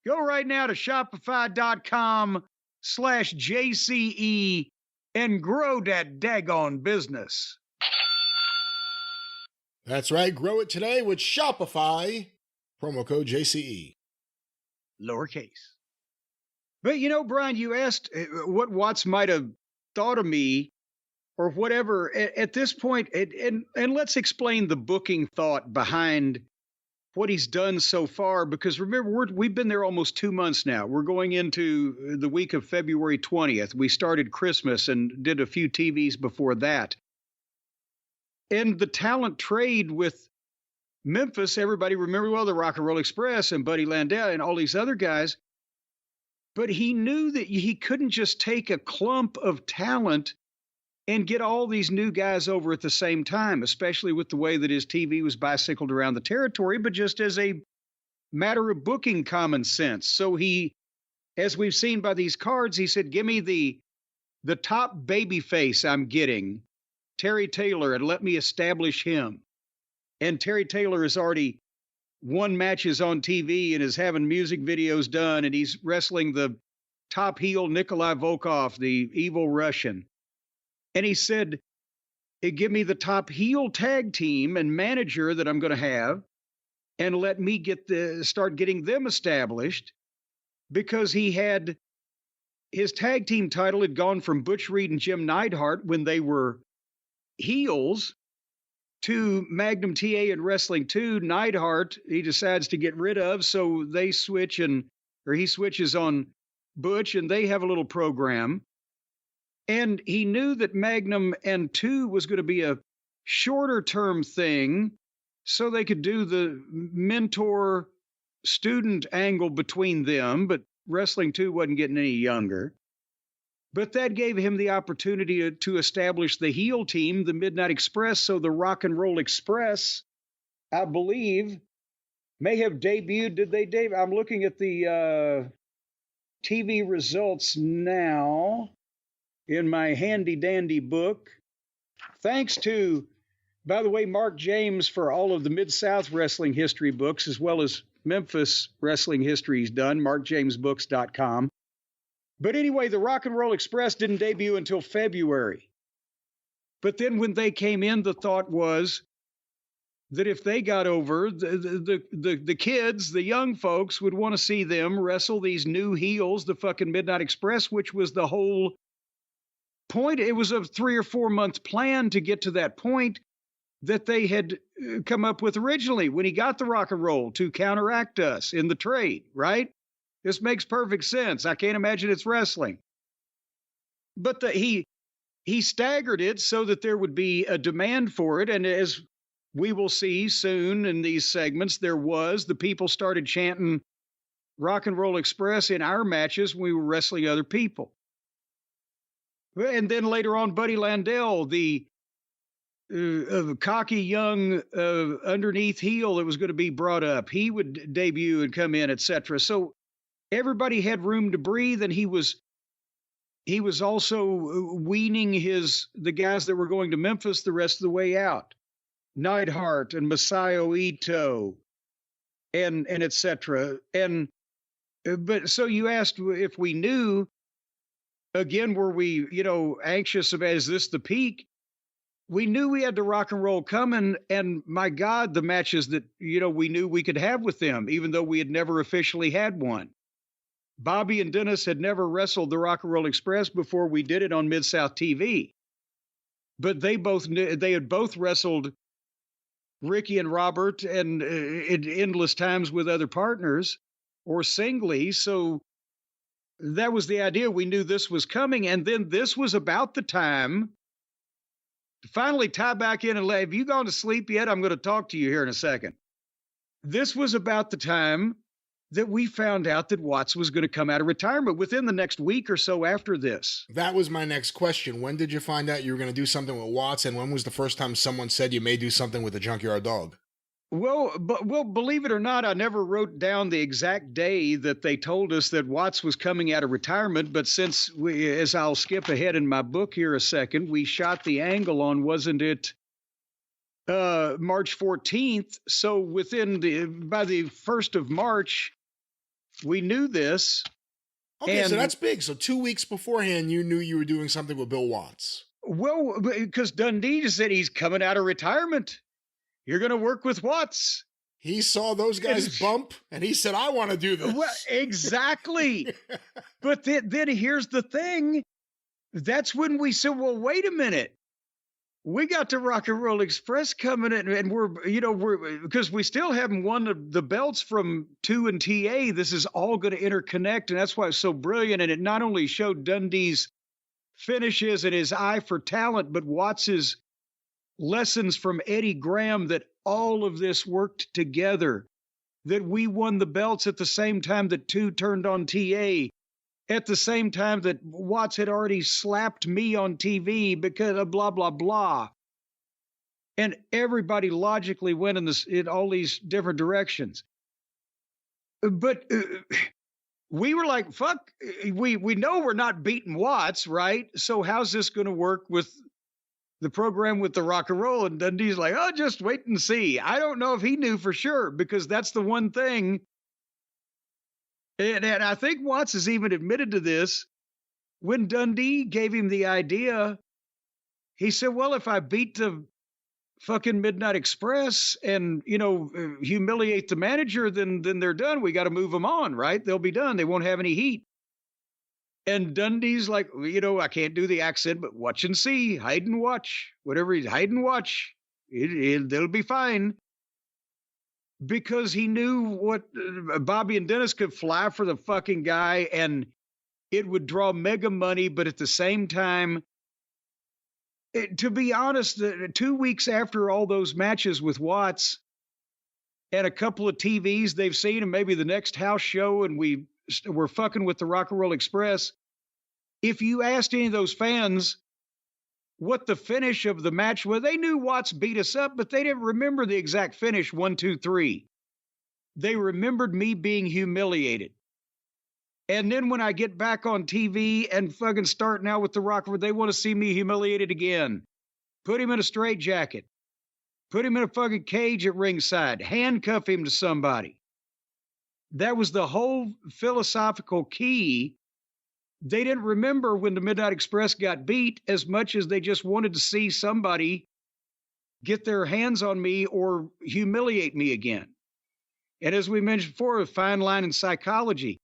go right now to shopify.com/JCE and grow that daggone business. That's right. Grow it today with Shopify. Promo code JCE. Lowercase. But, Brian, you asked what Watts might have thought of me or whatever. At this point, and let's explain the booking thought behind what he's done so far. Because remember, we've been there almost 2 months now. We're going into the week of February 20th. We started Christmas and did a few TVs before that. And the talent trade with Memphis, everybody remember well the Rock and Roll Express and Buddy Landau and all these other guys. But he knew that he couldn't just take a clump of talent and get all these new guys over at the same time, especially with the way that his TV was bicycled around the territory, but just as a matter of booking common sense. So he, as we've seen by these cards, he said, give me the top baby face I'm getting, Terry Taylor, and let me establish him. And Terry Taylor has already won matches on TV and is having music videos done, and he's wrestling the top heel Nikolai Volkov, the evil Russian. And he said, hey, give me the top heel tag team and manager that I'm going to have, and let me start getting them established, because he had his tag team title had gone from Butch Reed and Jim Neidhart when they were heels to Magnum TA and Wrestling 2. Neidhart, he decides to get rid of, so he switches on Butch, and they have a little program. And he knew that Magnum and 2 was going to be a shorter term thing, so they could do the mentor student angle between them, but Wrestling 2 wasn't getting any younger. But that gave him the opportunity to establish the heel team, the Midnight Express. So the Rock and Roll Express, I believe, may have debuted. Did they debut? I'm looking at the TV results now in my handy dandy book. Thanks to, by the way, Mark James for all of the Mid-South wrestling history books, as well as Memphis wrestling history he's done, markjamesbooks.com. But anyway, the Rock and Roll Express didn't debut until February. But then when they came in, the thought was that if they got over, the kids, the young folks, would want to see them wrestle these new heels, the fucking Midnight Express, which was the whole point. It was a 3 or 4 month plan to get to that point that they had come up with originally when he got the Rock and Roll to counteract us in the trade, right? This makes perfect sense. I can't imagine it's wrestling. But he staggered it so that there would be a demand for it. And as we will see soon in these segments, the people started chanting Rock and Roll Express in our matches when we were wrestling other people. And then later on, Buddy Landell, the cocky young underneath heel that was going to be brought up, he would debut and come in, etc. So everybody had room to breathe, and he was also weaning the guys that were going to Memphis the rest of the way out. Neidhart and Masayo Ito and etc. But so you asked if we knew, again, were we, anxious about, is this the peak? We knew we had the Rock and Roll coming, and my God, the matches that, we knew we could have with them, even though we had never officially had one. Bobby and Dennis had never wrestled the Rock and Roll Express before we did it on Mid-South TV. But they had both wrestled Ricky and Robert and at endless times with other partners or singly. So that was the idea. We knew this was coming. And then this was about the time to finally tie back in and have you gone to sleep yet? I'm going to talk to you here in a second. This was about the time that we found out that Watts was going to come out of retirement within the next week or so after this. That was my next question. When did you find out you were going to do something with Watts, and when was the first time someone said you may do something with the Junkyard Dog? Well, believe it or not, I never wrote down the exact day that they told us that Watts was coming out of retirement, but as I'll skip ahead in my book here a second, we shot the angle on, wasn't it, March 14th? So by the 1st of March, we knew this. Okay, so that's big. So 2 weeks beforehand, you knew you were doing something with Bill Watts. Well, because Dundee just said he's coming out of retirement. You're going to work with Watts. He saw those guys bump, and he said, I want to do this. Well, exactly. But then here's the thing. That's when we said, well, wait a minute. We got the Rock and Roll Express coming in, and we're because we still haven't won the belts from 2 and TA. This is all going to interconnect, and that's why it's so brilliant. And it not only showed Dundee's finishes and his eye for talent, but Watts's lessons from Eddie Graham, that all of this worked together, that we won the belts at the same time that 2 turned on TA. At the same time that Watts had already slapped me on TV because of blah, blah, blah. And everybody logically went in all these different directions. But we were like, fuck, we know we're not beating Watts, right? So how's this going to work with the program with the Rock and Roll? And Dundee's like, oh, just wait and see. I don't know if he knew for sure, because that's the one thing. And I think Watts has even admitted to this. When Dundee gave him the idea, he said, well, if I beat the fucking Midnight Express and, humiliate the manager, then they're done. We got to move them on, right? They'll be done. They won't have any heat. And Dundee's like, I can't do the accent, but watch and see, hide and watch, whatever he's hide and watch. They'll be fine. Because he knew what Bobby and Dennis could fly for the fucking guy, and it would draw mega money. But at the same time, to be honest, 2 weeks after all those matches with Watts and a couple of TVs they've seen, and maybe the next house show, and we're fucking with the Rock and Roll Express. If you asked any of those fans what the finish of the match was, they knew Watts beat us up, but they didn't remember the exact finish, 1, 2, 3. They remembered me being humiliated. And then when I get back on TV and fucking starting out with the Rock, they want to see me humiliated again. Put him in a straitjacket. Put him in a fucking cage at ringside. Handcuff him to somebody. That was the whole philosophical key They didn't remember when the Midnight Express got beat as much as they just wanted to see somebody get their hands on me or humiliate me again. And as we mentioned before, a fine line in psychology,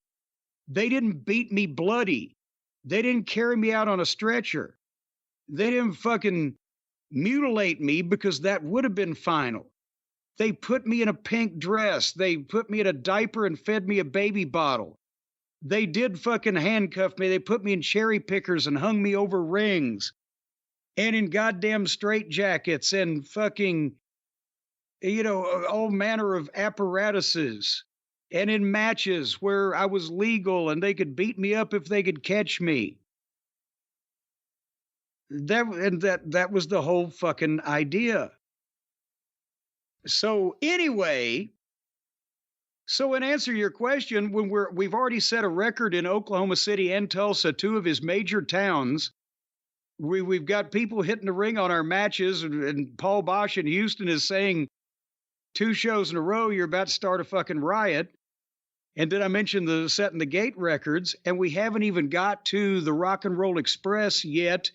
they didn't beat me bloody. They didn't carry me out on a stretcher. They didn't fucking mutilate me because that would have been final. They put me in a pink dress. They put me in a diaper and fed me a baby bottle. They did fucking handcuff me. They put me in cherry pickers and hung me over rings and in goddamn straitjackets and fucking, all manner of apparatuses and in matches where I was legal and they could beat me up if they could catch me. That was the whole fucking idea. So anyway, in answer to your question, when we've already set a record in Oklahoma City and Tulsa, two of his major towns. We've got people hitting the ring on our matches, and Paul Bosch in Houston is saying 2 shows in a row, you're about to start a fucking riot. And then I mentioned the setting the gate records, and we haven't even got to the Rock and Roll Express yet.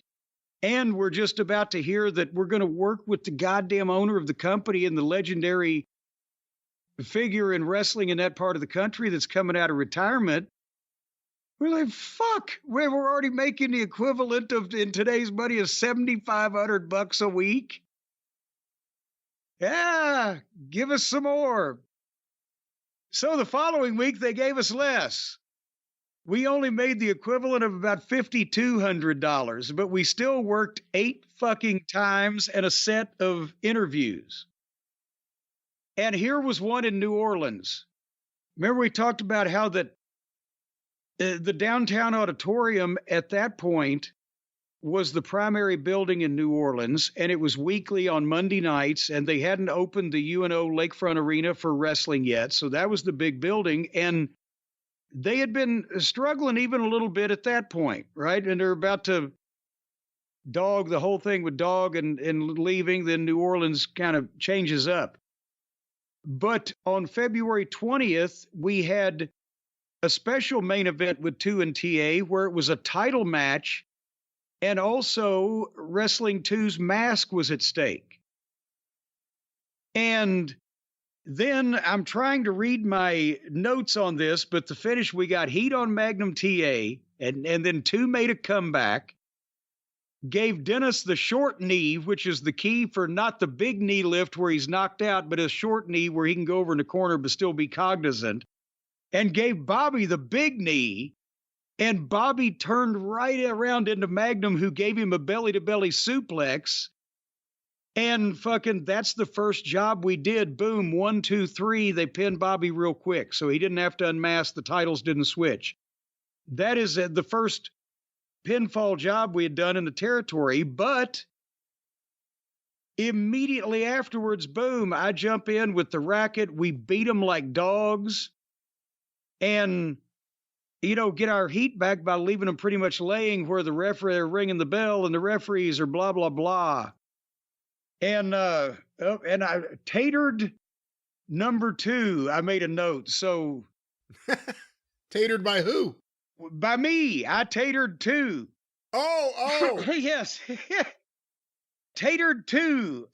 And we're just about to hear that we're going to work with the goddamn owner of the company and the legendary figure in wrestling in that part of the country that's coming out of retirement. We're like, fuck, we're already making the equivalent of, in today's money, of $7,500 a week. Yeah, give us some more. So the following week, they gave us less. We only made the equivalent of about $5,200, but we still worked 8 fucking times and a set of interviews. And here was one in New Orleans. Remember we talked about how the downtown auditorium at that point was the primary building in New Orleans, and it was weekly on Monday nights, and they hadn't opened the UNO Lakefront Arena for wrestling yet, so that was the big building, and they had been struggling even a little bit at that point, right? And they're about to dog the whole thing with dog and leaving. Then New Orleans kind of changes up. But on February 20th, we had a special main event with 2 and TA where it was a title match, and also Wrestling 2's mask was at stake. And then I'm trying to read my notes on this, but the finish, we got heat on Magnum TA, and then 2 made a comeback, gave Dennis the short knee, which is the key for not the big knee lift where he's knocked out, but a short knee where he can go over in the corner but still be cognizant, and gave Bobby the big knee, and Bobby turned right around into Magnum, who gave him a belly-to-belly suplex. And fucking, that's the first job we did. Boom, 1, 2, 3. They pinned Bobby real quick, so he didn't have to unmask. The titles didn't switch. That is the first pinfall job we had done in the territory. But immediately afterwards, boom, I jump in with the racket. We beat them like dogs, and get our heat back by leaving them pretty much laying where the referee are ringing the bell and the referees are blah blah blah. And I tatered number 2. I made a note. So Tatered by who? By me. I tatered 2. Oh. Yes. Tatered 2.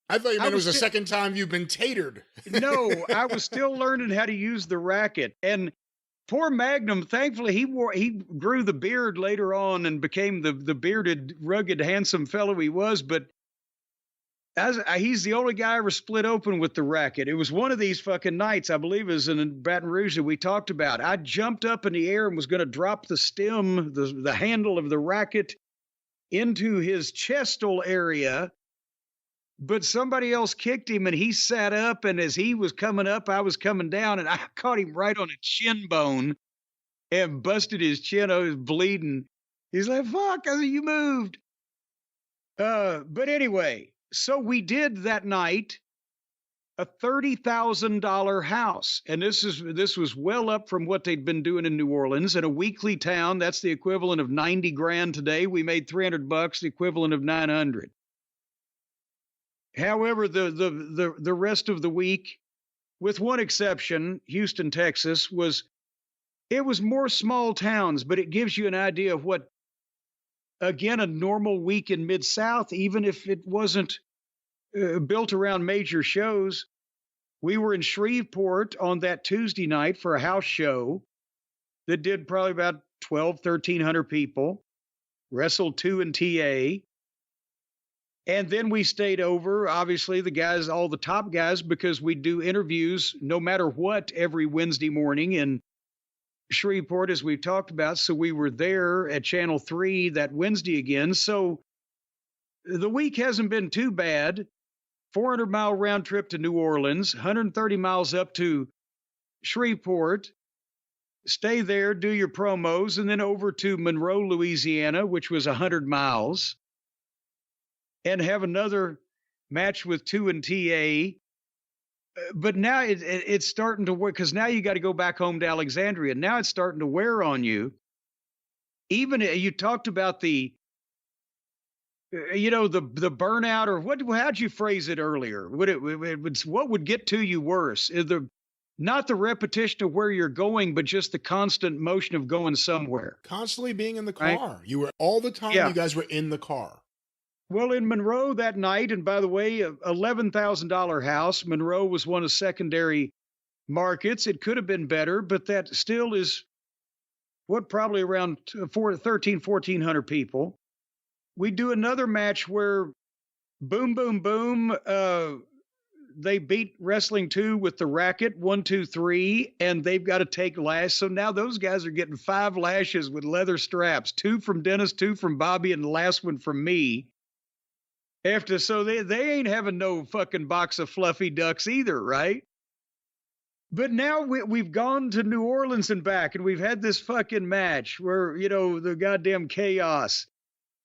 I thought you meant it was the second time you've been tatered. No, I was still learning how to use the racket. And poor Magnum, thankfully, he grew the beard later on and became the bearded, rugged, handsome fellow he was. But he's the only guy ever split open with the racket. It was one of these fucking nights, I believe it was in Baton Rouge, that we talked about. I jumped up in the air and was going to drop the stem, the handle of the racket into his chestal area. But somebody else kicked him, and he sat up, and as he was coming up, I was coming down, and I caught him right on a chin bone and busted his chin. I was bleeding. He's like, fuck, I said, you moved. But anyway, so we did that night a $30,000 house, and this was well up from what they'd been doing in New Orleans. In a weekly town, that's the equivalent of 90 grand today. We made $300, the equivalent of 900. However, the rest of the week, with one exception, Houston, Texas, was It was more small towns, but it gives you an idea of what, again, a normal week in Mid-South, even if it wasn't built around major shows. We were in Shreveport on that Tuesday night for a house show that did probably about 1,300 people, wrestled 2 and TA. And then we stayed over, obviously, the guys, all the top guys, because we do interviews no matter what every Wednesday morning in Shreveport, as we've talked about. So we were there at Channel 3 that Wednesday again. So the week hasn't been too bad. 400-mile round trip to New Orleans, 130 miles up to Shreveport. Stay there, do your promos, and then over to Monroe, Louisiana, which was 100 miles. And have another match with 2 and TA. But now it's starting to wear, because now you got to go back home to Alexandria. Now it's starting to wear on you. Even you talked about the burnout, or how'd you phrase it earlier? What would get to you worse? Not the repetition of where you're going, but just the constant motion of going somewhere. Constantly being in the car. Right? You were all the time. Yeah. You guys were in the car. Well, in Monroe that night, and by the way, $11,000 house. Monroe was one of secondary markets. It could have been better, but that still is probably around 1,400 people. We do another match where boom, boom, boom. They beat Wrestling 2 with the racket, 1, 2, 3, and they've got to take lash. So now those guys are getting 5 lashes with leather straps, 2 from Dennis, 2 from Bobby, and the last one from me. So they ain't having no fucking box of fluffy ducks either, right? But now we've gone to New Orleans and back, and we've had this fucking match where, the goddamn chaos.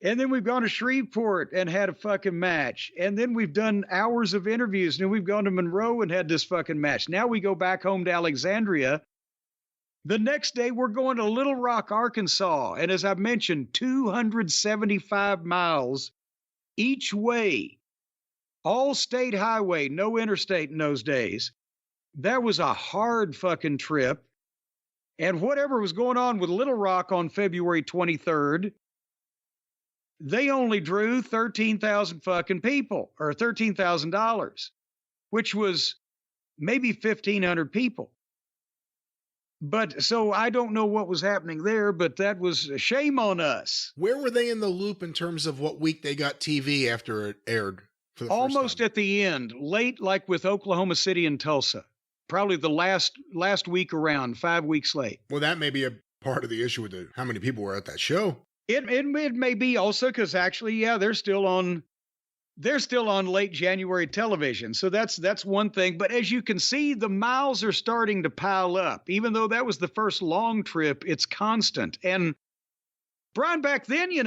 And then we've gone to Shreveport and had a fucking match. And then we've done hours of interviews. And then we've gone to Monroe and had this fucking match. Now we go back home to Alexandria. The next day, we're going to Little Rock, Arkansas. And as I mentioned, 275 miles each way, all state highway, no interstate in those days. That was a hard fucking trip. And whatever was going on with Little Rock on February 23rd, they only drew 13,000 fucking people, or $13,000, which was maybe 1,500 people. But so I don't know what was happening there, but that was a shame on us. Where were they in the loop in terms of what week they got TV after it aired? For the Almost first time? At the end, late, like with Oklahoma City and Tulsa. Probably the last week around, 5 weeks late. Well, that may be a part of the issue with how many people were at that show. It may be also because actually, yeah, they're still on late January television. So that's one thing. But as you can see, the miles are starting to pile up. Even though that was the first long trip, it's constant. And Brian, back then, you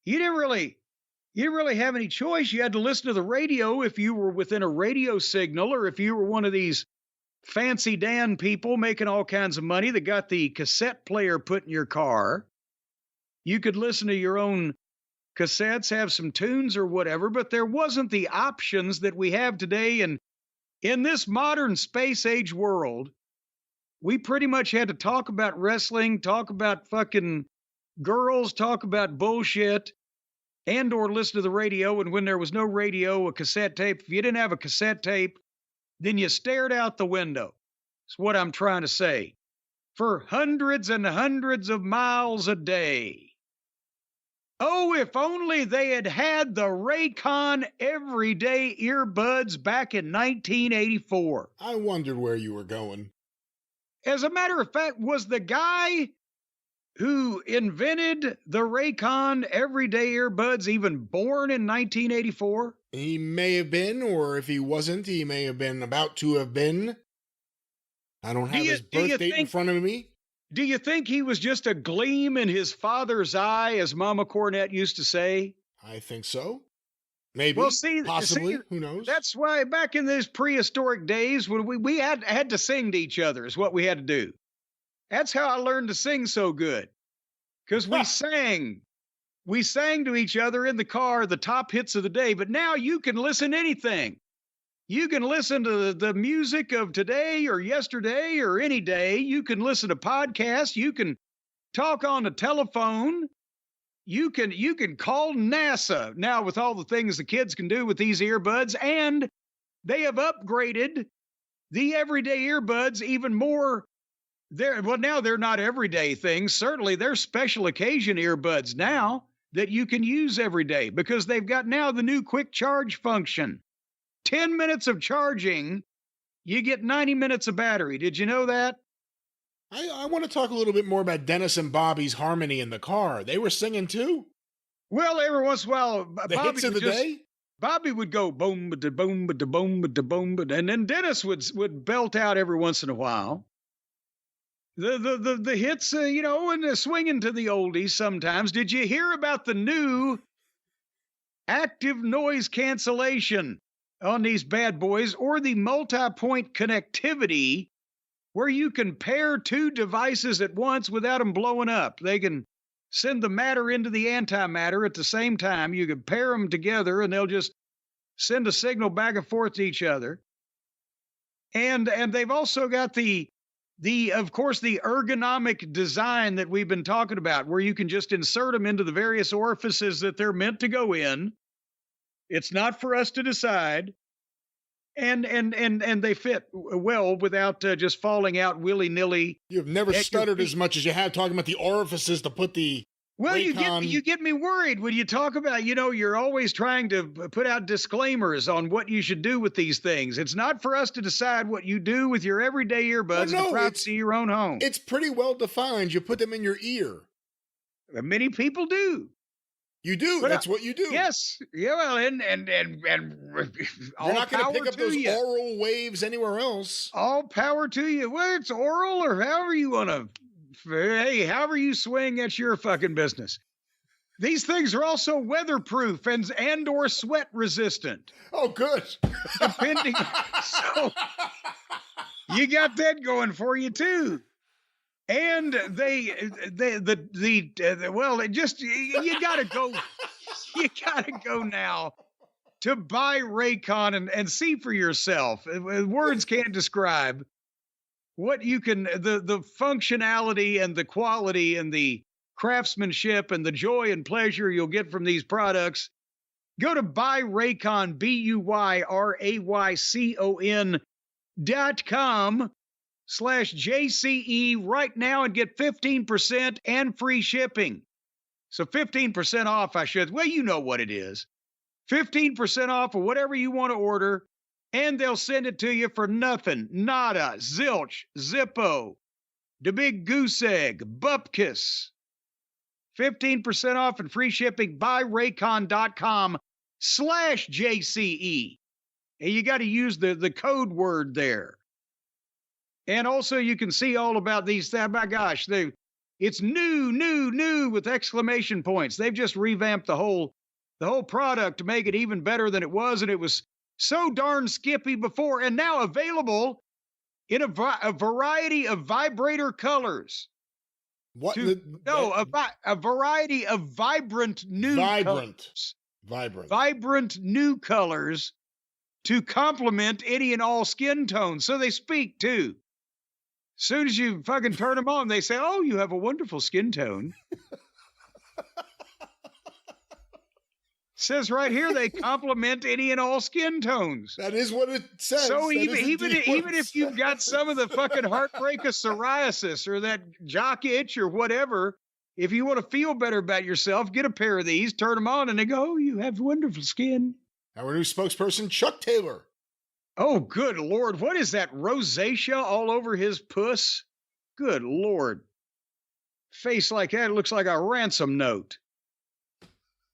didn't really have any choice. You had to listen to the radio if you were within a radio signal, or if you were one of these fancy Dan people making all kinds of money that got the cassette player put in your car. You could listen to your own cassettes, have some tunes or whatever, but there wasn't the options that we have today. And in this modern space age world, we pretty much had to talk about wrestling, talk about fucking girls, talk about bullshit, and or listen to the radio. And when there was no radio, a cassette tape. If you didn't have a cassette tape, then you stared out the window. That's what I'm trying to say. For hundreds and hundreds of miles a day. Oh, if only they had had the Raycon everyday earbuds back in 1984. I wondered where you were going. As a matter of fact, was the guy who invented the Raycon everyday earbuds even born in 1984? He may have been, or if he wasn't, he may have been about to have been. I don't have his birth date in front of me. Do you think he was just a gleam in his father's eye, as Mama Cornette used to say? I think so. Maybe. Well, possibly. Who knows? That's why back in those prehistoric days, when we had to sing to each other is what we had to do. That's how I learned to sing so good. Because we sang. We sang to each other in the car, the top hits of the day. But now you can listen to anything. You can listen to the music of today or yesterday or any day. You can listen to podcasts. You can talk on the telephone. You can call NASA now with all the things the kids can do with these earbuds, and they have upgraded the everyday earbuds even more. Now they're not everyday things. Certainly they're special occasion earbuds now that you can use every day because they've got now the new quick charge function. 10 minutes of charging, you get 90 minutes of battery. Did you know that? I want to talk a little bit more about Dennis and Bobby's harmony in the car. They were singing too? Well, every once in a while, The hits of the day? Bobby would go boom, ba da boom, ba da boom, ba da boom, and then Dennis would belt out every once in a while. The hits, and swinging to the oldies sometimes. Did you hear about the new active noise cancellation on these bad boys, or the multi-point connectivity where you can pair two devices at once without them blowing up? They can send the matter into the antimatter at the same time. You can pair them together and they'll just send a signal back and forth to each other. And they've also got of course, the ergonomic design that we've been talking about, where you can just insert them into the various orifices that they're meant to go in. It's not for us to decide. And they fit well without just falling out willy-nilly. You've never stuttered as much as you have talking about the orifices to put the Well, you get me worried when you talk about, you're always trying to put out disclaimers on what you should do with these things. It's not for us to decide what you do with your everyday earbuds in the privacy of your own home. It's pretty well defined. You put them in your ear. Many people do. You do. But that's what you do. Yes. Yeah. Well, and you're not going to pick up those oral waves anywhere else. All power to you. Well, it's oral or however you want to. Hey, however you swing, that's your fucking business. These things are also weatherproof and or sweat resistant. Oh, good. Depending. So you got that going for you too. And you gotta go now to buy Raycon and see for yourself. Words can't describe what you can, the functionality and the quality and the craftsmanship and the joy and pleasure you'll get from these products. Go to buyraycon, BUYRAYCON.com/JCE right now and get 15% and free shipping. So 15% off, well, you know what it is. 15% off of whatever you want to order, and they'll send it to you for nothing, nada, zilch, zippo, the big goose egg, bupkis. 15% off and free shipping, buyraycon.com/JCE. And you got to use the code word there. And also you can see all about these. My gosh, it's new with exclamation points. They've just revamped the whole product to make it even better than it was. And it was so darn skippy before, and now available in a variety of vibrator colors. What? A variety of vibrant new colors. Vibrant new colors to complement any and all skin tones. So they speak too. Soon as you fucking turn them on, they say, "Oh, you have a wonderful skin tone." Says right here they complement any and all skin tones. That is what it says. So even if you've got some of the fucking heartbreak of psoriasis or that jock itch or whatever, if you want to feel better about yourself, get a pair of these, turn them on, and they go, "Oh, you have wonderful skin." Our new spokesperson, Chuck Taylor. Oh, good Lord. What is that? Rosacea all over his puss? Good Lord. Face like that looks like a ransom note.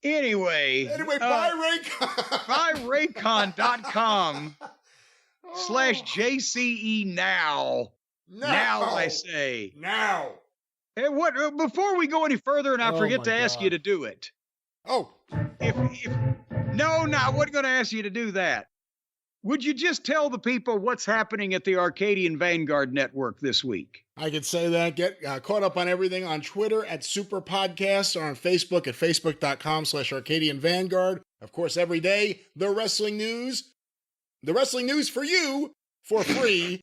Anyway, buy Raycon. buyraycon.com/JCE now. Now, I say. Now. Hey, before we go any further and I forget to ask you to do it. Oh. No, I wasn't going to ask you to do that. Would you just tell the people what's happening at the Arcadian Vanguard Network this week? I could say that. Get caught up on everything on Twitter at Superpodcast or on Facebook at facebook.com/Arcadian Vanguard. Of course, every day, the wrestling news. the wrestling news for you for free.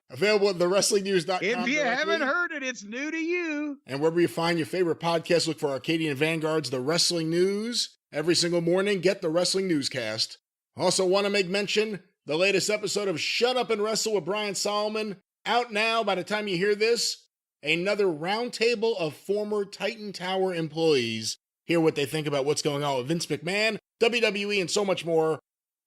Available at thewrestlingnews.com. If you haven't heard it, it's new to you. And wherever you find your favorite podcast, look for Arcadian Vanguard's The Wrestling News. Every single morning, get the Wrestling Newscast. Also want to make mention, the latest episode of Shut Up and Wrestle with Brian Solomon, out now by the time you hear this. Another roundtable of former Titan Tower employees. Hear what they think about what's going on with Vince McMahon, WWE, and so much more.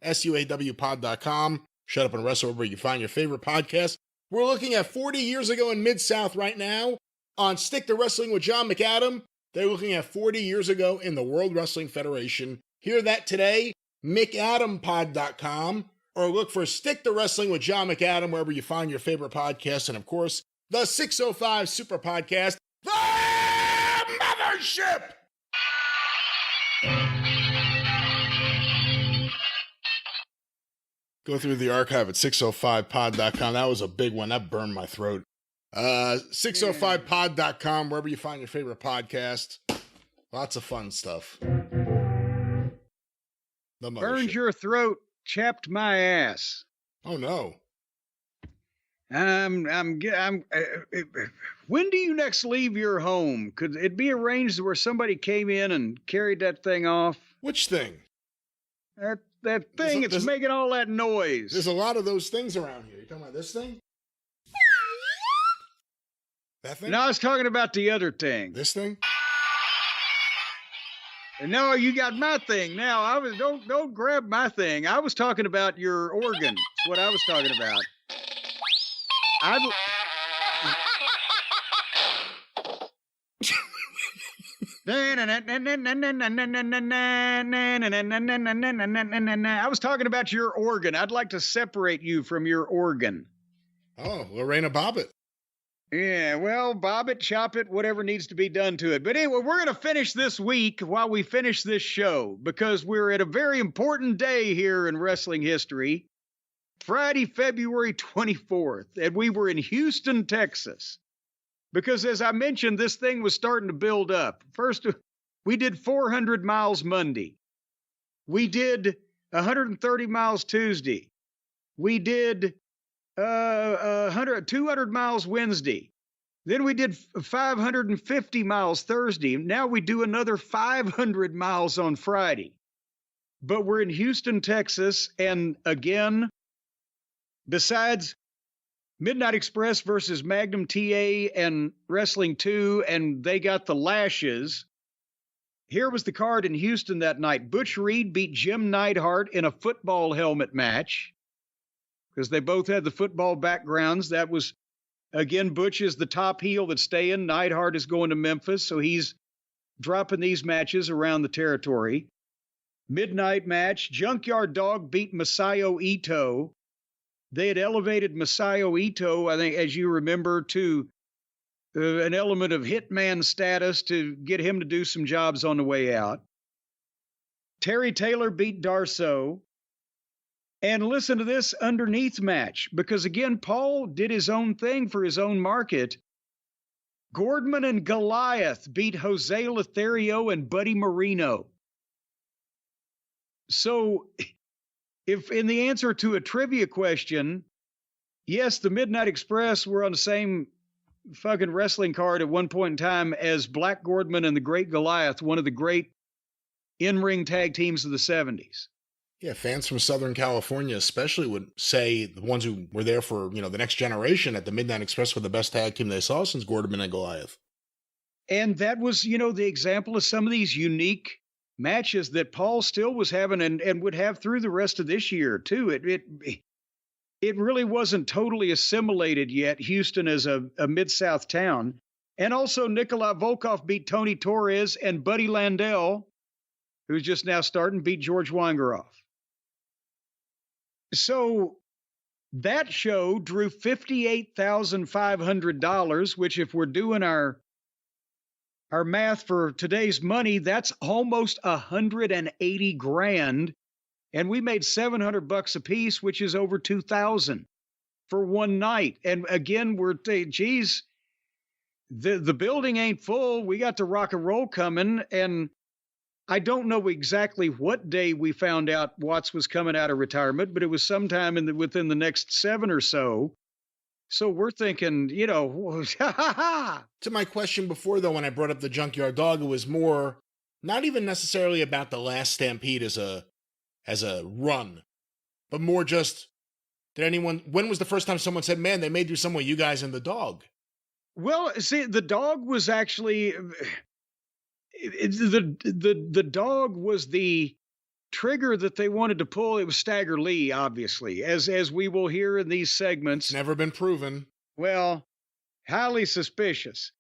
SUAWpod.com. Shut Up and Wrestle wherever you find your favorite podcast. We're looking at 40 years ago in Mid-South right now. On Stick to Wrestling with John McAdam, they're looking at 40 years ago in the World Wrestling Federation. Hear that today, McAdamPod.com, or look for Stick to Wrestling with John McAdam wherever you find your favorite podcast. And of course, the 605 Superpodcast, the Mothership! Go through the archive at 605pod.com. That was a big one. That burned my throat. 605pod.com, wherever you find your favorite podcast. Lots of fun stuff. Burned your throat, chapped my ass. Oh, no. When do you next leave your home? Could it be arranged where somebody came in and carried that thing off? Which thing? That thing, it's making all that noise. There's a lot of those things around here. You talking about this thing? That thing? No, I was talking about the other thing. This thing? No, you got my thing. Now, don't grab my thing. I was talking about your organ. That's what I was talking about. I was talking about your organ. I'd like to separate you from your organ. Oh, Lorena Bobbitt. Yeah, well, bob it, chop it, whatever needs to be done to it. But anyway, we're going to finish this week while we finish this show because we're at a very important day here in wrestling history. Friday, February 24th, and we were in Houston, Texas. Because as I mentioned, this thing was starting to build up. First, we did 400 miles Monday. We did 130 miles Tuesday. We did 200 miles Wednesday. Then we did 550 miles Thursday. Now we do another 500 miles on Friday. But we're in Houston, Texas, and again, besides Midnight Express versus Magnum TA and Wrestling 2, and they got the lashes. Here was the card in Houston that night. Butch Reed beat Jim Neidhart in a football helmet match because they both had the football backgrounds. That was, again, Butch is the top heel that's staying. Neidhart is going to Memphis, so he's dropping these matches around the territory. Midnight match. Junkyard Dog beat Masayo Ito. They had elevated Masayo Ito, I think, as you remember, to an element of hitman status to get him to do some jobs on the way out. Terry Taylor beat Darso. And listen to this underneath match, because again, Paul did his own thing for his own market. Gordman and Goliath beat Jose Lothario and Buddy Marino. So, if in the answer to a trivia question, yes, the Midnight Express were on the same fucking wrestling card at one point in time as Black Gordman and the Great Goliath, one of the great in-ring tag teams of the 70s. Yeah, fans from Southern California especially would say, the ones who were there for, the next generation, at the Midnight Express were the best tag team they saw since Gordman and Goliath. And that was, the example of some of these unique matches that Paul still was having and would have through the rest of this year, too. It really wasn't totally assimilated yet, Houston as a Mid-South town. And also Nikolai Volkov beat Tony Torres, and Buddy Landell, who's just now starting, beat George Weingeroff. So that show drew $58,500, which if we're doing our math for today's money, that's almost $180,000. And we made $700 a piece, which is over $2,000 for one night. And again, we're thinking, geez, the building ain't full. We got the rock and roll coming. And I don't know exactly what day we found out Watts was coming out of retirement, but it was sometime within the next 7 or so. So we're thinking, To my question before, though, when I brought up the junkyard dog, it was more not even necessarily about the last Stampede as a run, but more just, when was the first time someone said, man, they made you someone, you guys and the dog? Well, see, the dog was actually, the dog was the trigger that they wanted to pull. It was Stagger Lee, obviously, as we will hear in these segments. It's never been proven. Well, highly suspicious.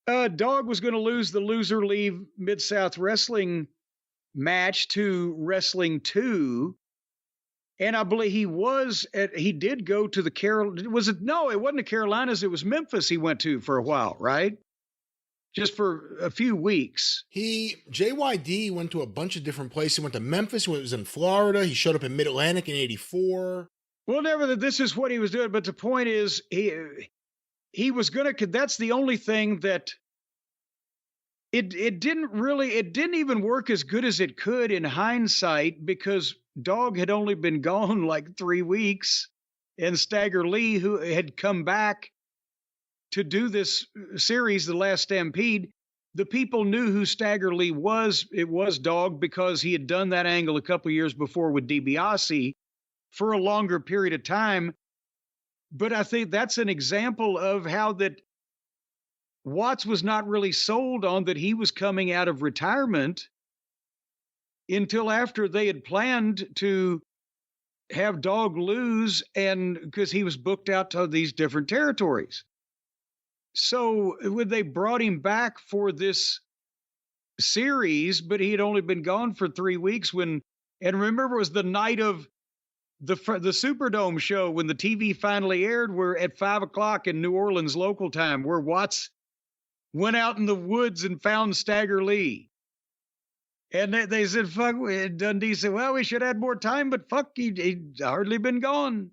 Dog was going to lose the loser leave Mid-South Wrestling match to Wrestling 2. And I believe he did go to the No, it wasn't the Carolinas. It was Memphis he went to for a while, right? Just for a few weeks. JYD went to a bunch of different places. He went to Memphis when it was in Florida. He showed up in Mid-Atlantic in 84. Well, this is what he was doing. But the point is, he was going to, that's the only thing that it didn't even work as good as it could in hindsight, because Dog had only been gone like 3 weeks, and Stagger Lee, who had come back to do this series, The Last Stampede, the people knew who Stagger Lee was. It was Dog, because he had done that angle a couple years before with DiBiase for a longer period of time. But I think that's an example of how that Watts was not really sold on that he was coming out of retirement until after they had planned to have Dog lose, and because he was booked out to these different territories. So when they brought him back for this series, but he had only been gone for 3 weeks and remember, it was the night of the Superdome show when the TV finally aired, were at 5:00 in New Orleans local time, where Watts went out in the woods and found Stagger Lee. And they said, fuck, Dundee said, well, we should add more time, but fuck, he'd hardly been gone.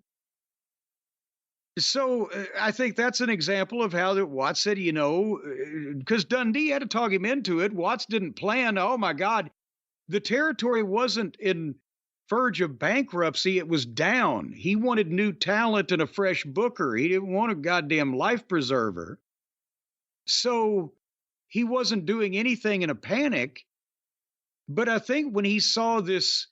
So I think that's an example of how that Watts said, because Dundee had to talk him into it. Watts didn't plan. Oh my God, the territory wasn't in verge of bankruptcy. It was down. He wanted new talent and a fresh booker. He didn't want a goddamn life preserver. So he wasn't doing anything in a panic. But I think when he saw this,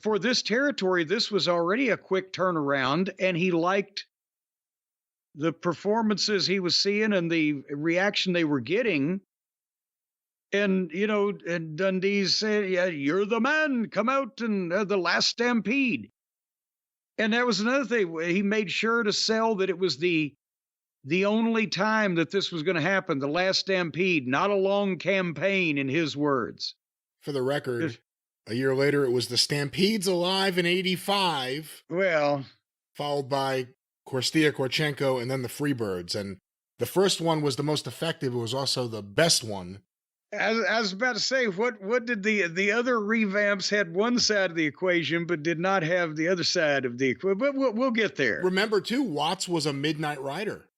for this territory, this was already a quick turnaround, and he liked the performances he was seeing and the reaction they were getting. And, and Dundee said, yeah, you're the man, come out and The Last Stampede. And that was another thing. He made sure to sell that it was the only time that this was going to happen, The Last Stampede, not a long campaign, in his words. For the record, a year later, it was the Stampedes Alive in 85. Well, followed by Korstia, Korchenko, and then the Freebirds. And the first one was the most effective. It was also the best one. I was about to say, what did the other revamps had one side of the equation, but did not have the other side of the equation. But we'll get there. Remember, too, Watts was a Midnight Rider.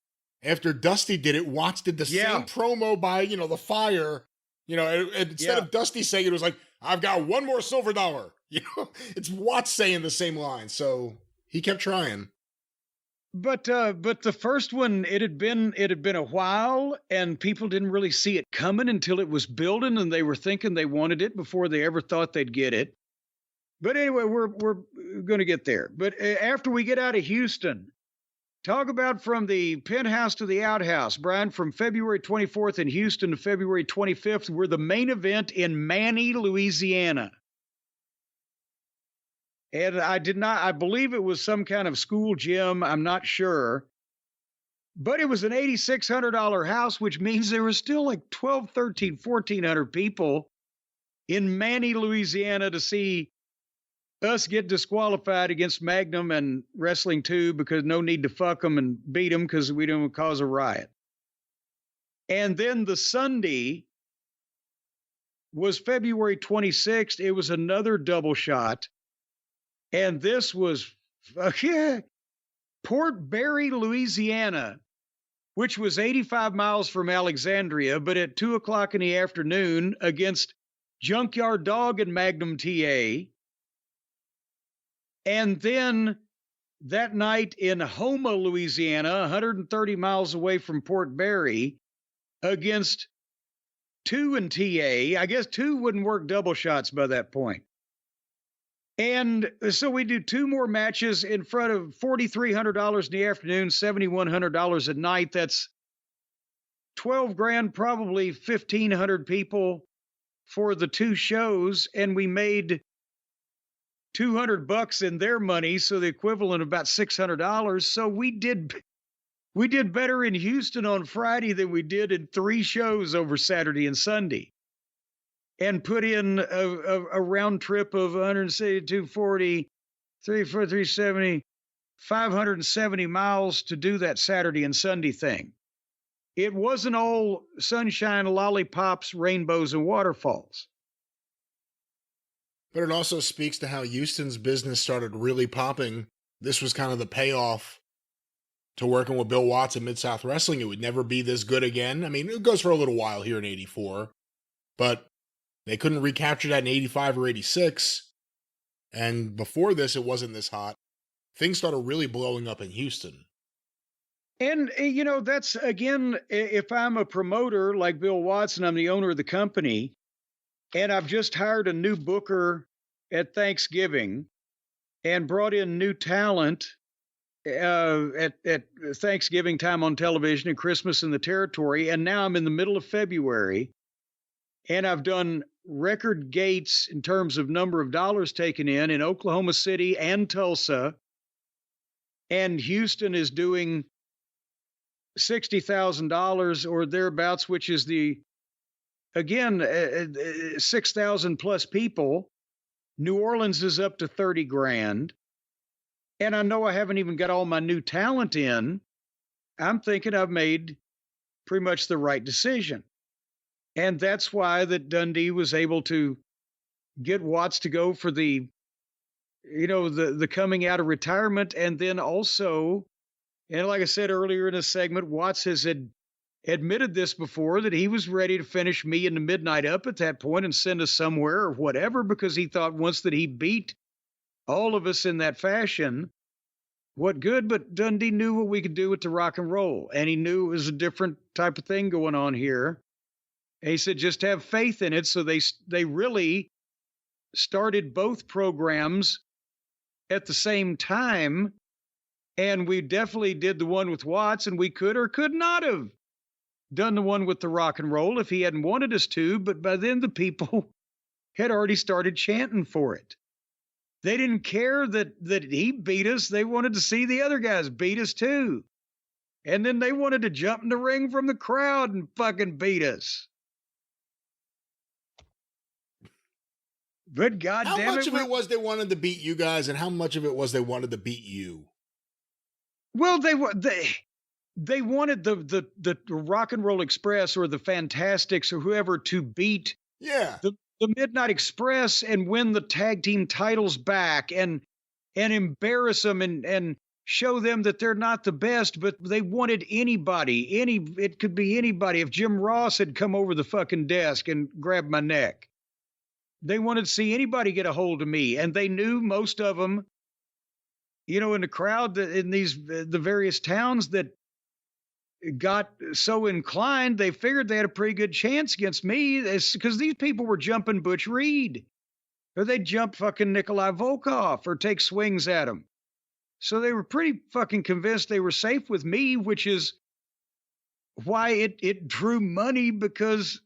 After Dusty did it, Watts did the same promo by, the fire. Instead of Dusty saying it was like, I've got one more silver dollar. It's Watts saying the same line. So he kept trying. But the first one, it had been a while, and people didn't really see it coming until it was building, and they were thinking they wanted it before they ever thought they'd get it. But anyway, we're going to get there. But after we get out of Houston, talk about from the penthouse to the outhouse, Brian, from February 24th in Houston to February 25th, we're the main event in Manny, Louisiana. And I believe it was some kind of school gym. I'm not sure. But it was an $8,600 house, which means there was still like 12, 13, 1,400 people in Manny, Louisiana to see us get disqualified against Magnum and Wrestling 2 because no need to fuck them and beat them because we don't cause a riot. And then the Sunday was February 26th. It was another double shot. And this was Port Barre, Louisiana, which was 85 miles from Alexandria, but at 2:00 in the afternoon against Junkyard Dog and Magnum TA. And then that night in Houma, Louisiana, 130 miles away from Port Barry, against 2 and TA. I guess 2 wouldn't work double shots by that point. And so we do 2 more matches in front of $4,300 in the afternoon, $7,100 at night. That's 12 grand, probably 1,500 people for the 2 shows. And we made $200 in their money, so the equivalent of about $600. So we did better in Houston on Friday than we did in 3 shows over Saturday and Sunday, and put in a round trip of 160, 240, 370, 570 miles to do that Saturday and Sunday thing. It wasn't all sunshine, lollipops, rainbows, and waterfalls. But it also speaks to how Houston's business started really popping. This was kind of the payoff to working with Bill Watts at Mid-South Wrestling. It would never be this good again. I mean, it goes for a little while here in 84, but they couldn't recapture that in 85 or 86. And before this, it wasn't this hot. Things started really blowing up in Houston. And, you know, that's, again, if I'm a promoter like Bill Watts and I'm the owner of the company, and I've just hired a new booker at Thanksgiving and brought in new talent at Thanksgiving time on television and Christmas in the territory. And now I'm in the middle of February, and I've done record gates in terms of number of dollars taken in Oklahoma City and Tulsa. And Houston is doing $60,000 or thereabouts, which is again, 6,000 plus people. New Orleans is up to 30 grand. And I know I haven't even got all my new talent in. I'm thinking I've made pretty much the right decision. And that's why that Dundee was able to get Watts to go for the coming out of retirement. And then also, and like I said earlier in a segment, Watts has admitted this before, that he was ready to finish me in the Midnight Up at that point and send us somewhere or whatever, because he thought once that he beat all of us in that fashion, what good? But Dundee knew what we could do with the rock and roll, and he knew it was a different type of thing going on here. And he said, just have faith in it. So they really started both programs at the same time, and we definitely did the one with Watts, and we could or could not have done the one with the rock and roll if he hadn't wanted us to, but by then the people had already started chanting for it. They didn't care that he beat us. They wanted to see the other guys beat us too. And then they wanted to jump in the ring from the crowd and fucking beat us. But goddamn it. How much of it was they wanted to beat you guys, and how much of it was they wanted to beat you? Well, they wanted the Rock and Roll Express or the Fantastics or whoever to beat the Midnight Express and win the tag team titles back and embarrass them and show them that they're not the best, but they wanted it could be anybody. If Jim Ross had come over the fucking desk and grabbed my neck, they wanted to see anybody get a hold of me. And they knew, most of them, in the crowd, in the various towns that got so inclined, they figured they had a pretty good chance against me, because these people were jumping Butch Reed, or they'd jump fucking Nikolai Volkov or take swings at him. So they were pretty fucking convinced they were safe with me, which is why it drew money, because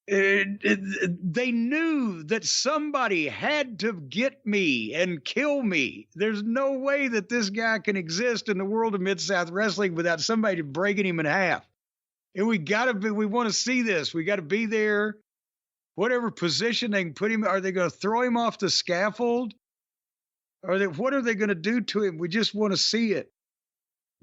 they knew that somebody had to get me and kill me. There's no way that this guy can exist in the world of Mid-South Wrestling without somebody breaking him in half. And we want to see this. We got to be there. Whatever position they can put him, are they going to throw him off the scaffold? What are they going to do to him? We just want to see it.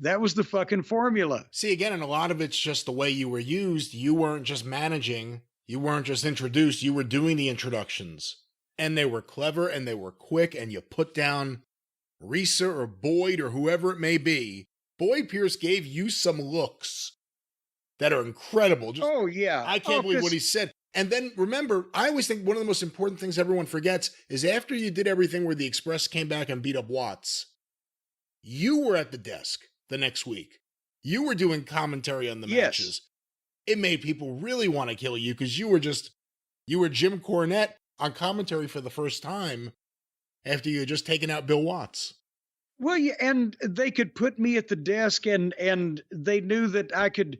That was the fucking formula. See, again, and a lot of it's just the way you were used. You weren't just managing. You weren't just introduced, you were doing the introductions. And they were clever and they were quick, and you put down Risa or Boyd or whoever it may be. Boyd Pierce gave you some looks that are incredible. Oh, yeah. I can't believe what he said. And then remember, I always think one of the most important things everyone forgets is after you did everything where the Express came back and beat up Watts, you were at the desk the next week. You were doing commentary on the matches. It made people really want to kill you because you were Jim Cornette on commentary for the first time after you had just taken out Bill Watts. Well, yeah, and they could put me at the desk and they knew that I could,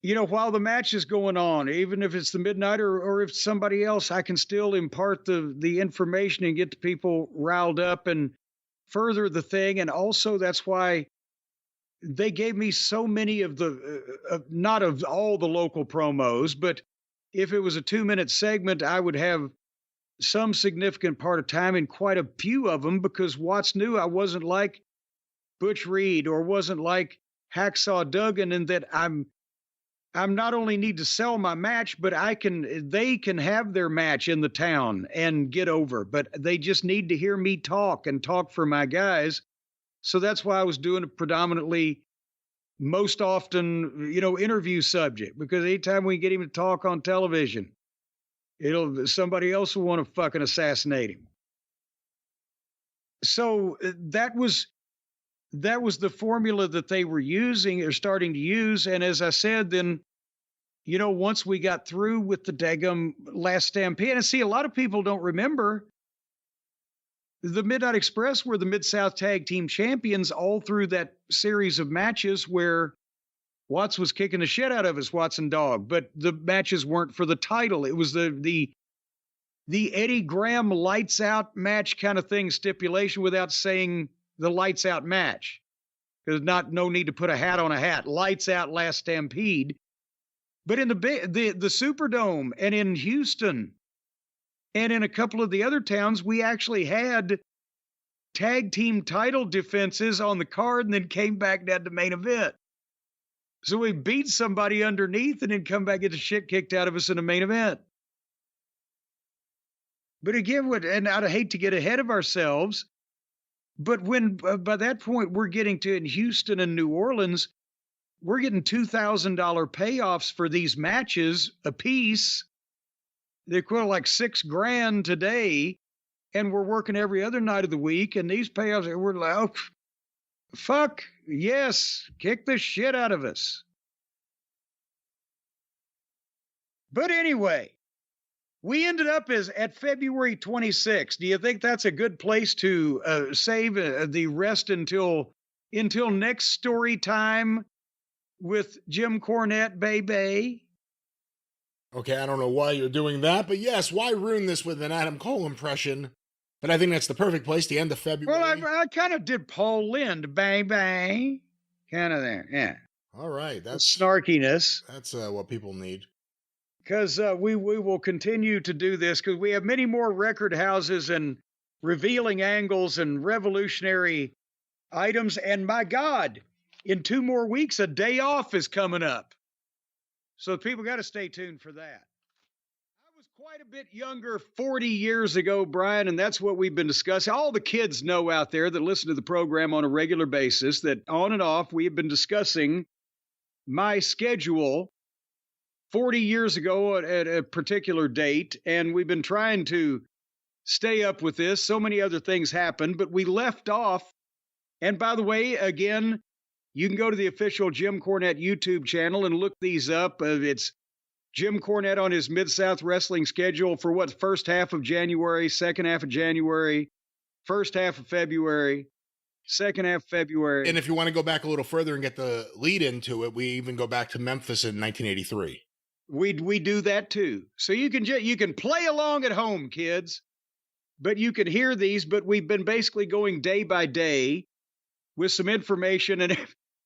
while the match is going on, even if it's the Midnight or if somebody else, I can still impart the information and get the people riled up and further the thing. And also that's why they gave me so many of not of all the local promos, but if it was a 2-minute segment, I would have some significant part of time in quite a few of them because Watts knew I wasn't like Butch Reed or wasn't like Hacksaw Duggan, and that I'm not only need to sell my match, but they can have their match in the town and get over, but they just need to hear me talk for my guys. So that's why I was doing a predominantly, most often, interview subject, because anytime we get him to talk on television, somebody else will want to fucking assassinate him. So that was the formula that they were using or starting to use. And as I said, then, once we got through with the daggum last Stampede, and see, a lot of people don't remember the Midnight Express were the Mid-South Tag Team Champions all through that series of matches where Watts was kicking the shit out of us, Watson Dog, but the matches weren't for the title. It was the Eddie Graham lights out match kind of thing stipulation without saying the lights out match. There's no need to put a hat on a hat. Lights out last Stampede. But in the Superdome and in Houston and in a couple of the other towns, we actually had tag team title defenses on the card and then came back down to main event. So we beat somebody underneath and then come back and get the shit kicked out of us in the main event. But again, and I'd hate to get ahead of ourselves, but when by that point we're getting to in Houston and New Orleans, we're getting $2,000 payoffs for these matches a piece. They're equivalent like $6,000 today, and we're working every other night of the week. And these payoffs, we're like, oh, fuck yes, kick the shit out of us. But anyway, we ended up at February 26th. Do you think that's a good place to save the rest until next story time with Jim Cornette, baby? Okay, I don't know why you're doing that, but yes, why ruin this with an Adam Cole impression? But I think that's the perfect place, the end of February. Well, I kind of did Paul Lynde, bang, bang. Kind of there, yeah. All right. That's snarkiness. That's what people need. Because we will continue to do this because we have many more record houses and revealing angles and revolutionary items. And my God, in 2 more weeks, a day off is coming up. So people got to stay tuned for that. I was quite a bit younger 40 years ago, Brian, and that's what we've been discussing. All the kids know out there that listen to the program on a regular basis that on and off we have been discussing my schedule 40 years ago at a particular date, and we've been trying to stay up with this. So many other things happened, but we left off. And by the way, again, you can go to the official Jim Cornette YouTube channel and look these up. It's Jim Cornette on his Mid-South Wrestling schedule for first half of January, second half of January, first half of February, second half of February. And if you want to go back a little further and get the lead into it, we even go back to Memphis in 1983. We do that too. So you can play along at home, kids, but you can hear these, but we've been basically going day by day with some information, and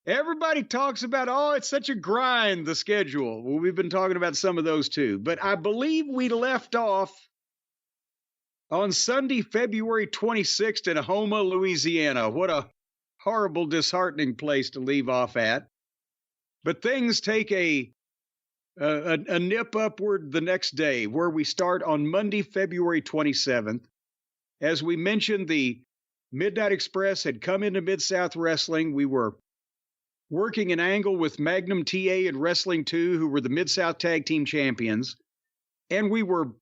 everybody talks about, oh, it's such a grind, the schedule. Well, we've been talking about some of those too, but I believe we left off on Sunday, February 26th in Houma, Louisiana. What a horrible, disheartening place to leave off at. But things take a nip upward the next day, where we start on Monday, February 27th. As we mentioned, the Midnight Express had come into Mid-South Wrestling. We were working an angle with Magnum TA and Wrestling 2, who were the Mid-South Tag Team Champions. and we were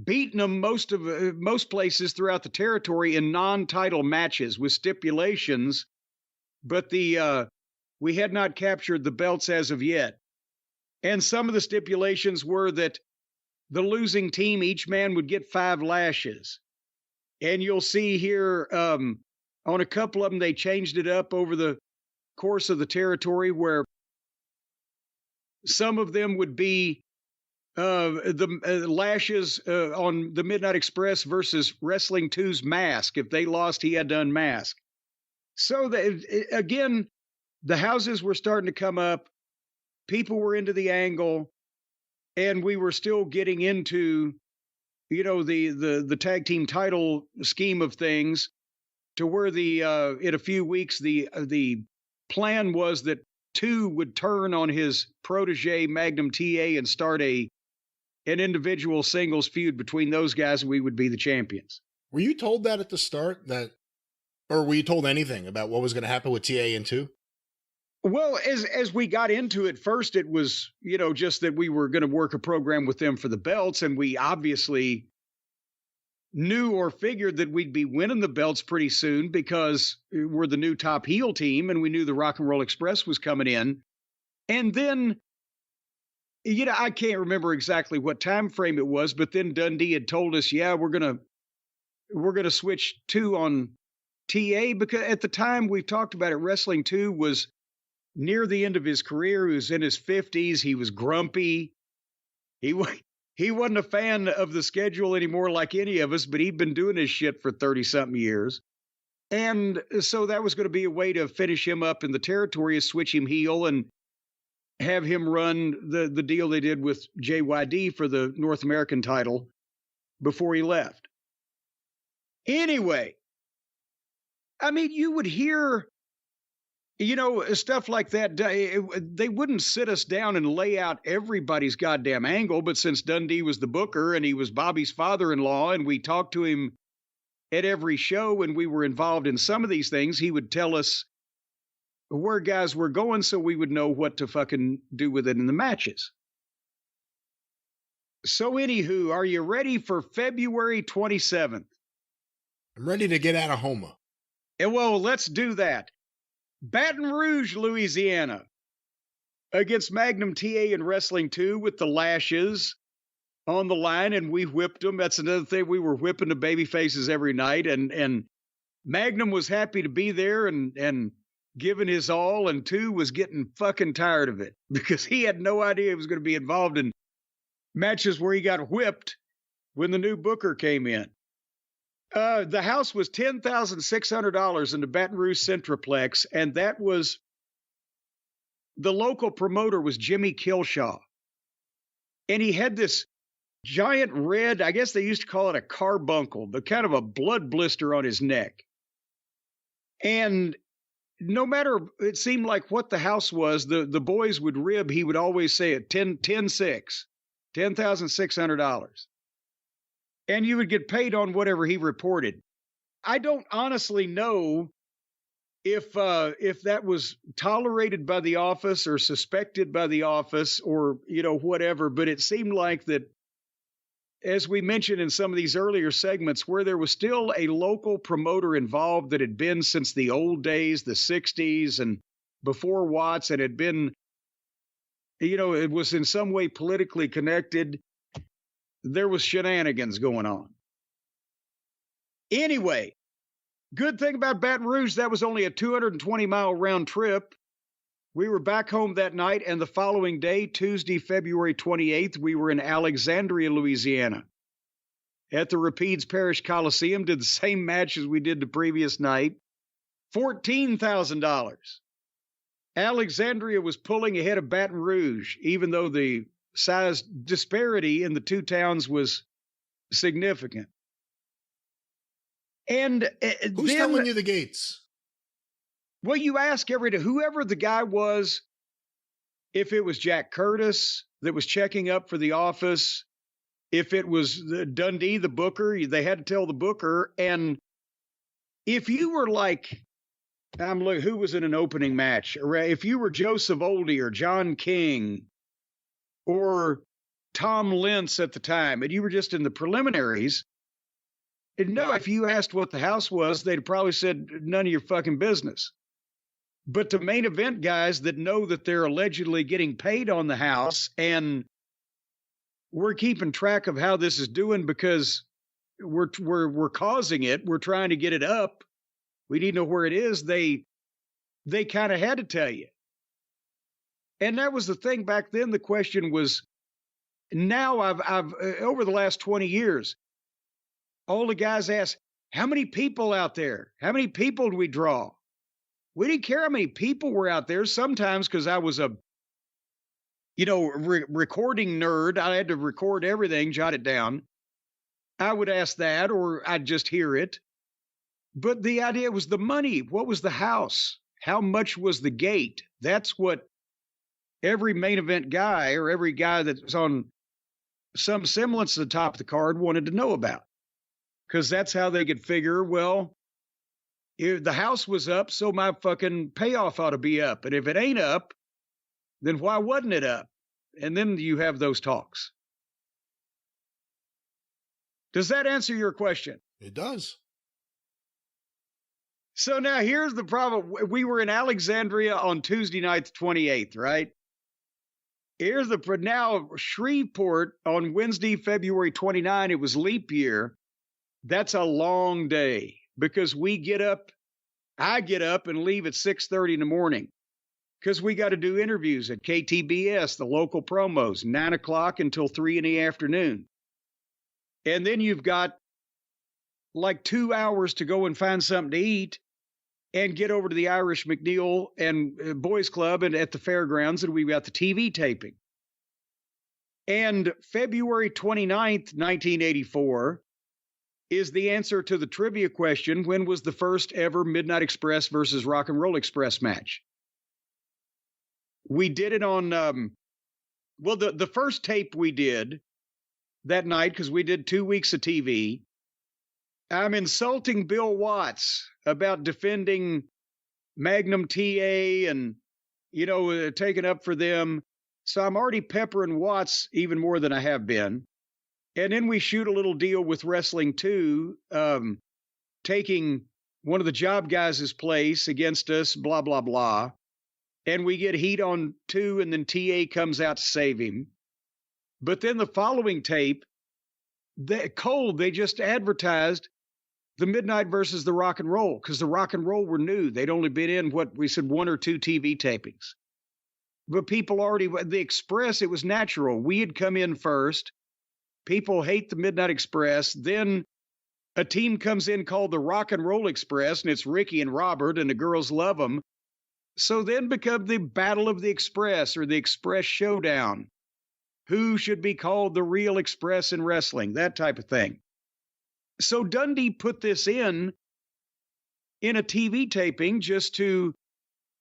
beating them most places throughout the territory in non-title matches with stipulations, but we had not captured the belts as of yet. And some of the stipulations were that the losing team, each man would get 5 lashes. And you'll see here on a couple of them, they changed it up over the course of the territory, where some of them would be the lashes on the Midnight Express versus Wrestling 2's Mask. If they lost, he had to unmask. So again, the houses were starting to come up. People were into the angle, and we were still getting into, the tag team title scheme of things, to where in a few weeks, the plan was that 2 would turn on his protege Magnum TA and start an individual singles feud between those guys, and we would be the champions. Were you told that at the start, or were you told anything about what was going to happen with TA and 2? Well, as we got into it, first it was, just that we were going to work a program with them for the belts, and we obviously knew or figured that we'd be winning the belts pretty soon because we're the new top heel team, and we knew the Rock and Roll Express was coming in. And then, I can't remember exactly what time frame it was, but then Dundee had told us, yeah, we're gonna switch 2 on TA, because at the time we've talked about it, Wrestling 2 was near the end of his career. He was in his 50s. He was grumpy. He wasn't a fan of the schedule anymore like any of us, but he'd been doing his shit for 30-something years. And so that was going to be a way to finish him up in the territory, is switch him heel and have him run the deal they did with JYD for the North American title before he left. Anyway, I mean, you would hear, stuff like that. They wouldn't sit us down and lay out everybody's goddamn angle, but since Dundee was the booker and he was Bobby's father-in-law, and we talked to him at every show and we were involved in some of these things, he would tell us where guys were going so we would know what to fucking do with it in the matches. So anywho, are you ready for February 27th? I'm ready to get out of Homa. Well, let's do that. Baton Rouge, Louisiana, against Magnum TA and Wrestling 2 with the lashes on the line, and we whipped them. That's another thing. We were whipping the baby faces every night, and Magnum was happy to be there and giving his all, and 2 was getting fucking tired of it because he had no idea he was going to be involved in matches where he got whipped when the new booker came in. The house was $10,600 in the Baton Rouge Centroplex, and that was, the local promoter was Jimmy Kilshaw. And he had this giant red, I guess they used to call it a carbuncle, but kind of a blood blister on his neck. And no matter, it seemed like what the house was, the boys would rib, he would always say it, $10,600. And you would get paid on whatever he reported. I don't honestly know if that was tolerated by the office or suspected by the office or, whatever, but it seemed like that, as we mentioned in some of these earlier segments, where there was still a local promoter involved that had been since the old days, the 60s and before Watts, and had been, it was in some way politically connected. There was shenanigans going on. Anyway, good thing about Baton Rouge, that was only a 220-mile round trip. We were back home that night, and the following day, Tuesday, February 28th, we were in Alexandria, Louisiana. At the Rapides Parish Coliseum, did the same match as we did the previous night. $14,000. Alexandria was pulling ahead of Baton Rouge, even though the size disparity in the two towns was significant. And who's telling you the gates? Well, you ask whoever the guy was, if it was Jack Curtis that was checking up for the office, if it was Dundee, the booker, they had to tell the booker. And if you were like, who was in an opening match? If you were Joe Savoldi or John King, or Tom Lentz at the time, and you were just in the preliminaries. And no, if you asked what the house was, they'd probably said none of your fucking business. But the main event guys that know that they're allegedly getting paid on the house, and we're keeping track of how this is doing because we're causing it. We're trying to get it up. We need to know where it is. They kind of had to tell you. And that was the thing back then. The question was, now I've over the last 20 years, all the guys ask, how many people out there? How many people do we draw? We didn't care how many people were out there. Sometimes, because I was a, recording nerd, I had to record everything, jot it down. I would ask that, or I'd just hear it. But the idea was the money. What was the house? How much was the gate? That's what every main event guy or every guy that was on some semblance to the top of the card wanted to know about. Because that's how they could figure, well, if the house was up, so my fucking payoff ought to be up. And if it ain't up, then why wasn't it up? And then you have those talks. Does that answer your question? It does. So now here's the problem. We were in Alexandria on Tuesday night, the 28th, right? Here's now Shreveport on Wednesday, February 29. It was leap year. That's a long day because I get up and leave at 6:30 in the morning because we got to do interviews at KTBS, the local promos, 9 o'clock until 3 in the afternoon. And then you've got like 2 hours to go and find something to eat and get over to the Irish McNeil and Boys Club and at the fairgrounds, and we've got the TV taping. And February 29th, 1984 is the answer to the trivia question, when was the first ever Midnight Express versus Rock and Roll Express match? We did it on, the first tape we did that night, because we did 2 weeks of TV, I'm insulting Bill Watts about defending Magnum TA and, taking up for them. So I'm already peppering Watts even more than I have been. And then we shoot a little deal with Wrestling 2, taking one of the job guys' place against us, blah, blah, blah. And we get heat on 2, and then TA comes out to save him. But then the following tape, they just advertised the Midnight versus the Rock and Roll, because the Rock and Roll were new. They'd only been in, what we said, 1 or 2 TV tapings. But people the Express, it was natural. We had come in first. People hate the Midnight Express. Then a team comes in called the Rock and Roll Express, and it's Ricky and Robert, and the girls love them. So then become the Battle of the Express, or the Express Showdown. Who should be called the real Express in wrestling? That type of thing. So Dundee put this in a TV taping just to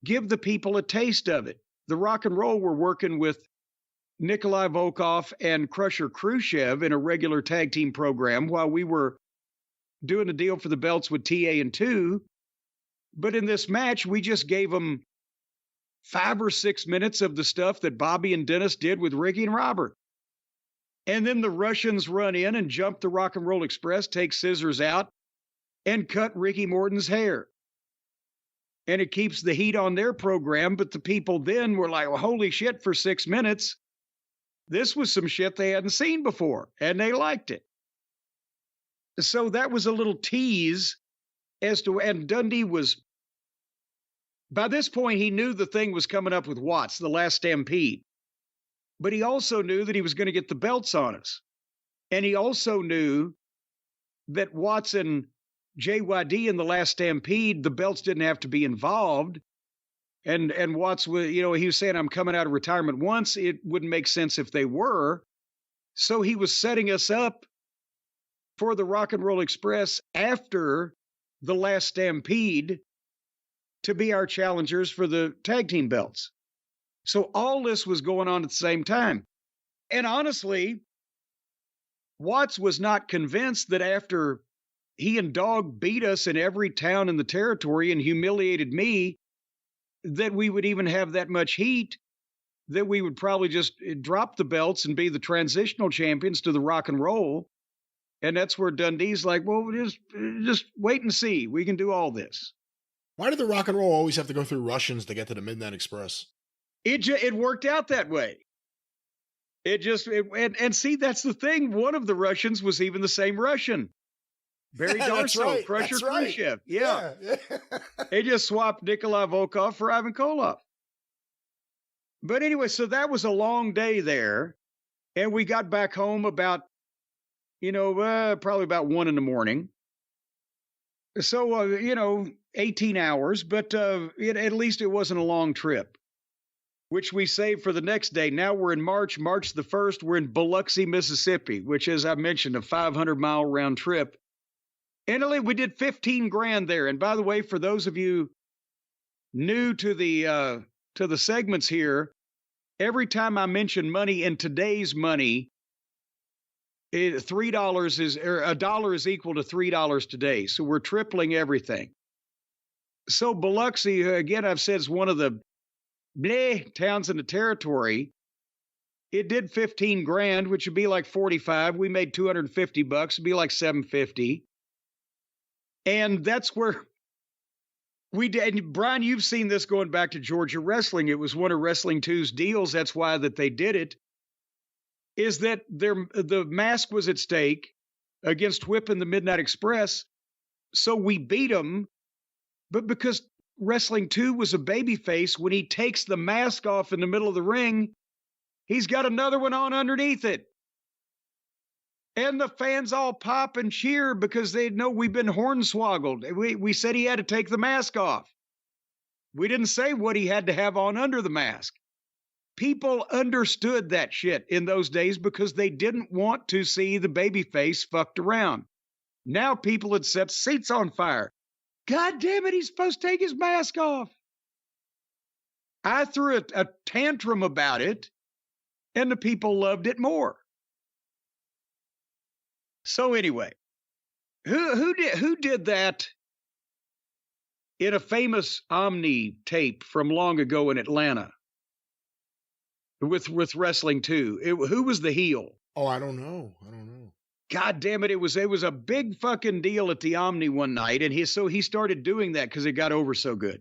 give the people a taste of it. The Rock and Roll were working with Nikolai Volkov and Crusher Khrushchev in a regular tag team program while we were doing a deal for the belts with TA and 2. But in this match, we just gave them 5 or 6 minutes of the stuff that Bobby and Dennis did with Ricky and Robert. And then the Russians run in and jump the Rock and Roll Express, take scissors out, and cut Ricky Morton's hair. And it keeps the heat on their program, but the people then were like, well, holy shit, for 6 minutes. This was some shit they hadn't seen before, and they liked it. So that was a little tease as to, and Dundee was, by this point, he knew the thing was coming up with Watts, the last Stampede. But he also knew that he was going to get the belts on us. And he also knew that Watts and JYD in the last Stampede, the belts didn't have to be involved. And Watts was, he was saying, I'm coming out of retirement once. It wouldn't make sense if they were. So he was setting us up for the Rock and Roll Express after the last Stampede to be our challengers for the tag team belts. So all this was going on at the same time. And honestly, Watts was not convinced that after he and Dog beat us in every town in the territory and humiliated me, that we would even have that much heat. that we would probably just drop the belts and be the transitional champions to the rock and roll. And that's where Dundee's like, well, just wait and see. We can do all this. Why did the rock and roll always have to go through Russians to get to the Midnight Express? It worked out that way. And see, that's the thing. One of the Russians was even the same Russian. Barry Darsow, right. Crusher Right. Khrushchev. Yeah. They just swapped Nikolai Volkov for Ivan Koloff. But anyway, so that was a long day there. And we got back home about, probably about 1 a.m. So, 18 hours, but at least it wasn't a long trip, which we saved for the next day. Now we're in March the 1st. We're in Biloxi, Mississippi, which, as I mentioned, a 500-mile round trip. And we did 15 grand there. And by the way, for those of you new to the segments here, every time I mention money in today's money, $3 is, or $1 is equal to $3 today. So we're tripling everything. So Biloxi, again, I've said, is one of the towns in the territory. It did 15 grand, which would be like 45. We made $250. It'd be like 750. And that's where we did. And Brian, you've seen this going back to Georgia Wrestling. It was one of Wrestling 2's deals. That's why that they did it. Is that the mask was at stake against Whip and the Midnight Express. So we beat them. But because Wrestling 2 was a babyface, when he takes the mask off in the middle of the ring, he's got another one on underneath it. And the fans all pop and cheer because they know we've been hornswoggled. We said he had to take the mask off. We didn't say what he had to have on under the mask. People understood that shit in those days because they didn't want to see the babyface fucked around. Now people had set seats on fire. God damn it, he's supposed to take his mask off. I threw a tantrum about it, and the people loved it more. So anyway, who did that in a famous Omni tape from long ago in Atlanta with Wrestling 2? Who was the heel? Oh, I don't know. God damn it. It was a big fucking deal at the Omni one night. And he started doing that because it got over so good.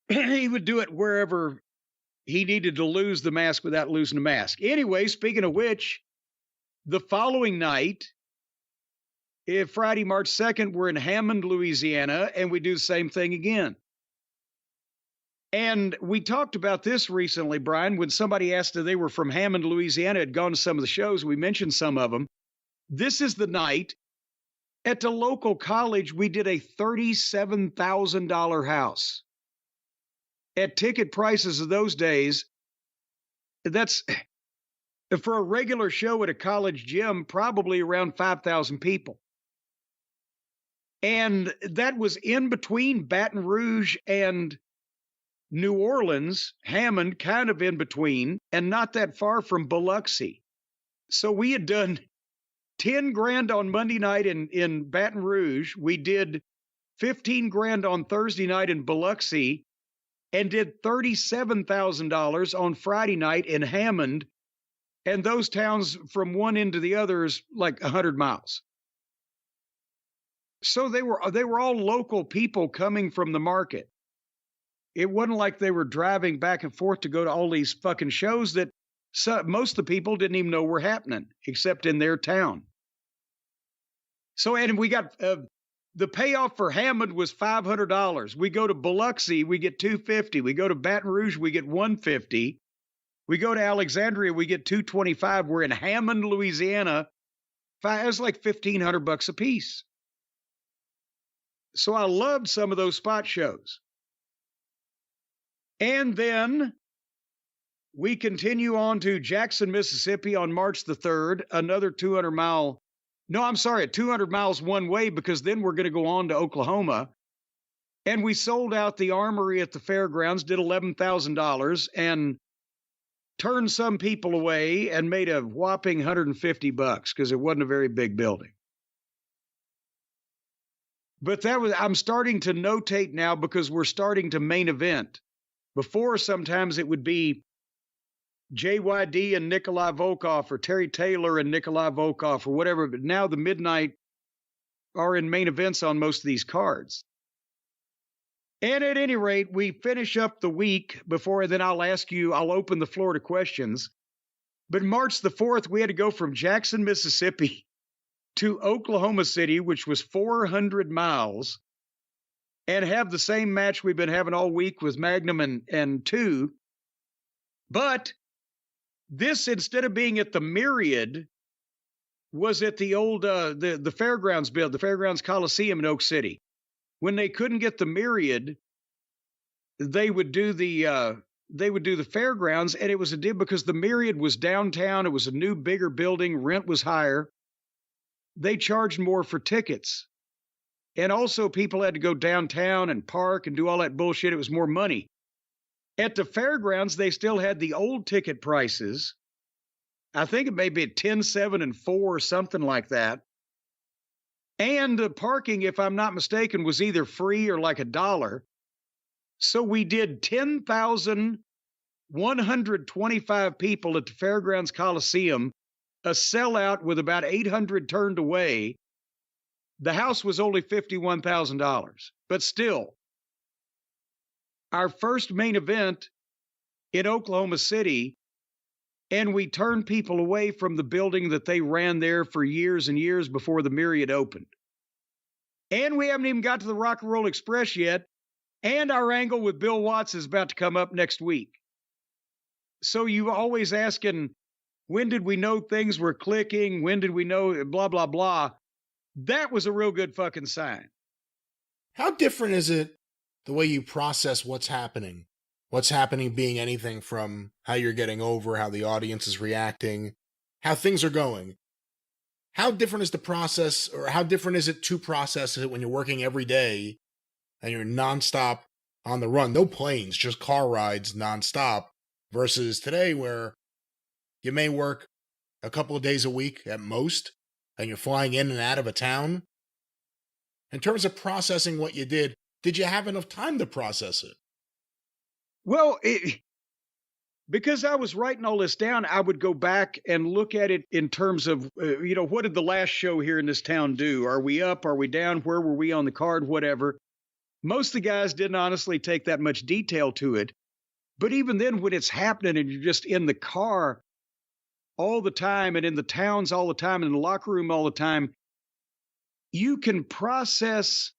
He would do it wherever he needed to lose the mask without losing the mask. Anyway, speaking of which, the following night, Friday, March 2nd, we're in Hammond, Louisiana, and we do the same thing again. And we talked about this recently, Brian, when somebody asked if they were from Hammond, Louisiana, had gone to some of the shows. We mentioned some of them. This is the night at the local college. We did a $37,000 house. At ticket prices of those days, that's for a regular show at a college gym, probably around 5,000 people. And that was in between Baton Rouge and New Orleans, Hammond, kind of in between, and not that far from Biloxi. So we had done 10 grand on Monday night in Baton Rouge. We did 15 grand on Thursday night in Biloxi and did $37,000 on Friday night in Hammond. And those towns from one end to the other is like 100 miles. So they were all local people coming from the market. It wasn't like they were driving back and forth to go to all these fucking shows that most of the people didn't even know were happening, except in their town. So, and we got the payoff for Hammond was $500. We go to Biloxi, we get $250. We go to Baton Rouge, we get $150. We go to Alexandria, we get $225. We're in Hammond, Louisiana. It was like $1,500 a piece. So I loved some of those spot shows. And then we continue on to Jackson, Mississippi on March the 3rd, another 200 miles one way, because then we're going to go on to Oklahoma. And we sold out the Armory at the fairgrounds, did $11,000 and turned some people away and made a whopping $150 because it wasn't a very big building. But I'm starting to notate now because we're starting to main event. Before, sometimes it would be JYD and Nikolai Volkov, or Terry Taylor and Nikolai Volkov, or whatever. But now the Midnight are in main events on most of these cards. And at any rate, we finish up the week before, then I'll open the floor to questions. But March the 4th, we had to go from Jackson, Mississippi to Oklahoma City, which was 400 miles, and have the same match we've been having all week with Magnum and 2. But this, instead of being at the Myriad, was at the old the fairgrounds the Fairgrounds Coliseum in Oak City. When they couldn't get the Myriad, they would do the fairgrounds, and it was a deal because the Myriad was downtown. It was a new, bigger building. Rent was higher. They charged more for tickets. And also people had to go downtown and park and do all that bullshit. It was more money. At the fairgrounds, they still had the old ticket prices. I think it may be at 10, 7, and 4 or something like that. And the parking, if I'm not mistaken, was either free or like $1. So we did 10,125 people at the Fairgrounds Coliseum, a sellout with about 800 turned away. The house was only $51,000, but still, our first main event in Oklahoma City, and we turned people away from the building that they ran there for years and years before the Myriad opened. And we haven't even got to the Rock and Roll Express yet, and our angle with Bill Watts is about to come up next week. So you always asking, when did we know things were clicking? When did we know blah, blah, blah? That was a real good fucking sign. How different is it the way you process what's happening? What's happening being anything from how you're getting over, how the audience is reacting, how things are going. How different is the process, or how different is it to process it when you're working every day and you're nonstop on the run? No planes, just car rides nonstop, versus today where you may work a couple of days a week at most, and you're flying in and out of a town. In terms of processing what you did you have enough time to process it? Well, because I was writing all this down, I would go back and look at it in terms of, what did the last show here in this town do? Are we up? Are we down? Where were we on the card? Whatever. Most of the guys didn't honestly take that much detail to it. But even then, when it's happening and you're just in the car all the time and in the towns all the time and in the locker room all the time, you can process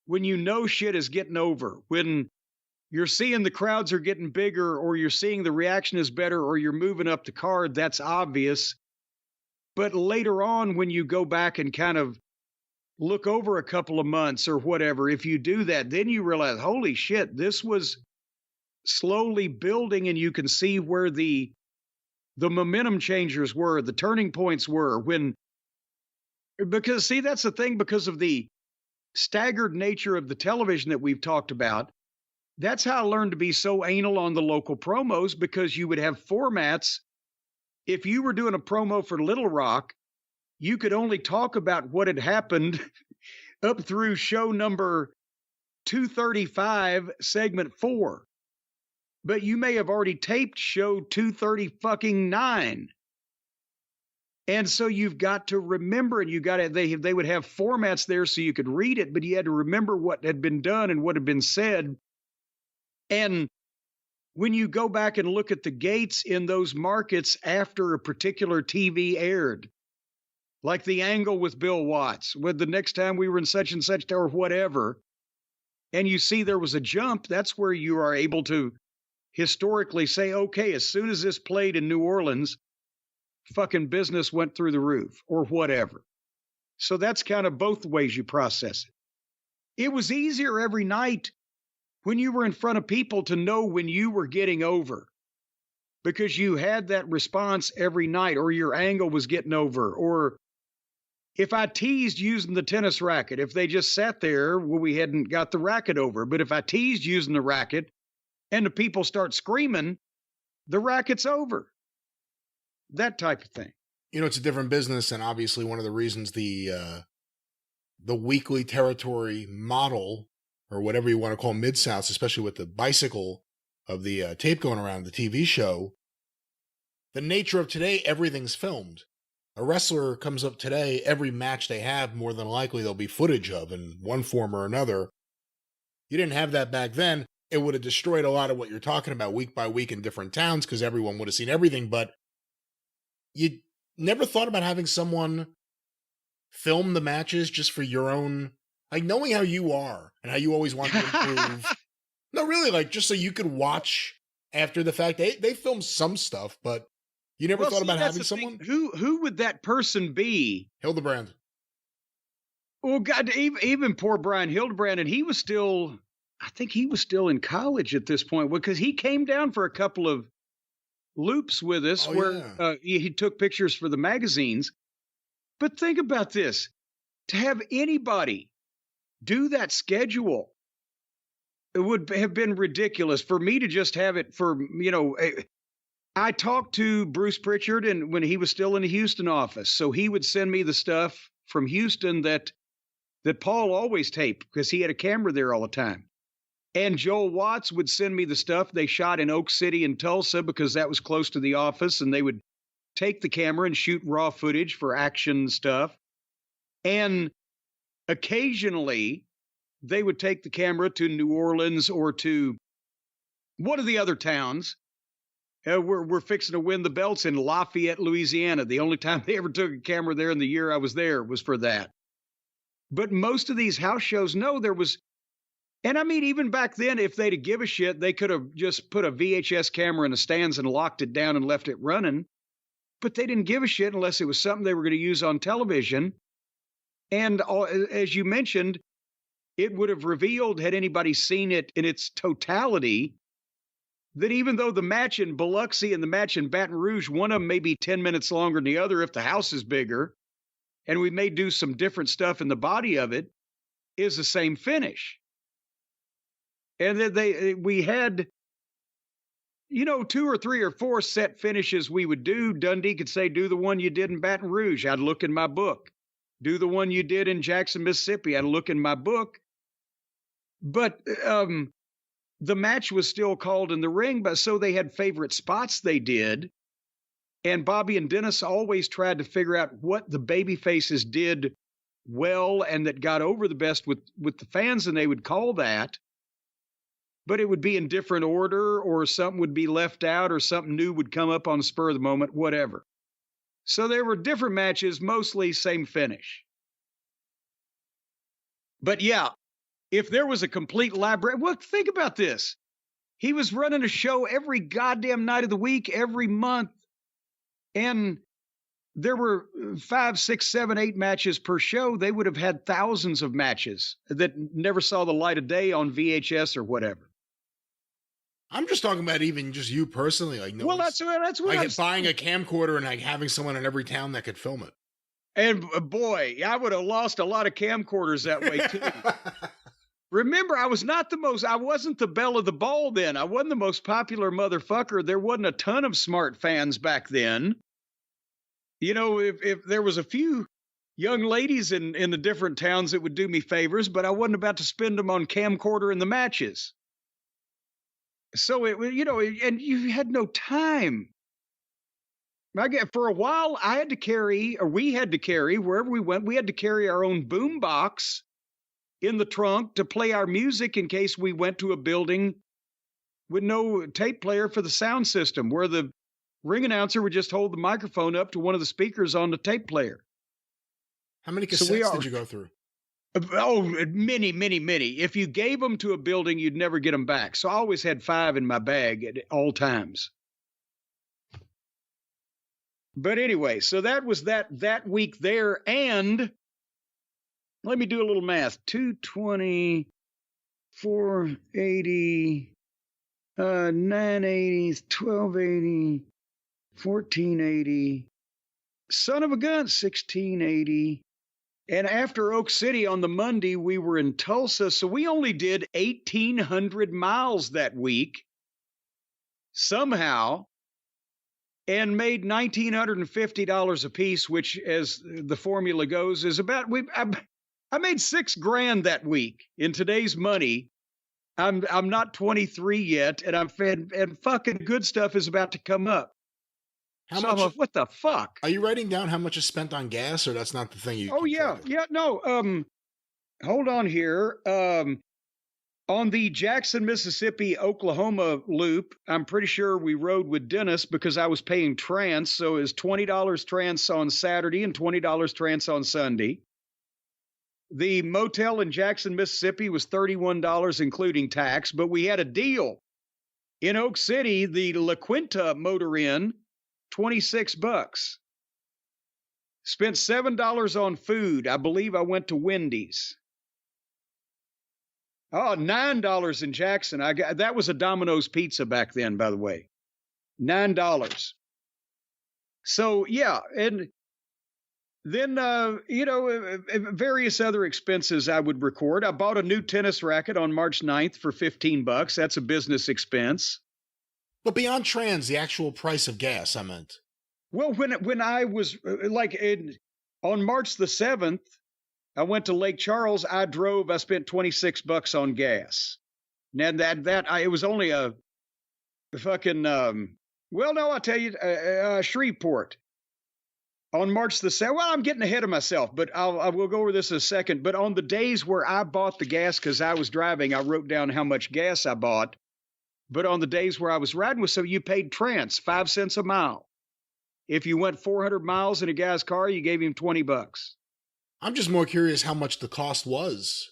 when you know shit is getting over, when you're seeing the crowds are getting bigger, or you're seeing the reaction is better, or you're moving up the card. That's obvious. But later on, when you go back and kind of look over a couple of months or whatever, if you do that, then you realize, holy shit, this was slowly building, and you can see where the momentum changers were, the turning points were, because see, that's the thing, because of the staggered nature of the television that we've talked about. That's how I learned to be so anal on the local promos, because you would have formats. If you were doing a promo for Little Rock, you could only talk about what had happened up through show number 235, segment 4. But you may have already taped show 239. And so you've got to remember, and they would have formats there so you could read it, but you had to remember what had been done and what had been said. And when you go back and look at the gates in those markets after a particular TV aired, like the angle with Bill Watts, with the next time we were in such and such or whatever, and you see there was a jump, that's where you are able to historically say, okay, as soon as this played in New Orleans, fucking business went through the roof or whatever. So that's kind of both ways you process it. It was easier every night when you were in front of people to know when you were getting over, because you had that response every night, or your angle was getting over. Or if I teased using the tennis racket, if they just sat there, well, we hadn't got the racket over. But if I teased using the racket and the people start screaming, the racket's over. That type of thing. It's a different business, and obviously one of the reasons the weekly territory model, or whatever you want to call Mid-South, especially with the bicycle of the tape going around the TV show, the nature of today, everything's filmed. A wrestler comes up today, every match they have, more than likely there'll be footage of in one form or another. You didn't have that back then. It would have destroyed a lot of what you're talking about week by week in different towns because everyone would have seen everything. But you never thought about having someone film the matches just for your own, like knowing how you are and how you always want to improve. No, really, like just so you could watch after the fact. They film some stuff, but you never thought about having someone? Who would that person be? Hildebrand. Well, God, even poor Brian Hildebrand, and he was still, I think he was still in college at this point, because he came down for a couple of loops with us he took pictures for the magazines. But think about this. To have anybody do that schedule, it would have been ridiculous. For me to just have it for, I talked to Bruce Pritchard and when he was still in the Houston office. So he would send me the stuff from Houston that Paul always taped because he had a camera there all the time. And Joel Watts would send me the stuff they shot in Oak City and Tulsa because that was close to the office, and they would take the camera and shoot raw footage for action stuff. And occasionally they would take the camera to New Orleans or to one of the other towns. We're fixing to win the belts in Lafayette, Louisiana. The only time they ever took a camera there in the year I was there was for that. But most of these house shows, no, there was, and I mean, even back then, if they'd have give a shit, they could have just put a VHS camera in the stands and locked it down and left it running. But they didn't give a shit unless it was something they were going to use on television. And as you mentioned, it would have revealed, had anybody seen it in its totality, that even though the match in Biloxi and the match in Baton Rouge, one of them may be 10 minutes longer than the other if the house is bigger, and we may do some different stuff in the body of it, is the same finish. And then we had, 2 or 3 or 4 set finishes we would do. Dundee could say, do the one you did in Baton Rouge. I'd look in my book. Do the one you did in Jackson, Mississippi. I'd look in my book. But the match was still called in the ring, but so they had favorite spots they did. And Bobby and Dennis always tried to figure out what the baby faces did well and that got over the best with the fans, and they would call that. But it would be in different order, or something would be left out, or something new would come up on the spur of the moment, whatever. So there were different matches, mostly same finish. But yeah, if there was a complete labyrinth, well, think about this. He was running a show every goddamn night of the week, every month. And there were 5, 6, 7, 8 matches per show. They would have had thousands of matches that never saw the light of day on VHS or whatever. I'm just talking about even just you personally, like well, that's what like I'm buying a camcorder and like having someone in every town that could film it. And boy, I would have lost a lot of camcorders that way too. Remember, I wasn't the belle of the ball then. I wasn't the most popular motherfucker. There wasn't a ton of smart fans back then. If there was a few young ladies in the different towns that would do me favors, but I wasn't about to spend them on camcorder in the matches. So and you had no time. For a while, we had to carry, wherever we went, we had to carry our own boom box in the trunk to play our music in case we went to a building with no tape player for the sound system, where the ring announcer would just hold the microphone up to one of the speakers on the tape player. How many cassettes did you go through? Oh, many, many, many. If you gave them to a building, you'd never get them back. So I always had 5 in my bag at all times. But anyway, so that was that week there. And let me do a little math. 220, 480, 980, 1280, 1480. Son of a gun, 1680. And after Oak City on the Monday, we were in Tulsa. So we only did 1,800 miles that week somehow, and made $1,950 a piece, which, as the formula goes, is about, I made $6,000 that week in today's money. I'm not 23 yet, and and fucking good stuff is about to come up. How So I'm much like, what the fuck? are you writing down how much is spent on gas, or that's not the thing you Oh keep yeah, track of? yeah, no. Hold on here. On the Jackson, Mississippi, Oklahoma loop, I'm pretty sure we rode with Dennis because I was paying trans. So it's $20 trans on Saturday and $20 trans on Sunday. The motel in Jackson, Mississippi was $31, including tax, but we had a deal. In Oak City, the La Quinta Motor Inn, $26. Spent $7 on food. I believe I went to Wendy's. Oh, $9 in Jackson. That was a Domino's pizza back then, by the way. $9. So yeah, and then various other expenses I would record. I bought a new tennis racket on March 9th for $15. That's a business expense. But beyond trans, the actual price of gas, I meant. Well, when I was on March the 7th, I went to Lake Charles. I spent $26 on gas. Now it was only a fucking, well, no, I'll tell you, Shreveport. On March the 7th, well, I'm getting ahead of myself, but I will go over this in a second. But on the days where I bought the gas because I was driving, I wrote down how much gas I bought. But on the days where I was riding with, so you paid trans, 5 cents a mile. If you went 400 miles in a guy's car, you gave him $20. I'm just more curious how much the cost was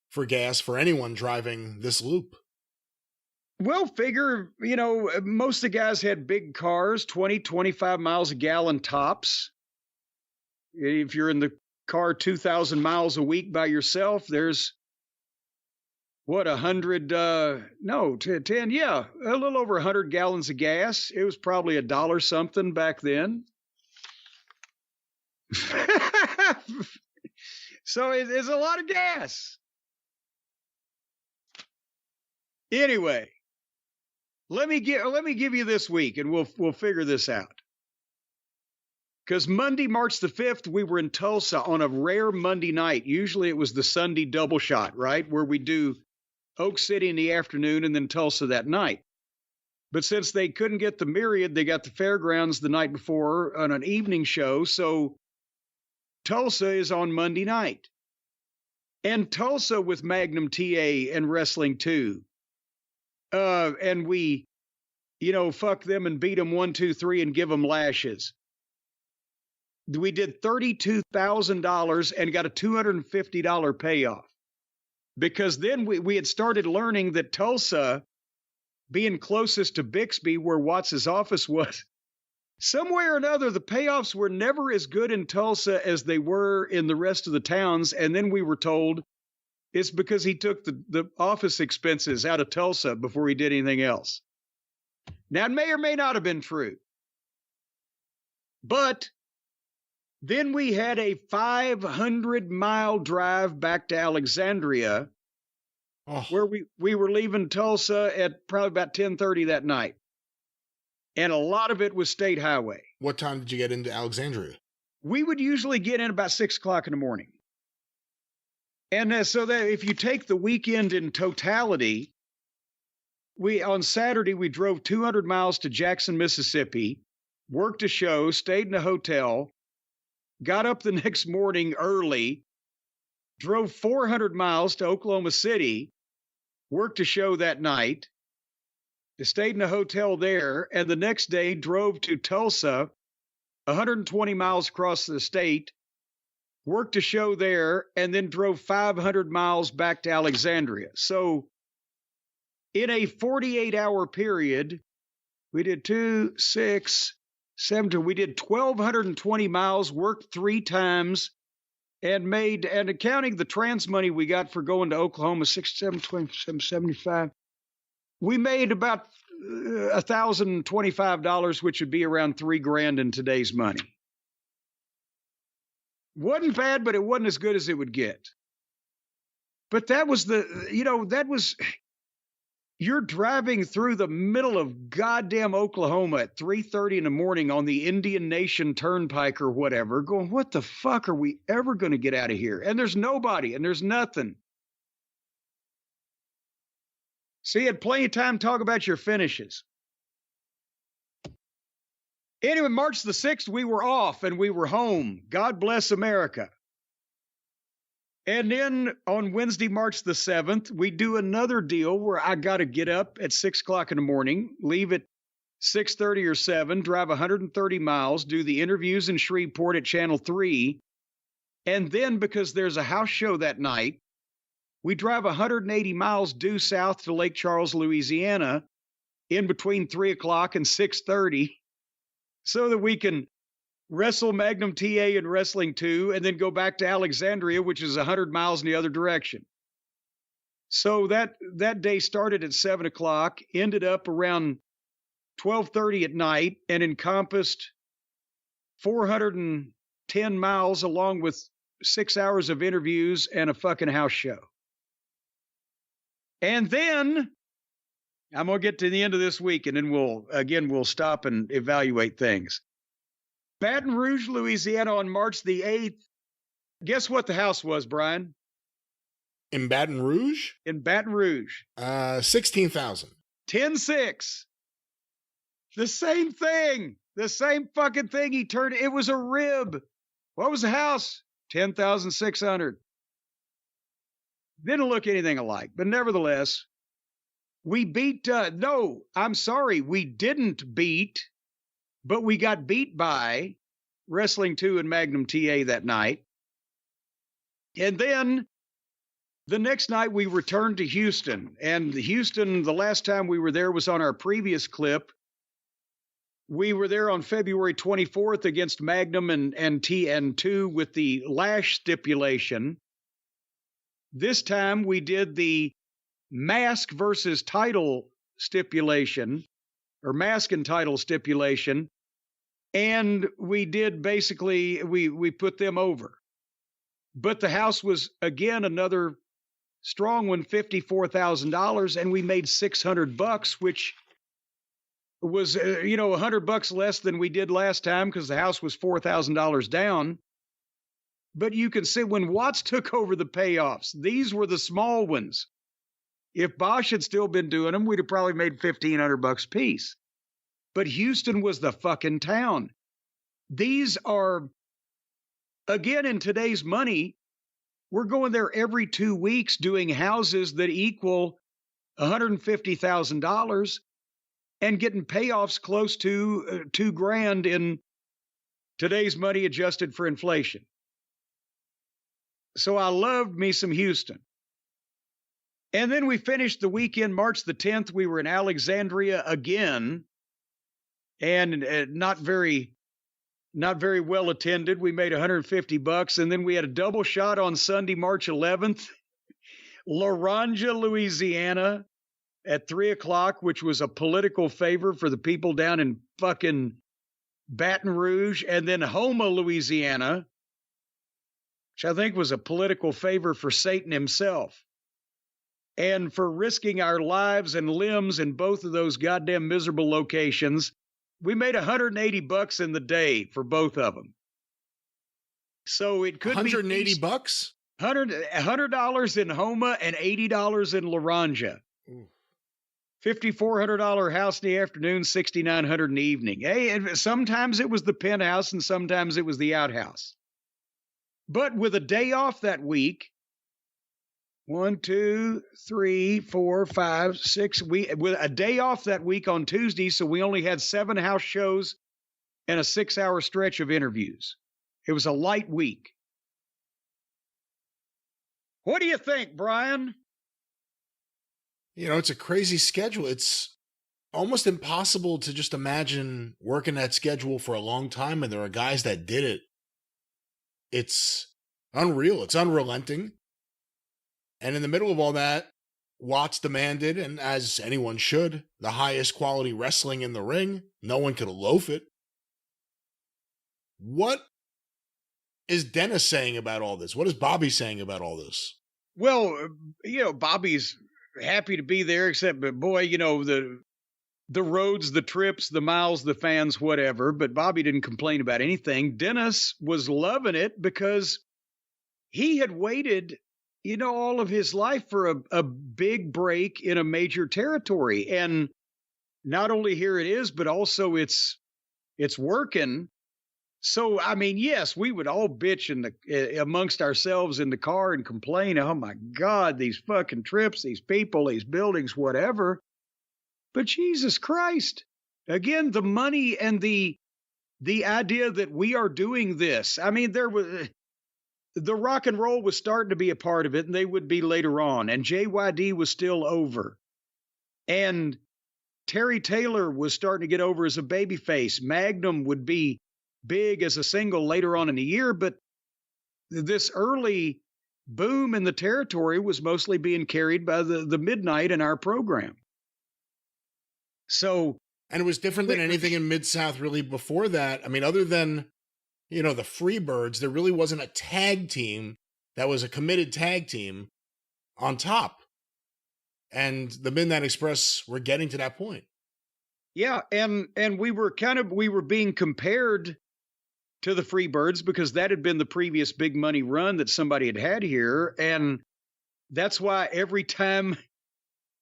for gas for anyone driving this loop. Well, figure, most of the guys had big cars, 20, 25 miles a gallon tops. If you're in the car 2,000 miles a week by yourself, there's, 100, 10, yeah, a little over 100 gallons of gas. It was probably $1 something back then. So it's a lot of gas. Anyway, let me give you this week, and we'll figure this out. Because Monday, March the 5th, we were in Tulsa on a rare Monday night. Usually it was the Sunday double shot, right, where we do Oak City in the afternoon and then Tulsa that night. But since they couldn't get the Myriad, they got the Fairgrounds the night before on an evening show. So Tulsa is on Monday night. And Tulsa with Magnum TA and Wrestling 2. And we, fuck them and beat them 1, 2, 3 and give them lashes. We did $32,000 and got a $250 payoff. Because then we had started learning that Tulsa, being closest to Bixby, where Watts's office was, some way or another, the payoffs were never as good in Tulsa as they were in the rest of the towns. And then we were told it's because he took the office expenses out of Tulsa before he did anything else. Now, it may or may not have been true. But then we had a 500-mile drive back to Alexandria, where we were leaving Tulsa at probably about 10:30 that night. And a lot of it was state highway. What time did you get into Alexandria? We would usually get in about 6 o'clock in the morning. And so that if you take the weekend in totality, on Saturday, we drove 200 miles to Jackson, Mississippi, worked a show, stayed in a hotel, got up the next morning early, drove 400 miles to Oklahoma City, worked a show that night, stayed in a hotel there, and the next day drove to Tulsa, 120 miles across the state, worked a show there, and then drove 500 miles back to Alexandria. So in a 48-hour period, we did 2, 6, 7, we did 1,220 miles, worked 3 times, and accounting the trans money we got for going to Oklahoma, 6, 7, 27, 75, we made about $1,025, which would be around $3,000 in today's money. Wasn't bad, but it wasn't as good as it would get. But that was you're driving through the middle of goddamn Oklahoma at 3:30 in the morning on the Indian Nation Turnpike or whatever, going, what the fuck are we ever going to get out of here? And there's nobody and there's nothing. So you had plenty of time to talk about your finishes. Anyway, March the 6th, we were off and we were home. God bless America. And then on Wednesday, March the 7th, we do another deal where I got to get up at 6 o'clock in the morning, leave at 6:30 or 7, drive 130 miles, do the interviews in Shreveport at Channel 3. And then because there's a house show that night, we drive 180 miles due south to Lake Charles, Louisiana, in between 3 o'clock and 6:30, so that we can wrestle Magnum TA and Wrestling 2, and then go back to Alexandria, which is 100 miles in the other direction. So that day started at 7 o'clock, ended up around 12:30 at night, and encompassed 410 miles along with 6 hours of interviews and a fucking house show. And then I'm going to get to the end of this week, and then we'll stop and evaluate things. Baton Rouge, Louisiana on March the 8th. Guess what the house was, Brian? In Baton Rouge? In Baton Rouge. 16,000. 10-6. The same thing. The same fucking thing. It was a rib. What was the house? 10,600. Didn't look anything alike, but nevertheless, we beat, no, I'm sorry, we didn't beat, but we got beat by Wrestling 2 and Magnum TA that night. And then the next night we returned to Houston. And Houston, the last time we were there was on our previous clip. We were there on February 24th against Magnum and TN2 with the lash stipulation. This time we did the mask versus title stipulation, or mask and title stipulation, and we did basically, we put them over. But the house was, again, another strong one, $54,000, and we made $600, which was, $100 less than we did last time because the house was $4,000 down. But you can see when Watts took over the payoffs, these were the small ones. If Bosch had still been doing them, we'd have probably made $1,500 a piece. But Houston was the fucking town. These are, again, in today's money, we're going there every 2 weeks doing houses that equal $150,000 and getting payoffs close to $2,000 in today's money adjusted for inflation. So I loved me some Houston. And then we finished the weekend, March the 10th. We were in Alexandria again, and not very well attended. We made $150, and then we had a double shot on Sunday, March 11th, Laranja, Louisiana, at 3 o'clock, which was a political favor for the people down in fucking Baton Rouge, and then Houma, Louisiana, which I think was a political favor for Satan himself. And for risking our lives and limbs in both of those goddamn miserable locations, we made $180 in the day for both of them. So it could be $180? $100 in Houma and $80 in Laranja. $5,400 house in the afternoon, $6,900 in the evening. Hey, and sometimes it was the penthouse and sometimes it was the outhouse. But with a day off that week, 1, 2, 3, 4, 5, 6. With a day off that week on Tuesday, so we only had 7 house shows and a 6-hour stretch of interviews. It was a light week. What do you think, Brian? It's a crazy schedule. It's almost impossible to just imagine working that schedule for a long time, and there are guys that did it. It's unreal. It's unrelenting. And in the middle of all that, Watts demanded, and as anyone should, the highest quality wrestling in the ring. No one could loaf it. What is Dennis saying about all this? What is Bobby saying about all this? Well, Bobby's happy to be there, except, but boy, the roads, the trips, the miles, the fans, whatever. But Bobby didn't complain about anything. Dennis was loving it because he had waited all of his life for a big break in a major territory. And not only here it is, but also it's It's working. So, I mean, yes, we would all bitch amongst ourselves in the car and complain, oh my God, these fucking trips, these people, these buildings, whatever. But Jesus Christ, again, the money and the idea that we are doing this. I mean, the rock and roll was starting to be a part of it, and they would be later on. And JYD was still over. And Terry Taylor was starting to get over as a babyface. Magnum would be big as a single later on in the year, but this early boom in the territory was mostly being carried by the Midnight in our program. So, and it was different than anything in Mid-South really before that. I mean, other than, the Freebirds, there really wasn't a tag team that was a committed tag team on top. And the Midnight Express were getting to that point. Yeah, and we were being compared to the Freebirds because that had been the previous big money run that somebody had here. And that's why every time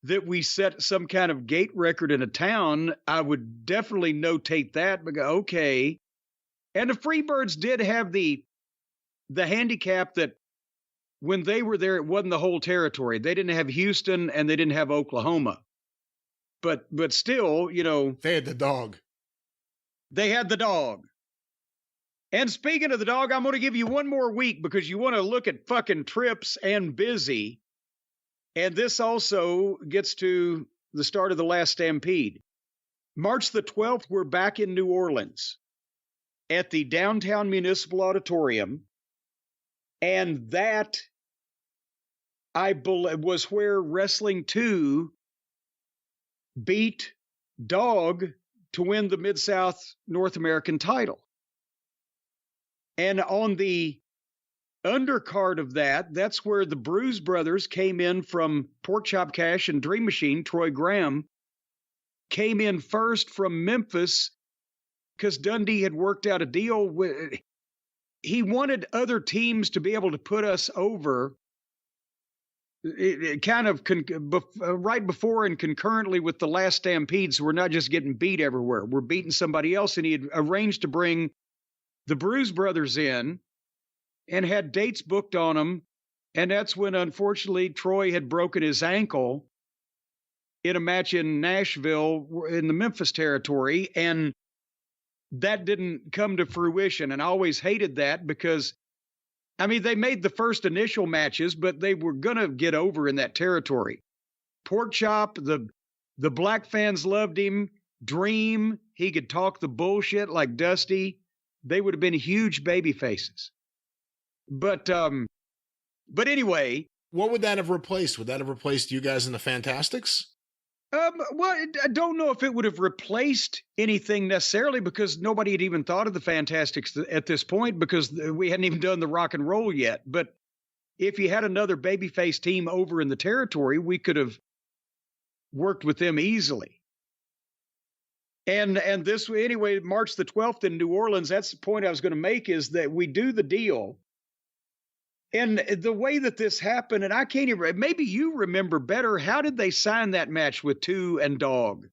that we set some kind of gate record in a town, I would definitely notate that, but go, okay. And the Freebirds did have the handicap that when they were there, it wasn't the whole territory. They didn't have Houston and they didn't have Oklahoma. But still, they had the dog. They had the dog. And speaking of the dog, I'm going to give you one more week because you want to look at fucking trips and busy. And this also gets to the start of the last Stampede. March the 12th, we're back in New Orleans at the Downtown Municipal Auditorium. And that, I believe, was where Wrestling 2 beat Dog to win the Mid-South North American title. And on the undercard of that's where the Bruise Brothers came in from Pork Chop Cash and Dream Machine. Troy Graham came in first from Memphis because Dundee had worked out a deal with. He wanted other teams to be able to put us over. It kind of right before and concurrently with the last Stampede, so we're not just getting beat everywhere. We're beating somebody else, and he had arranged to bring the Bruise Brothers in and had dates booked on them. And that's when, unfortunately, Troy had broken his ankle in a match in Nashville in the Memphis territory. And that didn't come to fruition. And I always hated that because, I mean, they made the first initial matches, but they were going to get over in that territory. Pork Chop, the black fans loved him. Dream, he could talk the bullshit like Dusty. They would have been huge baby faces. But anyway. What would that have replaced? Would that have replaced you guys in the Fantastics? Well, I don't know if it would have replaced anything necessarily because nobody had even thought of the Fantastics at this point because we hadn't even done the rock and roll yet. But if you had another babyface team over in the territory, we could have worked with them easily. And this, anyway, March the 12th in New Orleans, that's the point I was going to make, is that we do the deal. And the way that this happened, and I can't even, maybe you remember better, how did they sign that match with 2 and Dog?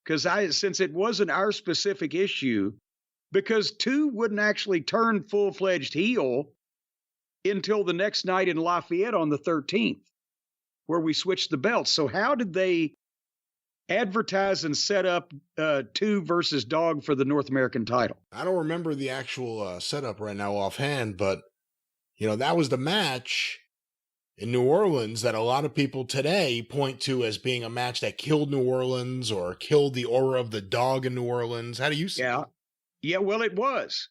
Because since it wasn't our specific issue, because 2 wouldn't actually turn full-fledged heel until the next night in Lafayette on the 13th, where we switched the belts. So how did they advertise and set up 2 versus Dog for the North American title? I don't remember the actual setup right now offhand, but that was the match in New Orleans that a lot of people today point to as being a match that killed New Orleans or killed the aura of the Dog in New Orleans. How do you see it? Yeah, well, it was.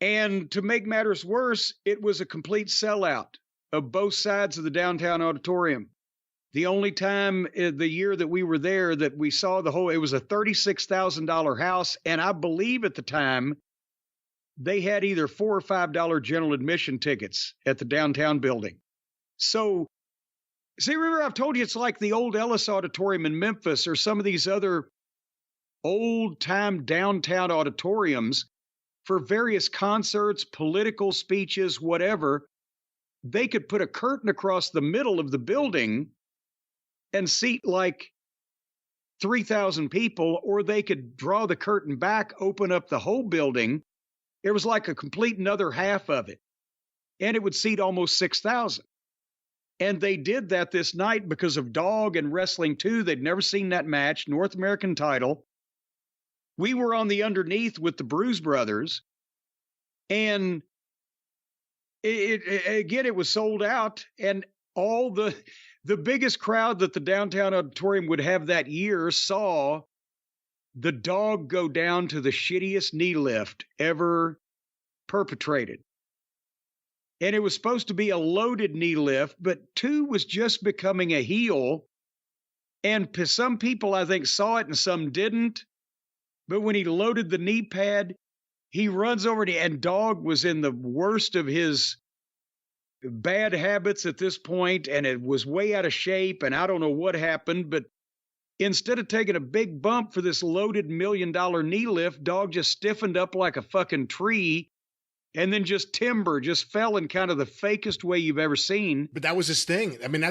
And to make matters worse, it was a complete sellout of both sides of the Downtown Auditorium. The only time the year that we were there that we saw it was a $36,000 house. And I believe at the time, they had either $4 or $5 general admission tickets at the downtown building. So, see, remember I've told you it's like the old Ellis Auditorium in Memphis or some of these other old-time downtown auditoriums for various concerts, political speeches, whatever. They could put a curtain across the middle of the building and seat like 3,000 people, or they could draw the curtain back, open up the whole building. It was like a complete another half of it. And it would seat almost 6,000. And they did that this night because of Dog and Wrestling 2. They'd never seen that match, North American title. We were on the underneath with the Bruise Brothers. And it was sold out. And all the biggest crowd that the downtown auditorium would have that year saw the Dog go down to the shittiest knee lift ever perpetrated. And it was supposed to be a loaded knee lift, but 2 was just becoming a heel. And some people, I think, saw it and some didn't. But when he loaded the knee pad, he runs over and Dog was in the worst of his bad habits at this point, and it was way out of shape, and I don't know what happened, but instead of taking a big bump for this loaded $1 million knee lift, Dog just stiffened up like a fucking tree, and then just fell in kind of the fakest way you've ever seen. But that was his thing. I mean,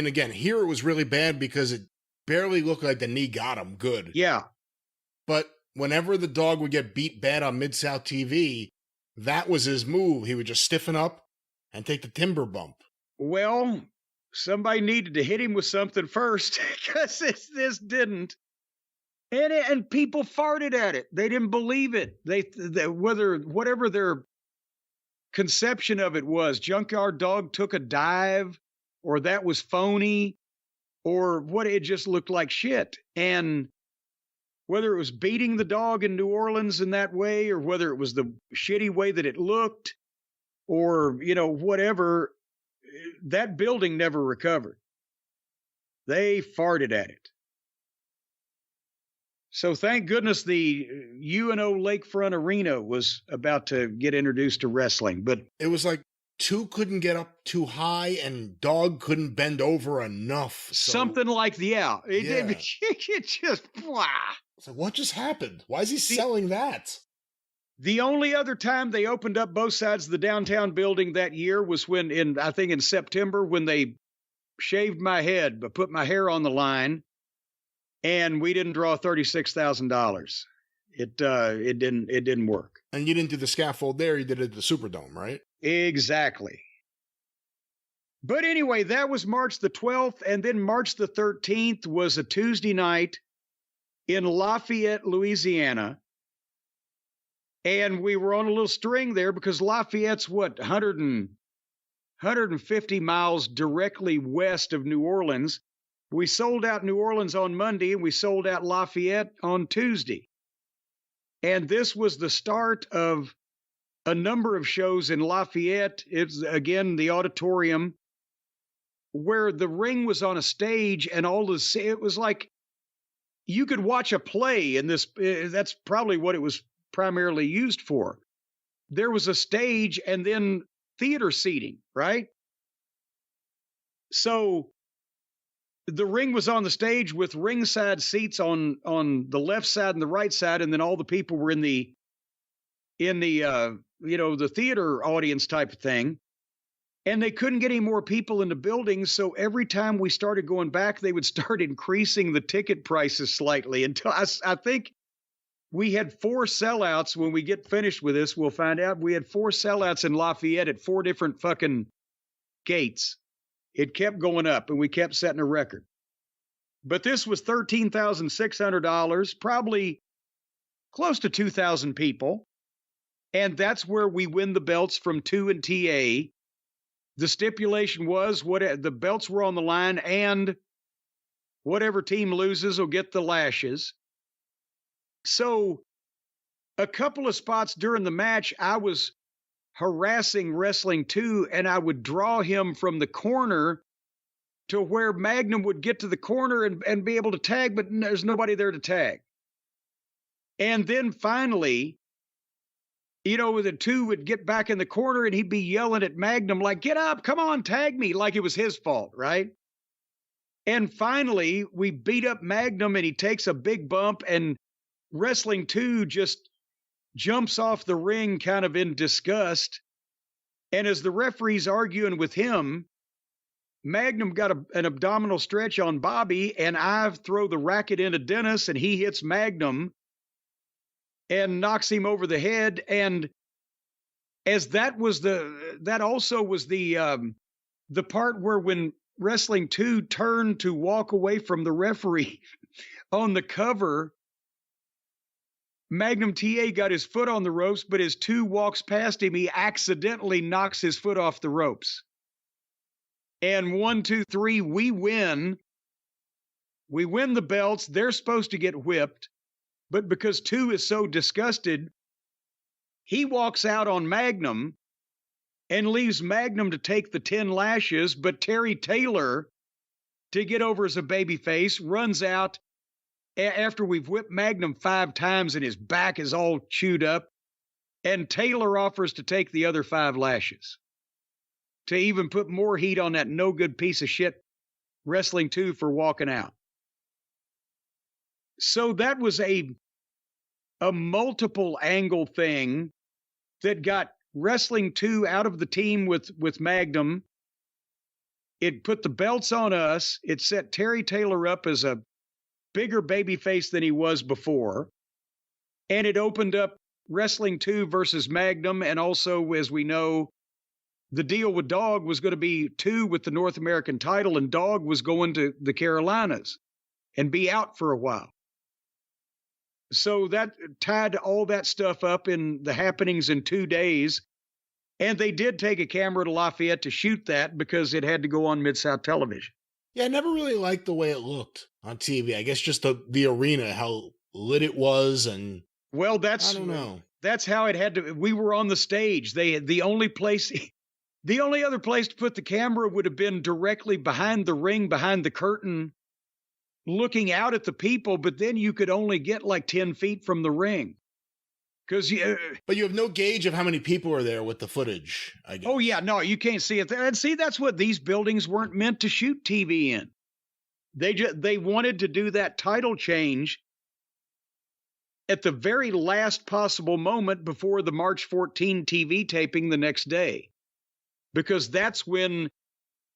again, here it was really bad because it barely looked like the knee got him good. Yeah. But whenever the Dog would get beat bad on Mid-South TV, that was his move. He would just stiffen up and take the timber bump. Well, somebody needed to hit him with something first, because this didn't. And people farted at it. They didn't believe it. Whatever their conception of it was, Junkyard Dog took a dive, or that was phony, or what, it just looked like shit. And whether it was beating the Dog in New Orleans in that way, or whether it was the shitty way that it looked, or, whatever, that building never recovered. They farted at it. So thank goodness the UNO Lakefront Arena was about to get introduced to wrestling. But it was like 2 couldn't get up too high and Dog couldn't bend over enough. Something like, It just, blah. It's like, what just happened? Why is he selling that? The only other time they opened up both sides of the downtown building that year was in September, when they shaved my head but put my hair on the line, and we didn't draw $36,000. It didn't work. And you didn't do the scaffold there, you did it at the Superdome, right? Exactly. But anyway, that was March the 12th, and then March the 13th was a Tuesday night in Lafayette, Louisiana. And we were on a little string there because Lafayette's 150 miles directly west of New Orleans. We sold out New Orleans on Monday, and we sold out Lafayette on Tuesday. And this was the start of a number of shows in Lafayette. It's, again, the auditorium, where the ring was on a stage, and it was like you could watch a play in this. That's probably what it was primarily used for. There was a stage and then theater seating, right? So the ring was on the stage with ringside seats on the left side and the right side, and then all the people were in the the theater audience type of thing. And they couldn't get any more people in the building, so every time we started going back, they would start increasing the ticket prices slightly until I think we had 4 sellouts. When we get finished with this, we'll find out we had 4 sellouts in Lafayette at 4 different fucking gates. It kept going up, and we kept setting a record. But this was $13,600, probably close to 2,000 people. And that's where we win the belts from 2 and TA. The stipulation was the belts were on the line, and whatever team loses will get the lashes. So a couple of spots during the match, I was harassing Wrestling 2, and I would draw him from the corner to where Magnum would get to the corner and be able to tag, but there's nobody there to tag. And then finally, the 2 would get back in the corner, and he'd be yelling at Magnum like, "Get up, come on, tag me," like it was his fault, right? And finally, we beat up Magnum, and he takes a big bump, and Wrestling 2 just jumps off the ring kind of in disgust. And as the referee's arguing with him, Magnum got an abdominal stretch on Bobby, and I throw the racket into Dennis, and he hits Magnum and knocks him over the head. And as that also was the part where when Wrestling 2 turned to walk away from the referee on the cover, Magnum TA got his foot on the ropes, but as 2 walks past him, he accidentally knocks his foot off the ropes. And 1, 2, 3, we win. We win the belts. They're supposed to get whipped. But because 2 is so disgusted, he walks out on Magnum and leaves Magnum to take the 10 lashes. But Terry Taylor, to get over as a babyface, runs out after we've whipped Magnum 5 times and his back is all chewed up. And Taylor offers to take the other 5 lashes, to even put more heat on that no good piece of shit Wrestling 2 for walking out. So that was a multiple angle thing that got Wrestling 2 out of the team with Magnum. It put the belts on us. It set Terry Taylor up as a bigger babyface than he was before. And it opened up Wrestling 2 versus Magnum. And also, as we know, the deal with Dog was going to be 2 with the North American title, and Dog was going to the Carolinas and be out for a while. So that tied all that stuff up in the happenings in 2 days. And they did take a camera to Lafayette to shoot that because it had to go on Mid-South Television. Yeah, I never really liked the way it looked on TV. I guess just the arena, how lit it was, and well, I don't know. That's how it had to. We were on the stage. The only other place to put the camera would have been directly behind the ring, behind the curtain, looking out at the people. But then you could only get like 10 feet from the ring. But you have no gauge of how many people are there with the footage, I guess. Oh, yeah. No, you can't see it there. And see, that's what these buildings weren't meant to shoot TV in. They wanted to do that title change at the very last possible moment before the March 14 TV taping the next day. Because that's when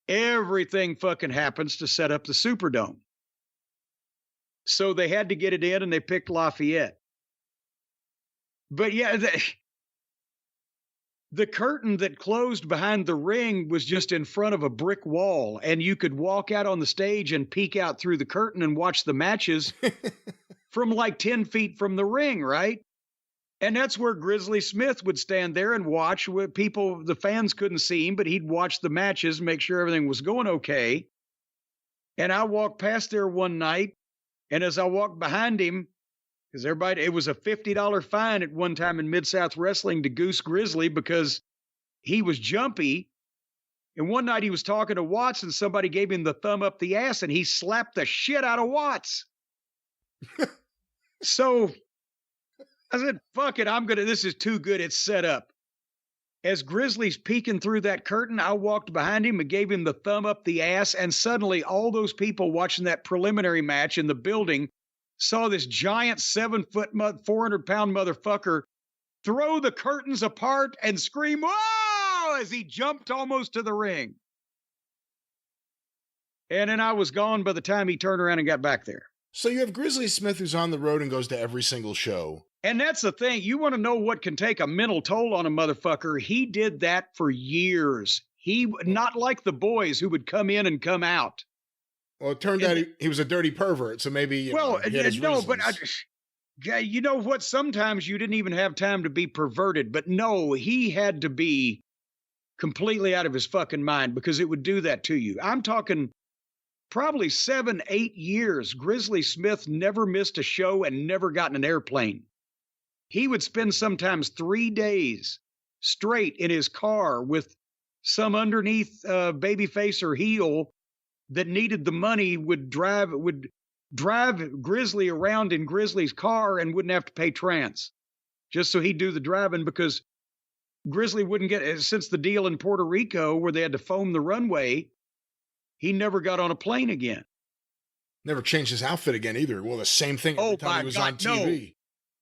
everything fucking happens to set up the Superdome. So they had to get it in, and they picked Lafayette. But yeah, the curtain that closed behind the ring was just in front of a brick wall, and you could walk out on the stage and peek out through the curtain and watch the matches from like 10 feet from the ring, right? And that's where Grizzly Smith would stand there and watch. The fans couldn't see him, but he'd watch the matches, make sure everything was going okay. And I walked past there one night, and as I walked behind him, because it was a $50 fine at one time in Mid-South Wrestling to Goose Grizzly because he was jumpy. And one night he was talking to Watts, and somebody gave him the thumb up the ass, and he slapped the shit out of Watts. So I said, fuck it, this is too good, it's set up. As Grizzly's peeking through that curtain, I walked behind him and gave him the thumb up the ass, and suddenly all those people watching that preliminary match in the building saw this giant 7-foot, 400-pound motherfucker throw the curtains apart and scream, "Whoa!" as he jumped almost to the ring. And then I was gone by the time he turned around and got back there. So you have Grizzly Smith, who's on the road and goes to every single show. And that's the thing. You want to know what can take a mental toll on a motherfucker? He did that for years. Not like the boys who would come in and come out. Well, it turned out he was a dirty pervert, so maybe he had his reasons. But you know what? Sometimes you didn't even have time to be perverted. But no, he had to be completely out of his fucking mind because it would do that to you. I'm talking probably 7, 8 years. Grizzly Smith never missed a show and never got in an airplane. He would spend sometimes 3 days straight in his car with some underneath babyface or heel that needed the money, would drive Grizzly around in Grizzly's car and wouldn't have to pay trans, just so he'd do the driving, because Grizzly wouldn't get, since the deal in Puerto Rico where they had to foam the runway, he never got on a plane again. Never changed his outfit again either. Well, the same thing every time he was on TV. No.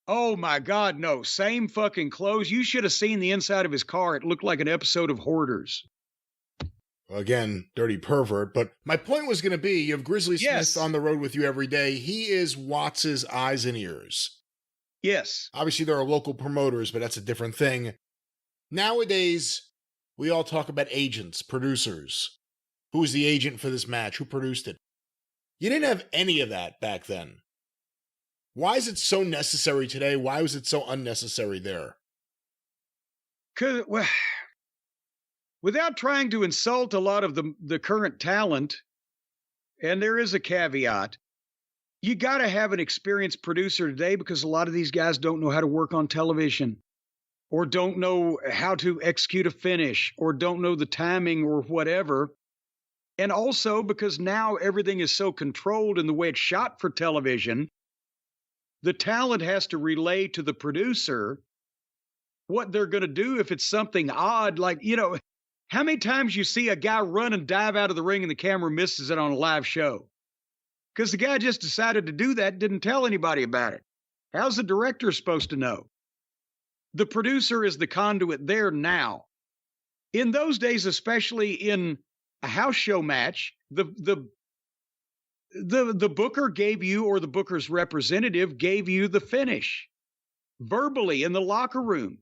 Oh my God, no. Same fucking clothes. You should have seen the inside of his car. It looked like an episode of Hoarders. again, dirty pervert. But my point was going to be, you have Grizzly Yes. Smith on the road with you every day. He is Watts' eyes and ears. Yes. Obviously, there are local promoters, but that's a different thing. Nowadays, we all talk about agents, producers. Who was the agent for this match? Who produced it? You didn't have any of that back then. Why is it so necessary today? Why was it so unnecessary there? Well, without trying to insult a lot of the current talent, and there is a caveat, you got to have an experienced producer today because a lot of these guys don't know how to work on television or don't know how to execute a finish or don't know the timing or whatever. And also because now everything is so controlled in the way it's shot for television, the talent has to relay to the producer what they're going to do if it's something odd. Like, how many times you see a guy run and dive out of the ring and the camera misses it on a live show? Because the guy just decided to do that, didn't tell anybody about it. How's the director supposed to know? The producer is the conduit there now. In those days, especially in a house show match, the booker gave you, or the booker's representative gave you the finish verbally in the locker room.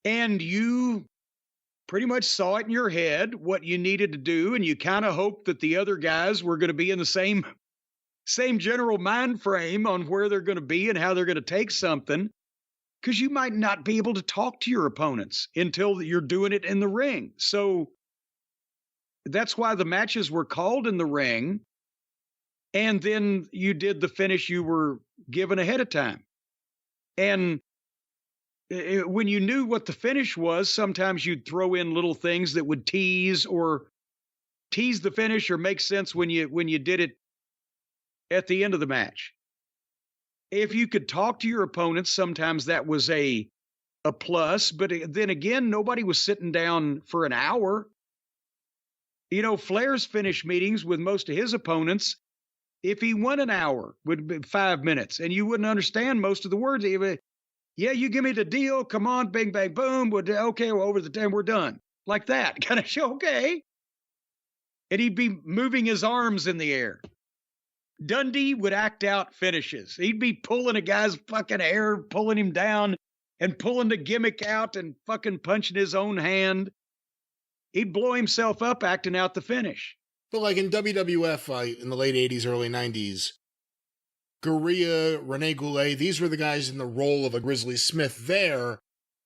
And you pretty much saw it in your head, what you needed to do, and you kind of hoped that the other guys were going to be in the same general mind frame on where they're going to be and how they're going to take something, because you might not be able to talk to your opponents until you're doing it in the ring. So that's why the matches were called in the ring, and then you did the finish you were given ahead of time. And when you knew what the finish was, sometimes you'd throw in little things that would tease the finish or make sense when you did it at the end of the match. If you could talk to your opponents, sometimes that was a plus, but then again, nobody was sitting down for an hour. Flair's finish meetings with most of his opponents, if he won an hour, would be 5 minutes, and you wouldn't understand most of the words. Yeah, you give me the deal. Come on, bing, bang, boom. Okay, we're over the time. We're done. Like that kind of show. Okay. And he'd be moving his arms in the air. Dundee would act out finishes. He'd be pulling a guy's fucking hair, pulling him down, and pulling the gimmick out and fucking punching his own hand. He'd blow himself up acting out the finish. But like in WWF in the late 80s, early 90s, Gurria, Rene Goulet, these were the guys in the role of a Grizzly Smith there.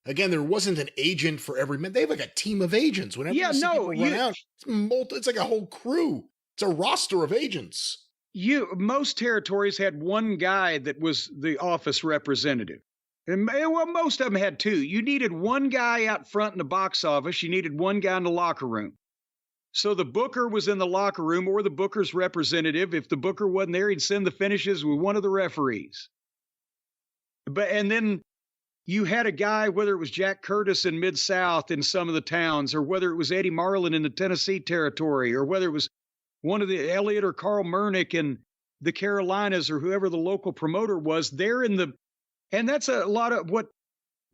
Again, there wasn't an agent for every man. They have like a team of agents. Whenever you see people run out, it's like a whole crew. It's a roster of agents. Most territories had one guy that was the office representative. And well, most of them had two. You needed one guy out front in the box office. You needed one guy in the locker room. So the booker was in the locker room, or the booker's representative. If the booker wasn't there, he'd send the finishes with one of the referees. And then you had a guy, whether it was Jack Curtis in Mid-South in some of the towns, or whether it was Eddie Marlin in the Tennessee territory, or whether it was one of the Elliott or Carl Mernick in the Carolinas, or whoever the local promoter was, there in the, and that's a lot of what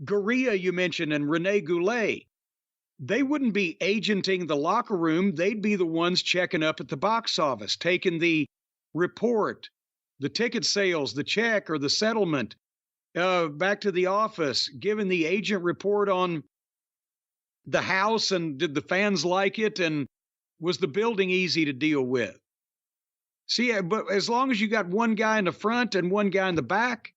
Gurria you mentioned and Rene Goulet. They wouldn't be agenting the locker room. They'd be the ones checking up at the box office, taking the report, the ticket sales, the check or the settlement, back to the office, giving the agent report on the house and did the fans like it and was the building easy to deal with. See, but as long as you got one guy in the front and one guy in the back,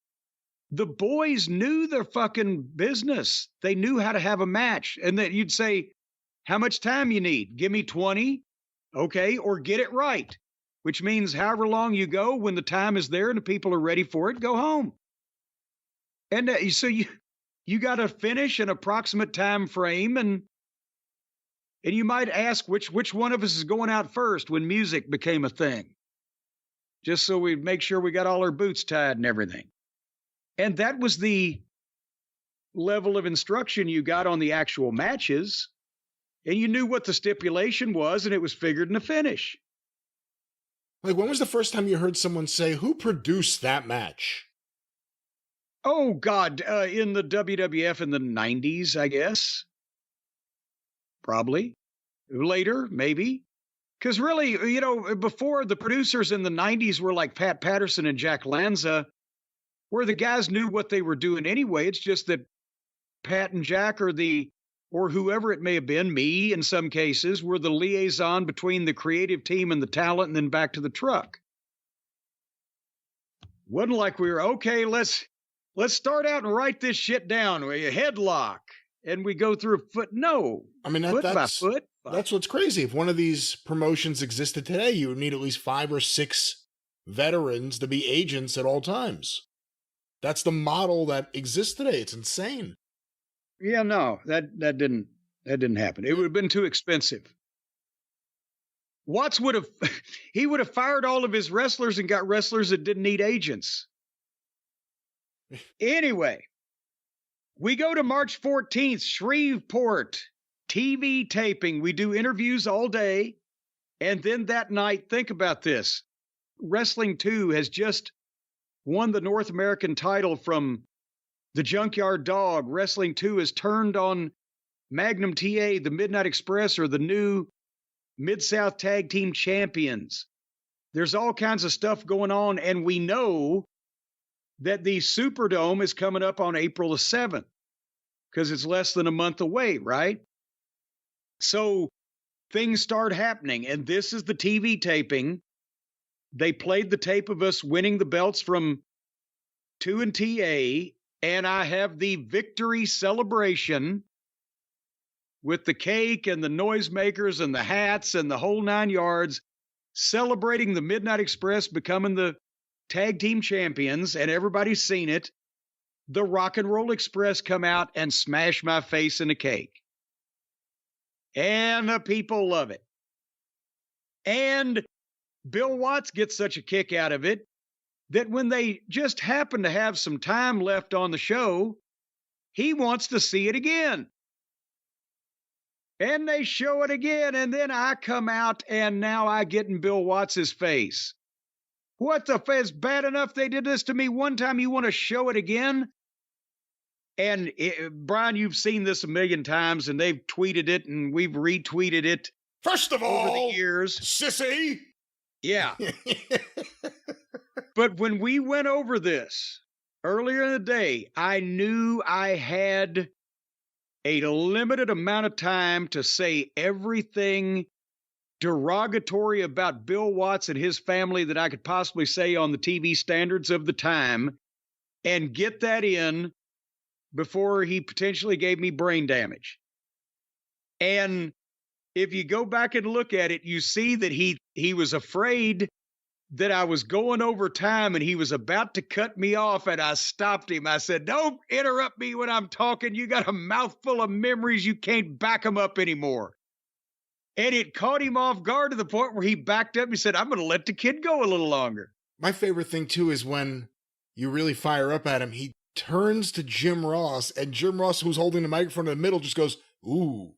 the boys knew their fucking business. They knew how to have a match. And that you'd say, how much time you need? Give me 20. Okay. Or get it right, which means however long you go, when the time is there and the people are ready for it, go home. And so you got to finish an approximate time frame. And you might ask which one of us is going out first when music became a thing, just so we make sure we got all our boots tied and everything. And that was the level of instruction you got on the actual matches. And you knew what the stipulation was, and it was figured in the finish. Like, when was the first time you heard someone say, who produced that match? Oh, God, in the WWF in the 90s, I guess. Probably. later, maybe. Because really, before the producers in the 90s were like Pat Patterson and Jack Lanza, where the guys knew what they were doing anyway. It's just that Pat and Jack or whoever it may have been, me in some cases, were the liaison between the creative team and the talent and then back to the truck. Wasn't like we were, okay, let's start out and write this shit down. We headlock and we go through a foot. No, I mean, foot by foot. That's what's crazy. If one of these promotions existed today, you would need at least 5 or 6 veterans to be agents at all times. That's the model that exists today. It's insane. Yeah, no, that didn't happen. It would have been too expensive. Watts would have fired all of his wrestlers and got wrestlers that didn't need agents. Anyway, we go to March 14th, Shreveport, TV taping. We do interviews all day. And then that night, think about this. Wrestling 2 has just won the North American title from the Junkyard Dog. Wrestling 2 has turned on Magnum TA, the Midnight Express, or the new Mid-South Tag Team Champions. There's all kinds of stuff going on, and we know that the Superdome is coming up on April the 7th because it's less than a month away, right? So things start happening, and this is the TV taping. They played the tape of us winning the belts from 2 and TA, and I have the victory celebration with the cake and the noisemakers and the hats and the whole 9 yards, celebrating the Midnight Express becoming the tag team champions, and everybody's seen it. The Rock and Roll Express come out and smash my face in a cake. And the people love it. And Bill Watts gets such a kick out of it that when they just happen to have some time left on the show, he wants to see it again. And they show it again, and then I come out, and now I get in Bill Watts' face. What the f***? It's bad enough they did this to me one time. You want to show it again? And Brian, you've seen this a million times, and they've tweeted it, and we've retweeted it. First of all, over the years, sissy. Yeah. But when we went over this earlier in the day, I knew I had a limited amount of time to say everything derogatory about Bill Watts and his family that I could possibly say on the TV standards of the time and get that in before he potentially gave me brain damage. And if you go back and look at it, you see that he was afraid that I was going over time and he was about to cut me off, and I stopped him. I said, "Don't interrupt me when I'm talking. You got a mouthful of memories. You can't back them up anymore." And it caught him off guard to the point where he backed up and said, "I'm going to let the kid go a little longer." My favorite thing, too, is when you really fire up at him, he turns to Jim Ross, and Jim Ross, who's holding the microphone in the middle, just goes, "Ooh."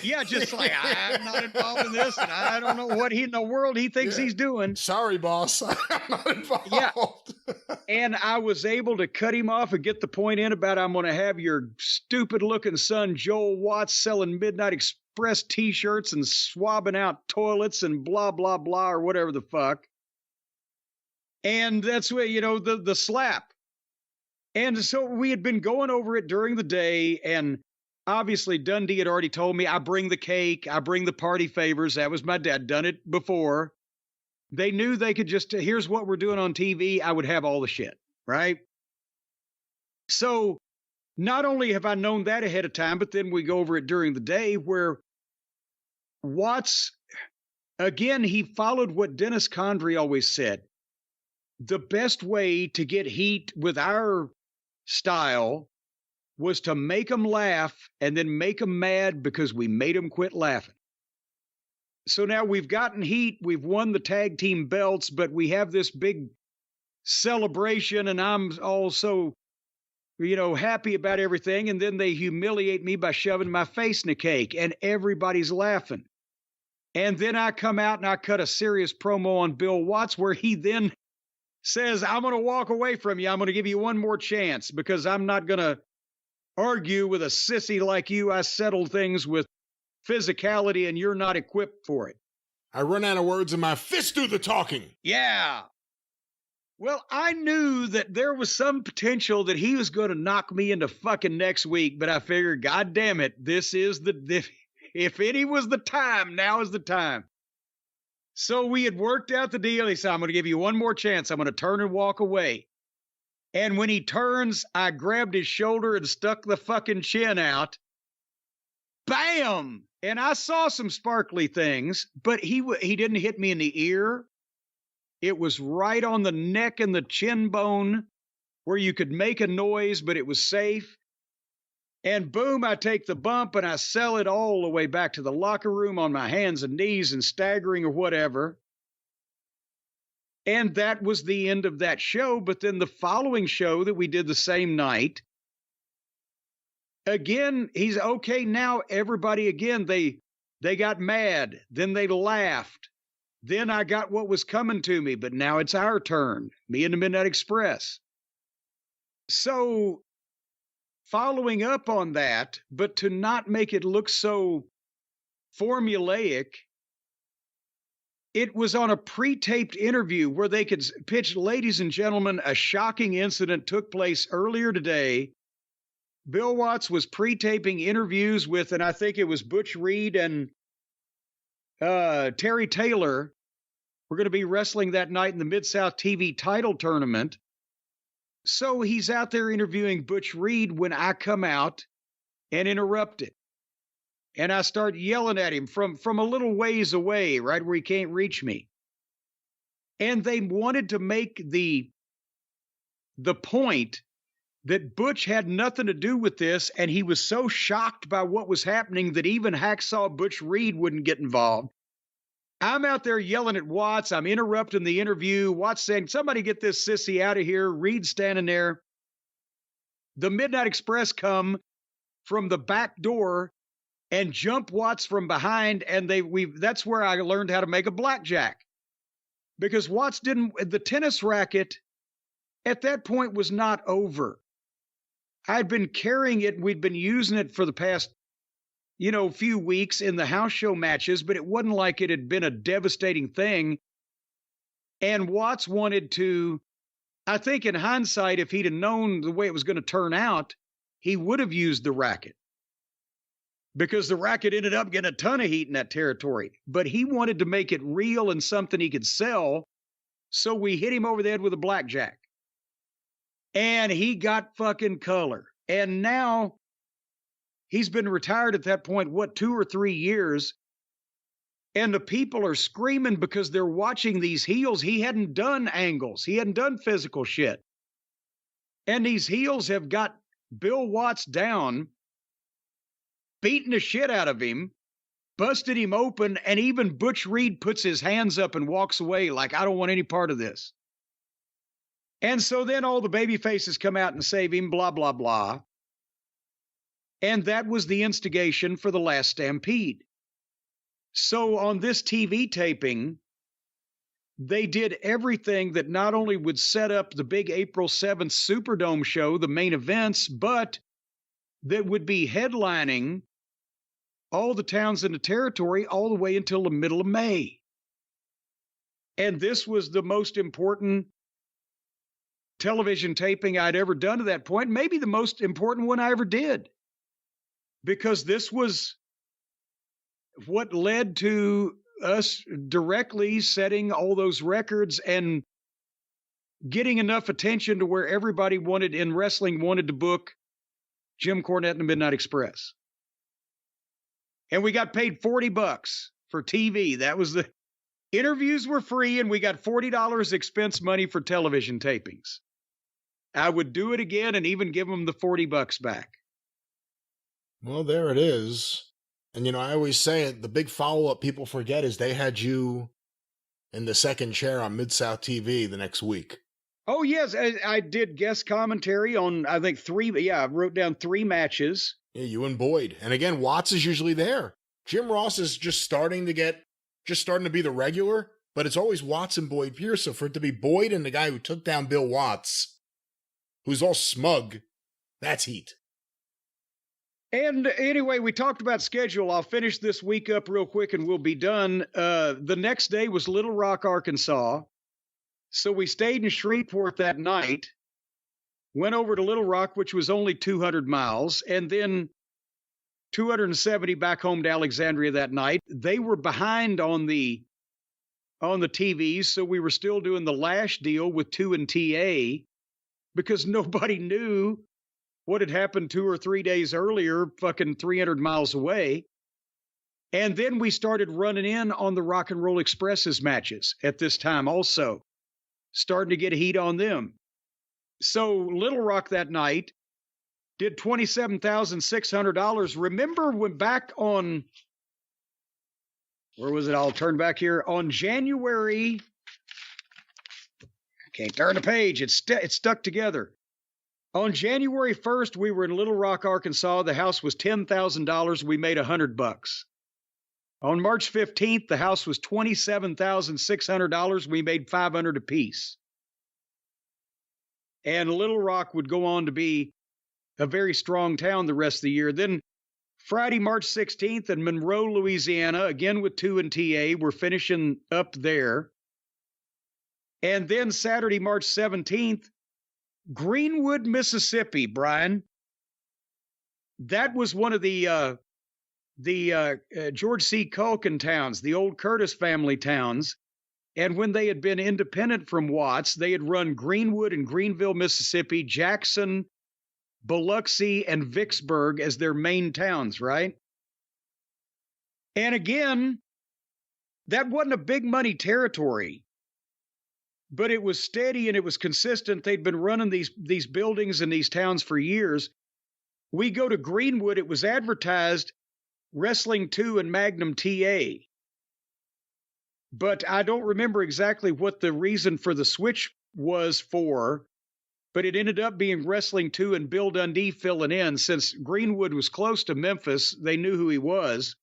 Yeah, just like, I'm not involved in this, and I don't know what in the world he thinks he's doing. Sorry, boss. I'm not involved. Yeah. And I was able to cut him off and get the point in about, I'm going to have your stupid-looking son, Joel Watts, selling Midnight Express T-shirts and swabbing out toilets and blah, blah, blah, or whatever the fuck. And that's where, the slap. And so we had been going over it during the day, and obviously Dundee had already told me, I bring the cake, I bring the party favors. That was my dad, done it before. They knew they could just, here's what we're doing on TV. I would have all the shit, right? So not only have I known that ahead of time, but then we go over it during the day where Watts, again, he followed what Dennis Condrey always said. The best way to get heat with our style was to make them laugh and then make them mad because we made them quit laughing. So now we've gotten heat, we've won the tag team belts, but we have this big celebration, and I'm also, happy about everything. And then they humiliate me by shoving my face in a cake, and everybody's laughing. And then I come out and I cut a serious promo on Bill Watts where he then says, "I'm going to walk away from you. I'm going to give you one more chance because I'm not going to argue with a sissy like you. I settled things with physicality and you're not equipped for it. I run out of words and my fists do the talking. Yeah. Well, I knew that there was some potential that he was going to knock me into fucking next week, but I figured, God damn it, if any was the time, now is the time. So we had worked out the deal. He said, I'm going to give you one more chance. I'm going to turn and walk away. And when he turns, I grabbed his shoulder and stuck the fucking chin out. Bam! And I saw some sparkly things, but he didn't hit me in the ear. It was right on the neck and the chin bone where you could make a noise, but it was safe. And boom, I take the bump and I sell it all the way back to the locker room on my hands and knees and staggering or whatever. And that was the end of that show. But then the following show that we did the same night, again, he's okay. Now everybody, again, they got mad. Then they laughed. Then I got what was coming to me. But now it's our turn, me and the Midnight Express. So following up on that, but to not make it look so formulaic, it was on a pre-taped interview where they could pitch, ladies and gentlemen, a shocking incident took place earlier today. Bill Watts was pre-taping interviews with, and I think it was Butch Reed and Terry Taylor. We're going to be wrestling that night in the Mid-South TV title tournament. So he's out there interviewing Butch Reed when I come out and interrupt it. And I start yelling at him from a little ways away, right where he can't reach me. And they wanted to make the point that Butch had nothing to do with this, and he was so shocked by what was happening that even Hacksaw Butch Reed wouldn't get involved. I'm out there yelling at Watts. I'm interrupting the interview. Watts saying, somebody get this sissy out of here. Reed standing there. The Midnight Express come from the back door and jump Watts from behind, and that's where I learned how to make a blackjack. Because Watts the tennis racket at that point was not over. I'd been carrying it, we'd been using it for the past, few weeks in the house show matches, but it wasn't like it had been a devastating thing. And Watts wanted to, I think in hindsight, if he'd have known the way it was going to turn out, he would have used the racket. Because the racket ended up getting a ton of heat in that territory. But he wanted to make it real and something he could sell, so we hit him over the head with a blackjack. And he got fucking color. And now he's been retired at that point, 2 or 3 years? And the people are screaming because they're watching these heels. He hadn't done angles. He hadn't done physical shit. And these heels have got Bill Watts down, beating the shit out of him, busted him open, and even Butch Reed puts his hands up and walks away like, I don't want any part of this. And so then all the baby faces come out and save him, blah, blah, blah. And that was the instigation for the last Stampede. So on this TV taping, they did everything that not only would set up the big April 7th Superdome show, the main events, but that would be headlining all the towns in the territory all the way until the middle of May. And this was the most important television taping I'd ever done to that point, maybe the most important one I ever did. Because this was what led to us directly setting all those records and getting enough attention to where everybody in wrestling wanted to book Jim Cornette and the Midnight Express. And we got paid $40 for TV. That was the interviews were free, and we got $40 expense money for television tapings. I would do it again and even give them the $40 back. Well, there it is. And, I always say it, the big follow-up people forget is they had you in the second chair on Mid-South TV the next week. Oh, yes. I did guest commentary on, I think, 3. Yeah, I wrote down 3 matches. Yeah, you and Boyd. And again, Watts is usually there. Jim Ross is just starting to be the regular, but it's always Watts and Boyd Pierce. So for it to be Boyd and the guy who took down Bill Watts, who's all smug, that's heat. And anyway, we talked about schedule. I'll finish this week up real quick and we'll be done. The next day was Little Rock, Arkansas. So we stayed in Shreveport that night, went over to Little Rock, which was only 200 miles, and then 270 back home to Alexandria that night. They were behind on the TVs, so we were still doing the Lash deal with 2 and TA because nobody knew what had happened 2 or 3 days earlier, fucking 300 miles away. And then we started running in on the Rock and Roll Express's matches at this time also, starting to get heat on them. So Little Rock that night did $27,600. Remember when back on, where was it? I'll turn back here. On January, I can't turn the page. It's stuck together. On January 1st, we were in Little Rock, Arkansas. The house was $10,000. We made $100. On March 15th, the house was $27,600. We made $500 apiece. And Little Rock would go on to be a very strong town the rest of the year. Then Friday, March 16th in Monroe, Louisiana, again with 2 and TA. We're finishing up there. And then Saturday, March 17th, Greenwood, Mississippi, Brian. That was one of the George C. Culkin towns, the old Curtis family towns. And when they had been independent from Watts, they had run Greenwood and Greenville, Mississippi, Jackson, Biloxi, and Vicksburg as their main towns, right? And again, that wasn't a big money territory, but it was steady and it was consistent. They'd been running these buildings in these towns for years. We go to Greenwood, it was advertised Wrestling 2 and Magnum TA. But I don't remember exactly what the reason for the switch was for, but it ended up being Wrestling 2 and Bill Dundee filling in. Since Greenwood was close to Memphis, they knew who he was.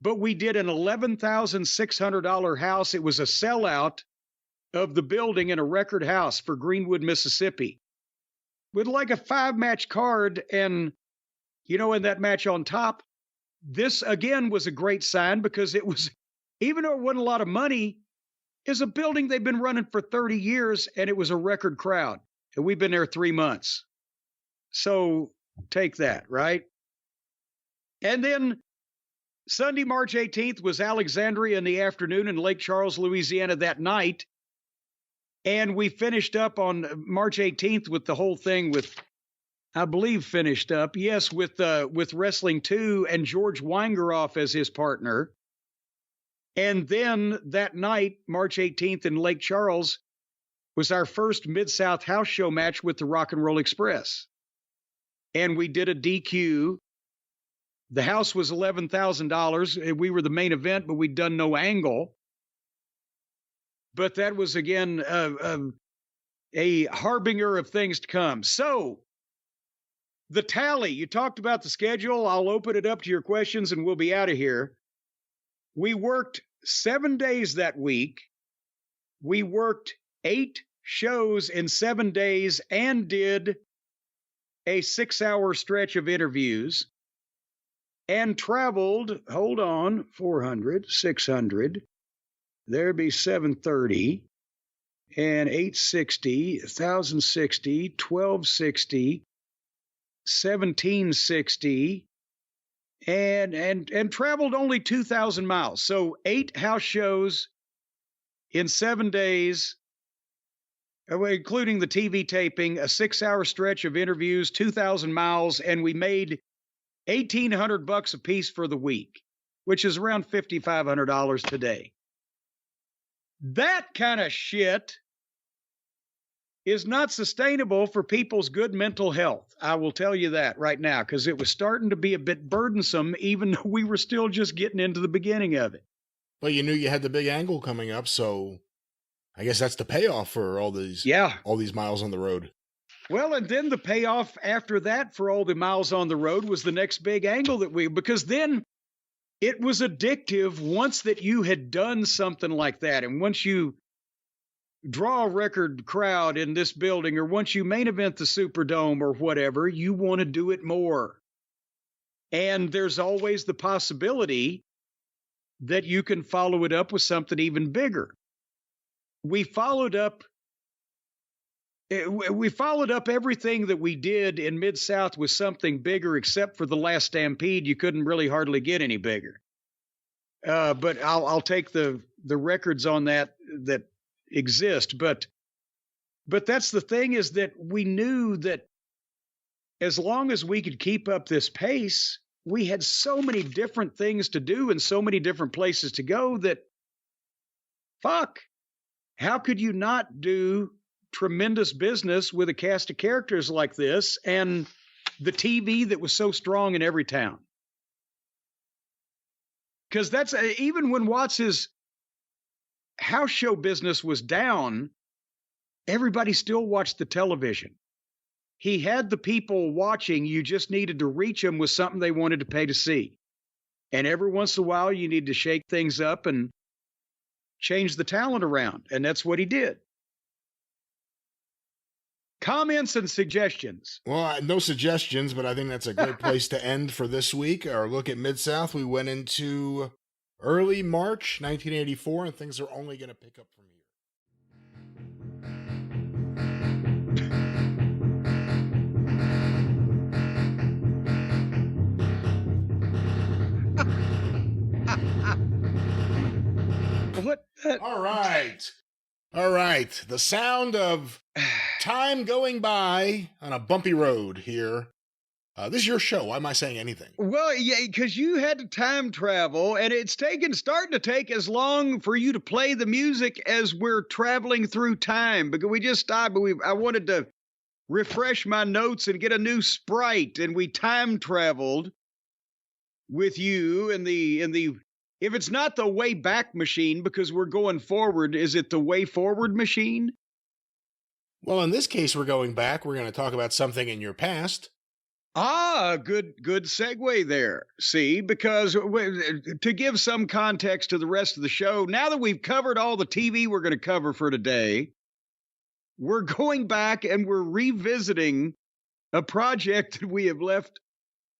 But we did an $11,600 house. It was a sellout of the building in a record house for Greenwood, Mississippi, with like a 5-match card. And, you know, in that match on top, this again was a great sign because it was, even though it wasn't a lot of money, is a building they've been running for 30 years, and it was a record crowd. And we've been there 3 months. So take that, right? And then Sunday, March 18th was Alexandria in the afternoon in Lake Charles, Louisiana that night. And we finished up on March 18th with the whole thing with, I believe finished up, yes, with Wrestling 2 and George Weingeroff as his partner. And then that night, March 18th in Lake Charles, was our first Mid-South house show match with the Rock and Roll Express. And we did a DQ. The house was $11,000. We were the main event, but we'd done no angle. But that was, again, a harbinger of things to come. So, the tally. You talked about the schedule. I'll open it up to your questions, and we'll be out of here. We worked 7 days that week. We worked 8 shows in 7 days and did a 6-hour stretch of interviews and traveled, hold on, 400, 600, there'd be 730 and 860, 1060, 1260, 1760, and traveled only 2,000 miles. So 8 house shows in 7 days, including the TV taping, a 6-hour stretch of interviews, 2,000 miles, and we made $1,800 a piece for the week, which is around $5,500 today. That kind of shit is not sustainable for people's good mental health. I will tell you that right now, because it was starting to be a bit burdensome, even though we were still just getting into the beginning of it. But you knew you had the big angle coming up, so I guess that's the payoff for all these miles on the road. Well, and then the payoff after that for all the miles on the road was the next big angle because then it was addictive once that you had done something like that. And once you draw a record crowd in this building, or once you main event the Superdome or whatever, you want to do it more. And there's always the possibility that you can follow it up with something even bigger. We followed up everything that we did in Mid-South with something bigger, except for the last Stampede. You couldn't really hardly get any bigger. But I'll take the records on that exist. But that's the thing, is that we knew that as long as we could keep up this pace, we had so many different things to do and so many different places to go that, fuck, how could you not do tremendous business with a cast of characters like this and the TV that was so strong in every town? Because that's even when Watts's house show business was down, everybody still watched the television. He had the people watching. You just needed to reach them with something they wanted to pay to see. And every once in a while, you need to shake things up and change the talent around. And that's what he did. Comments and suggestions. Well, no suggestions, but I think that's a great place to end for this week. Our look at Mid-South. We went into early March 1984, and things are only going to pick up from here. What? All right. The sound of time going by on a bumpy road here. This is your show. Why am I saying anything? Well, yeah, because you had to time travel, and it's starting to take as long for you to play the music as we're traveling through time. Because we just stopped, but I wanted to refresh my notes and get a new sprite, and we time traveled with you in the. If it's not the way back machine because we're going forward, is it the way forward machine? Well, in this case, we're going back. We're going to talk about something in your past. Ah, good segue there. See, because to give some context to the rest of the show, now that we've covered all the TV we're going to cover for today, we're going back and we're revisiting a project that we have left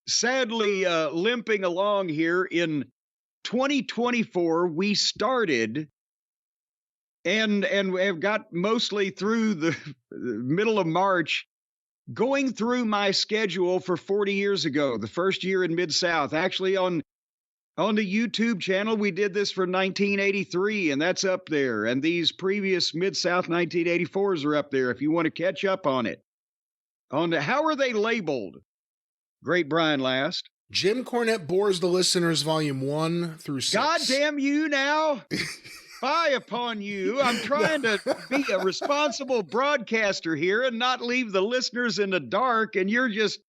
sadly limping along here in 2024. We started and have got mostly through the middle of March going through my schedule for 40 years ago, the first year in Mid-South. Actually, on the YouTube channel, we did this for 1983, and that's up there. And these previous Mid-South 1984s are up there if you want to catch up on it. How are they labeled? Great Brian Last. Jim Cornette Bores the Listeners, Volume 1 through 6. God damn you now. Fie upon you. I'm trying to be a responsible broadcaster here and not leave the listeners in the dark, and you're just...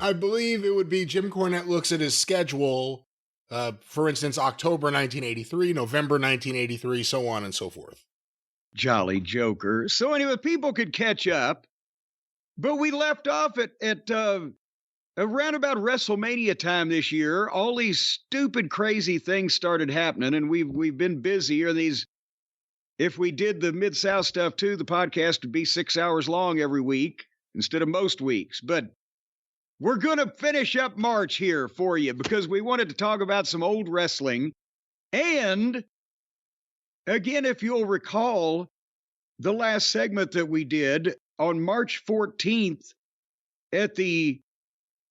I believe it would be Jim Cornette looks at his schedule, for instance, October 1983, November 1983, so on and so forth. Jolly Joker. So anyway, people could catch up, but we left off at around about WrestleMania time this year. All these stupid, crazy things started happening, and we've been busy. Or these, if we did the Mid-South stuff too, the podcast would be 6 hours long every week instead of most weeks. But we're going to finish up March here for you because we wanted to talk about some old wrestling. And again, if you'll recall, the last segment that we did on March 14th at the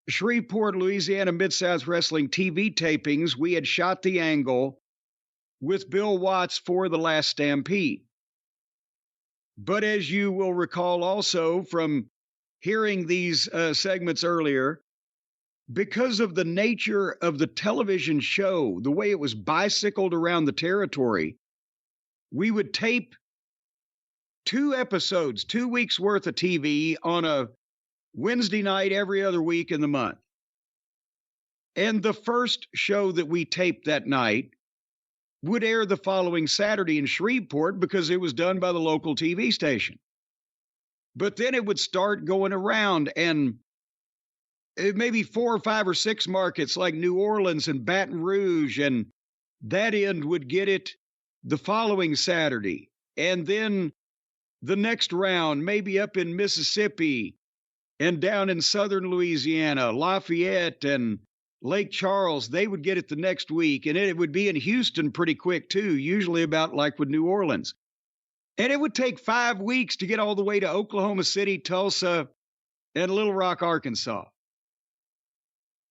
Shreveport, Louisiana Mid-South Wrestling TV tapings, we had shot the angle with Bill Watts for the last Stampede. But as you will recall also from hearing these segments earlier, because of the nature of the television show, the way it was bicycled around the territory, we would tape 2 episodes, 2 weeks worth of TV on a Wednesday night every other week in the month. And the first show that we taped that night would air the following Saturday in Shreveport because it was done by the local TV station. But then it would start going around, and maybe 4 or 5 or 6 markets like New Orleans and Baton Rouge, and that end would get it the following Saturday. And then the next round, maybe up in Mississippi, and down in southern Louisiana, Lafayette and Lake Charles, they would get it the next week, and it would be in Houston pretty quick too, usually about like with New Orleans. And it would take 5 weeks to get all the way to Oklahoma City, Tulsa, and Little Rock, Arkansas.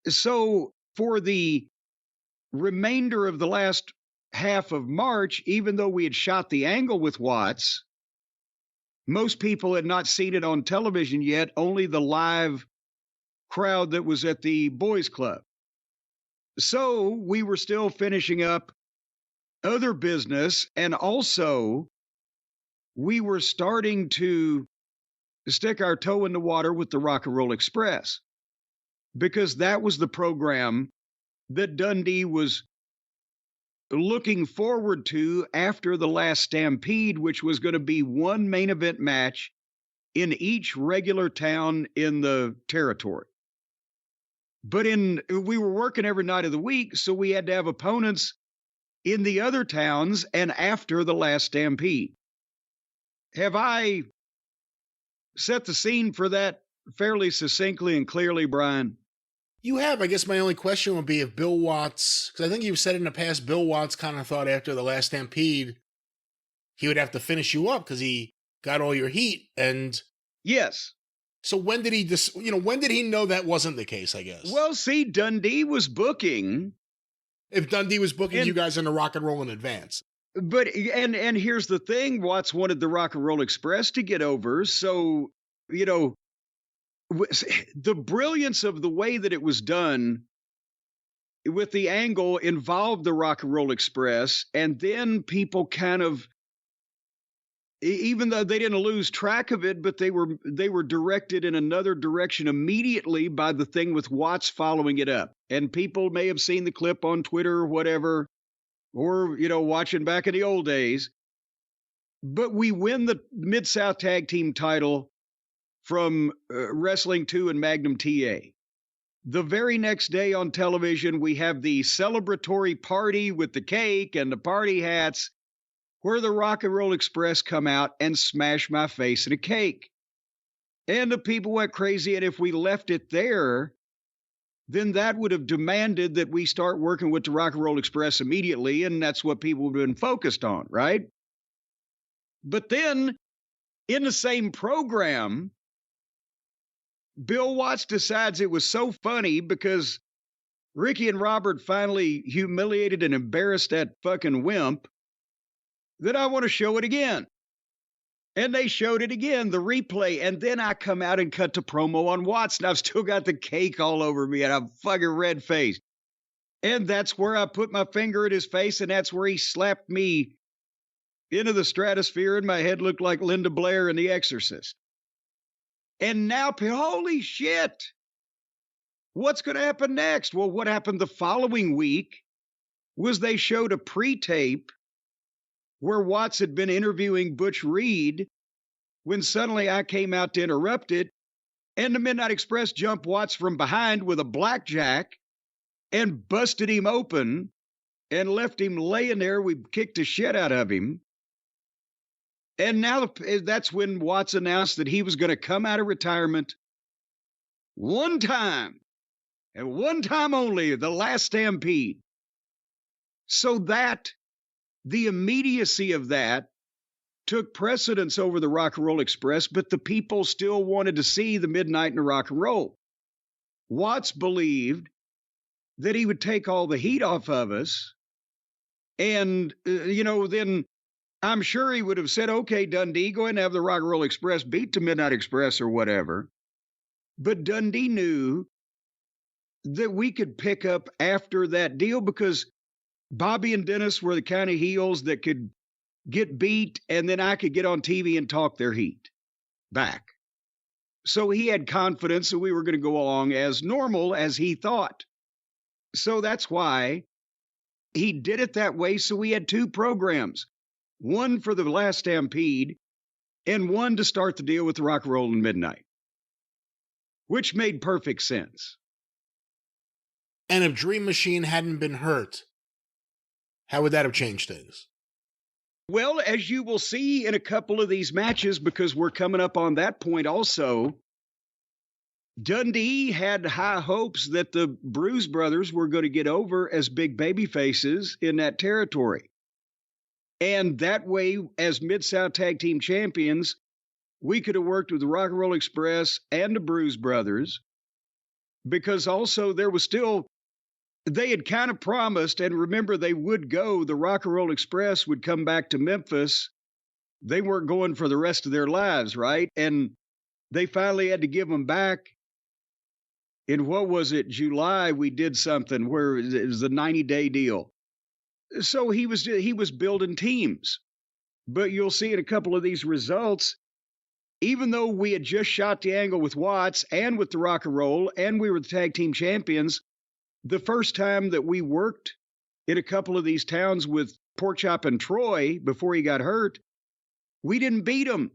So for the remainder of the last half of March, even though we had shot the angle with Watts, most people had not seen it on television yet, only the live crowd that was at the boys club. So we were still finishing up other business, and also we were starting to stick our toe in the water with the Rock and Roll Express, because that was the program that Dundee was looking forward to after the last Stampede, which was going to be one main event match in each regular town in the territory. But we were working every night of the week, so we had to have opponents in the other towns and after the last Stampede. Have I set the scene for that fairly succinctly and clearly, Brian? You have. I guess my only question would be if Bill Watts, because I think you've said in the past, Bill Watts kind of thought after the last Stampede, he would have to finish you up because he got all your heat. And yes. So when did he when did he know that wasn't the case, I guess? Well, see, Dundee was booking. If Dundee was booking you guys in the Rock and Roll in advance. But, and here's the thing, Watts wanted the Rock and Roll Express to get over. So, the brilliance of the way that it was done with the angle involved the Rock and Roll Express, and then people kind of, even though they didn't lose track of it, but they were directed in another direction immediately by the thing with Watts following it up. And people may have seen the clip on Twitter or whatever, or watching back in the old days. But we win the Mid-South Tag Team title from Wrestling 2 and Magnum TA. The very next day on television, we have the celebratory party with the cake and the party hats, where the Rock and Roll Express come out and smash my face in a cake. And the people went crazy, and if we left it there, then that would have demanded that we start working with the Rock and Roll Express immediately, and that's what people would have been focused on, right? But then, in the same program, Bill Watts decides it was so funny because Ricky and Robert finally humiliated and embarrassed that fucking wimp that I want to show it again. And they showed it again, the replay, and then I come out and cut to promo on Watts, and I've still got the cake all over me, and I'm fucking red-faced. And that's where I put my finger in his face, and that's where he slapped me into the stratosphere, and my head looked like Linda Blair in The Exorcist. And now, holy shit, what's going to happen next? Well, what happened the following week was they showed a pre-tape where Watts had been interviewing Butch Reed when suddenly I came out to interrupt it, and the Midnight Express jumped Watts from behind with a blackjack and busted him open and left him laying there. We kicked the shit out of him. And now that's when Watts announced that he was going to come out of retirement one time, and one time only, the last Stampede. So that, the immediacy of that took precedence over the Rock and Roll Express, but the people still wanted to see the Midnight and the Rock and Roll. Watts believed that he would take all the heat off of us, and, then I'm sure he would have said, okay, Dundee, go ahead and have the Rock and Roll Express beat the Midnight Express or whatever. But Dundee knew that we could pick up after that deal because Bobby and Dennis were the kind of heels that could get beat, and then I could get on TV and talk their heat back. So he had confidence that we were going to go along as normal as he thought. So that's why he did it that way. So we had two programs, one for the last Stampede and one to start the deal with the Rock and Roll and Midnight, which made perfect sense. And if Dream Machine hadn't been hurt, how would that have changed things? Well, as you will see in a couple of these matches, because we're coming up on that point also, Dundee had high hopes that the Bruise Brothers were going to get over as big baby faces in that territory. And that way, as Mid-South Tag Team Champions, we could have worked with the Rock and Roll Express and the Bruise Brothers, because also there was still, they had kind of promised, and remember, they would go, the Rock and Roll Express would come back to Memphis. They weren't going for the rest of their lives, right? And they finally had to give them back. In what was it, July, we did something where it was a 90-day deal. So he was building teams. But you'll see in a couple of these results, even though we had just shot the angle with Watts and with the Rock and Roll, and we were the tag team champions, the first time that we worked in a couple of these towns with Porkchop and Troy before he got hurt, we didn't beat them.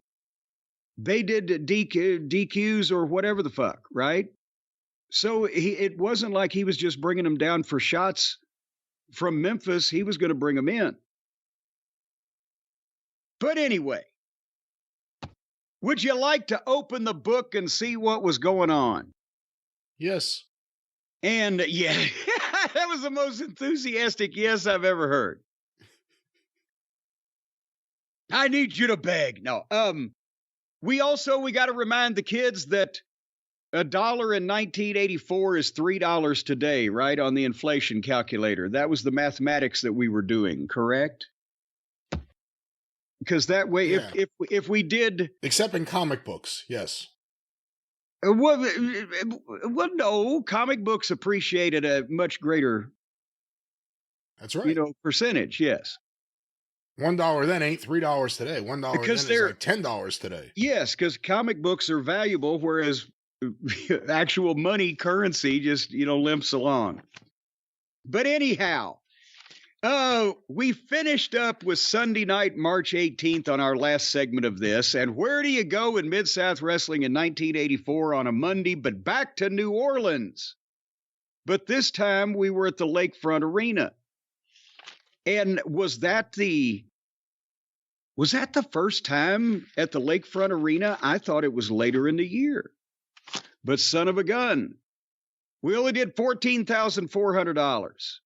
They did DQs or whatever the fuck, right? So it wasn't like he was just bringing them down for shots from Memphis. He was going to bring them in. But anyway, would you like to open the book and see what was going on? Yes. And yeah, that was the most enthusiastic yes I've ever heard. I need you to beg. No. We got to remind the kids that $1 in 1984 is $3 today, right? On the inflation calculator. That was the mathematics that we were doing, correct? Because that way, Yeah. if we did, Except in comic books, yes. well, no, comic books appreciated a much greater, That's right. percentage. Yes. $1 then ain't $3 today. $1 Because then is they're- like $10 today. Yes, because comic books are valuable, whereas actual money, currency, just, limps along. But anyhow, we finished up with Sunday night, March 18th on our last segment of this. And where do you go in Mid-South Wrestling in 1984 on a Monday, but back to New Orleans? But this time we were at the Lakefront Arena. And was that the first time at the Lakefront Arena? I thought it was later in the year. But son of a gun, we only did $14,400.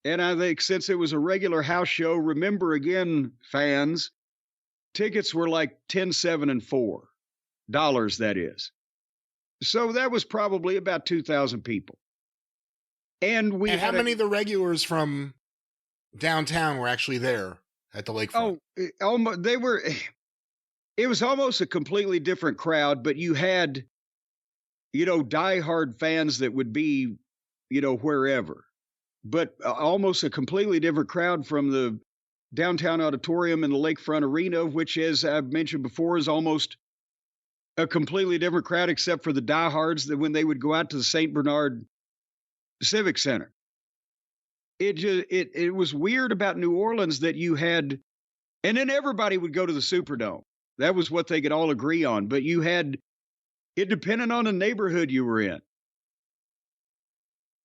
And I think since it was a regular house show, remember again, fans, tickets were like $10, $7, and $4, that is. So that was probably about 2,000 people. And how many of the regulars from downtown were actually there at the lakefront? Almost, it was almost a completely different crowd, but you had, diehard fans that would be, wherever. But almost a completely different crowd from the downtown auditorium and the Lakefront Arena, which, as I've mentioned before, is almost a completely different crowd, except for the diehards that when they would go out to the St. Bernard Civic Center. It was weird about New Orleans that you had, and then everybody would go to the Superdome. That was what they could all agree on. But you had, it depended on the neighborhood you were in.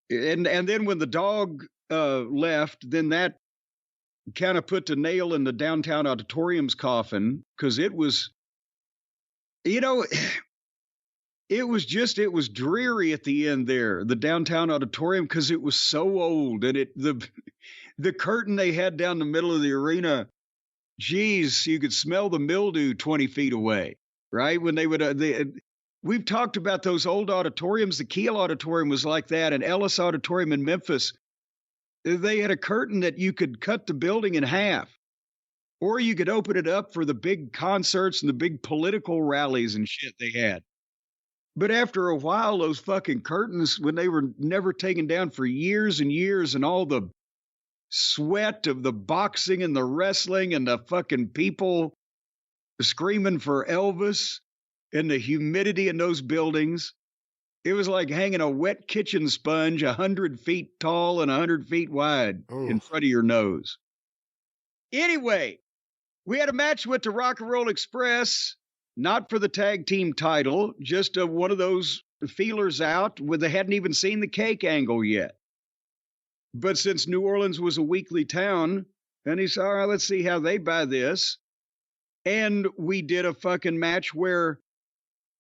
And then when the dog left, then that kind of put the nail in the downtown auditorium's coffin, because it was, it was dreary at the end there, the downtown auditorium, because it was so old, and the curtain they had down the middle of the arena, geez, you could smell the mildew 20 feet away, right? When they would, we've talked about those old auditoriums. The Kiel Auditorium was like that, and Ellis Auditorium in Memphis. They had a curtain that you could cut the building in half, or you could open it up for the big concerts and the big political rallies and shit they had. But after a while, those fucking curtains, when they were never taken down for years and years, and all the sweat of the boxing and the wrestling and the fucking people screaming for Elvis, and the humidity in those buildings, it was like hanging a wet kitchen sponge 100 feet tall and 100 feet wide in front of your nose. Anyway, we had a match with the Rock and Roll Express, not for the tag team title, just one of those feelers out where they hadn't even seen the cake angle yet. But since New Orleans was a weekly town, and he said, all right, let's see how they buy this. And we did a fucking match where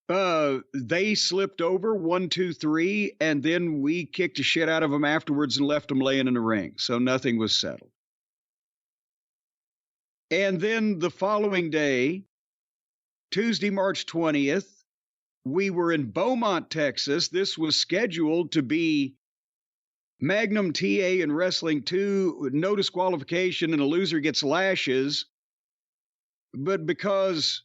They slipped over 1, 2, 3, and then we kicked the shit out of them afterwards and left them laying in the ring. So nothing was settled. And then the following day, Tuesday, March 20th, we were in Beaumont, Texas. This was scheduled to be Magnum TA and Wrestling 2, no disqualification, and a loser gets lashes. But because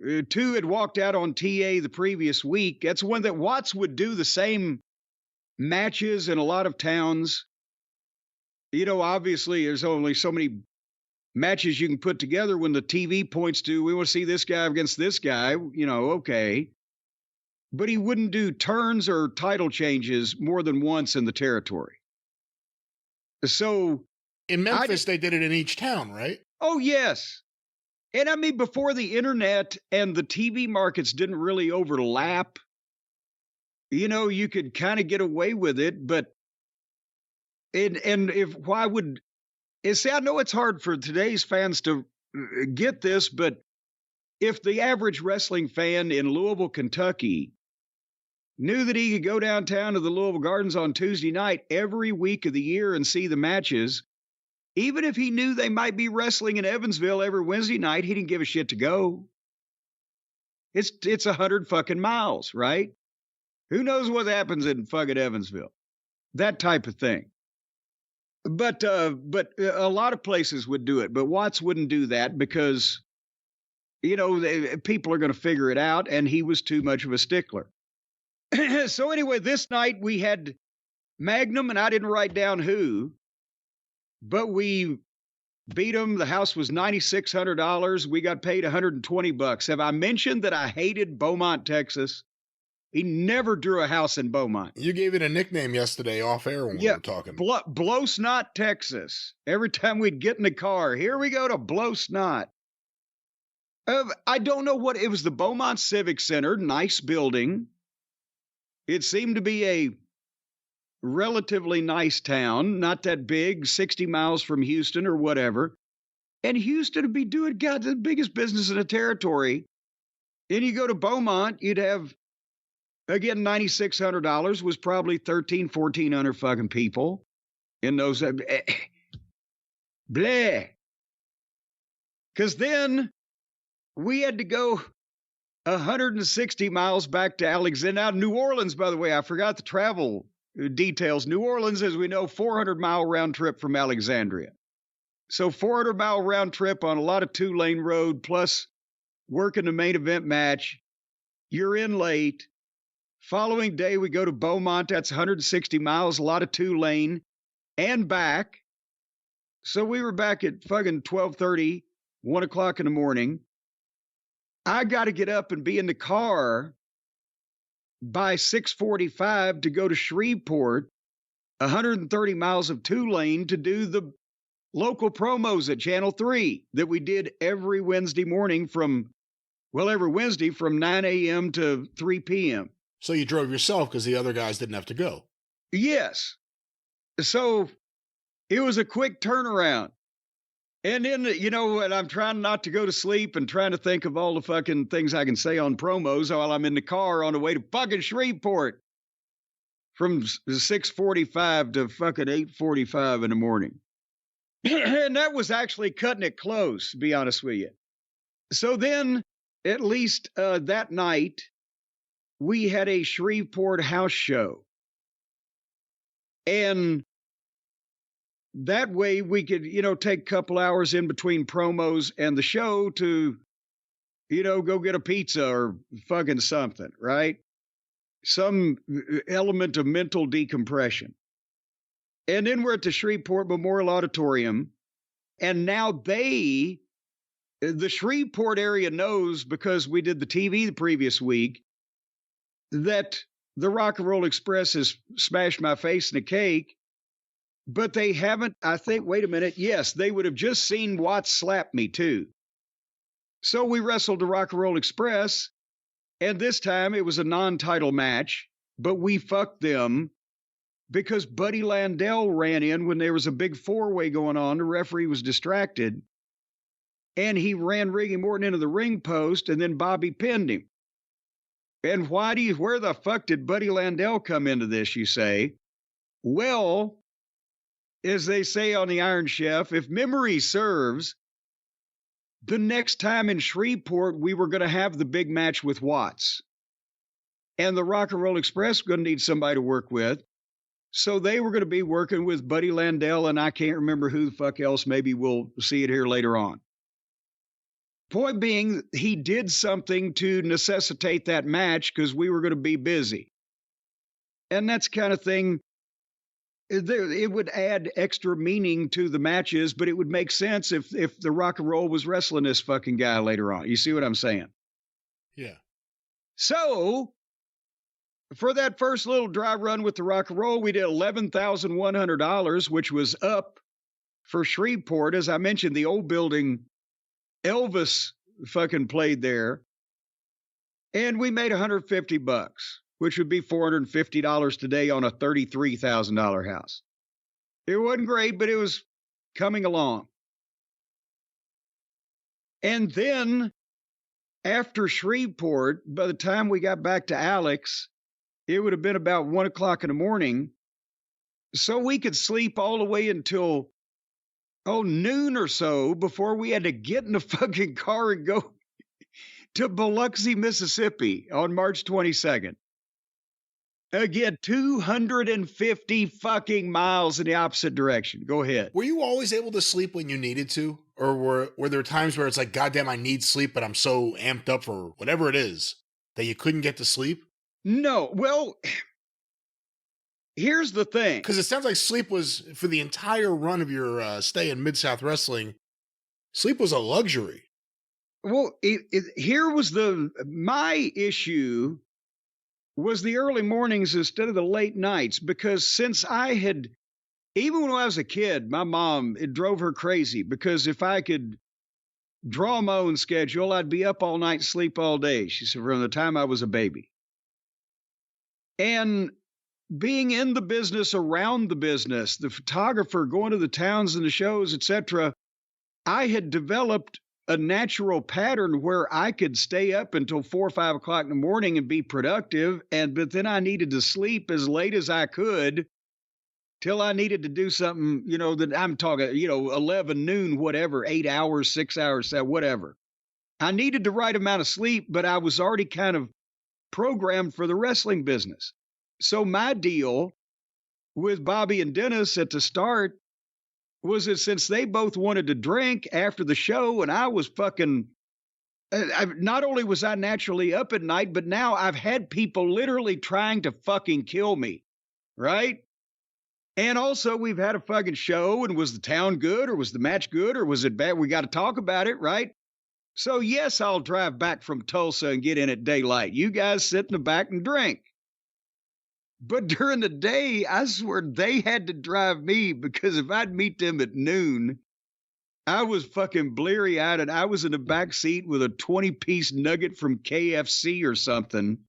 2 had walked out on TA the previous week, that's one that Watts would do the same matches in a lot of towns. You know, obviously, there's only so many matches you can put together when the TV points to, we want to see this guy against this guy, you know, okay. But he wouldn't do turns or title changes more than once in the territory. So in Memphis, they did it in each town, right? Oh, yes. And I mean, before the internet and the TV markets didn't really overlap, you know, you could kind of get away with it. But, and if, why would, and see, I know it's hard for today's fans to get this, but if the average wrestling fan in Louisville, Kentucky knew that he could go downtown to the Louisville Gardens on Tuesday night every week of the year and see the matches, even if he knew they might be wrestling in Evansville every Wednesday night, he didn't give a shit to go. It's 100 fucking miles, right? Who knows what happens in fucking Evansville? That type of thing. But a lot of places would do it, but Watts wouldn't do that because, you know, people are going to figure it out, and he was too much of a stickler. So anyway, this night we had Magnum, and I didn't write down who, but we beat him. The house was $9,600. We got paid $120. Have I mentioned that I hated Beaumont, Texas? He never drew a house in Beaumont. You gave it a nickname yesterday off air when we were talking. Blow Snot, Texas. Every time we'd get in the car, here we go to Blow Snot. I don't know what, it was the Beaumont Civic Center, nice building. It seemed to be a relatively nice town, not that big, 60 miles from Houston or whatever. And Houston would be doing, God, the biggest business in the territory. And you go to Beaumont, you'd have, again, $9,600 was probably 1,400 fucking people in those. Bleh. Because then we had to go 160 miles back to Alexandria. Now, New Orleans, by the way, I forgot the travel details. New Orleans, as we know, 400-mile round trip from Alexandria. So 400-mile round trip on a lot of two-lane road, plus working the main event match. You're in late. Following day, we go to Beaumont. That's 160 miles, a lot of two-lane, and back. So we were back at fucking 12:30, 1 o'clock in the morning. I got to get up and be in the car by 6:45 to go to Shreveport, 130 miles of two-lane to do the local promos at Channel 3 that we did every Wednesday morning every Wednesday from 9 a.m. to 3 p.m. So you drove yourself because the other guys didn't have to go. Yes. So it was a quick turnaround. And then, you know, and I'm trying not to go to sleep and trying to think of all the fucking things I can say on promos while I'm in the car on the way to fucking Shreveport from 6:45 to fucking 8:45 in the morning. And that was actually cutting it close, to be honest with you. So then, at least that night, we had a Shreveport house show. And that way we could, you know, take a couple hours in between promos and the show to, you know, go get a pizza or fucking something, right? Some element of mental decompression. And then we're at the Shreveport Memorial Auditorium. And now the Shreveport area knows, because we did the TV the previous week, that the Rock and Roll Express has smashed my face in a cake. But they haven't, I think, wait a minute. Yes, they would have just seen Watts slap me too. So we wrestled the Rock and Roll Express, and this time it was a non-title match, but we fucked them because Buddy Landell ran in when there was a big four-way going on. The referee was distracted, and he ran Ricky Morton into the ring post, and then Bobby pinned him. And where the fuck did Buddy Landell come into this, you say? Well, as they say on the Iron Chef, if memory serves, the next time in Shreveport, we were going to have the big match with Watts. And the Rock and Roll Express was going to need somebody to work with. So they were going to be working with Buddy Landell, and I can't remember who the fuck else. Maybe we'll see it here later on. Point being, he did something to necessitate that match because we were going to be busy. And that's the kind of thing, it would add extra meaning to the matches, but it would make sense if the Rock and Roll was wrestling this fucking guy later on. You see what I'm saying? Yeah. So, for that first little dry run with the Rock and Roll, we did $11,100, which was up for Shreveport. As I mentioned, the old building, Elvis fucking played there. And we made $150, which would be $450 today on a $33,000 house. It wasn't great, but it was coming along. And then after Shreveport, by the time we got back to Alex, it would have been about 1 o'clock in the morning. So we could sleep all the way until, noon or so before we had to get in the fucking car and go to Biloxi, Mississippi on March 22nd. Again, 250 fucking miles in the opposite direction. Go ahead. Were you always able to sleep when you needed to? Or were there times where it's like, goddamn, I need sleep, but I'm so amped up for whatever it is that you couldn't get to sleep? No. Well, here's the thing. Because it sounds like sleep was, for the entire run of your stay in Mid-South Wrestling, sleep was a luxury. Well, here was my issue was the early mornings instead of the late nights, because since even when I was a kid, my mom, it drove her crazy, because if I could draw my own schedule, I'd be up all night, sleep all day. She said, from the time I was a baby. And being in the business, around the business, the photographer, going to the towns and the shows, etc., I had developed a natural pattern where I could stay up until 4 or 5 o'clock in the morning and be productive. But then I needed to sleep as late as I could till I needed to do something, that I'm talking, 11, noon, whatever, 8 hours, 6 hours, whatever. I needed the right amount of sleep, but I was already kind of programmed for the wrestling business. So my deal with Bobby and Dennis at the start was that since they both wanted to drink after the show, and I was not only was I naturally up at night, but now I've had people literally trying to fucking kill me, right? And also we've had a fucking show, and was the town good, or was the match good, or was it bad? We got to talk about it, right? So yes, I'll drive back from Tulsa and get in at daylight. You guys sit in the back and drink. But during the day, I swear they had to drive me, because if I'd meet them at noon, I was fucking bleary-eyed, and I was in the back seat with a 20-piece nugget from KFC or something,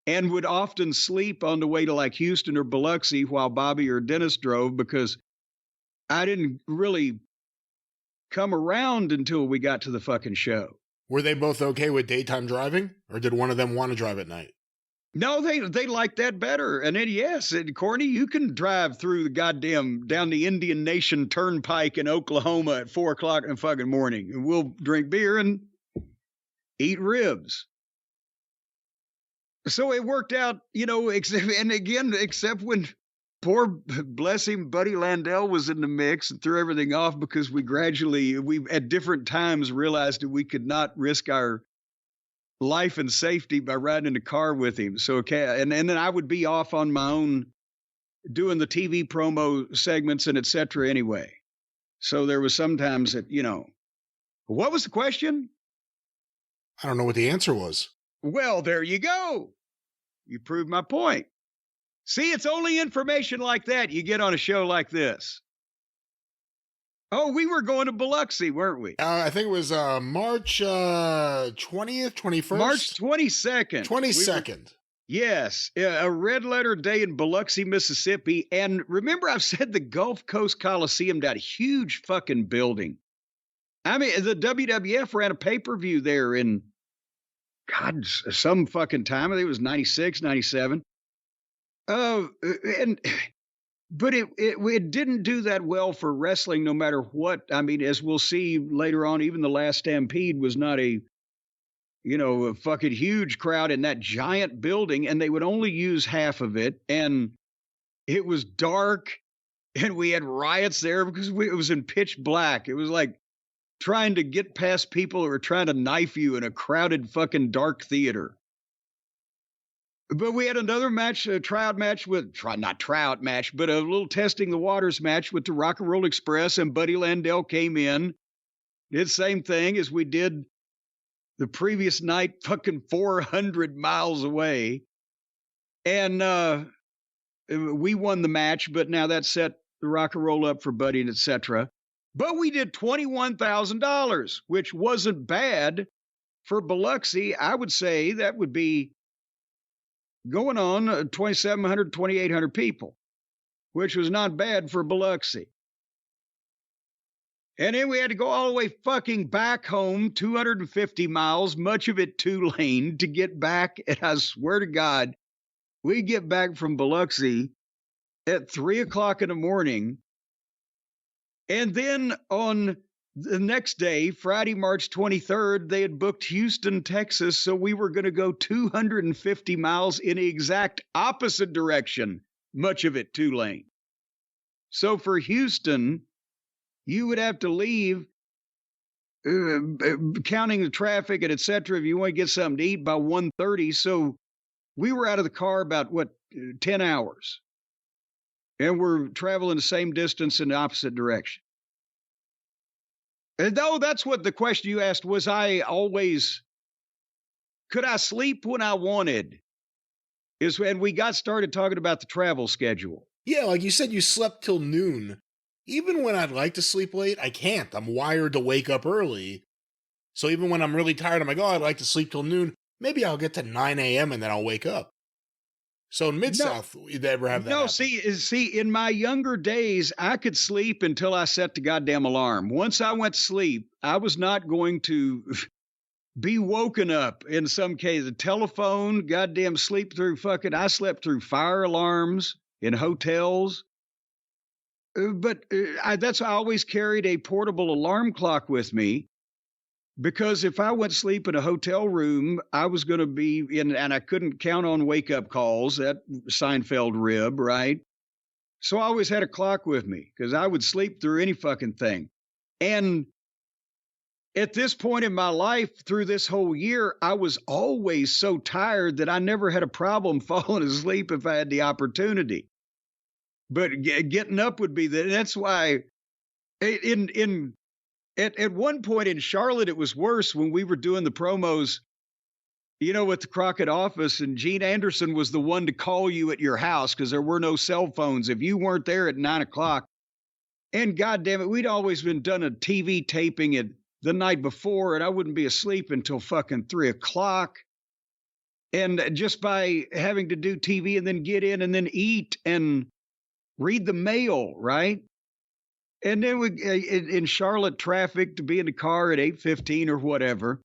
and would often sleep on the way to like Houston or Biloxi while Bobby or Dennis drove, because I didn't really come around until we got to the fucking show. Were they both okay with daytime driving, or did one of them want to drive at night? No, they like that better. And then, yes, Corny, you can drive through the goddamn, down the Indian Nation Turnpike in Oklahoma at 4 o'clock in the fucking morning. And we'll drink beer and eat ribs. So it worked out, except when poor, bless him, Buddy Landell was in the mix and threw everything off, because we at different times realized that we could not risk our life and safety by riding in the car with him. So, okay. And then I would be off on my own doing the TV promo segments and et cetera anyway. So there was sometimes that, what was the question? I don't know what the answer was. Well, there you go. You proved my point. See, it's only information like that you get on a show like this. Oh, we were going to Biloxi, weren't we? I think it was March 20th, 21st? March 22nd. 22nd. Yes, a red letter day in Biloxi, Mississippi. And remember, I've said the Gulf Coast Coliseum, that huge fucking building. I mean, the WWF ran a pay-per-view there in God, some fucking time. I think it was 96, 97. And but it didn't do that well for wrestling, no matter what. I mean, as we'll see later on, even the last Stampede was not a fucking huge crowd in that giant building, and they would only use half of it, and it was dark, and we had riots there because it was in pitch black. It was like trying to get past people who were trying to knife you in a crowded fucking dark theater. But we had another match, a tryout match not tryout match, but a little testing the waters match with the Rock and Roll Express, and Buddy Landell came in, did the same thing as we did the previous night, fucking 400 miles away. And we won the match, but now that set the Rock and Roll up for Buddy and etc. But we did $21,000, which wasn't bad for Biloxi. I would say that would be going on 2,700, 2,800 people, which was not bad for Biloxi. And then we had to go all the way fucking back home, 250 miles, much of it two-lane, to get back. And I swear to God, we get back from Biloxi at 3 o'clock in the morning. And then on the next day, Friday, March 23rd, they had booked Houston, Texas. So we were going to go 250 miles in the exact opposite direction, much of it two-lane. So for Houston, you would have to leave, counting the traffic and et cetera, if you want to get something to eat by 1:30. So we were out of the car about, 10 hours. And we're traveling the same distance in the opposite direction. And though that's what the question you asked, could I sleep when I wanted? Is when we got started talking about the travel schedule. Yeah, like you said, you slept till noon. Even when I'd like to sleep late, I can't. I'm wired to wake up early. So even when I'm really tired, I'm like, I'd like to sleep till noon. Maybe I'll get to 9 a.m. and then I'll wake up. So in Mid-South, you'd ever have that happen? See, in my younger days, I could sleep until I set the goddamn alarm. Once I went to sleep, I was not going to be woken up in some case. The telephone, goddamn sleep through I slept through fire alarms in hotels. But I always carried a portable alarm clock with me, because if I went to sleep in a hotel room, I was going to be in, and I couldn't count on wake-up calls, that Seinfeld rib, right? So I always had a clock with me because I would sleep through any fucking thing. And at this point in my life, through this whole year, I was always so tired that I never had a problem falling asleep if I had the opportunity. But getting up would be that's why at one point in Charlotte, it was worse when we were doing the promos, with the Crockett office, and Gene Anderson was the one to call you at your house because there were no cell phones if you weren't there at 9 o'clock. And goddamn it, we'd always been done a TV taping the night before, and I wouldn't be asleep until fucking 3 o'clock. And just by having to do TV and then get in and then eat and read the mail, right? And then in Charlotte traffic to be in the car at 8:15 or whatever.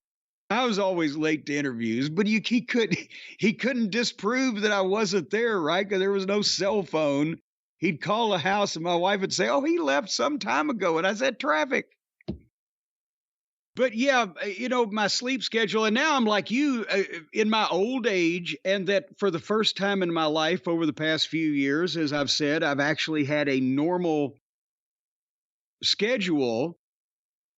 I was always late to interviews, but he couldn't disprove that I wasn't there, right? Because there was no cell phone. He'd call the house and my wife would say, "Oh, he left some time ago." And I said, "Traffic." But yeah, my sleep schedule, and now I'm like you in my old age, and that for the first time in my life over the past few years, as I've said, I've actually had a normal schedule.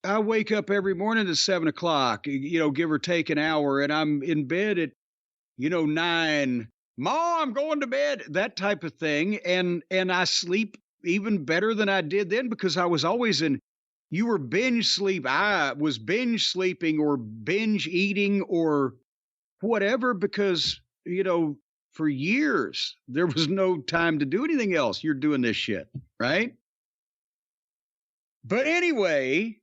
I wake up every morning at 7 o'clock, give or take an hour, and I'm in bed at, 9. Ma, I'm going to bed, that type of thing. And I sleep even better than I did then because I was always you were binge sleep. I was binge sleeping or binge eating or whatever because, for years, there was no time to do anything else. You're doing this shit, right? But anyway,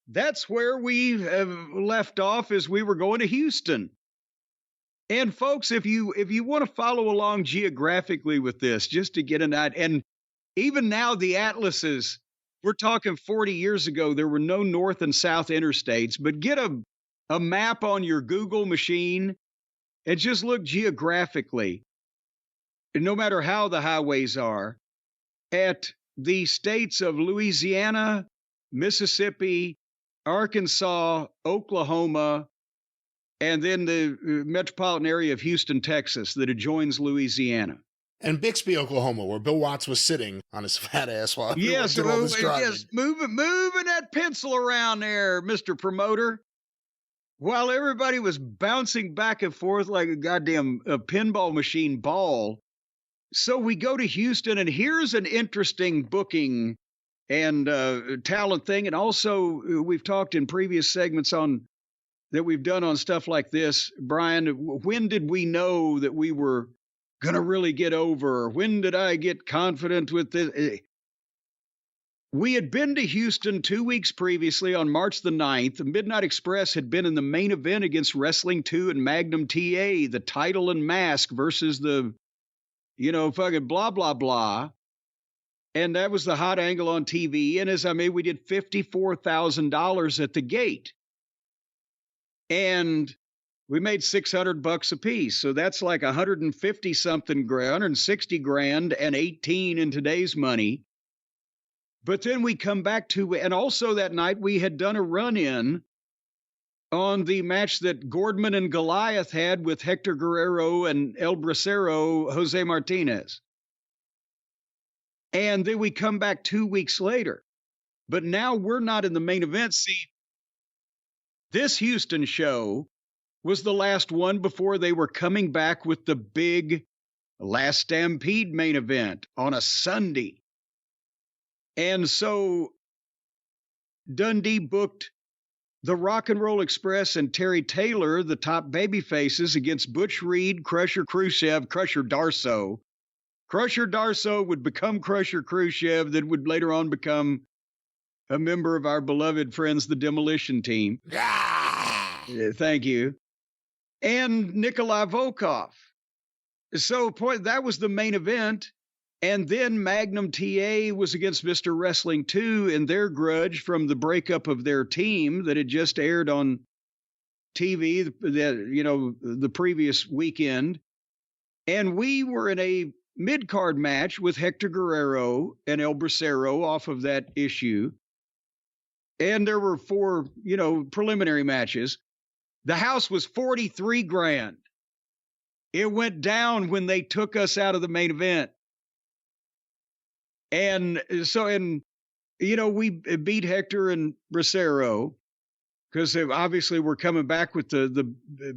that's where we left off as we were going to Houston. And folks, if you want to follow along geographically with this, just to get an idea, and even now the atlases, we're talking 40 years ago, there were no north and south interstates, but get a a map on your Google machine and just look geographically, no matter how the highways are, at the states of Louisiana, Mississippi, Arkansas, Oklahoma, and then the metropolitan area of Houston, Texas, that adjoins Louisiana. And Bixby, Oklahoma, where Bill Watts was sitting on his fat ass while he Yes, did all this driving. yes, moving that pencil around there, Mr. Promoter. While everybody was bouncing back and forth like a goddamn pinball machine ball. So we go to Houston, and here's an interesting booking and talent thing. And also, we've talked in previous segments on that we've done on stuff like this. Brian, when did we know that we were going to really get over? When did I get confident with this? We had been to Houston 2 weeks previously on March the 9th. The Midnight Express had been in the main event against Wrestling 2 and Magnum TA, the title and mask versus the, fucking blah, blah, blah. And that was the hot angle on TV. And as I made, we did $54,000 at the gate. And we made $600 a piece. So that's like 150 something grand, 160 grand and 18 in today's money. But then we come back to, and also that night we had done a run-in on the match that Gordman and Goliath had with Hector Guerrero and El Bracero, Jose Martinez. And then we come back 2 weeks later. But now we're not in the main event. See, this Houston show was the last one before they were coming back with the big Last Stampede main event on a Sunday. And so Dundee booked the Rock and Roll Express and Terry Taylor, the top baby faces, against Butch Reed, Crusher Khrushchev, Crusher Darso. Crusher Darso would become Crusher Khrushchev, that would later on become a member of our beloved friends, the Demolition Team. Thank you. And Nikolai Volkov. So that was the main event. And then Magnum TA was against Mr. Wrestling 2 in their grudge from the breakup of their team that had just aired on TV, the previous weekend. And we were in a mid-card match with Hector Guerrero and El Bracero off of that issue. And there were 4, preliminary matches. The house was 43 grand. It went down when they took us out of the main event. And so, we beat Hector and Bracero because obviously we're coming back with the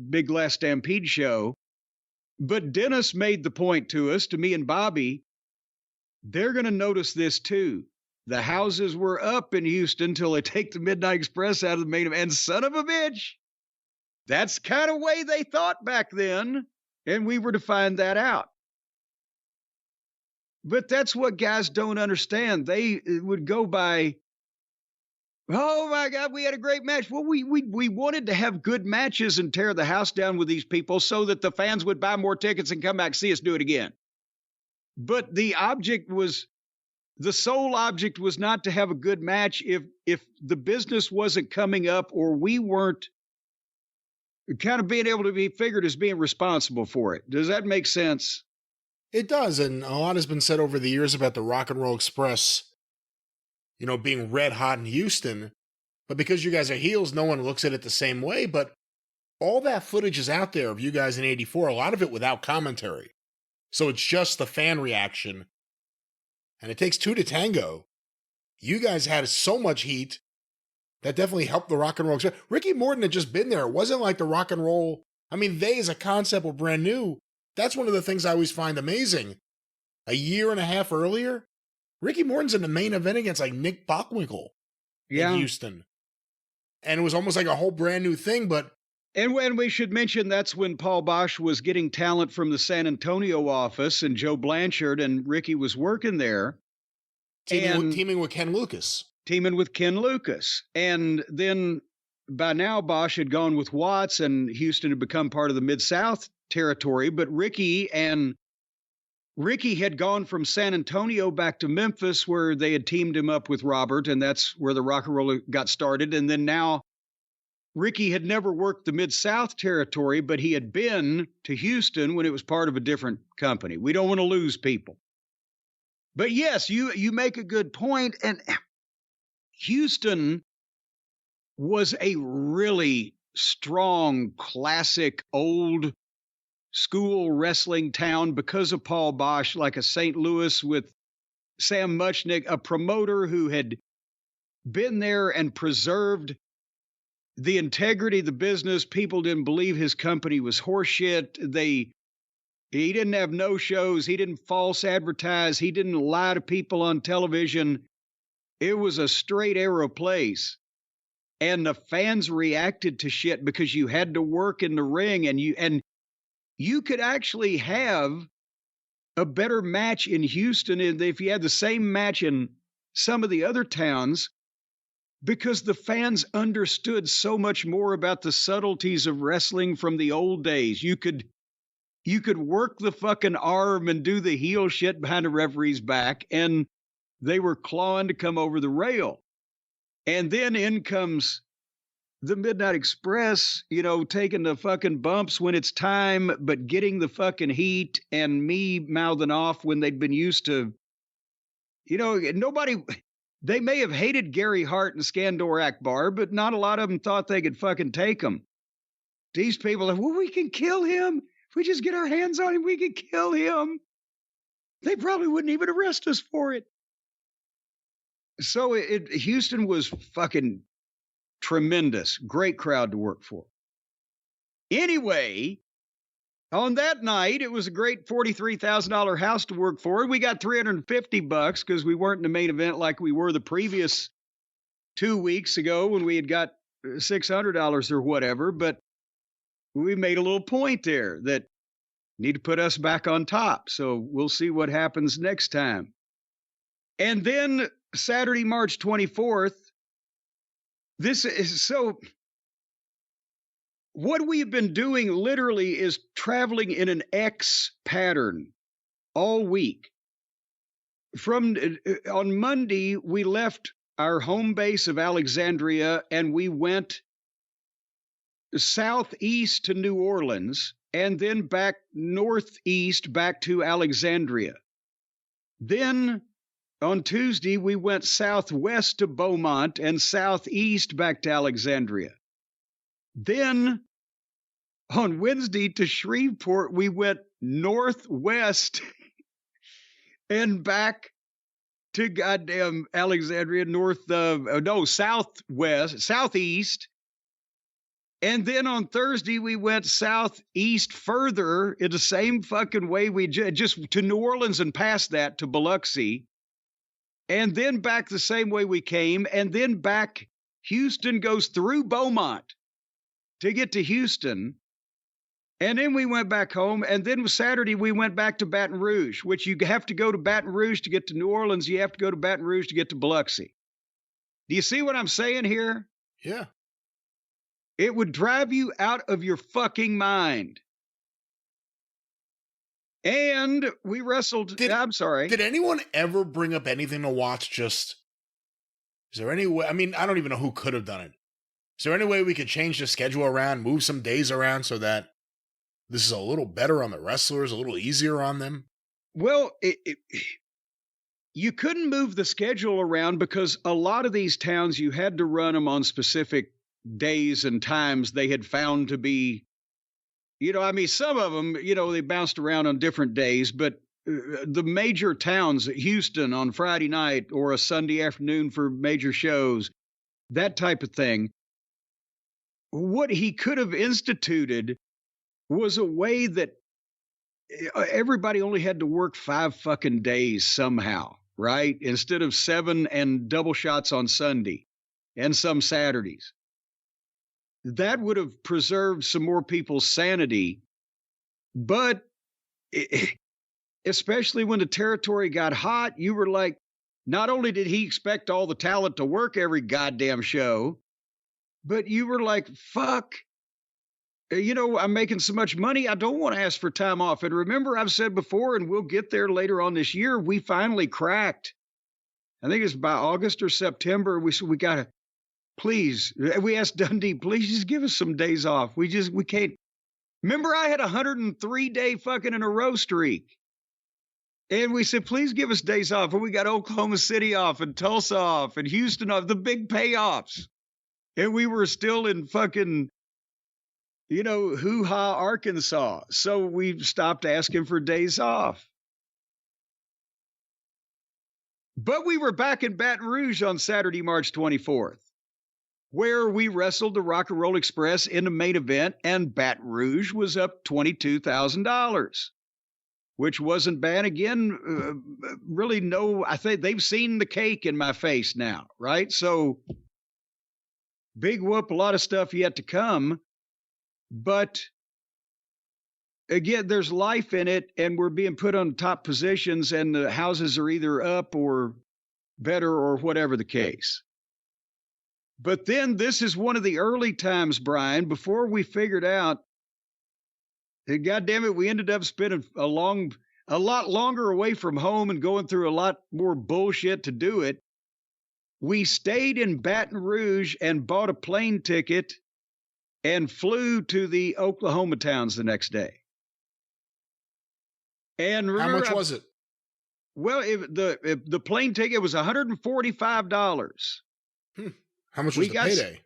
big Last Stampede show. But Dennis made the point to us, to me and Bobby, they're going to notice this too. The houses were up in Houston till they take the Midnight Express out of the main event. And son of a bitch, that's kind of way they thought back then. And we were to find that out. But that's what guys don't understand. They would go by, oh my God, we had a great match. Well, we wanted to have good matches and tear the house down with these people so that the fans would buy more tickets and come back and see us do it again. But the sole object was not to have a good match if the business wasn't coming up or we weren't kind of being able to be figured as being responsible for it. Does that make sense? It does, and a lot has been said over the years about the Rock and Roll Express, being red hot in Houston. But because you guys are heels, no one looks at it the same way. But all that footage is out there of you guys in '84, a lot of it without commentary. So it's just the fan reaction. And it takes 2 to tango. You guys had so much heat that definitely helped the Rock and Roll Express. Ricky Morton had just been there. It wasn't like the Rock and Roll. They as a concept were brand new. That's one of the things I always find amazing. A year and a half earlier, Ricky Morton's in the main event against like Nick Bockwinkel in Houston. And it was almost like a whole brand new thing, but... And when we should mention, that's when Paul Bosch was getting talent from the San Antonio office and Joe Blanchard, and Ricky was working there. Teaming with Ken Lucas. And then by now, Bosch had gone with Watts, and Houston had become part of the Mid-South territory. But Ricky had gone from San Antonio back to Memphis, where they had teamed him up with Robert, and that's where the rock and roll got started. And then now Ricky had never worked the Mid-South territory, but he had been to Houston when it was part of a different company. We don't want to lose people. But yes, you make a good point. And Houston was a really strong, classic, old school wrestling town because of Paul Bosch, like a St. Louis with Sam Muchnick, a promoter who had been there and preserved the integrity of the business. People didn't believe his company was horseshit. He didn't have no shows. He didn't false advertise. He didn't lie to people on television. It was a straight arrow place. And the fans reacted to shit because you had to work in the ring, and you could actually have a better match in Houston if you had the same match in some of the other towns, because the fans understood so much more about the subtleties of wrestling from the old days. You could work the fucking arm and do the heel shit behind a referee's back, and they were clawing to come over the rail. And then in comes the Midnight Express, taking the fucking bumps when it's time, but getting the fucking heat, and me mouthing off when they'd been used to, nobody. They may have hated Gary Hart and Skandor Akbar, but not a lot of them thought they could fucking take him. These people are, well, we can kill him. If we just get our hands on him, we can kill him. They probably wouldn't even arrest us for it. So Houston was fucking tremendous. Great crowd to work for. Anyway, on that night, it was a great $43,000 house to work for. We got $350 because we weren't in the main event like we were the previous 2 weeks ago when we had got $600 or whatever. But we made a little point there that need to put us back on top. So we'll see what happens next time. And then Saturday, March 24th, this is so. What we have been doing literally is traveling in an X pattern all week. On Monday, we left our home base of Alexandria and we went southeast to New Orleans and then back northeast back to Alexandria. Then on Tuesday, we went southwest to Beaumont and southeast back to Alexandria. Then on Wednesday to Shreveport, we went northwest and back to goddamn Alexandria, southeast. And then on Thursday, we went southeast further in the same fucking way we just to New Orleans and past that to Biloxi. And then back the same way we came. And then back, Houston goes through Beaumont to get to Houston. And then we went back home. And then Saturday, we went back to Baton Rouge, which you have to go to Baton Rouge to get to New Orleans. You have to go to Baton Rouge to get to Biloxi. Do you see what I'm saying here? Yeah. It would drive you out of your fucking mind. And we wrestled. I'm sorry. Did anyone ever bring up anything to watch? Is there any way? I mean, I don't even know who could have done it. Is there any way we could change the schedule around, move some days around so that this is a little better on the wrestlers, a little easier on them? Well, you couldn't move the schedule around because a lot of these towns, you had to run them on specific days and times they had found to be, some of them, they bounced around on different days, but the major towns, Houston on Friday night or a Sunday afternoon for major shows, that type of thing. What he could have instituted was a way that everybody only had to work 5 fucking days somehow, right? Instead of 7 and double shots on Sunday and some Saturdays. That would have preserved some more people's sanity. But especially when the territory got hot, you were like, not only did he expect all the talent to work every goddamn show, but you were like, fuck, I'm making so much money, I don't want to ask for time off. And remember, I've said before, and we'll get there later on this year, we finally cracked. I think it's by August or September, we got please, we asked Dundee, please just give us some days off. We can't. Remember, I had a 103-day fucking in a row streak. And we said, please give us days off. And we got Oklahoma City off and Tulsa off and Houston off, the big payoffs. And we were still in fucking, hoo-ha, Arkansas. So we stopped asking for days off. But we were back in Baton Rouge on Saturday, March 24th, where we wrestled the Rock and Roll Express in the main event, and Baton Rouge was up $22,000, which wasn't bad. Again, really I think they've seen the cake in my face now, right? So big whoop, a lot of stuff yet to come. But again, there's life in it, and we're being put on top positions, and the houses are either up or better or whatever the case. But then this is one of the early times, Brian, before we figured out, God damn it, we ended up spending a lot longer away from home and going through a lot more bullshit to do it. We stayed in Baton Rouge and bought a plane ticket and flew to the Oklahoma towns the next day. And remember, how much was it? Well, the plane ticket was $145. How much was the payday?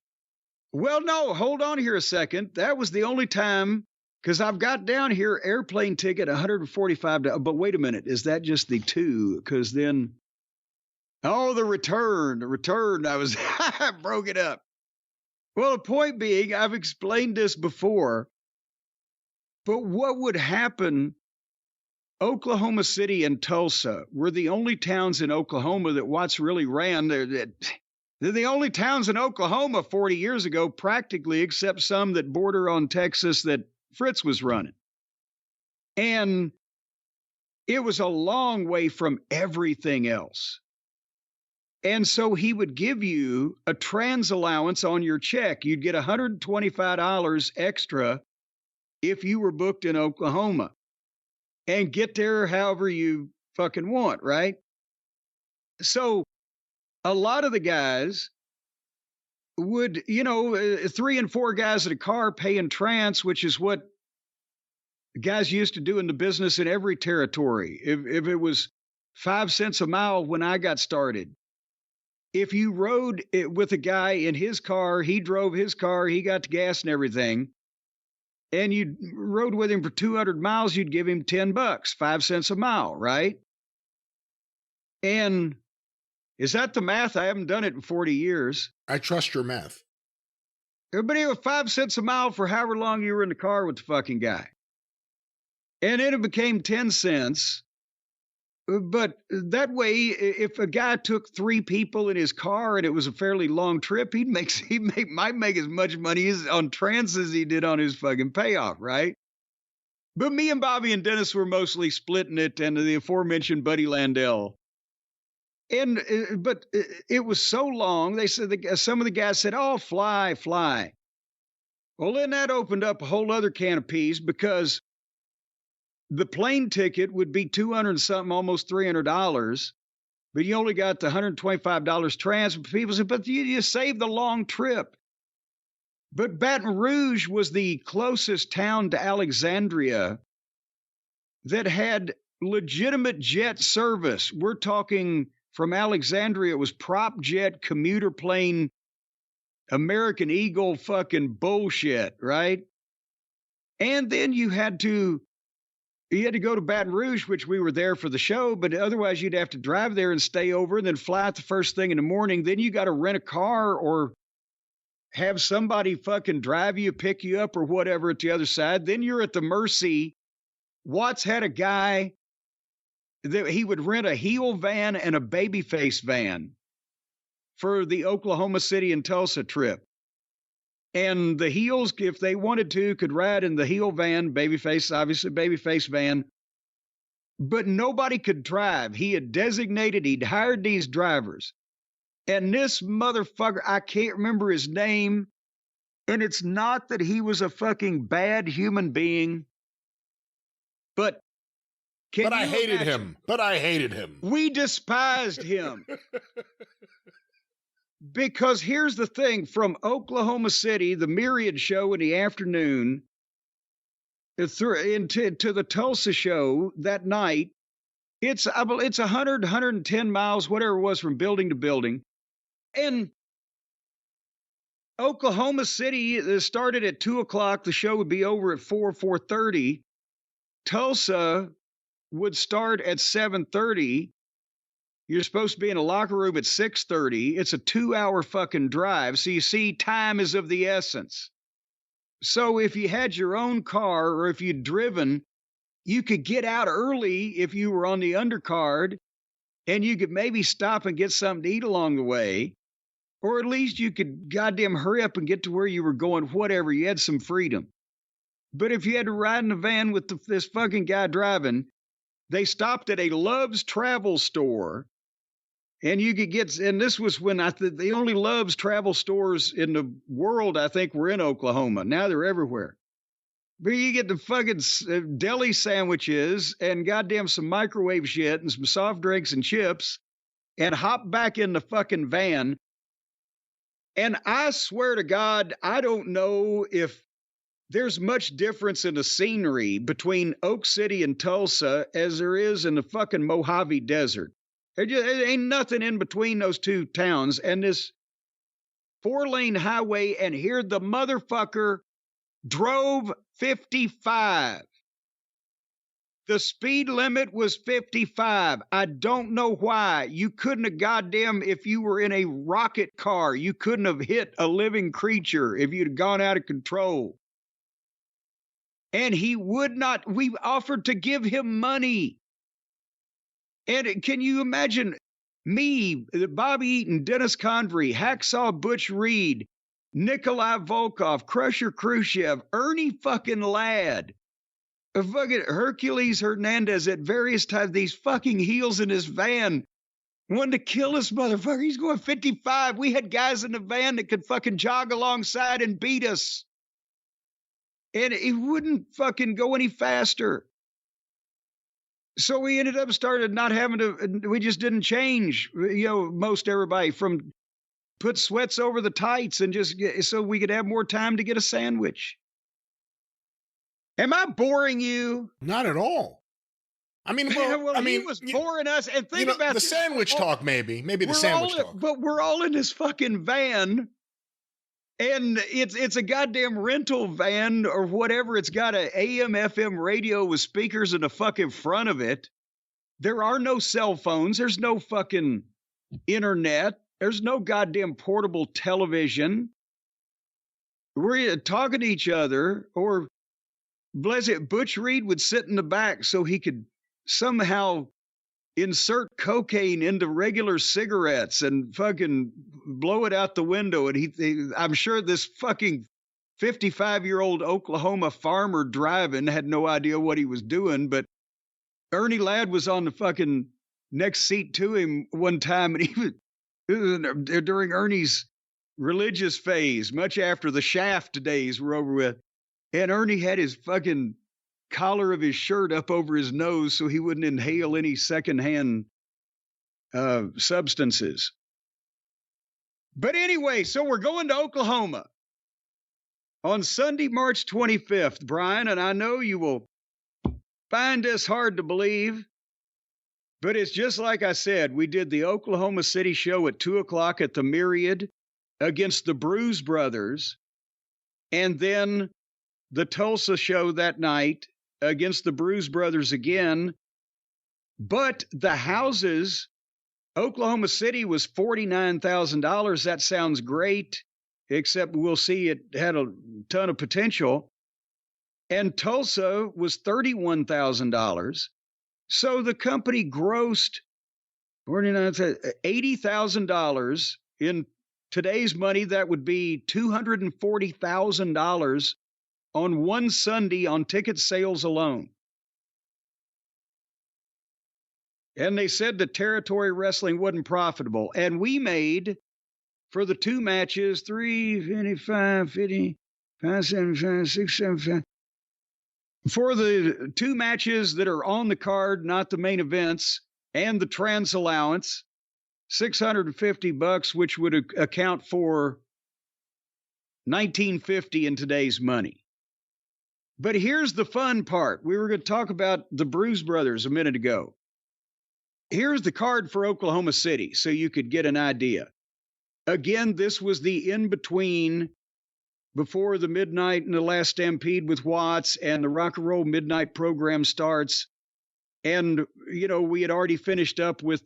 Well, no, hold on here a second. That was the only time, because I've got down here airplane ticket $145. But wait a minute, is that just the two? Because then, the return. I was I broke it up. Well, the point being, I've explained this before, but what would happen? Oklahoma City and Tulsa were the only towns in Oklahoma that Watts really ran. They're the only towns in Oklahoma 40 years ago, practically, except some that border on Texas that Fritz was running. And it was a long way from everything else. And so he would give you a trans allowance on your check. You'd get $125 extra if you were booked in Oklahoma. And get there however you fucking want, right? So a lot of the guys would, 3 and 4 guys in a car paying trans, which is what guys used to do in the business in every territory. If it was 5 cents a mile when I got started, if you rode with a guy in his car, he drove his car, he got the gas and everything, and you rode with him for 200 miles, you'd give him $10, 5 cents a mile, right? And is that the math? I haven't done it in 40 years. I trust your math. Everybody was 5 cents a mile for however long you were in the car with the fucking guy. And then it became 10 cents. But that way, if a guy took 3 people in his car and it was a fairly long trip, might make as much money on trans as he did on his fucking payoff, right? But me and Bobby and Dennis were mostly splitting it, and the aforementioned Buddy Landell. But it was so long, they said, some of the guys said, oh, fly. Well, then that opened up a whole other can of peas, because the plane ticket would be $200 and something, almost $300, but you only got the $125 trans. People said, but you saved the long trip. But Baton Rouge was the closest town to Alexandria that had legitimate jet service. We're talking from Alexandria, it was prop jet, commuter plane, American Eagle fucking bullshit, right? And then you had to go to Baton Rouge, which we were there for the show, but otherwise you'd have to drive there and stay over and then fly out the first thing in the morning. Then you got to rent a car or have somebody fucking drive you, pick you up or whatever at the other side. Then you're at the mercy. Watts had a guy that he would rent a heel van and a babyface van for the Oklahoma City and Tulsa trip. And the heels, if they wanted to, could ride in the heel van, babyface, obviously babyface van. But nobody could drive. He had he'd hired these drivers. And this motherfucker, I can't remember his name. And it's not that he was a fucking bad human being. But I hated him. We despised him. Because here's the thing, from Oklahoma City, the Myriad show in the afternoon, to the Tulsa show that night, it's 100, 110 miles, whatever it was, from building to building. And Oklahoma City started at 2 o'clock. The show would be over at 4:30. Tulsa would start at 7:30. You're supposed to be in a locker room at 6:30. It's a 2-hour fucking drive. So you see, time is of the essence. So if you had your own car or if you'd driven, you could get out early if you were on the undercard, and you could maybe stop and get something to eat along the way. Or at least you could goddamn hurry up and get to where you were going, whatever. You had some freedom. But if you had to ride in a van with this fucking guy driving, they stopped at a Love's Travel store. And you could get, and this was when the only Love's Travel stores in the world, I think, were in Oklahoma. Now they're everywhere. But you get the fucking deli sandwiches and goddamn some microwave shit and some soft drinks and chips and hop back in the fucking van. And I swear to God, I don't know if there's much difference in the scenery between Oak City and Tulsa as there is in the fucking Mojave Desert. There ain't nothing in between those two towns. And this 4-lane highway, and here the motherfucker drove 55. The speed limit was 55. I don't know why. You couldn't have goddamn, if you were in a rocket car, you couldn't have hit a living creature if you'd gone out of control. And he would not. We offered to give him money. And can you imagine me, Bobby Eaton, Dennis Convery, Hacksaw Butch Reed, Nikolai Volkov, Crusher Khrushchev, Ernie fucking Ladd, fucking Hercules Hernandez at various times, these fucking heels in his van, wanted to kill this motherfucker. He's going 55. We had guys in the van that could fucking jog alongside and beat us. And it wouldn't fucking go any faster. So we ended up started not having to, we just didn't change, most everybody, from put sweats over the tights and just so we could have more time to get a sandwich. Am I boring you? Not at all. I mean, he was boring us. And think about the sandwich talk, maybe the sandwich talk. But we're all in this fucking van. And it's a goddamn rental van or whatever. It's got an AM, FM radio with speakers in the fucking front of it. There are no cell phones. There's no fucking internet. There's no goddamn portable television. We're talking to each other, or bless it, Butch Reed would sit in the back so he could somehow insert cocaine into regular cigarettes and fucking blow it out the window. And I'm sure this fucking 55-year-old Oklahoma farmer driving had no idea what he was doing, but Ernie Ladd was on the fucking next seat to him one time, and he was during Ernie's religious phase, much after the Shaft days were over with, and Ernie had his fucking collar of his shirt up over his nose so he wouldn't inhale any secondhand substances. But anyway, so we're going to Oklahoma on Sunday, March 25th, Brian, and I know you will find this hard to believe, but it's just like I said. We did the Oklahoma City show at 2 o'clock at the Myriad against the Bruise Brothers, and then the Tulsa show that night against the Bruise Brothers again. But the houses, Oklahoma City was $49,000. That sounds great, except we'll see it had a ton of potential. And Tulsa was $31,000. So the company grossed $80,000. In today's money, that would be $240,000 on one Sunday on ticket sales alone. And they said the territory wrestling wasn't profitable. And we made, for the two matches, $355, $50, $575, $675. For the two matches that are on the card, not the main events, and the trans allowance, $650, which would account for $19.50 in today's money. But here's the fun part. We were going to talk about the Bruise Brothers a minute ago. Here's the card for Oklahoma City so you could get an idea. Again, this was the in-between before the midnight and the last Stampede with Watts and the Rock and Roll Midnight program starts. And, you know, we had already finished up with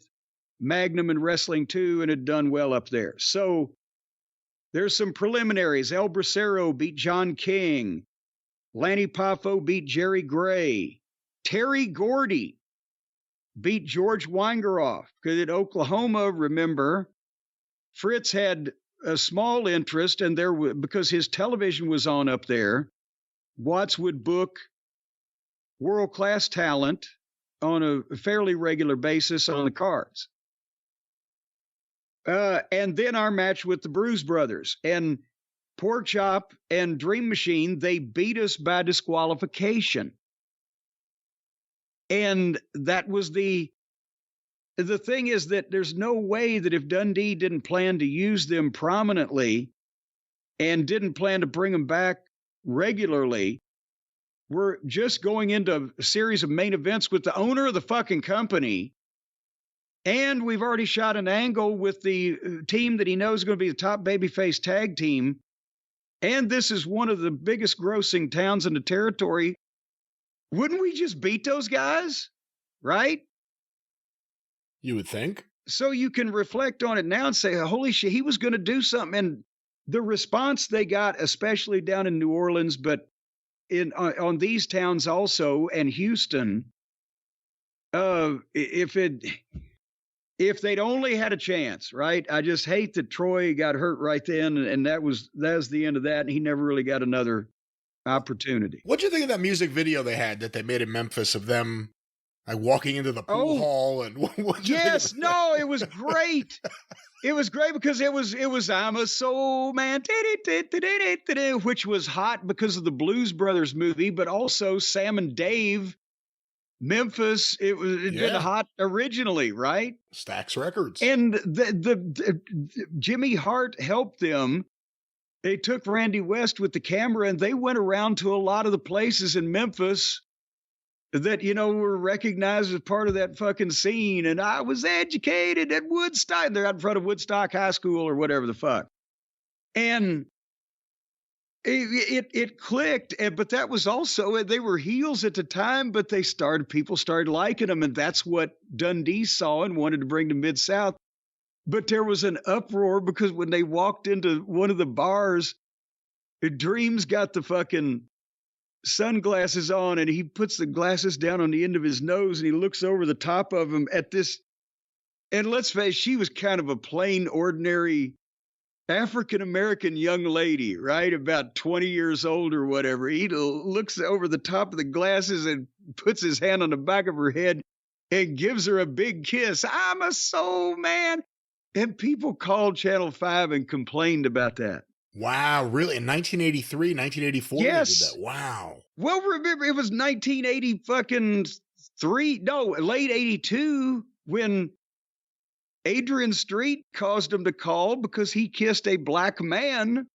Magnum and Wrestling 2 and had done well up there. So there's some preliminaries. El Bracero beat John King. Lanny Poffo beat Jerry Gray. Terry Gordy beat George Weingeroff. Because at Oklahoma, remember, Fritz had a small interest, and because his television was on up there, Watts would book world-class talent on a fairly regular basis on the cards. And then our match with the Bruise Brothers. And Pork Chop and Dream Machine, they beat us by disqualification. And that was the thing is that there's no way that if Dundee didn't plan to use them prominently and didn't plan to bring them back regularly, we're just going into a series of main events with the owner of the fucking company. And we've already shot an angle with the team that he knows is going to be the top babyface tag team. And this is one of the biggest grossing towns in the territory. Wouldn't we just beat those guys? Right? You would think. So you can reflect on it now and say, holy shit, he was going to do something. And the response they got, especially down in New Orleans, but on these towns also, and Houston, if they'd only had a chance, right? I just hate that Troy got hurt right then, and that was the end of that, and he never really got another opportunity. What'd you think of that music video they had that they made in Memphis of them like walking into the pool hall? And yes, no, it was great. It was great because it was I'm a soul man, which was hot because of the Blues Brothers movie, but also Sam and Dave. Memphis, it'd been hot originally, right? Stax Records. And the Jimmy Hart helped them. They took Randy West with the camera, and they went around to a lot of the places in Memphis that, you know, were recognized as part of that fucking scene. And I was educated at Woodstock. They're out in front of Woodstock High School or whatever the fuck. And it clicked, but that was also, they were heels at the time, but people started liking them, and that's what Dundee saw and wanted to bring to Mid-South. But there was an uproar because when they walked into one of the bars, Dream's got the fucking sunglasses on, and he puts the glasses down on the end of his nose, and he looks over the top of him at this, and let's face it, she was kind of a plain, ordinary African-American young lady, right? About 20 years old or whatever. He looks over the top of the glasses and puts his hand on the back of her head and gives her a big kiss. I'm a soul man. And people called Channel 5 and complained about that. Wow, really? In 1983, 1984? Yes. They did that. Wow. Well, remember, it was 1980 fucking late 82 when Adrian Street caused him to call because he kissed a black man.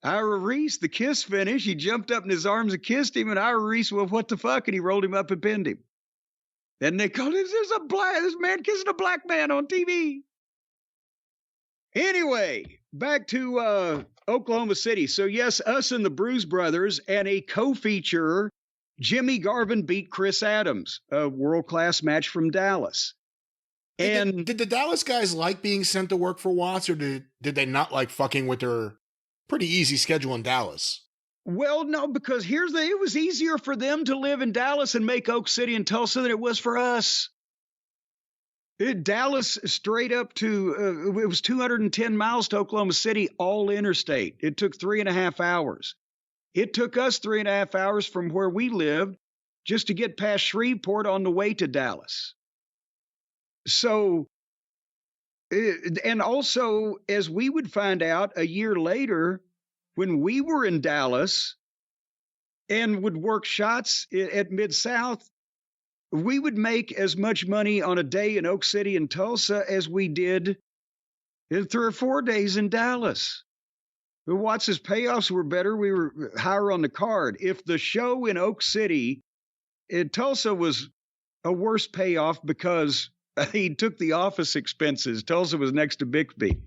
Ira Reese, the kiss finish, he jumped up in his arms and kissed him, and Ira Reese, well, what the fuck? And he rolled him up and pinned him. And they called it, this man kissing a black man on TV. Anyway, back to Oklahoma City. So yes, us and the Bruise Brothers, and a co-feature, Jimmy Garvin beat Chris Adams, a world-class match from Dallas. And did the Dallas guys like being sent to work for Watts, or did they not like fucking with their pretty easy schedule in Dallas? Well, no, because it was easier for them to live in Dallas and make Oak City and Tulsa than it was for us. Dallas straight up to, it was 210 miles to Oklahoma City, all interstate. It took 3.5 hours. It took us 3.5 hours from where we lived just to get past Shreveport on the way to Dallas. So, and also, as we would find out a year later, when we were in Dallas and would work shots at Mid-South, we would make as much money on a day in Oak City and Tulsa as we did in 3 or 4 days in Dallas. But Watts's payoffs were better. We were higher on the card. If the show in Oak City, in Tulsa was a worse payoff because he took the office expenses. Tulsa was next to Bixby.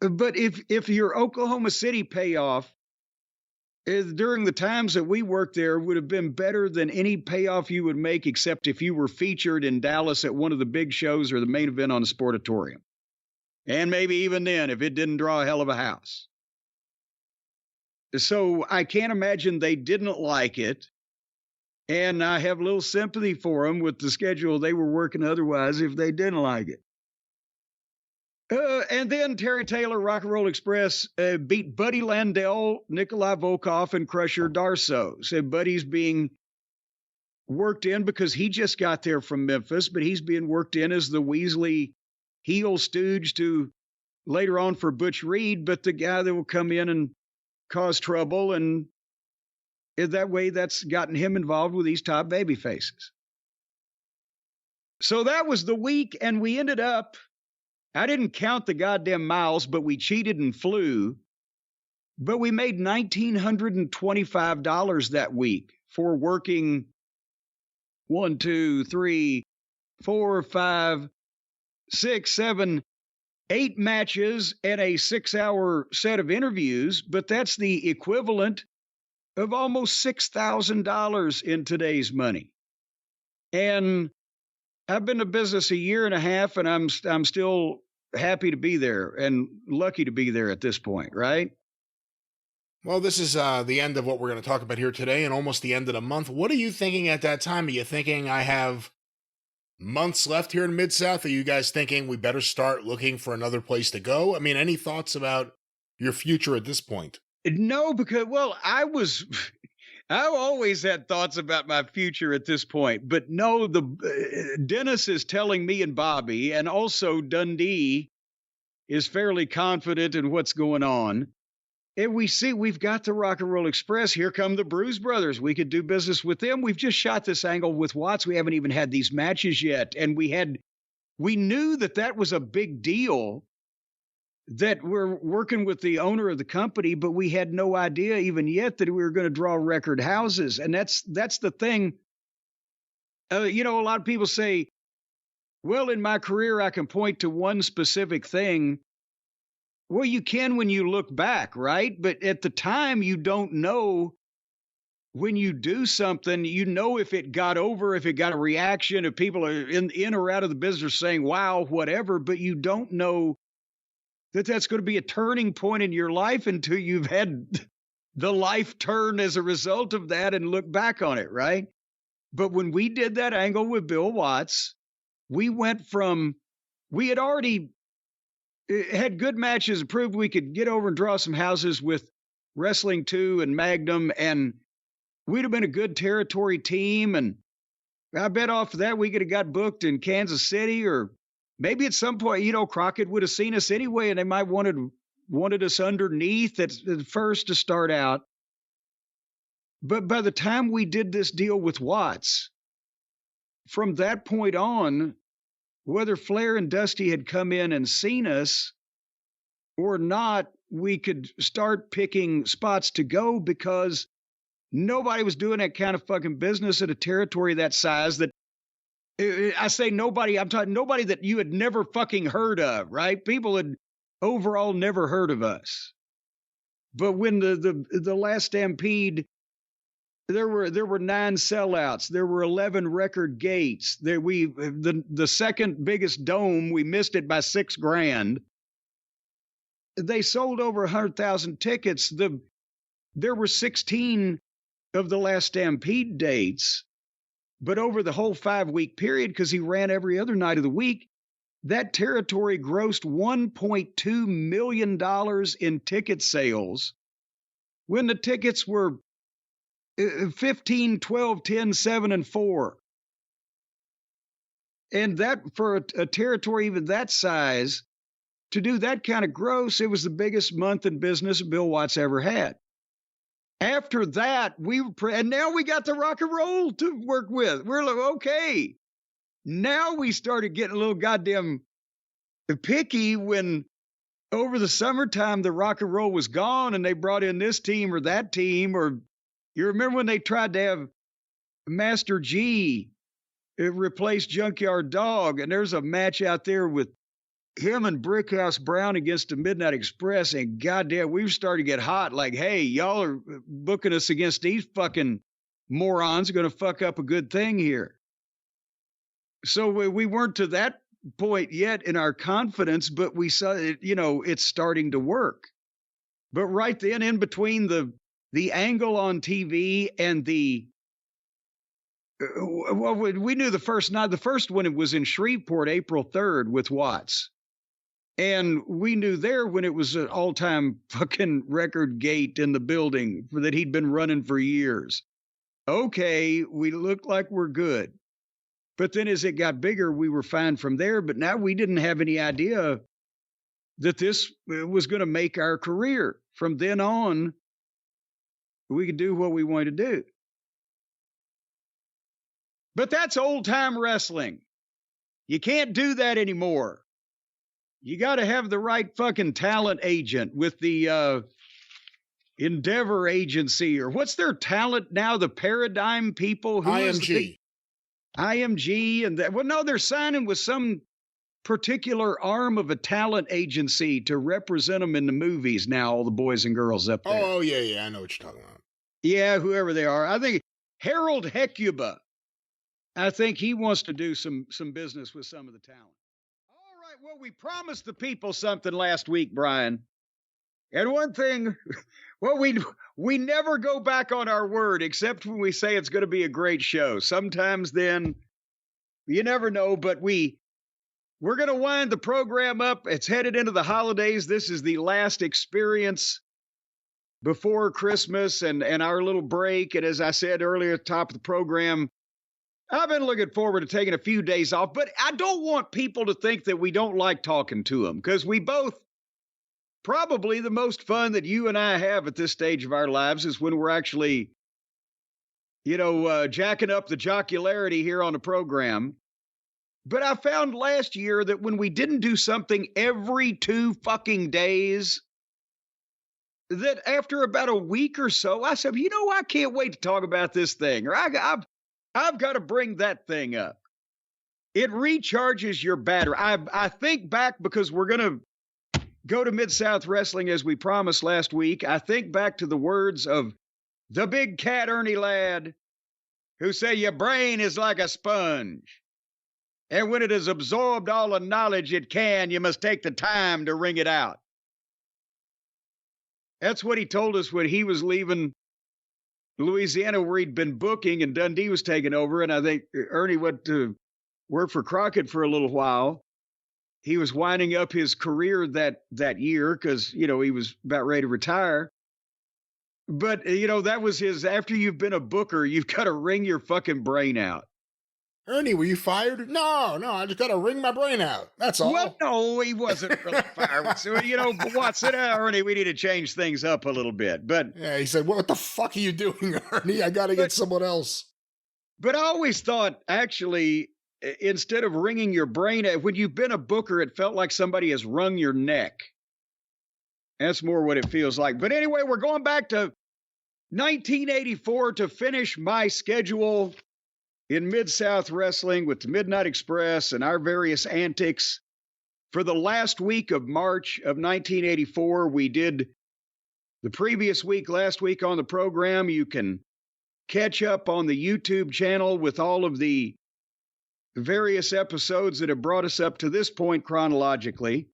But if your Oklahoma City payoff during the times that we worked there would have been better than any payoff you would make, except if you were featured in Dallas at one of the big shows or the main event on the Sportatorium. And maybe even then, if it didn't draw a hell of a house. So I can't imagine they didn't like it. And I have little sympathy for them with the schedule they were working otherwise if they didn't like it. And then Terry Taylor, Rock and Roll Express, beat Buddy Landell, Nikolai Volkov, and Crusher Darsow. So Buddy's being worked in because he just got there from Memphis, but he's being worked in as the Weasley heel stooge to later on for Butch Reed, but the guy that will come in and cause trouble, and that way that's gotten him involved with these top baby faces. So that was the week, and we ended up, I didn't count the goddamn miles, but we cheated and flew, but we made $1,925 that week for working 1, 2, 3, 4, 5, 6, 7, 8 matches and a 6-hour set of interviews, but that's the equivalent of almost $6,000 in today's money. And I've been in business a year and a half, and I'm still happy to be there and lucky to be there at this point, right? Well, this is the end of what we're going to talk about here today and almost the end of the month. What are you thinking at that time? Are you thinking I have months left here in Mid-South? Are you guys thinking we better start looking for another place to go? I mean, any thoughts about your future at this point? No, because, well, I always had thoughts about my future at this point, but no, Dennis is telling me and Bobby, and also Dundee is fairly confident in what's going on. And we see we've got the Rock and Roll Express. Here come the Bruise Brothers. We could do business with them. We've just shot this angle with Watts. We haven't even had these matches yet. And we knew that was a big deal, that we're working with the owner of the company, but we had no idea even yet that we were going to draw record houses. And that's the thing. A lot of people say, well, in my career, I can point to one specific thing. Well, you can when you look back, right? But at the time, you don't know when you do something, if it got over, if it got a reaction, if people are in or out of the business saying, wow, whatever, but you don't know that that's going to be a turning point in your life until you've had the life turn as a result of that and look back on it, right? But when we did that angle with Bill Watts, we had already had good matches, proved we could get over and draw some houses with Wrestling 2 and Magnum, and we'd have been a good territory team. And I bet off of that we could have got booked in Kansas City, or maybe at some point, Crockett would have seen us anyway, and they might wanted us underneath at first to start out. But by the time we did this deal with Watts, from that point on, whether Flair and Dusty had come in and seen us or not, we could start picking spots to go, because nobody was doing that kind of fucking business at a territory that size. That I say nobody, I'm talking nobody that you had never fucking heard of, right? People had overall never heard of us. But when the last Stampede, there were 9 sellouts. There were 11 record gates. The second biggest dome, we missed it by $6,000. They sold over 100,000 tickets. There were 16 of the last Stampede dates, but over the whole 5-week period, because he ran every other night of the week, that territory grossed $1.2 million in ticket sales when the tickets were 15, 12, 10, 7, and 4. And that, for a territory even that size, to do that kind of gross, it was the biggest month in business Bill Watts ever had. after that, and now we got the rock and roll to work with. We're like, okay. Now we started getting a little goddamn picky when over the summertime, the rock and roll was gone and they brought in this team or that team. Or you remember when they tried to have Master G replace Junkyard Dog, and there's a match out there with him and Brickhouse Brown against the Midnight Express, and goddamn, we've started to get hot. Like, hey, y'all are booking us against these fucking morons, going to fuck up a good thing here. So we weren't to that point yet in our confidence, but we saw it, it's starting to work. But right then, in between the angle on TV and we knew the first night. The first one, it was in Shreveport, April 3rd with Watts. And we knew there when it was an all-time fucking record gate in the building that he'd been running for years. Okay, we looked like we're good. But then as it got bigger, we were fine from there. But now we didn't have any idea that this was going to make our career. From then on, we could do what we wanted to do. But that's old-time wrestling. You can't do that anymore. You got to have the right fucking talent agent with the Endeavor Agency, or what's their talent now? The Paradigm people? IMG. IMG and that. Well, no, they're signing with some particular arm of a talent agency to represent them in the movies now, all the boys and girls up there. Oh, yeah, I know what you're talking about. Yeah, whoever they are. I think Harold Hecuba, I think he wants to do some business with some of the talent. All right, well, we promised the people something last week, Brian. And one thing, well, we never go back on our word except when we say it's going to be a great show. Sometimes then, you never know, but we're going to wind the program up. It's headed into the holidays. This is the last experience before Christmas and our little break. And as I said earlier at the top of the program, I've been looking forward to taking a few days off, but I don't want people to think that we don't like talking to them, because we both, probably the most fun that you and I have at this stage of our lives is when we're actually, jacking up the jocularity here on the program. But I found last year that when we didn't do something every 2 fucking days, that after about a week or so, I said, I can't wait to talk about this thing, or I've got to bring that thing up. It recharges your battery. I think back, because we're going to go to Mid-South Wrestling as we promised last week. I think back to the words of the big cat Ernie Ladd, who said, your brain is like a sponge. And when it has absorbed all the knowledge it can, you must take the time to wring it out. That's what he told us when he was leaving Louisiana, where he'd been booking and Dundee was taking over. And I think Ernie went to work for Crockett for a little while. He was winding up his career that year because, he was about ready to retire. But, that was his, after you've been a booker, you've got to wring your fucking brain out. Ernie, were you fired? No, I just got to wring my brain out. That's all. Well, no, he wasn't really fired. So, Watt said, Ernie, we need to change things up a little bit. But yeah, he said, what the fuck are you doing, Ernie? I got to get someone else. But I always thought, actually, instead of wringing your brain out, when you've been a booker, it felt like somebody has wrung your neck. That's more what it feels like. But anyway, we're going back to 1984 to finish my schedule in Mid-South Wrestling with the Midnight Express and our various antics. For the last week of March of 1984, we did the previous week, last week on the program. You can catch up on the YouTube channel with all of the various episodes that have brought us up to this point chronologically.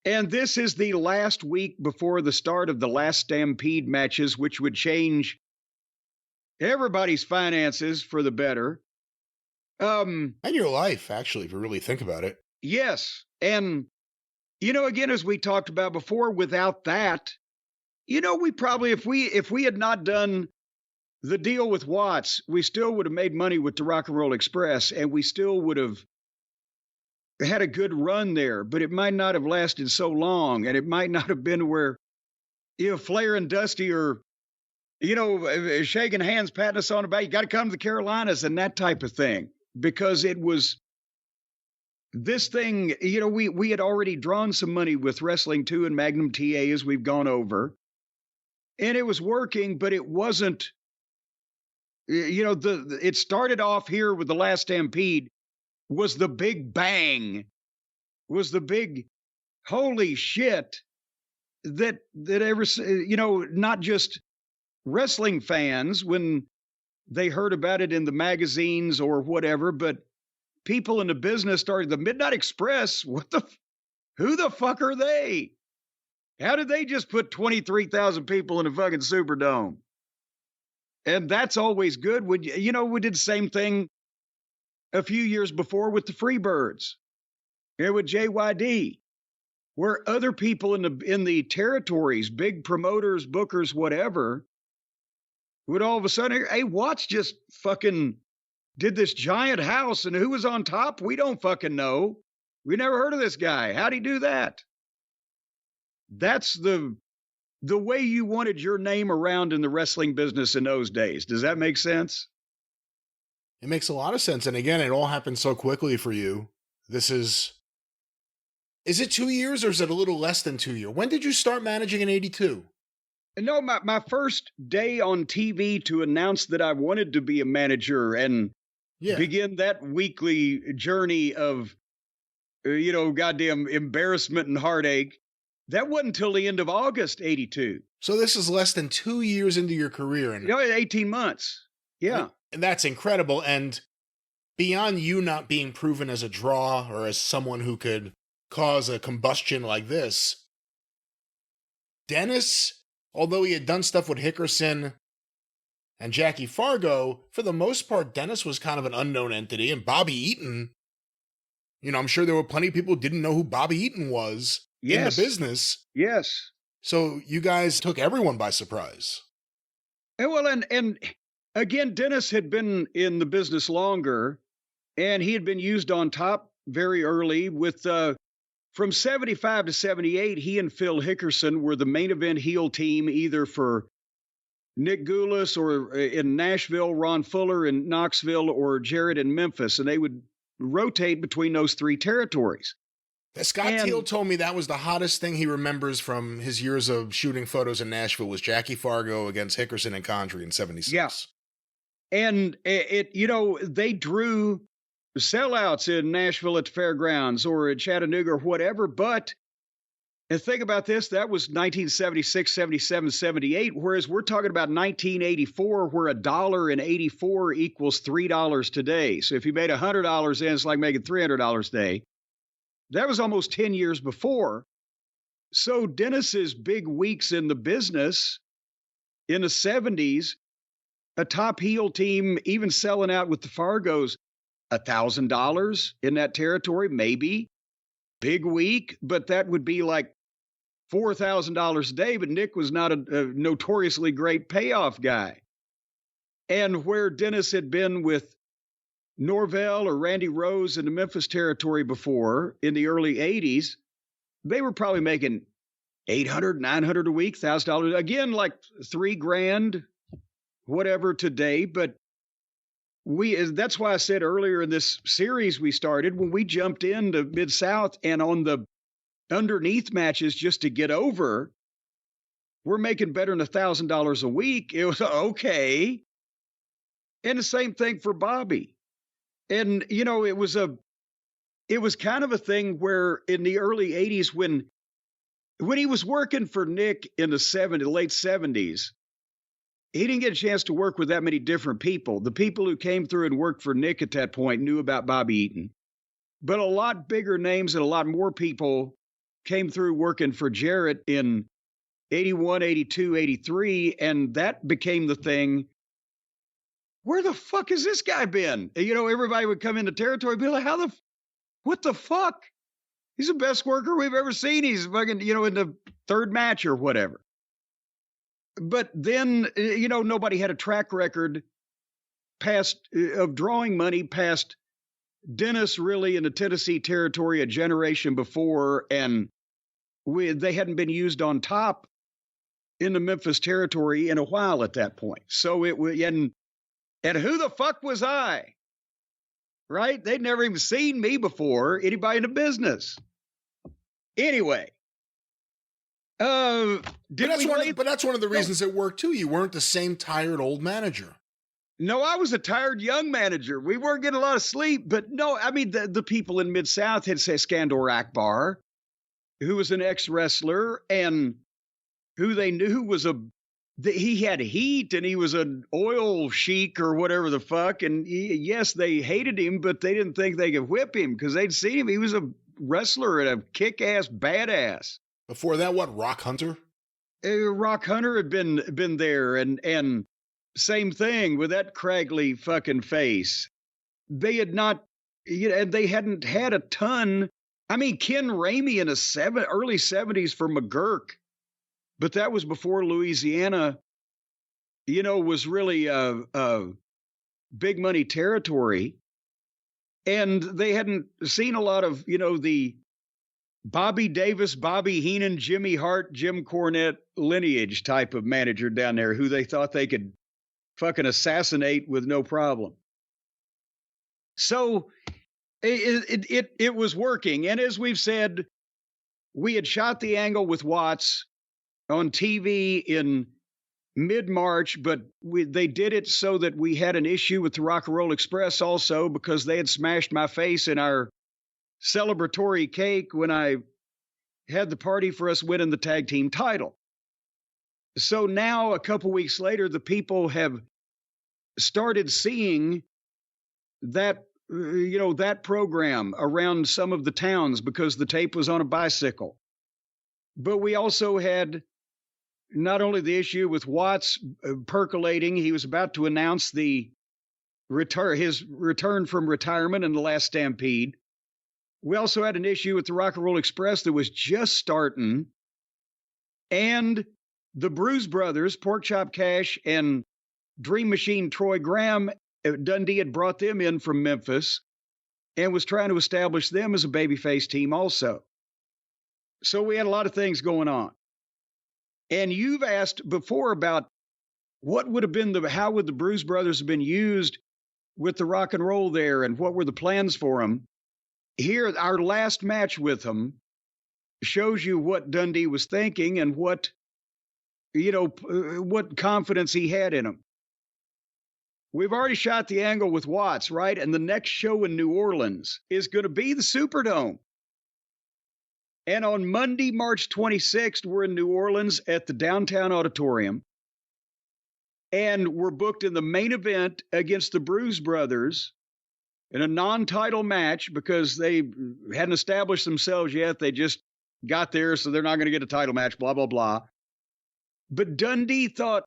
And this is the last week before the start of the last Stampede matches, which would change everybody's finances for the better. And your life, actually, if you really think about it. Yes. And, again, as we talked about before, without that, we probably, if we had not done the deal with Watts, we still would have made money with the Rock and Roll Express, and we still would have had a good run there, but it might not have lasted so long, and it might not have been where, Flair and Dusty are Shaking hands, patting us on the back. You got to come to the Carolinas and that type of thing, because it was this thing. We had already drawn some money with Wrestling 2 and Magnum TA, as we've gone over, and it was working, but it wasn't. It started off here with the last Stampede was the big bang, was the big holy shit that ever, not just wrestling fans when they heard about it in the magazines or whatever, but people in the business started. The Midnight Express, who the fuck are they? How did they just put 23,000 people in a fucking Superdome? And that's always good. We did the same thing a few years before with the Freebirds and with JYD, where other people in the territories, big promoters, bookers, whatever, would all of a sudden, hey, Watts just fucking did this giant house, and who was on top? We don't fucking know. We never heard of this guy. How'd he do that? That's the way you wanted your name around in the wrestling business in those days. Does that make sense? It makes a lot of sense. And again, it all happened so quickly for you. This is it 2 years or is it a little less than 2 years? When did you start managing in 82? No, my first day on TV to announce that I wanted to be a manager and begin that weekly journey of, goddamn embarrassment and heartache. That wasn't until the end of August, 82. So this is less than 2 years into your career. 18 months. Yeah. And that's incredible. And beyond you not being proven as a draw or as someone who could cause a combustion like this, Dennis, although he had done stuff with Hickerson and Jackie Fargo, for the most part, Dennis was kind of an unknown entity. And Bobby Eaton, I'm sure there were plenty of people who didn't know who Bobby Eaton was in the business. Yes. So you guys took everyone by surprise. And again, Dennis had been in the business longer, and he had been used on top very early with, from 75 to 78, he and Phil Hickerson were the main event heel team, either for Nick Goulas or in Nashville, Ron Fuller in Knoxville, or Jarrett in Memphis. And they would rotate between those three territories. Scott Teal told me that was the hottest thing he remembers from his years of shooting photos in Nashville was Jackie Fargo against Hickerson and Condrey in 76. Yeah. And they drew sellouts in Nashville at the fairgrounds or at Chattanooga or whatever. But, and think about this, that was 1976, 77, 78, whereas we're talking about 1984, where $1.84 equals $3 today. So if you made $100 in, it's like making $300 a day. That was almost 10 years before. So Dennis's big weeks in the business in the 70s, a top heel team, even selling out with the Fargos, $1,000 in that territory, maybe. Big week, but that would be like $4,000 a day. But Nick was not a notoriously great payoff guy. And where Dennis had been with Norvell or Randy Rose in the Memphis territory before in the early 80s, they were probably making $800, $900 a week, $1,000. Again, like $3,000, whatever today. But that's why I said earlier in this series we started, when we jumped into Mid-South and on the underneath matches just to get over, we're making better than $1,000 a week. It was okay. And the same thing for Bobby. And, it was kind of a thing where in the early 80s, when he was working for Nick in the late 70s, he didn't get a chance to work with that many different people. The people who came through and worked for Nick at that point knew about Bobby Eaton. But a lot bigger names and a lot more people came through working for Jarrett in 81, 82, 83, and that became the thing. Where the fuck has this guy been? Everybody would come into territory and be like, what the fuck? He's the best worker we've ever seen. He's fucking, in the third match or whatever. But then, nobody had a track record of drawing money past Dennis really in the Tennessee territory a generation before. And they hadn't been used on top in the Memphis territory in a while at that point. So it was, and who the fuck was I? Right? They'd never even seen me before, anybody in the business. Anyway. But that's one of the reasons it worked too. You weren't the same tired old manager. No, I was a tired young manager. We weren't getting a lot of sleep, but no, I mean, the people in Mid-South had say Skandor Akbar, who was an ex-wrestler and who they knew was he had heat and he was an oil sheik or whatever the fuck. And yes, they hated him, but they didn't think they could whip him because they'd seen him. He was a wrestler and a kick-ass badass. Before that, what, Rock Hunter? Rock Hunter had been there, and same thing with that craggly fucking face. They had not, and they hadn't had a ton. I mean, Ken Ramey in the early 70s for McGurk, but that was before Louisiana, was really a big money territory, and they hadn't seen a lot of, the Bobby Davis, Bobby Heenan, Jimmy Hart, Jim Cornette lineage type of manager down there who they thought they could fucking assassinate with no problem. So it was working. And as we've said, we had shot the angle with Watts on TV in mid-March, but they did it so that we had an issue with the Rock and Roll Express also because they had smashed my face in our celebratory cake when I had the party for us winning the tag team title. So now, a couple weeks later, the people have started seeing that, that program around some of the towns because the tape was on a bicycle. But we also had not only the issue with Watts percolating, he was about to announce his return from retirement in the last Stampede. We also had an issue with the Rock and Roll Express that was just starting. And the Bruise Brothers, Porkchop Cash and Dream Machine Troy Graham, Dundee had brought them in from Memphis and was trying to establish them as a babyface team also. So we had a lot of things going on. And you've asked before about what would have been how would the Bruise Brothers have been used with the rock and roll there and what were the plans for them? Here, our last match with them shows you what Dundee was thinking and what confidence he had in them. We've already shot the angle with Watts, right? And the next show in New Orleans is going to be the Superdome. And on Monday, March 26th, we're in New Orleans at the Downtown Auditorium. And we're booked in the main event against the Bruise Brothers in a non-title match because they hadn't established themselves yet. They just got there, so they're not going to get a title match, blah, blah, blah. But Dundee thought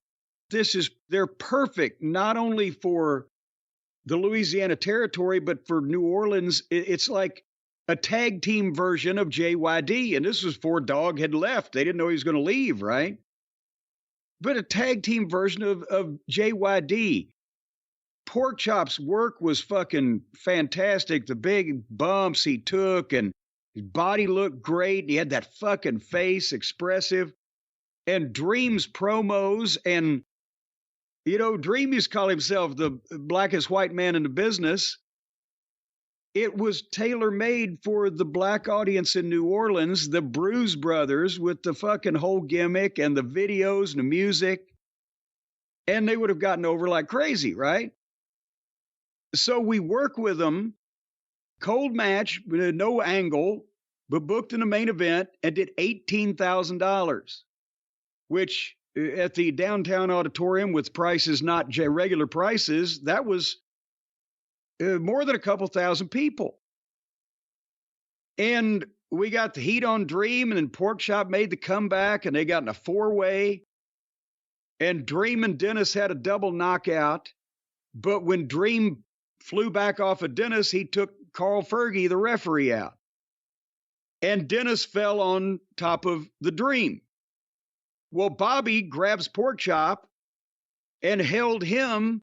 they're perfect, not only for the Louisiana territory, but for New Orleans. It's like a tag team version of JYD. And this was before Dog had left. They didn't know he was going to leave, right? But a tag team version of JYD. Porkchop's work was fucking fantastic. The big bumps he took and his body looked great. He had that fucking face, expressive. And Dream's promos and, Dream used to call himself the blackest white man in the business. It was tailor-made for the black audience in New Orleans, the Bruise Brothers with the fucking whole gimmick and the videos and the music. And they would have gotten over like crazy, right? So we work with them, cold match, no angle, but booked in the main event and did $18,000, which at the Downtown Auditorium with prices not regular prices, that was more than a couple thousand people. And we got the heat on Dream, and then Porkchop made the comeback, and they got in a four-way. And Dream and Dennis had a double knockout. But when Dream flew back off of Dennis, he took Carl Fergie, the referee, out. And Dennis fell on top of the Dream. Well, Bobby grabs Porkchop and held him.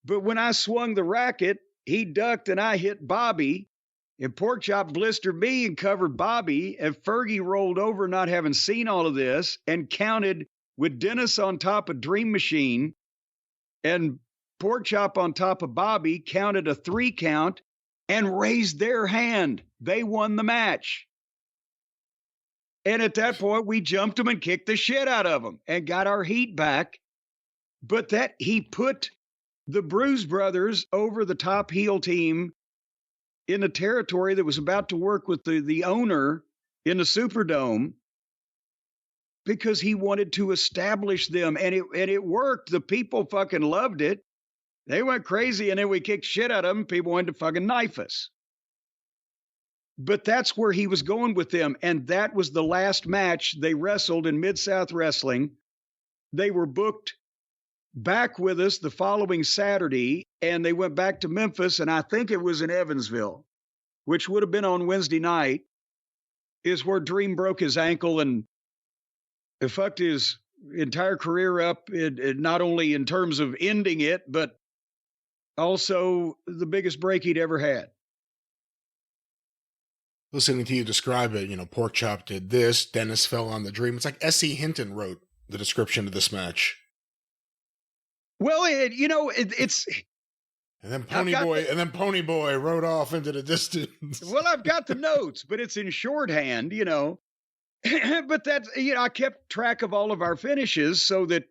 But when I swung the racket, he ducked and I hit Bobby. And Porkchop blistered me and covered Bobby. And Fergie rolled over, not having seen all of this, and counted with Dennis on top of Dream Machine and Pork Chop on top of Bobby, counted a 3 count and raised their hand. They won the match. And at that point, we jumped them and kicked the shit out of them and got our heat back. But that he put the Bruise Brothers over the top heel team in the territory that was about to work with the owner in the Superdome because he wanted to establish them. And it worked. The people fucking loved it. They went crazy, and then we kicked shit out of them. People wanted to fucking knife us. But that's where he was going with them. And that was the last match they wrestled in Mid-South Wrestling. They were booked back with us the following Saturday, and they went back to Memphis, and I think it was in Evansville, which would have been on Wednesday night, is where Dream broke his ankle and it fucked his entire career up, not only in terms of ending it, but also the biggest break he'd ever had. Listening to you describe it, Pork Chop did this, Dennis fell on the Dream. It's like S.E. Hinton wrote the description of this match. Well, it's... And then Pony Boy rode off into the distance. Well, I've got the notes, but it's in shorthand, But that's, I kept track of all of our finishes so that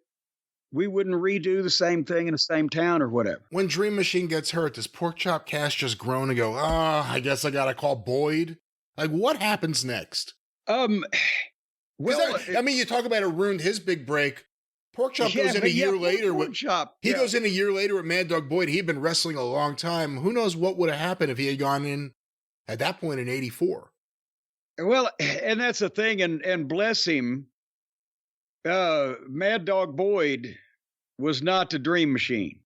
we wouldn't redo the same thing in the same town or whatever. When Dream Machine gets hurt, does Pork Chop Cash just groan and go, I guess I got to call Boyd? Like, what happens next? Well, you talk about it ruined his big break. Pork Chop goes in a year later. He goes in a year later with Mad Dog Boyd. He'd been wrestling a long time. Who knows what would have happened if he had gone in at that point in 84? Well, and that's the thing. And bless him, Mad Dog Boyd was not the Dream Machine.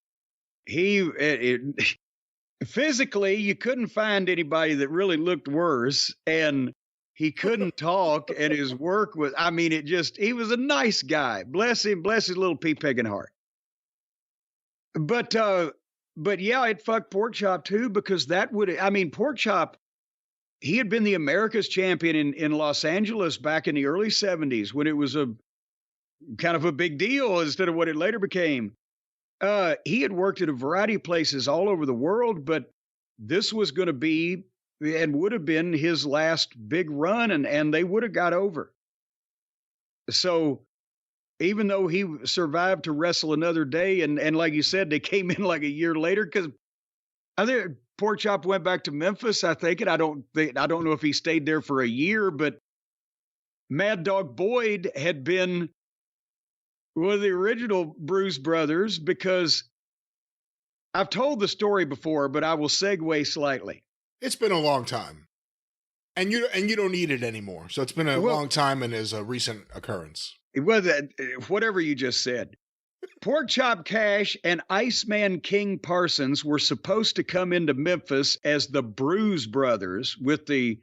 Physically, you couldn't find anybody that really looked worse, and he couldn't talk, and his work was, he was a nice guy. Bless him, bless his little pea-pegging heart. But yeah, it fucked Pork Chop too, because Pork Chop, he had been the America's champion in Los Angeles back in the early 70s when it was a kind of a big deal instead of what it later became. He had worked at a variety of places all over the world, but this was going to be and would have been his last big run, and they would have got over. So even though he survived to wrestle another day, and like you said, they came in like a year later, because I think Pork Chop went back to Memphis, I think, and I don't know if he stayed there for a year, but Mad Dog Boyd had been one of the original Bruise Brothers, because I've told the story before, but I will segue slightly. It's been a long time, and you don't need it anymore. So it's been a long time and is a recent occurrence. It was whatever you just said. Pork Chop Cash and Iceman King Parsons were supposed to come into Memphis as the Bruise Brothers with the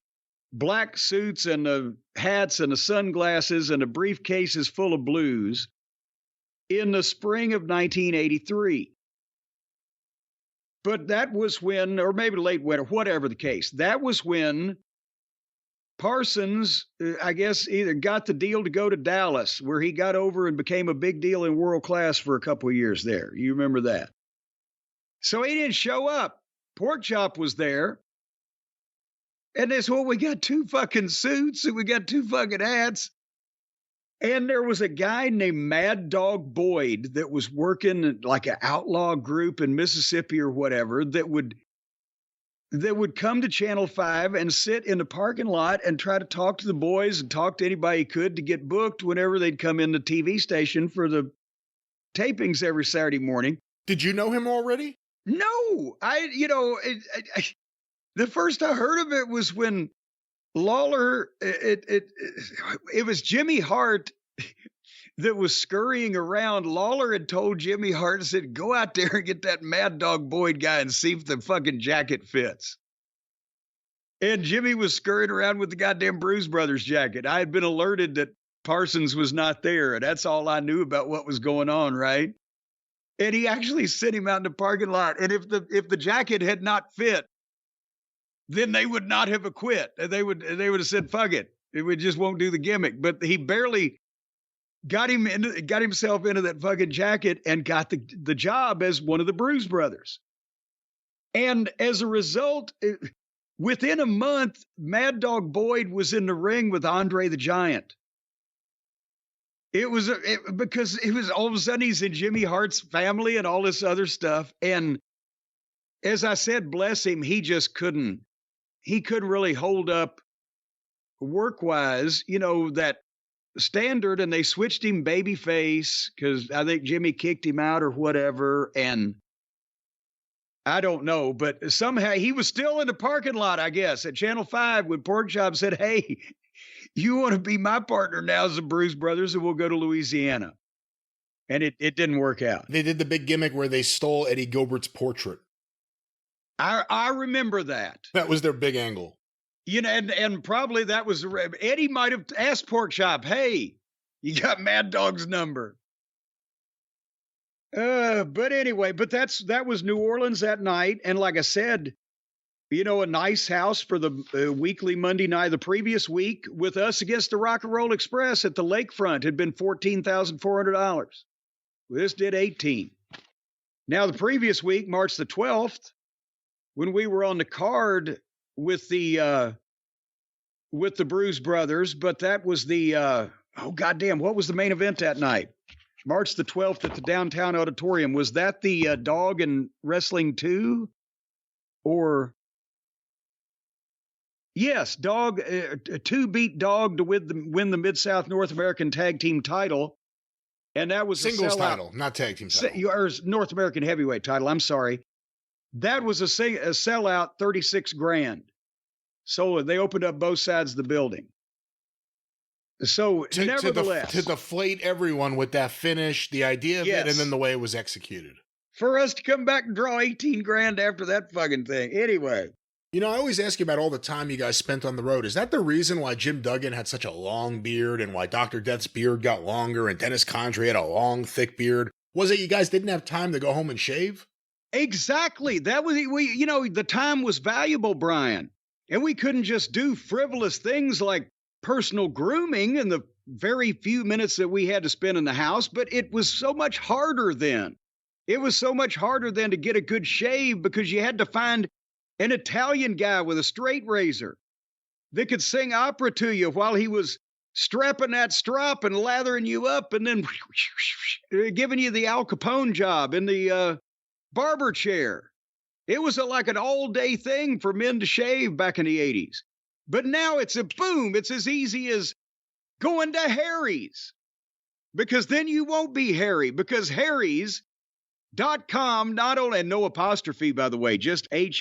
black suits and the hats and the sunglasses and the briefcases full of blues in the spring of 1983. But that was when, or maybe late winter, whatever the case, that was when Parsons, I guess, either got the deal to go to Dallas, where he got over and became a big deal in world class for a couple of years there. You remember that? So he didn't show up. Pork Chop was there. And that's what we got, 2 fucking suits and we got 2 fucking hats. And there was a guy named Mad Dog Boyd that was working like an outlaw group in Mississippi or whatever that would come to Channel 5 and sit in the parking lot and try to talk to the boys and talk to anybody he could to get booked whenever they'd come in the TV station for the tapings every Saturday morning. Did you know him already? No, the first I heard of it was when Lawler, it was Jimmy Hart that was scurrying around. Lawler had told Jimmy Hart and said, go out there and get that Mad Dog Boyd guy and see if the fucking jacket fits. And Jimmy was scurrying around with the goddamn Bruise Brothers jacket. I had been alerted that Parsons was not there, and that's all I knew about what was going on, right? And he actually sent him out in the parking lot. And if the jacket had not fit, then they would not have quit. They would have said, fuck it. We just won't do the gimmick. But he barely got himself into that fucking jacket and got the job as one of the Bruise Brothers. And as a result, within a month, Mad Dog Boyd was in the ring with Andre the Giant. Because it was all of a sudden he's in Jimmy Hart's family and all this other stuff. And as I said, bless him, he just couldn't really hold up work-wise, that standard, and they switched him babyface because I think Jimmy kicked him out or whatever. And I don't know, but somehow he was still in the parking lot, I guess, at Channel 5 when Porkchop said, hey, you want to be my partner now as the Bruise Brothers, and we'll go to Louisiana. And it didn't work out. They did the big gimmick where they stole Eddie Gilbert's portrait. I remember that. That was their big angle. And probably that was, Eddie might have asked Porkchop, hey, you got Mad Dog's number. But anyway, that was New Orleans that night. And like I said, a nice house for the weekly Monday night. The previous week with us against the Rock and Roll Express at the lakefront had been $14,400. This did 18. Now the previous week, March the 12th, when we were on the card with the Bruise Brothers, but that was what was the main event that night? March the 12th at the Downtown Auditorium. Was that the Dog and Wrestling 2? Or yes, Dog, 2 beat Dog to win the Mid-South North American Tag Team title. And that was singles title, not tag team title. Or North American Heavyweight title, I'm sorry. That was a sellout, $36,000. So they opened up both sides of the building. So nevertheless, to deflate everyone with that finish, the idea of it, and then the way it was executed. For us to come back and draw $18,000 after that fucking thing. Anyway. I always ask you about all the time you guys spent on the road. Is that the reason why Jim Duggan had such a long beard and why Dr. Death's beard got longer and Dennis Condrey had a long, thick beard? Was it you guys didn't have time to go home and shave? Exactly. That was, the time was valuable, Brian. And we couldn't just do frivolous things like personal grooming in the very few minutes that we had to spend in the house, but it was so much harder then. It was so much harder then to get a good shave because you had to find an Italian guy with a straight razor that could sing opera to you while he was strapping that strop and lathering you up and then giving you the Al Capone job in the barber chair. It was like an all-day thing for men to shave back in the 80s. But now it's it's as easy as going to Harry's. Because then you won't be hairy, because Harry's.com, not only, and no apostrophe, by the way, just Harrys.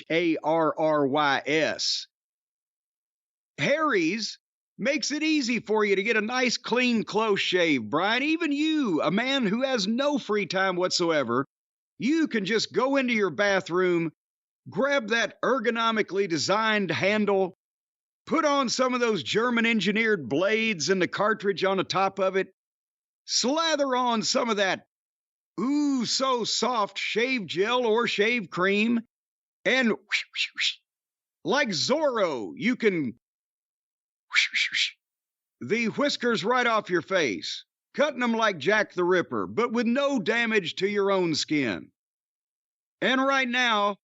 Harry's makes it easy for you to get a nice, clean, close shave, Brian. Even you, a man who has no free time whatsoever, you can just go into your bathroom, grab that ergonomically designed handle, put on some of those German-engineered blades and the cartridge on the top of it, slather on some of that so soft shave gel or shave cream, and like Zorro, you can the whiskers right off your face, cutting them like Jack the Ripper, but with no damage to your own skin. And right now,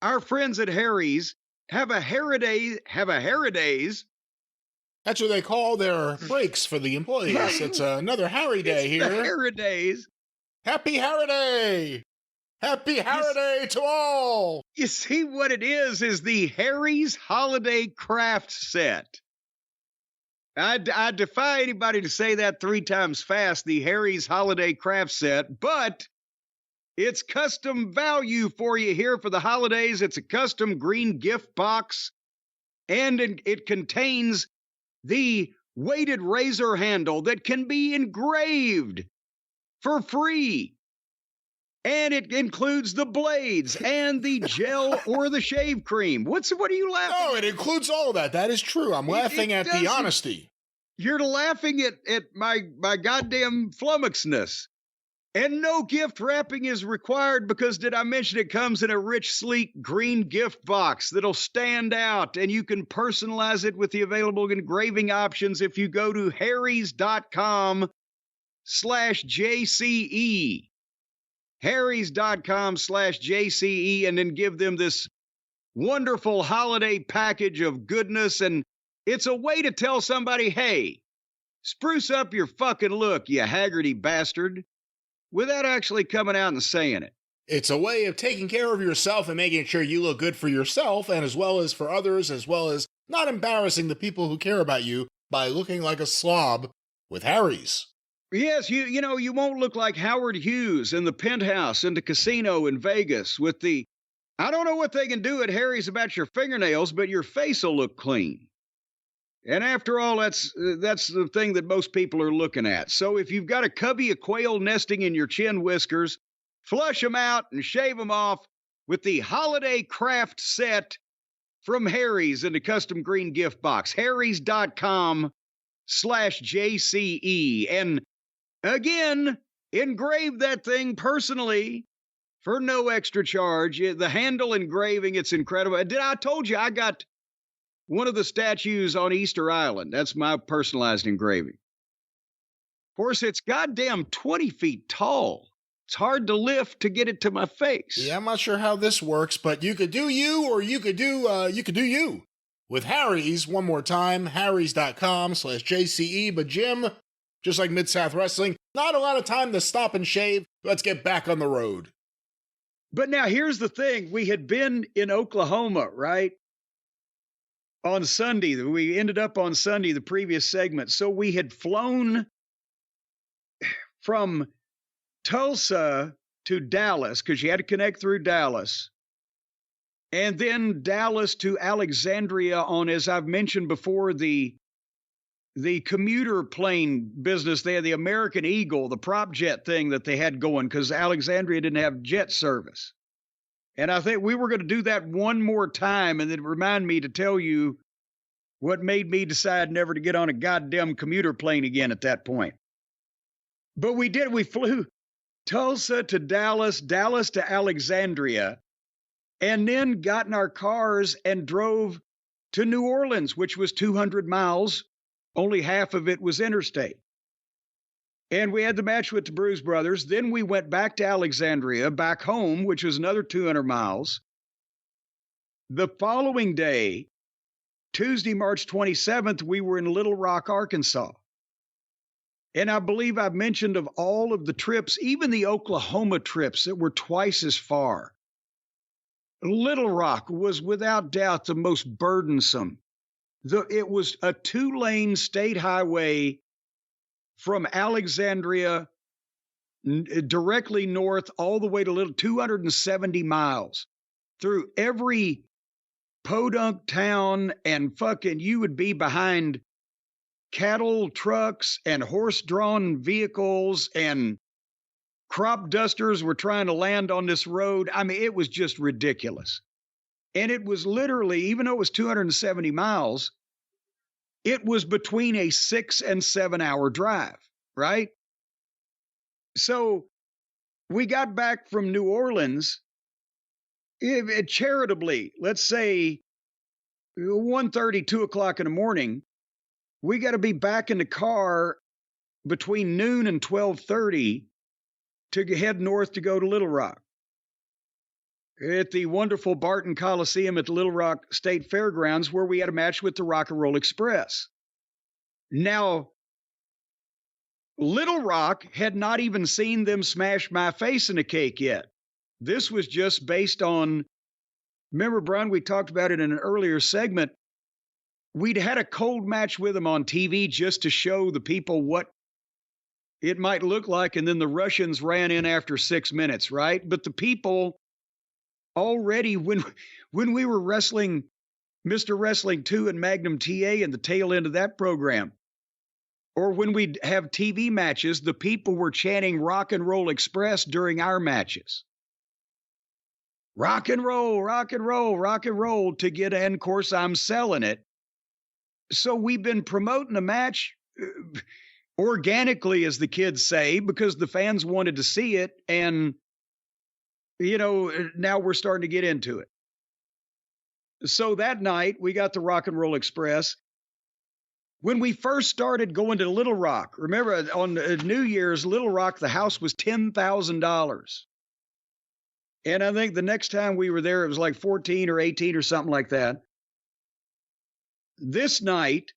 our friends at Harry's have a Harrydays. That's what they call their breaks for the employees. It's another Harry Day here. Harrydays. Happy Harry Day! Happy Harry Day to all! You see, what it is the Harry's Holiday Craft Set. I defy anybody to say that 3 times fast, the Harry's Holiday Craft Set, but it's custom value for you here for the holidays. It's a custom green gift box, and it contains the weighted razor handle that can be engraved for free. And it includes the blades and the gel or the shave cream. What are you laughing at? No, it includes all of that. That is true. I'm laughing at the honesty. You're laughing at my goddamn flummoxedness. And no gift wrapping is required because, did I mention it comes in a rich, sleek green gift box that'll stand out, and you can personalize it with the available engraving options if you go to harrys.com harrys.com/JCE. harrys.com/JCE, and then give them this wonderful holiday package of goodness. And it's a way to tell somebody, hey, spruce up your fucking look, you haggerty bastard, without actually coming out and saying it. It's a way of taking care of yourself and making sure you look good for yourself and as well as for others, as well as not embarrassing the people who care about you by looking like a slob with Harry's. Yes, you won't look like Howard Hughes in the penthouse in the casino in Vegas with the, I don't know what they can do at Harry's about your fingernails, but your face will look clean. And after all, that's the thing that most people are looking at. So if you've got a cubby of quail nesting in your chin whiskers, flush them out and shave them off with the holiday craft set from Harry's in the custom green gift box. harrys.com/JCE. And again, engrave that thing personally for no extra charge. The handle engraving, it's incredible. I told you I got one of the statues on Easter Island. That's my personalized engraving. Of course, it's goddamn 20 feet tall. It's hard to lift to get it to my face. Yeah, I'm not sure how this works, but you could do you, or you could do you. With Harry's, one more time, harrys.com/JCE. But Jim, just like Mid-South Wrestling, not a lot of time to stop and shave. Let's get back on the road. But now here's the thing. We had been in Oklahoma, right? On Sunday. We ended up on Sunday, the previous segment. So we had flown from Tulsa to Dallas, because you had to connect through Dallas. And then Dallas to Alexandria on, as I've mentioned before, the commuter plane business. They had the American Eagle, the prop jet thing that they had going, because Alexandria didn't have jet service. And I think we were going to do that one more time, and then remind me to tell you what made me decide never to get on a goddamn commuter plane again at that point. But we did. We flew Tulsa to Dallas, Dallas to Alexandria, and then got in our cars and drove to New Orleans, which was 200 miles. Only half of it was interstate. And we had the match with the Bruise Brothers. Then we went back to Alexandria, back home, which was another 200 miles. The following day, Tuesday, March 27th, we were in Little Rock, Arkansas. And I believe I've mentioned of all of the trips, even the Oklahoma trips that were twice as far, Little Rock was without doubt the most burdensome. It was a 2-lane state highway from Alexandria directly north all the way to 270 miles through every podunk town, and fucking you would be behind cattle trucks and horse-drawn vehicles, and crop dusters were trying to land on this road. I mean, it was just ridiculous. And it was literally, even though it was 270 miles, it was between a 6 and 7 hour drive, right? So we got back from New Orleans, charitably, let's say 1:30, 2 o'clock in the morning. We got to be back in the car between noon and 12:30 to head north to go to Little Rock. At the wonderful Barton Coliseum at the Little Rock State Fairgrounds, where we had a match with the Rock and Roll Express. Now, Little Rock had not even seen them smash my face in a cake yet. This was just based on, remember, Brian, we talked about it in an earlier segment. We'd had a cold match with them on TV just to show the people what it might look like, and then the Russians ran in after 6 minutes, right? But the people already, when we were wrestling Mr. Wrestling 2 and Magnum TA in the tail end of that program, or when we'd have TV matches, the people were chanting Rock and Roll Express during our matches. Rock and roll, rock and roll, rock and roll to get, and of course I'm selling it. So we've been promoting the match organically, as the kids say, because the fans wanted to see it. And, you know, now we're starting to get into it. So that night we got the Rock and Roll Express. When we first started going to Little Rock, remember on New Year's, Little Rock, the house was $10,000. And I think the next time we were there, it was like 14 or 18 or something like that. This night,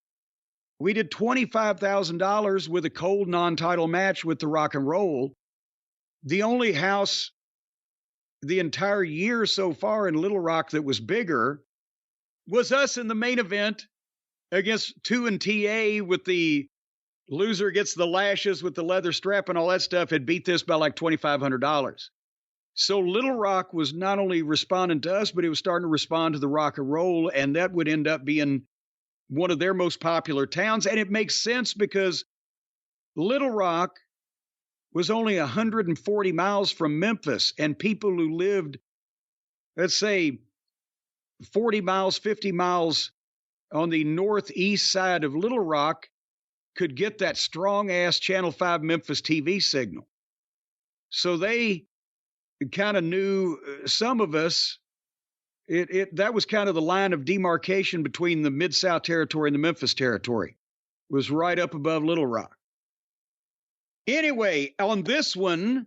we did $25,000 with a cold non-title match with the Rock and Roll. The only house the entire year so far in Little Rock that was bigger was us in the main event against 2 and TA, with the loser gets the lashes with the leather strap and all that stuff, had beat this by like $2,500. So Little Rock was not only responding to us, but it was starting to respond to the Rock and Roll, and that would end up being one of their most popular towns. And it makes sense because Little Rock was only 140 miles from Memphis, and people who lived, let's say, 40 miles, 50 miles on the northeast side of Little Rock could get that strong-ass Channel 5 Memphis TV signal. So they kind of knew, some of us, that was kind of the line of demarcation between the Mid-South Territory and the Memphis Territory, was right up above Little Rock. Anyway, on this one,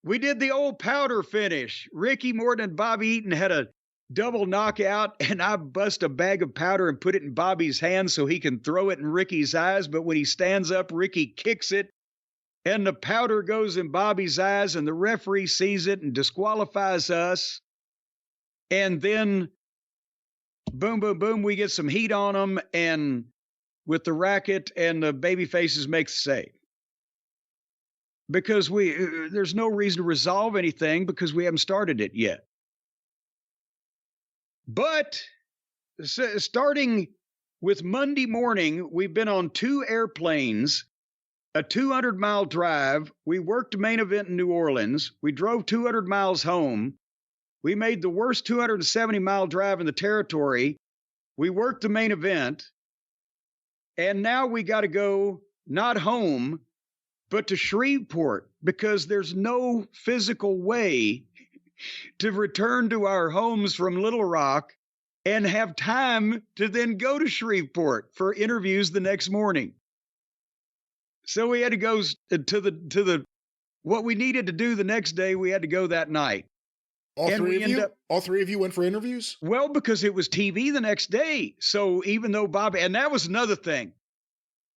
we did the old powder finish. Ricky Morton and Bobby Eaton had a double knockout, and I bust a bag of powder and put it in Bobby's hand so he can throw it in Ricky's eyes. But when he stands up, Ricky kicks it, and the powder goes in Bobby's eyes, and the referee sees it and disqualifies us. And then, boom, boom, boom, we get some heat on them, and with the racket, and the baby faces make the save. Because there's no reason to resolve anything because we haven't started it yet. But starting with Monday morning, we've been on 2 airplanes, a 200-mile drive. We worked a main event in New Orleans. We drove 200 miles home. We made the worst 270-mile drive in the territory. We worked the main event. And now we got to go not home, but to Shreveport, because there's no physical way to return to our homes from Little Rock and have time to then go to Shreveport for interviews the next morning. So we had to go to the what we needed to do the next day. We had to go that night. All three of you went for interviews? Well, because it was TV the next day. So even though Bobby, and that was another thing.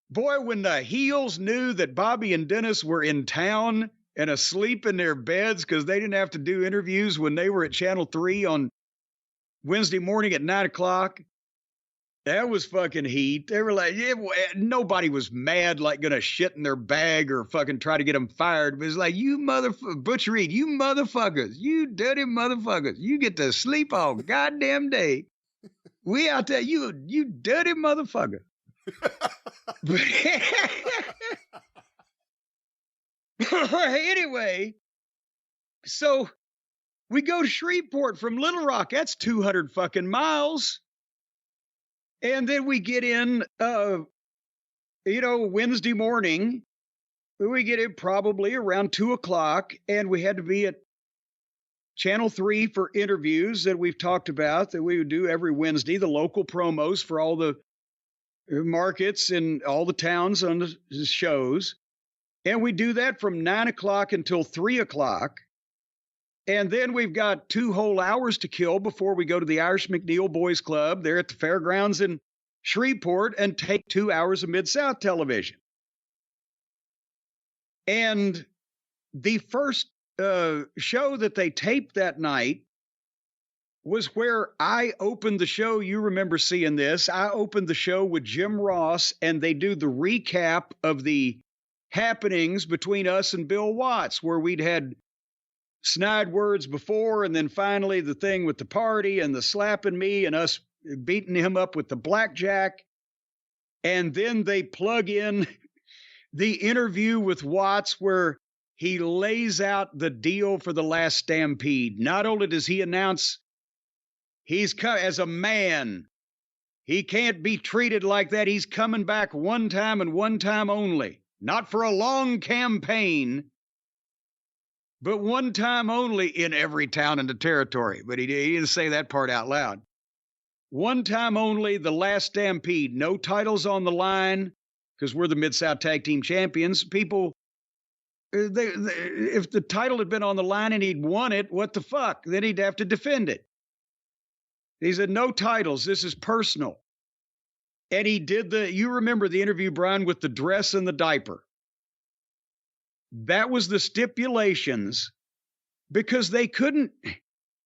Boy, when the heels knew that Bobby and Dennis were in town and asleep in their beds because they didn't have to do interviews when they were at Channel 3 on Wednesday morning at 9 o'clock, that was fucking heat. They were like, nobody was mad, like gonna shit in their bag or fucking try to get them fired. But it's like, you Butch Reed, you motherfuckers, you dirty motherfuckers, you get to sleep all goddamn day. We out there, you dirty motherfucker. Anyway, so we go to Shreveport from Little Rock. That's 200 fucking miles. And then we get in, Wednesday morning. We get in probably around 2 o'clock, and we had to be at Channel 3 for interviews that we've talked about that we would do every Wednesday, the local promos for all the markets and all the towns on the shows. And we do that from 9 o'clock until 3 o'clock. And then we've got 2 whole hours to kill before we go to the Irish McNeil Boys Club there at the fairgrounds in Shreveport and take 2 hours of Mid-South television. And the first show that they taped that night was where I opened the show. You remember seeing this. I opened the show with Jim Ross, and they do the recap of the happenings between us and Bill Watts, where we'd had snide words before, and then finally the thing with the party and the slapping me and us beating him up with the blackjack. And then they plug in the interview with Watts where he lays out the deal for the last Stampede. Not only does he announce he's come as a man, he can't be treated like that. He's coming back one time and one time only. Not for a long campaign, but one time only in every town in the territory. But he didn't say that part out loud. one time only, the last Stampede, no titles on the line, because we're the Mid-South Tag Team Champions. People, if the title had been on the line and he'd won it, what the fuck? Then he'd have to defend it. He said, no titles, this is personal. And he did you remember the interview, Brian, with the dress and the diaper. That was the stipulations, because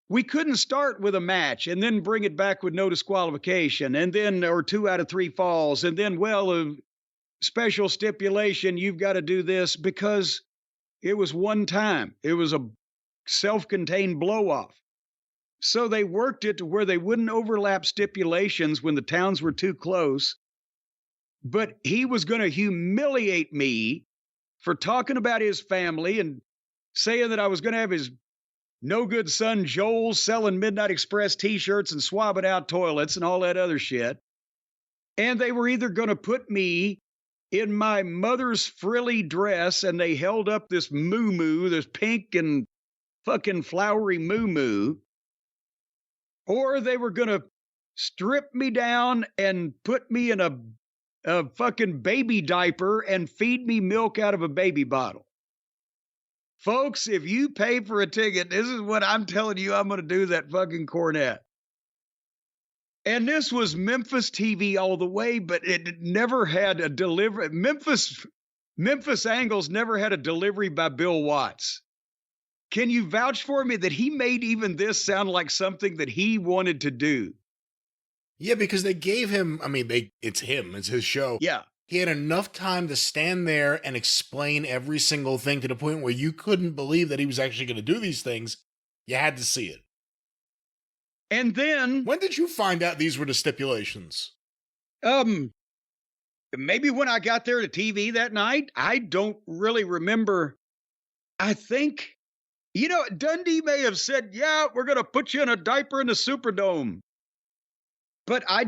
we couldn't start with a match and then bring it back with no disqualification and then, or 2 out of 3 falls. And then, well, a special stipulation, you've got to do this, because it was one time. It was a self-contained blow-off. So they worked it to where they wouldn't overlap stipulations when the towns were too close. But he was going to humiliate me for talking about his family and saying that I was going to have his no good son Joel selling Midnight Express t-shirts and swabbing out toilets and all that other shit. And they were either going to put me in my mother's frilly dress, and they held up this moo-moo, this pink and fucking flowery moo-moo, or they were going to strip me down and put me in a fucking baby diaper and feed me milk out of a baby bottle. Folks, if you pay for a ticket, this is what I'm telling you I'm going to do that fucking Cornette. And this was Memphis TV all the way, but it never had a delivery. Memphis Angles never had a delivery by Bill Watts. Can you vouch for me that he made even this sound like something that he wanted to do? Yeah, because they gave him, it's him, it's his show. Yeah. He had enough time to stand there and explain every single thing to the point where you couldn't believe that he was actually going to do these things. You had to see it. And then... When did you find out these were the stipulations? Maybe when I got there to TV that night. I don't really remember. I think, Dundee may have said, yeah, we're going to put you in a diaper in the Superdome. But I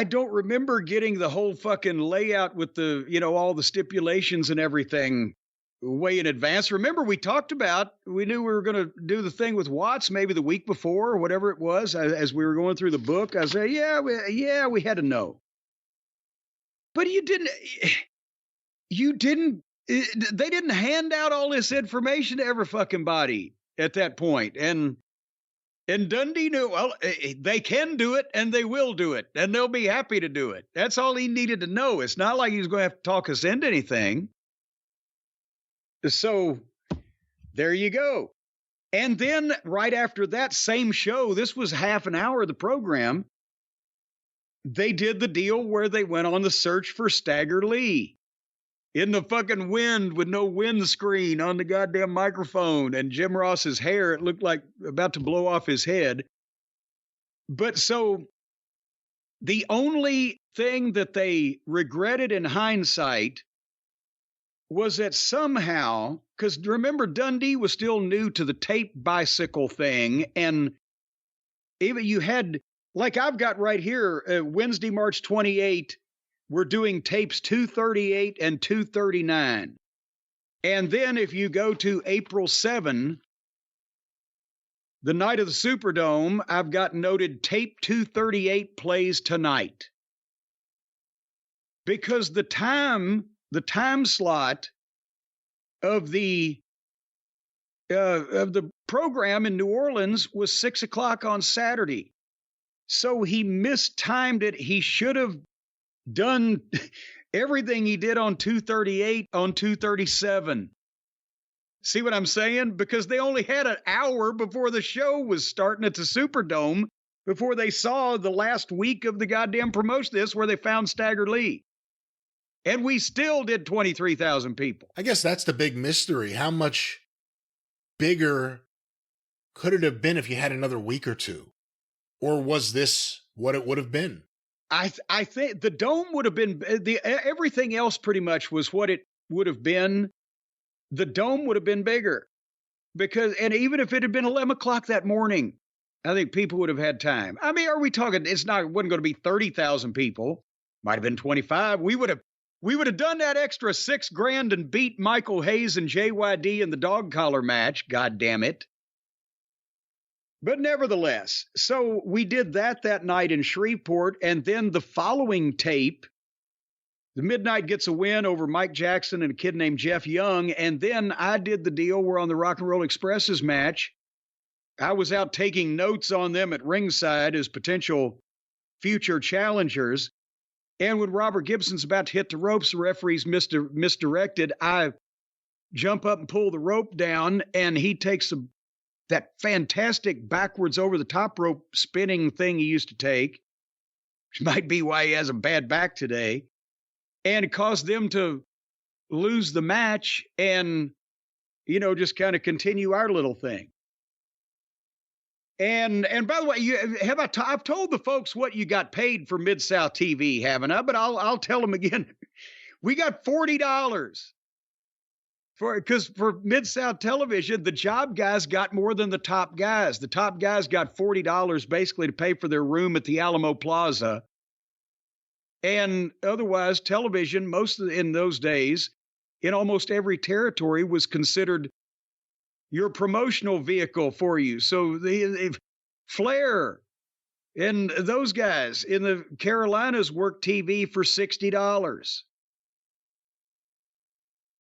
don't remember getting the whole fucking layout with the, all the stipulations and everything way in advance. Remember, we knew we were going to do the thing with Watts maybe the week before or whatever it was as we were going through the book. I said, we had to know. But they didn't hand out all this information to every fucking body at that point. And Dundee knew, well, they can do it and they will do it and they'll be happy to do it. That's all he needed to know. It's not like he was going to have to talk us into anything. So there you go. And then right after that same show, this was half an hour of the program, they did the deal where they went on the search for Stagger Lee in the fucking wind with no windscreen on the goddamn microphone, and Jim Ross's hair, it looked like about to blow off his head. But so the only thing that they regretted in hindsight was that somehow, because remember, Dundee was still new to the tape bicycle thing, and even you had, like I've got right here, Wednesday, March 28, we're doing tapes 238 and 239. And then if you go to April 7, the night of the Superdome, I've got noted tape 238 plays tonight. Because the time slot of the program in New Orleans was 6 o'clock on Saturday. So he mistimed it. He should have done everything he did on 238 on 237. See what I'm saying? Because they only had an hour before the show was starting at the Superdome before they saw the last week of the goddamn promotion, this where they found Stagger Lee. And we still did 23,000 people. I guess that's the big mystery. How much bigger could it have been if you had another week or two? Or was this what it would have been? I think the dome would have been, everything else pretty much was what it would have been. The dome would have been bigger. And even if it had been 11 o'clock that morning, I think people would have had time. I mean, are we talking, it wasn't going to be 30,000 people. Might have been 25. We would have done that extra $6,000 and beat Michael Hayes and JYD in the dog collar match. God damn it. But nevertheless, so we did that night in Shreveport. And then the following tape, the Midnight gets a win over Mike Jackson and a kid named Jeff Young. And then I did the deal where on the Rock and Roll Express's match, I was out taking notes on them at ringside as potential future challengers. And when Robert Gibson's about to hit the ropes, the referee's misdirected. I jump up and pull the rope down, and he takes that fantastic backwards over the top rope spinning thing he used to take, which might be why he has a bad back today, and it caused them to lose the match and, just kind of continue our little thing. And by the way, I've told the folks what you got paid for Mid-South TV, haven't I? But I'll tell them again. We got $40. Because for Mid-South Television, the job guys got more than the top guys. The top guys got $40 basically to pay for their room at the Alamo Plaza. And otherwise, television, in those days, in almost every territory, was considered your promotional vehicle for you. So the Flair and those guys in the Carolinas worked TV for $60.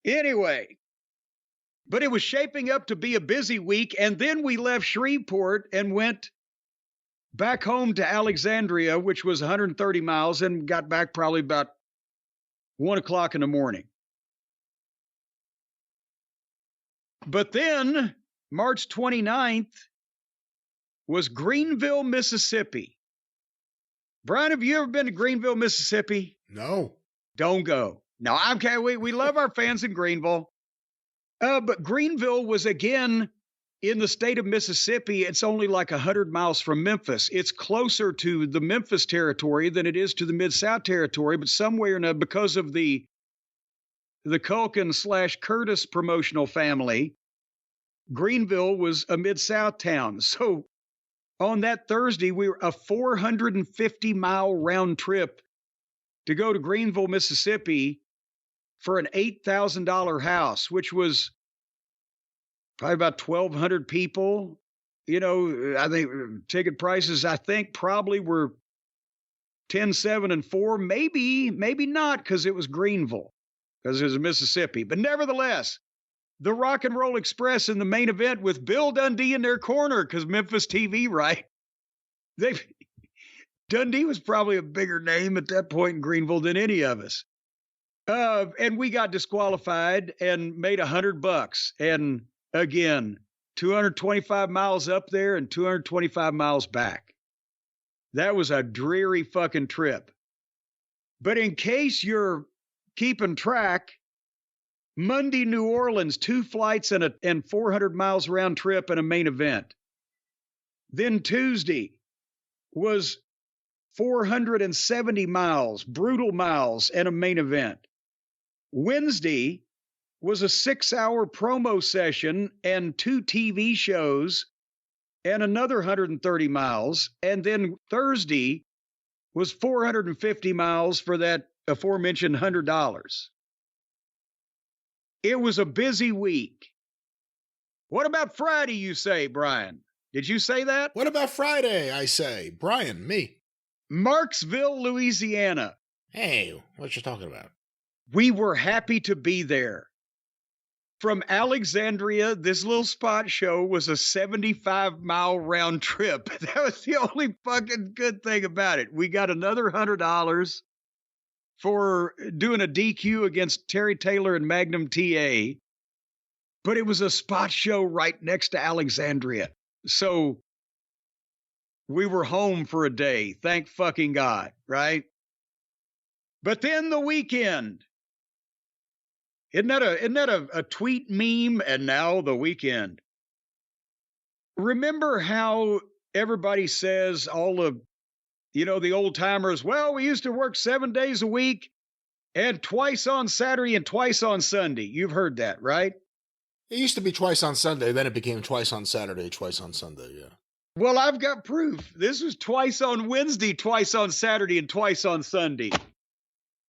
Anyway. But it was shaping up to be a busy week, and then we left Shreveport and went back home to Alexandria, which was 130 miles, and got back probably about 1 o'clock in the morning. But then, March 29th was Greenville, Mississippi. Brian, have you ever been to Greenville, Mississippi? No. Don't go. No, okay, we love our fans in Greenville. But Greenville was, again, in the state of Mississippi. It's only like 100 miles from Memphis. It's closer to the Memphis territory than it is to the Mid-South territory, but some way or another, because of the Culkin/Curtis promotional family, Greenville was a Mid-South town. So on that Thursday, we were a 450-mile round trip to go to Greenville, Mississippi, for an $8,000 house, which was probably about 1,200 people. I think ticket prices, probably were 10, 7, and 4. Maybe not, because it was Greenville, because it was Mississippi. But nevertheless, the Rock and Roll Express in the main event with Bill Dundee in their corner, because Memphis TV, right? Dundee was probably a bigger name at that point in Greenville than any of us. And we got disqualified and made $100. And again, 225 miles up there and 225 miles back. That was a dreary fucking trip. But in case you're keeping track, Monday, New Orleans, 2 flights and 400 miles round trip and a main event. Then Tuesday was 470 miles, brutal miles, and a main event. Wednesday was a 6-hour promo session and 2 TV shows and another 130 miles. And then Thursday was 450 miles for that aforementioned $100. It was a busy week. What about Friday, you say, Brian? Did you say that? What about Friday, I say? Brian, me. Marksville, Louisiana. Hey, what you talking about? We were happy to be there. From Alexandria, this little spot show was a 75-mile round trip. That was the only fucking good thing about it. We got another $100 for doing a DQ against Terry Taylor and Magnum TA. But it was a spot show right next to Alexandria. So we were home for a day. Thank fucking God, right? But then the weekend. Isn't that a tweet meme? And now the weekend. Remember how everybody says all of, the old timers, well, we used to work 7 days a week and twice on Saturday and twice on Sunday. You've heard that, right? It used to be twice on Sunday, then it became twice on Saturday, twice on Sunday, yeah. Well, I've got proof. This was twice on Wednesday, twice on Saturday, and twice on Sunday.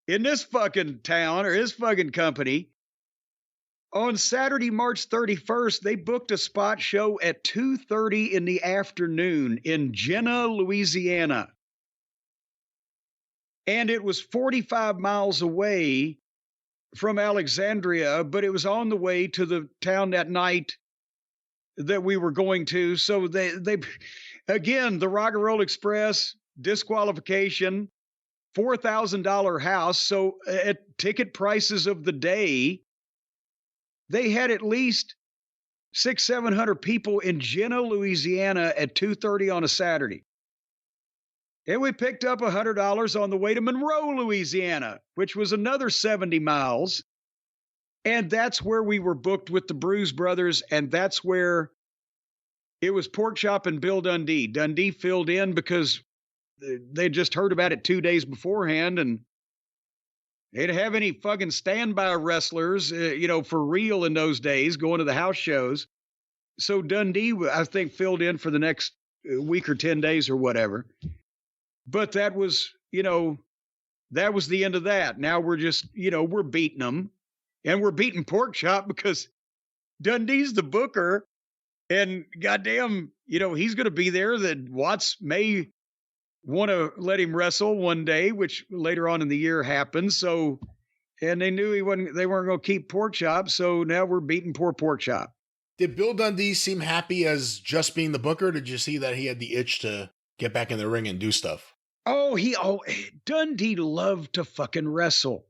In this fucking town or his fucking company, On Saturday, March 31st, they booked a spot show at 2:30 in the afternoon in Jenna, Louisiana. And it was 45 miles away from Alexandria, but it was on the way to the town that night that we were going to. So they again, the Rock and Roll Express, disqualification, $4,000 house. So at ticket prices of the day, they had at least 600-700 people in Jenna, Louisiana at 2:30 on a Saturday. And we picked up $100 on the way to Monroe, Louisiana, which was another 70 miles. And that's where we were booked with the Bruise Brothers. And that's where it was Porkchop and Bill Dundee. Dundee filled in because they just heard about it 2 days beforehand. And they didn't have any fucking standby wrestlers, for real in those days, going to the house shows. So Dundee, I think, filled in for the next week or 10 days or whatever. But that was, that was the end of that. Now we're just, we're beating them. And we're beating Porkchop because Dundee's the booker. And goddamn, he's going to be there. That Watts may want to let him wrestle one day, which later on in the year happened. So, and they knew they weren't going to keep Porkchop. So now we're beating poor Porkchop. Did Bill Dundee seem happy as just being the booker? Did you see that he had the itch to get back in the ring and do stuff? Dundee loved to fucking wrestle.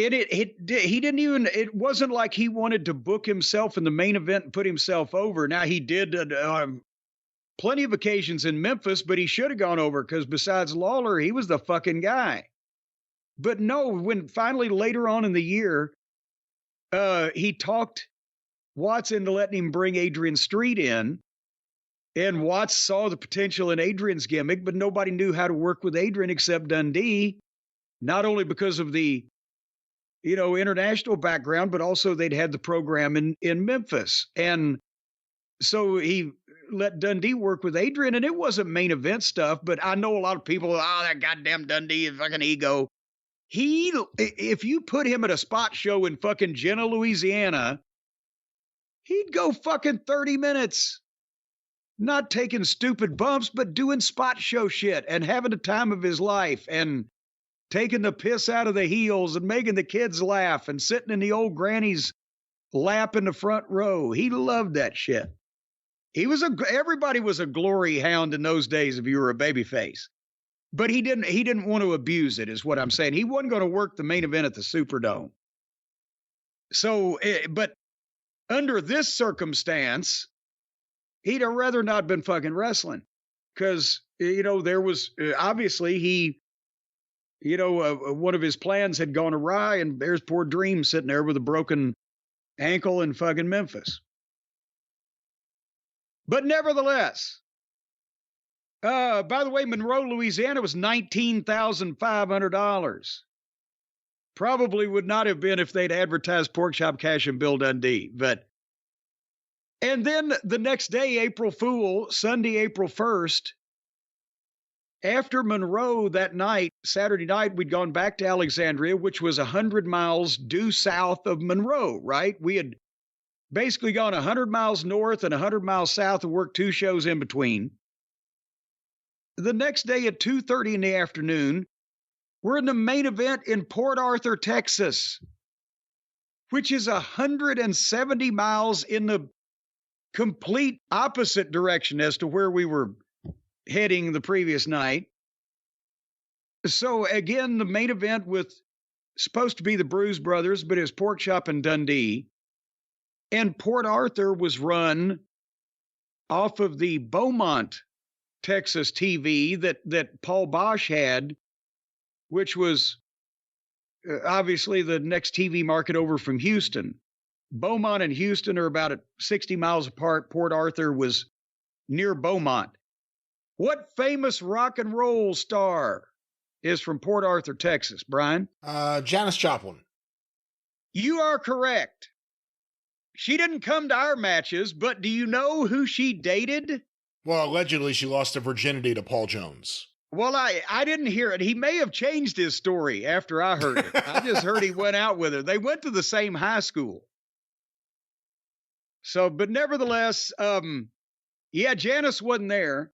It wasn't like he wanted to book himself in the main event and put himself over. Now he did plenty of occasions in Memphis, but he should have gone over because besides Lawler, he was the fucking guy. But no, when finally later on in the year, he talked Watts into letting him bring Adrian Street in. And Watts saw the potential in Adrian's gimmick, but nobody knew how to work with Adrian except Dundee, not only because of the, international background, but also they'd had the program in Memphis. And so he let Dundee work with Adrian, and it wasn't main event stuff, but I know a lot of people, that goddamn Dundee is fucking ego. If you put him at a spot show in fucking Jenna, Louisiana, he'd go fucking 30 minutes. Not taking stupid bumps, but doing spot show shit and having the time of his life and taking the piss out of the heels and making the kids laugh and sitting in the old granny's lap in the front row. He loved that shit. Everybody was a glory hound in those days if you were a babyface. But he didn't want to abuse it, is what I'm saying. He wasn't going to work the main event at the Superdome. So, but under this circumstance, he'd have rather not been fucking wrestling because, there was obviously one of his plans had gone awry and there's poor Dream sitting there with a broken ankle in fucking Memphis. But nevertheless, by the way, Monroe, Louisiana was $19,500. Probably would not have been if they'd advertised Porkchop Cash and Bill Dundee, and then the next day, April Fool, Sunday, April 1st, after Monroe that night, Saturday night, we'd gone back to Alexandria, which was 100 miles due south of Monroe, right? We had basically gone 100 miles north and 100 miles south and worked 2 shows in between. The next day at 2:30 in the afternoon, we're in the main event in Port Arthur, Texas, which is 170 miles in the complete opposite direction as to where we were heading the previous night. So again, the main event was supposed to be the Bruise Brothers, but it was Porkchop and Dundee. And Port Arthur was run off of the Beaumont, Texas TV that Paul Bosch had, which was obviously the next TV market over from Houston. Beaumont and Houston are about 60 miles apart. Port Arthur was near Beaumont. What famous rock and roll star is from Port Arthur, Texas, Brian? Janis Joplin. You are correct. She didn't come to our matches, but do you know who she dated? Well, allegedly she lost her virginity to Paul Jones. Well, I didn't hear it. He may have changed his story after I heard it. I just heard he went out with her. They went to the same high school. So, but nevertheless, yeah, Janice wasn't there.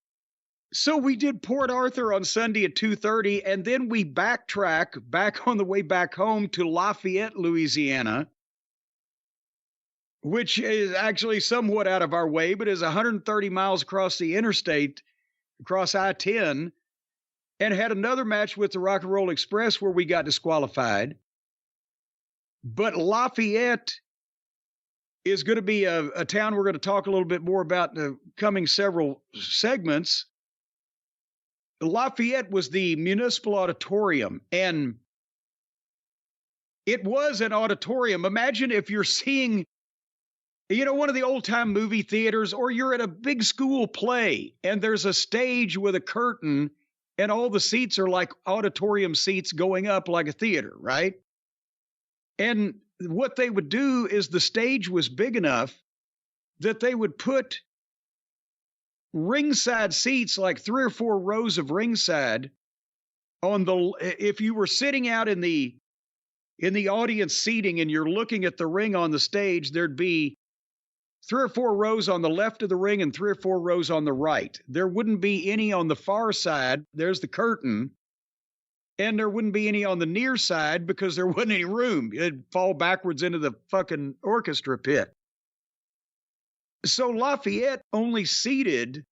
So we did Port Arthur on Sunday at 2:30, and then we backtrack back on the way back home to Lafayette, Louisiana, which is actually somewhat out of our way, but is 130 miles across the interstate, across I-10, and had another match with the Rock and Roll Express where we got disqualified. But Lafayette is going to be a town we're going to talk a little bit more about in the coming several segments. Lafayette was the municipal auditorium, and it was an auditorium. Imagine if you're seeing, one of the old-time movie theaters, or you're at a big school play, and there's a stage with a curtain, and all the seats are like auditorium seats going up like a theater, right? And what they would do is the stage was big enough that they would put ringside seats, like 3 or 4 rows of ringside if you were sitting out in the audience seating and you're looking at the ring on the stage, there'd be 3 or 4 rows on the left of the ring and 3 or 4 rows on the right. There wouldn't be any on the far side. There's the curtain. And there wouldn't be any on the near side because there wasn't any room. It'd fall backwards into the fucking orchestra pit. So Lafayette only seated,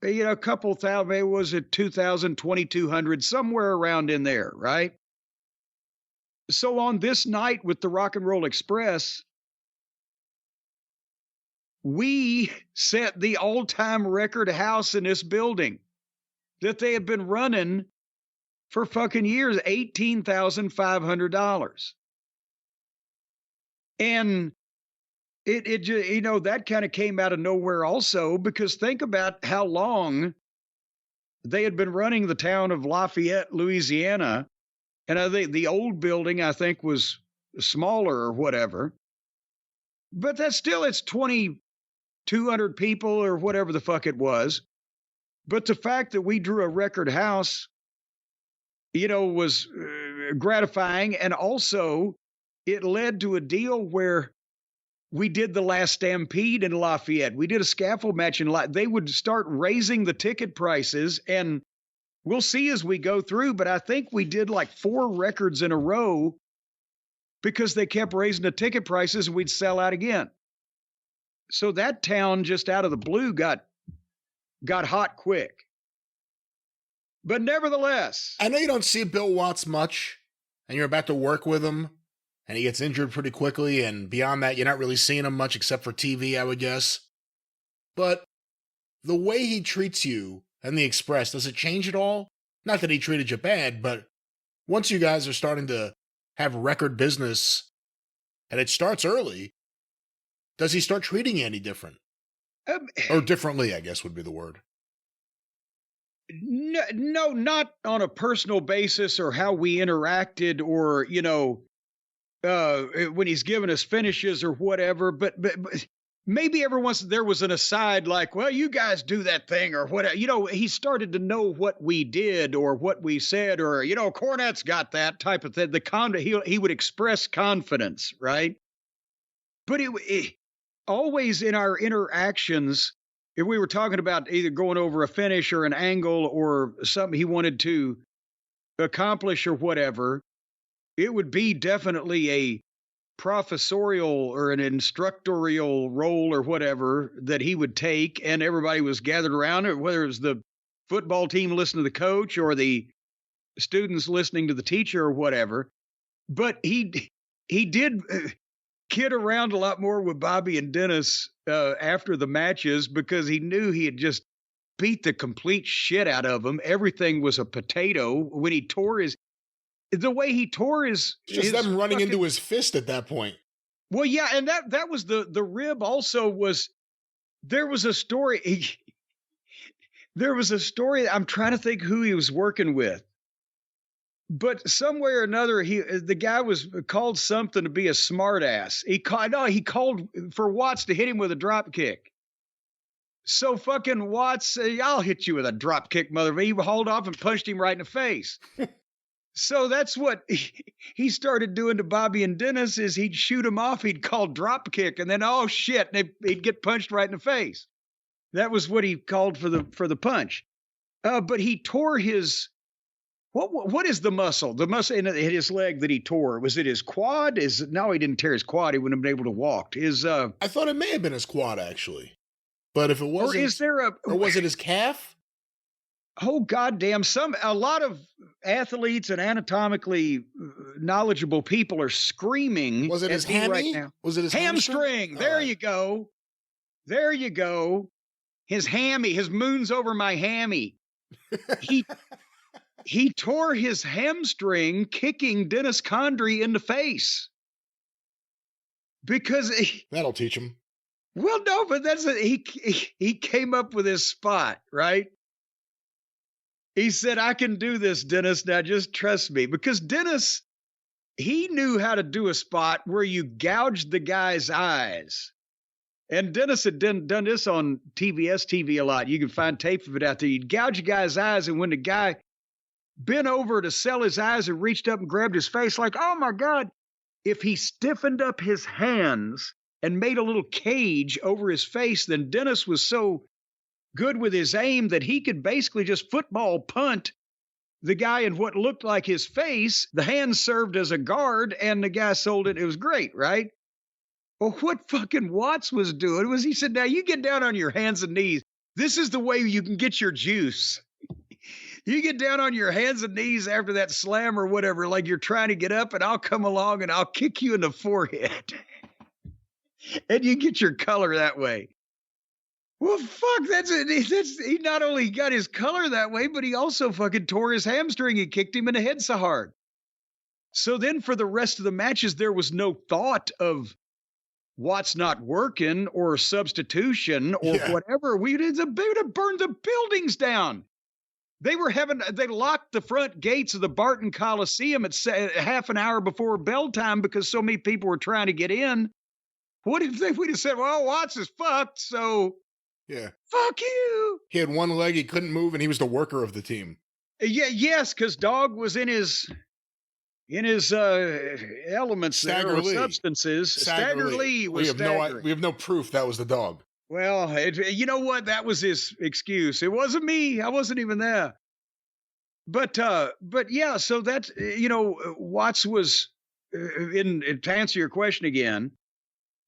a couple thousand, maybe was it 2,000, 2,200, somewhere around in there, right? So on this night with the Rock and Roll Express, we set the all-time record house in this building that they had been running for fucking years, $18,500. And it that kind of came out of nowhere also, because think about how long they had been running the town of Lafayette, Louisiana. And I think the old building, was smaller or whatever. But that's still, it's 2,200 people or whatever the fuck it was. But the fact that we drew a record house, was gratifying. And also it led to a deal where we did the last Stampede in Lafayette. We did a scaffold match in Lafayette. They would start raising the ticket prices, and we'll see as we go through, but I think we did like 4 records in a row because they kept raising the ticket prices and we'd sell out again. So that town just out of the blue got hot quick. But nevertheless, I know you don't see Bill Watts much, and you're about to work with him, and he gets injured pretty quickly, and beyond that, you're not really seeing him much except for TV, I would guess. But the way he treats you and the Express, does it change at all? Not that he treated you bad, but once you guys are starting to have record business, and it starts early, does he start treating you any different? Or differently, I guess would be the word. No, not on a personal basis or how we interacted or, when he's giving us finishes or whatever, but maybe every once there was an aside like, well, you guys do that thing or whatever. He started to know what we did or what we said or, Cornette's got that type of thing. He would express confidence, right? But it always in our interactions, if we were talking about either going over a finish or an angle or something he wanted to accomplish or whatever, it would be definitely a professorial or an instructorial role or whatever that he would take, and everybody was gathered around it, whether it was the football team listening to the coach or the students listening to the teacher or whatever. But he did kid around a lot more with Bobby and Dennis after the matches because he knew he had just beat the complete shit out of them. Everything was a potato. When he tore the way he tore his... Just them running into his fist at that point. Well, yeah, and that was the rib also was... There was a story... There was a story... I'm trying to think who he was working with. But somewhere or another, the guy was called something to be a smartass. He called for Watts to hit him with a drop kick. So fucking Watts, I'll hit you with a drop kick, mother. He hauled off and punched him right in the face. So that's what he started doing to Bobby and Dennis is he'd shoot him off. He'd call drop kick and then, oh shit, he'd get punched right in the face. That was what he called for the punch. But he tore his, what is the muscle? The muscle in his leg that he tore. Was it his quad? No, he didn't tear his quad. He wouldn't have been able to walk. I thought it may have been his quad actually. But if it wasn't, or was it his calf? Oh, goddamn. A lot of athletes and anatomically knowledgeable people are screaming. Was it his hammy? Right now. Was it his hamstring? There you go. There you go. His hammy. His moon's over my hammy. He tore his hamstring kicking Dennis Condrey in the face. Because that'll teach him. Well, no, but he came up with his spot, right? He said, I can do this, Dennis. Now just trust me. Because Dennis, he knew how to do a spot where you gouged the guy's eyes. And Dennis had done this on TBS TV a lot. You can find tape of it out there. You'd gouge a guy's eyes, and when the guy bent over to sell his eyes and reached up and grabbed his face, like, oh my God, if he stiffened up his hands and made a little cage over his face, then Dennis was so good with his aim that he could basically just football punt the guy in what looked like his face. The hand served as a guard, and the guy sold it. It was great, right? Well, what fucking Watts was doing was he said, now you get down on your hands and knees. This is the way you can get your juice. You get down on your hands and knees after that slam or whatever, like you're trying to get up, and I'll come along and I'll kick you in the forehead. And you get your color that way. Well, fuck, that's he not only got his color that way, but he also fucking tore his hamstring and kicked him in the head so hard. So then for the rest of the matches, there was no thought of Watts not working or substitution or whatever. We would have burned the buildings down. They locked the front gates of the Barton Coliseum at half an hour before bell time because so many people were trying to get in. What if we'd have said, well, Watts is fucked, so yeah, fuck you. He had one leg, he couldn't move, and he was the worker of the team. Yes, because Dog was in his elements there, or substances. Stagger Lee was staggering. We have no proof that was the dog. Well, you know what? That was his excuse. It wasn't me. I wasn't even there. But yeah, so that's, Watts was, to answer your question again,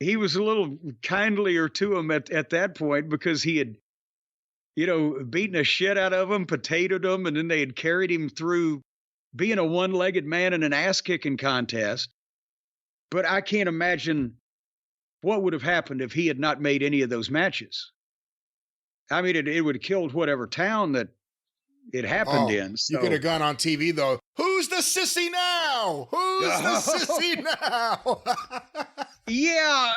he was a little kindlier to him at that point because he had, beaten a shit out of him, potatoed him, and then they had carried him through being a one-legged man in an ass-kicking contest. But I can't imagine what would have happened if he had not made any of those matches. I mean, it would have killed whatever town that it happened in. So. You could have gone on TV, though. Who's the sissy now? Who's the sissy now? Yeah.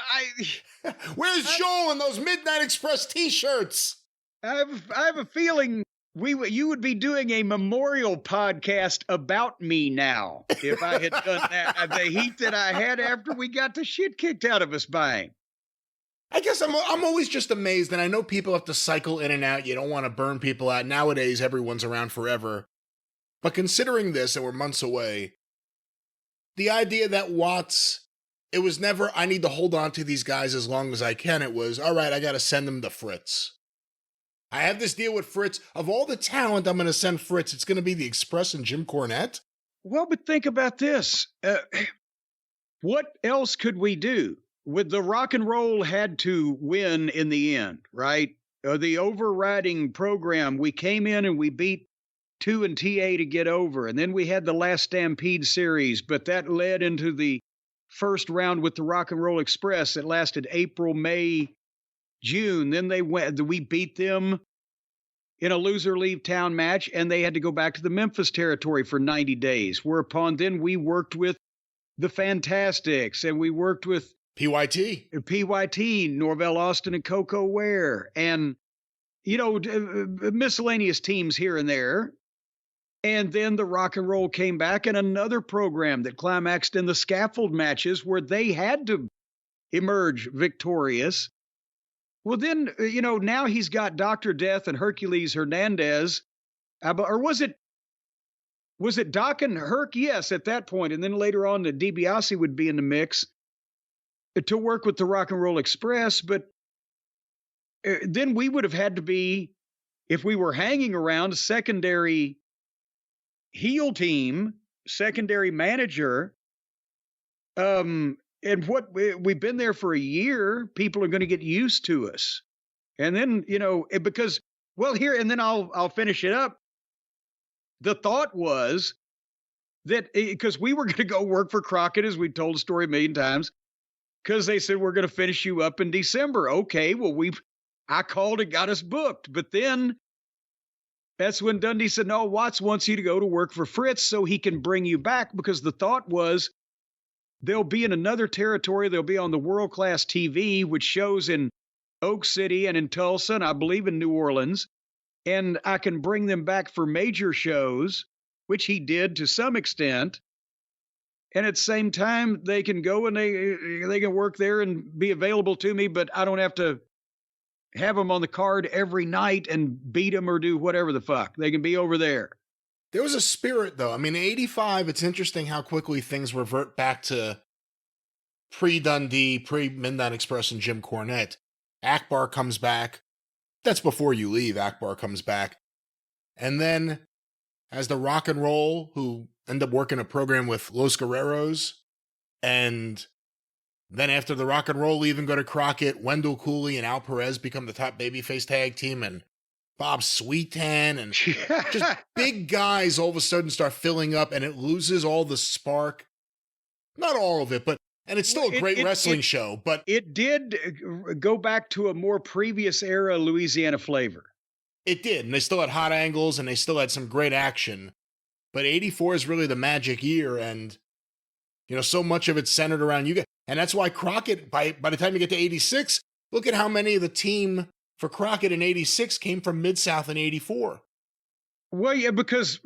Where's Joel in those Midnight Express T-shirts? I have a feeling you would be doing a memorial podcast about me now if I had done that. The heat that I had after we got the shit kicked out of us by him. I guess I'm always just amazed, and I know people have to cycle in and out. You don't want to burn people out. Nowadays, everyone's around forever. But considering this, and we're months away, the idea that Watts, it was never, I need to hold on to these guys as long as I can. It was, all right, I got to send them to Fritz. I have this deal with Fritz. Of all the talent I'm going to send Fritz, it's going to be the Express and Jim Cornette? Well, but think about this. What else could we do? With the rock and roll had to win in the end, right? The overriding program, we came in and we beat 2 and TA to get over. And then we had the last Stampede series, but that led into the first round with the Rock and Roll Express. It lasted April, May, June. Then we beat them in a loser leave town match, and they had to go back to the Memphis territory for 90 days. Whereupon then we worked with the Fantastics, and we worked with PYT, Norvell Austin and Coco Ware, and, miscellaneous teams here and there. And then the Rock and Roll came back in another program that climaxed in the scaffold matches where they had to emerge victorious. Well, then, now he's got Dr. Death and Hercules Hernandez. Or was it was it Doc and Herc? Yes, at that point. And then later on, the DiBiase would be in the mix to work with the Rock and Roll Express. But then we would have had to be, if we were hanging around, a secondary heel team, secondary manager. And what we've been there for a year, people are going to get used to us. And then, because, well, here, and then I'll finish it up. The thought was that because we were going to go work for Crockett, as we told the story a million times, because they said, we're going to finish you up in December. Okay, well, I called and got us booked. But then that's when Dundee said, no, Watts wants you to go to work for Fritz so he can bring you back, because the thought was they'll be in another territory. They'll be on the world-class TV, which shows in Oak City and in Tulsa, and I believe in New Orleans. And I can bring them back for major shows, which he did to some extent. And at the same time, they can go and they can work there and be available to me, but I don't have to have them on the card every night and beat them or do whatever the fuck. They can be over there. There was a spirit, though. I mean, in 85, it's interesting how quickly things revert back to pre-Dundee, pre-Midnight Express and Jim Cornette. Akbar comes back. That's before you leave. Akbar comes back. And then, as the Rock and Roll, who end up working a program with Los Guerreros, and then after the Rock and Roll leave and go to Crockett, Wendell Cooley and Al Perez become the top babyface tag team, and Bob Sweetan, and just big guys all of a sudden start filling up, and it loses all the spark. Not all of it, but and it's still a great wrestling show, but it did go back to a more previous era Louisiana flavor. It did, and they still had hot angles, and they still had some great action. But 84 is really the magic year, and so much of it's centered around you guys. And that's why Crockett, by the time you get to 86, look at how many of the team for Crockett in 86 came from Mid-South in 84. Well, yeah, because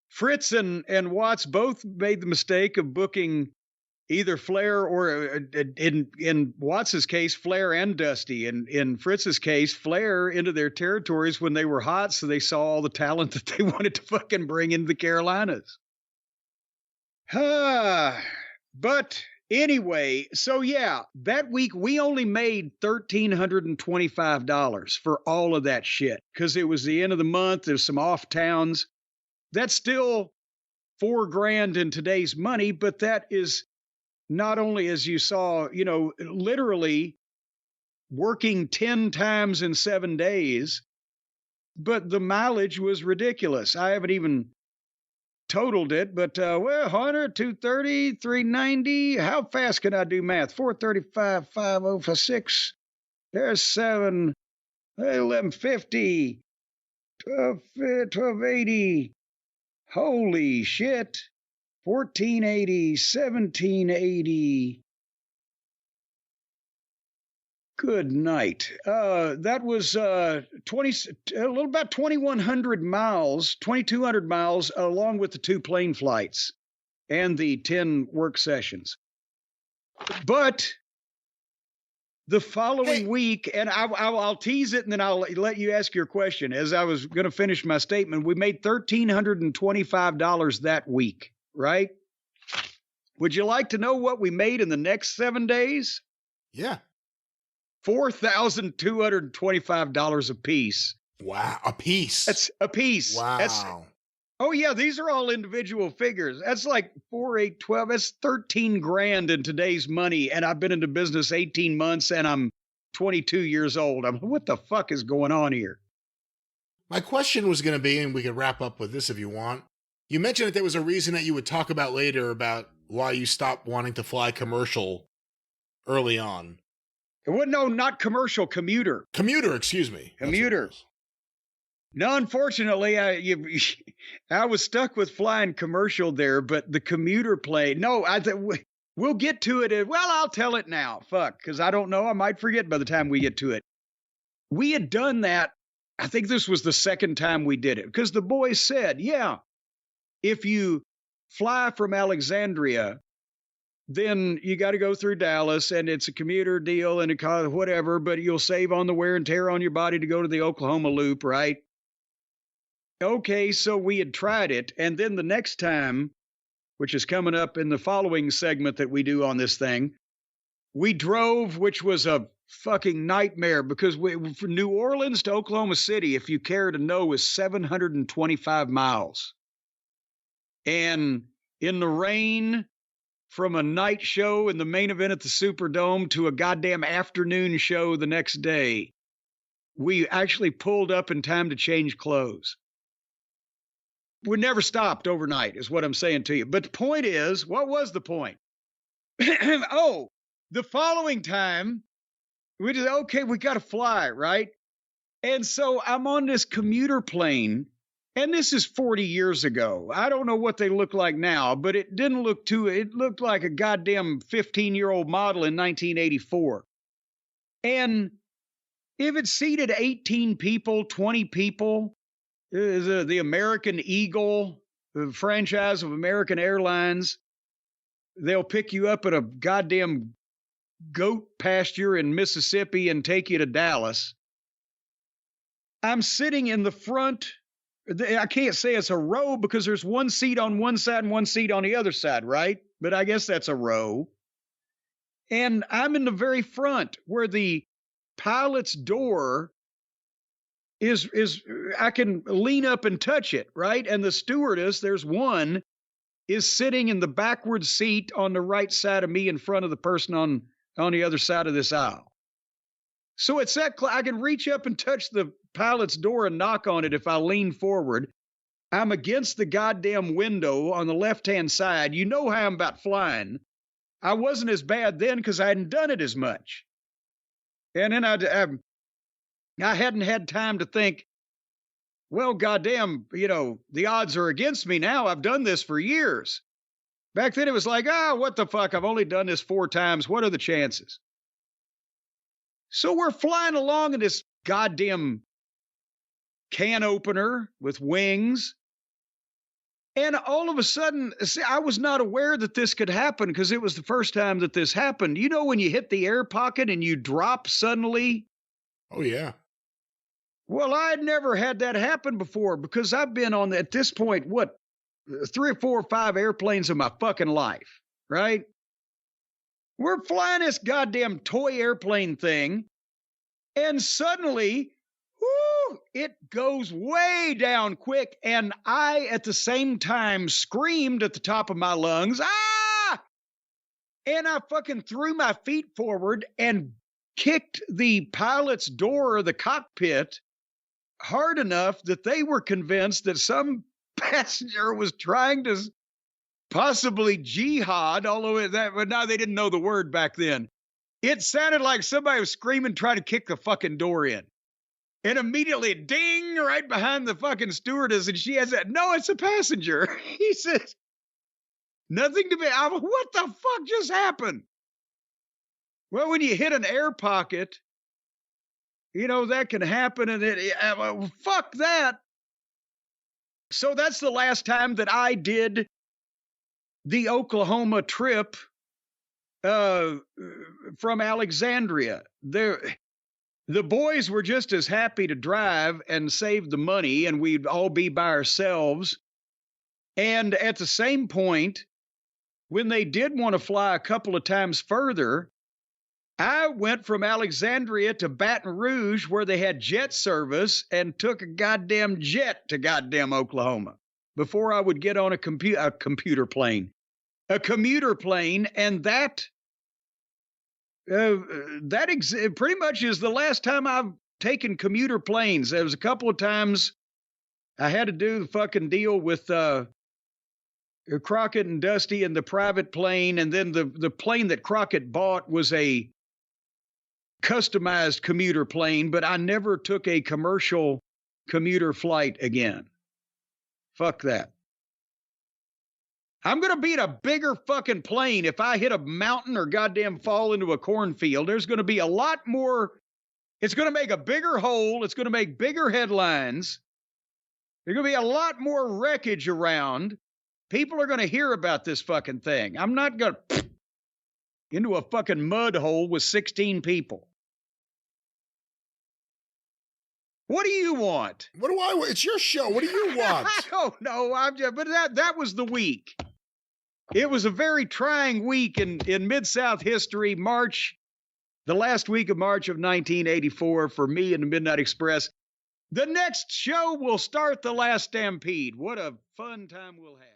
Fritz and Watts both made the mistake of booking either Flair or, in Watts's case, Flair and Dusty. And in Fritz's case, Flair into their territories when they were hot, so they saw all the talent that they wanted to fucking bring into the Carolinas. But anyway, so yeah, that week we only made $1,325 for all of that shit because it was the end of the month. There's some off towns. That's still $4,000 in today's money, but that is not only, as you saw, literally working 10 times in 7 days, but the mileage was ridiculous. I haven't even totaled it, but 100, 230, 390. How fast can I do math? 435, 506. There's 7, 1150, 1280. Holy shit. 1480, 1780. Good night. That was 20, a little about 2,100 miles, 2,200 miles, along with the 2 plane flights and the 10 work sessions. But the following week, and I'll tease it, and then I'll let you ask your question. As I was going to finish my statement, we made $1,325 that week. Right? Would you like to know what we made in the next 7 days? Yeah. $4,225 a piece. Wow. A piece. That's a piece. Wow. Oh yeah, these are all individual figures. That's like 4, 8, 12. That's $13,000 in today's money. And I've been in the business 18 months and I'm 22 years old. What the fuck is going on here? My question was going to be, and we could wrap up with this if you want. You mentioned that there was a reason that you would talk about later about why you stopped wanting to fly commercial early on. Well, no, not commercial, commuter. Commuter, excuse me. Commuter. No, unfortunately, I was stuck with flying commercial there, but the commuter plane. No, we'll get to it. Well, I'll tell it now. Fuck, because I don't know. I might forget by the time we get to it. We had done that. I think this was the second time we did it because the boys said, yeah, if you fly from Alexandria, then you got to go through Dallas, and it's a commuter deal and whatever, but you'll save on the wear and tear on your body to go to the Oklahoma Loop, right? Okay, so we had tried it. And then the next time, which is coming up in the following segment that we do on this thing, we drove, which was a fucking nightmare because from New Orleans to Oklahoma City, if you care to know, is 725 miles. And in the rain, from a night show in the main event at the Superdome to a goddamn afternoon show the next day, we actually pulled up in time to change clothes. We never stopped overnight, is what I'm saying to you. But the point is, what was the point? Oh, the following time, we just, okay, we got to fly, right? And so I'm on this commuter plane, and this is 40 years ago. I don't know what they look like now, but it didn't look it looked like a goddamn 15-year-old model in 1984. And if it seated 18 people, 20 people, the American Eagle, the franchise of American Airlines, they'll pick you up at a goddamn goat pasture in Mississippi and take you to Dallas. I'm sitting in the front. I can't say it's a row because there's one seat on one side and one seat on the other side, right? But I guess that's a row. And I'm in the very front where the pilot's door is I can lean up and touch it, right? And the stewardess, there's one, is sitting in the backward seat on the right side of me in front of the person on the other side of this aisle. So it's that I can reach up and touch the pilot's door and knock on it if I lean forward. I'm against the goddamn window on the left-hand side. You know how I'm about flying. I wasn't as bad then because I hadn't done it as much. And then I hadn't had time to think, well, goddamn, the odds are against me now. I've done this for years. Back then it was like, what the fuck? I've only done this 4 times. What are the chances? So we're flying along in this goddamn can opener with wings. And all of a sudden, I was not aware that this could happen because it was the first time that this happened. You know when you hit the air pocket and you drop suddenly? Oh, yeah. Well, I'd never had that happen before because I've been on, at this point, 3 or 4 or 5 airplanes in my fucking life, right? We're flying this goddamn toy airplane thing, and suddenly, it goes way down quick, and I, at the same time, screamed at the top of my lungs, ah! And I fucking threw my feet forward and kicked the pilot's door of the cockpit hard enough that they were convinced that some passenger was trying to possibly jihad, although but now they didn't know the word back then. It sounded like somebody was screaming, trying to kick the fucking door in. And immediately, ding, right behind the fucking stewardess, and she has that, no, it's a passenger. He says, nothing to be, what the fuck just happened? Well, when you hit an air pocket, that can happen, and fuck that. So that's the last time that I did the Oklahoma trip from Alexandria. The boys were just as happy to drive and save the money, and we'd all be by ourselves. And at the same point, when they did want to fly a couple of times further, I went from Alexandria to Baton Rouge, where they had jet service, and took a goddamn jet to goddamn Oklahoma before I would get on a commuter plane. And that pretty much is the last time I've taken commuter planes. There was a couple of times I had to do the fucking deal with Crockett and Dusty in the private plane, and then the plane that Crockett bought was a customized commuter plane, but I never took a commercial commuter flight again. Fuck that. I'm going to be in a bigger fucking plane if I hit a mountain or goddamn fall into a cornfield. There's going to be a lot more. It's going to make a bigger hole. It's going to make bigger headlines. There's going to be a lot more wreckage around. People are going to hear about this fucking thing. I'm not going to into a fucking mud hole with 16 people. What do you want? What do I want? It's your show. What do you want? I don't know. But that was the week. It was a very trying week in Mid-South history. March, the last week of March of 1984 for me and the Midnight Express. The next show will start the last Stampede. What a fun time we'll have.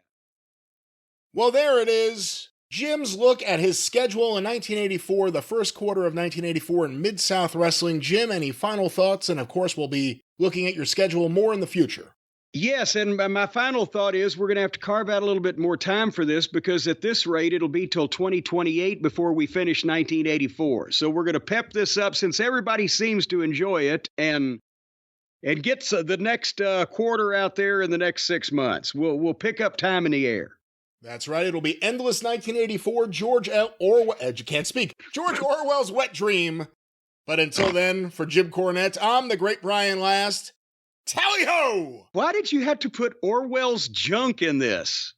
Well, there it is. Jim's look at his schedule in 1984, the first quarter of 1984 in Mid-South Wrestling. Jim, any final thoughts? And of course, we'll be looking at your schedule more in the future. Yes, and my final thought is we're going to have to carve out a little bit more time for this because at this rate, it'll be till 2028 before we finish 1984. So we're going to pep this up since everybody seems to enjoy it and get the next quarter out there in the next 6 months. We'll pick up time in the air. That's right. It'll be Endless 1984, George Orwell's Wet Dream. But until then, for Jim Cornette, I'm the great Brian Last. Tally-ho! Why did you have to put Orwell's junk in this?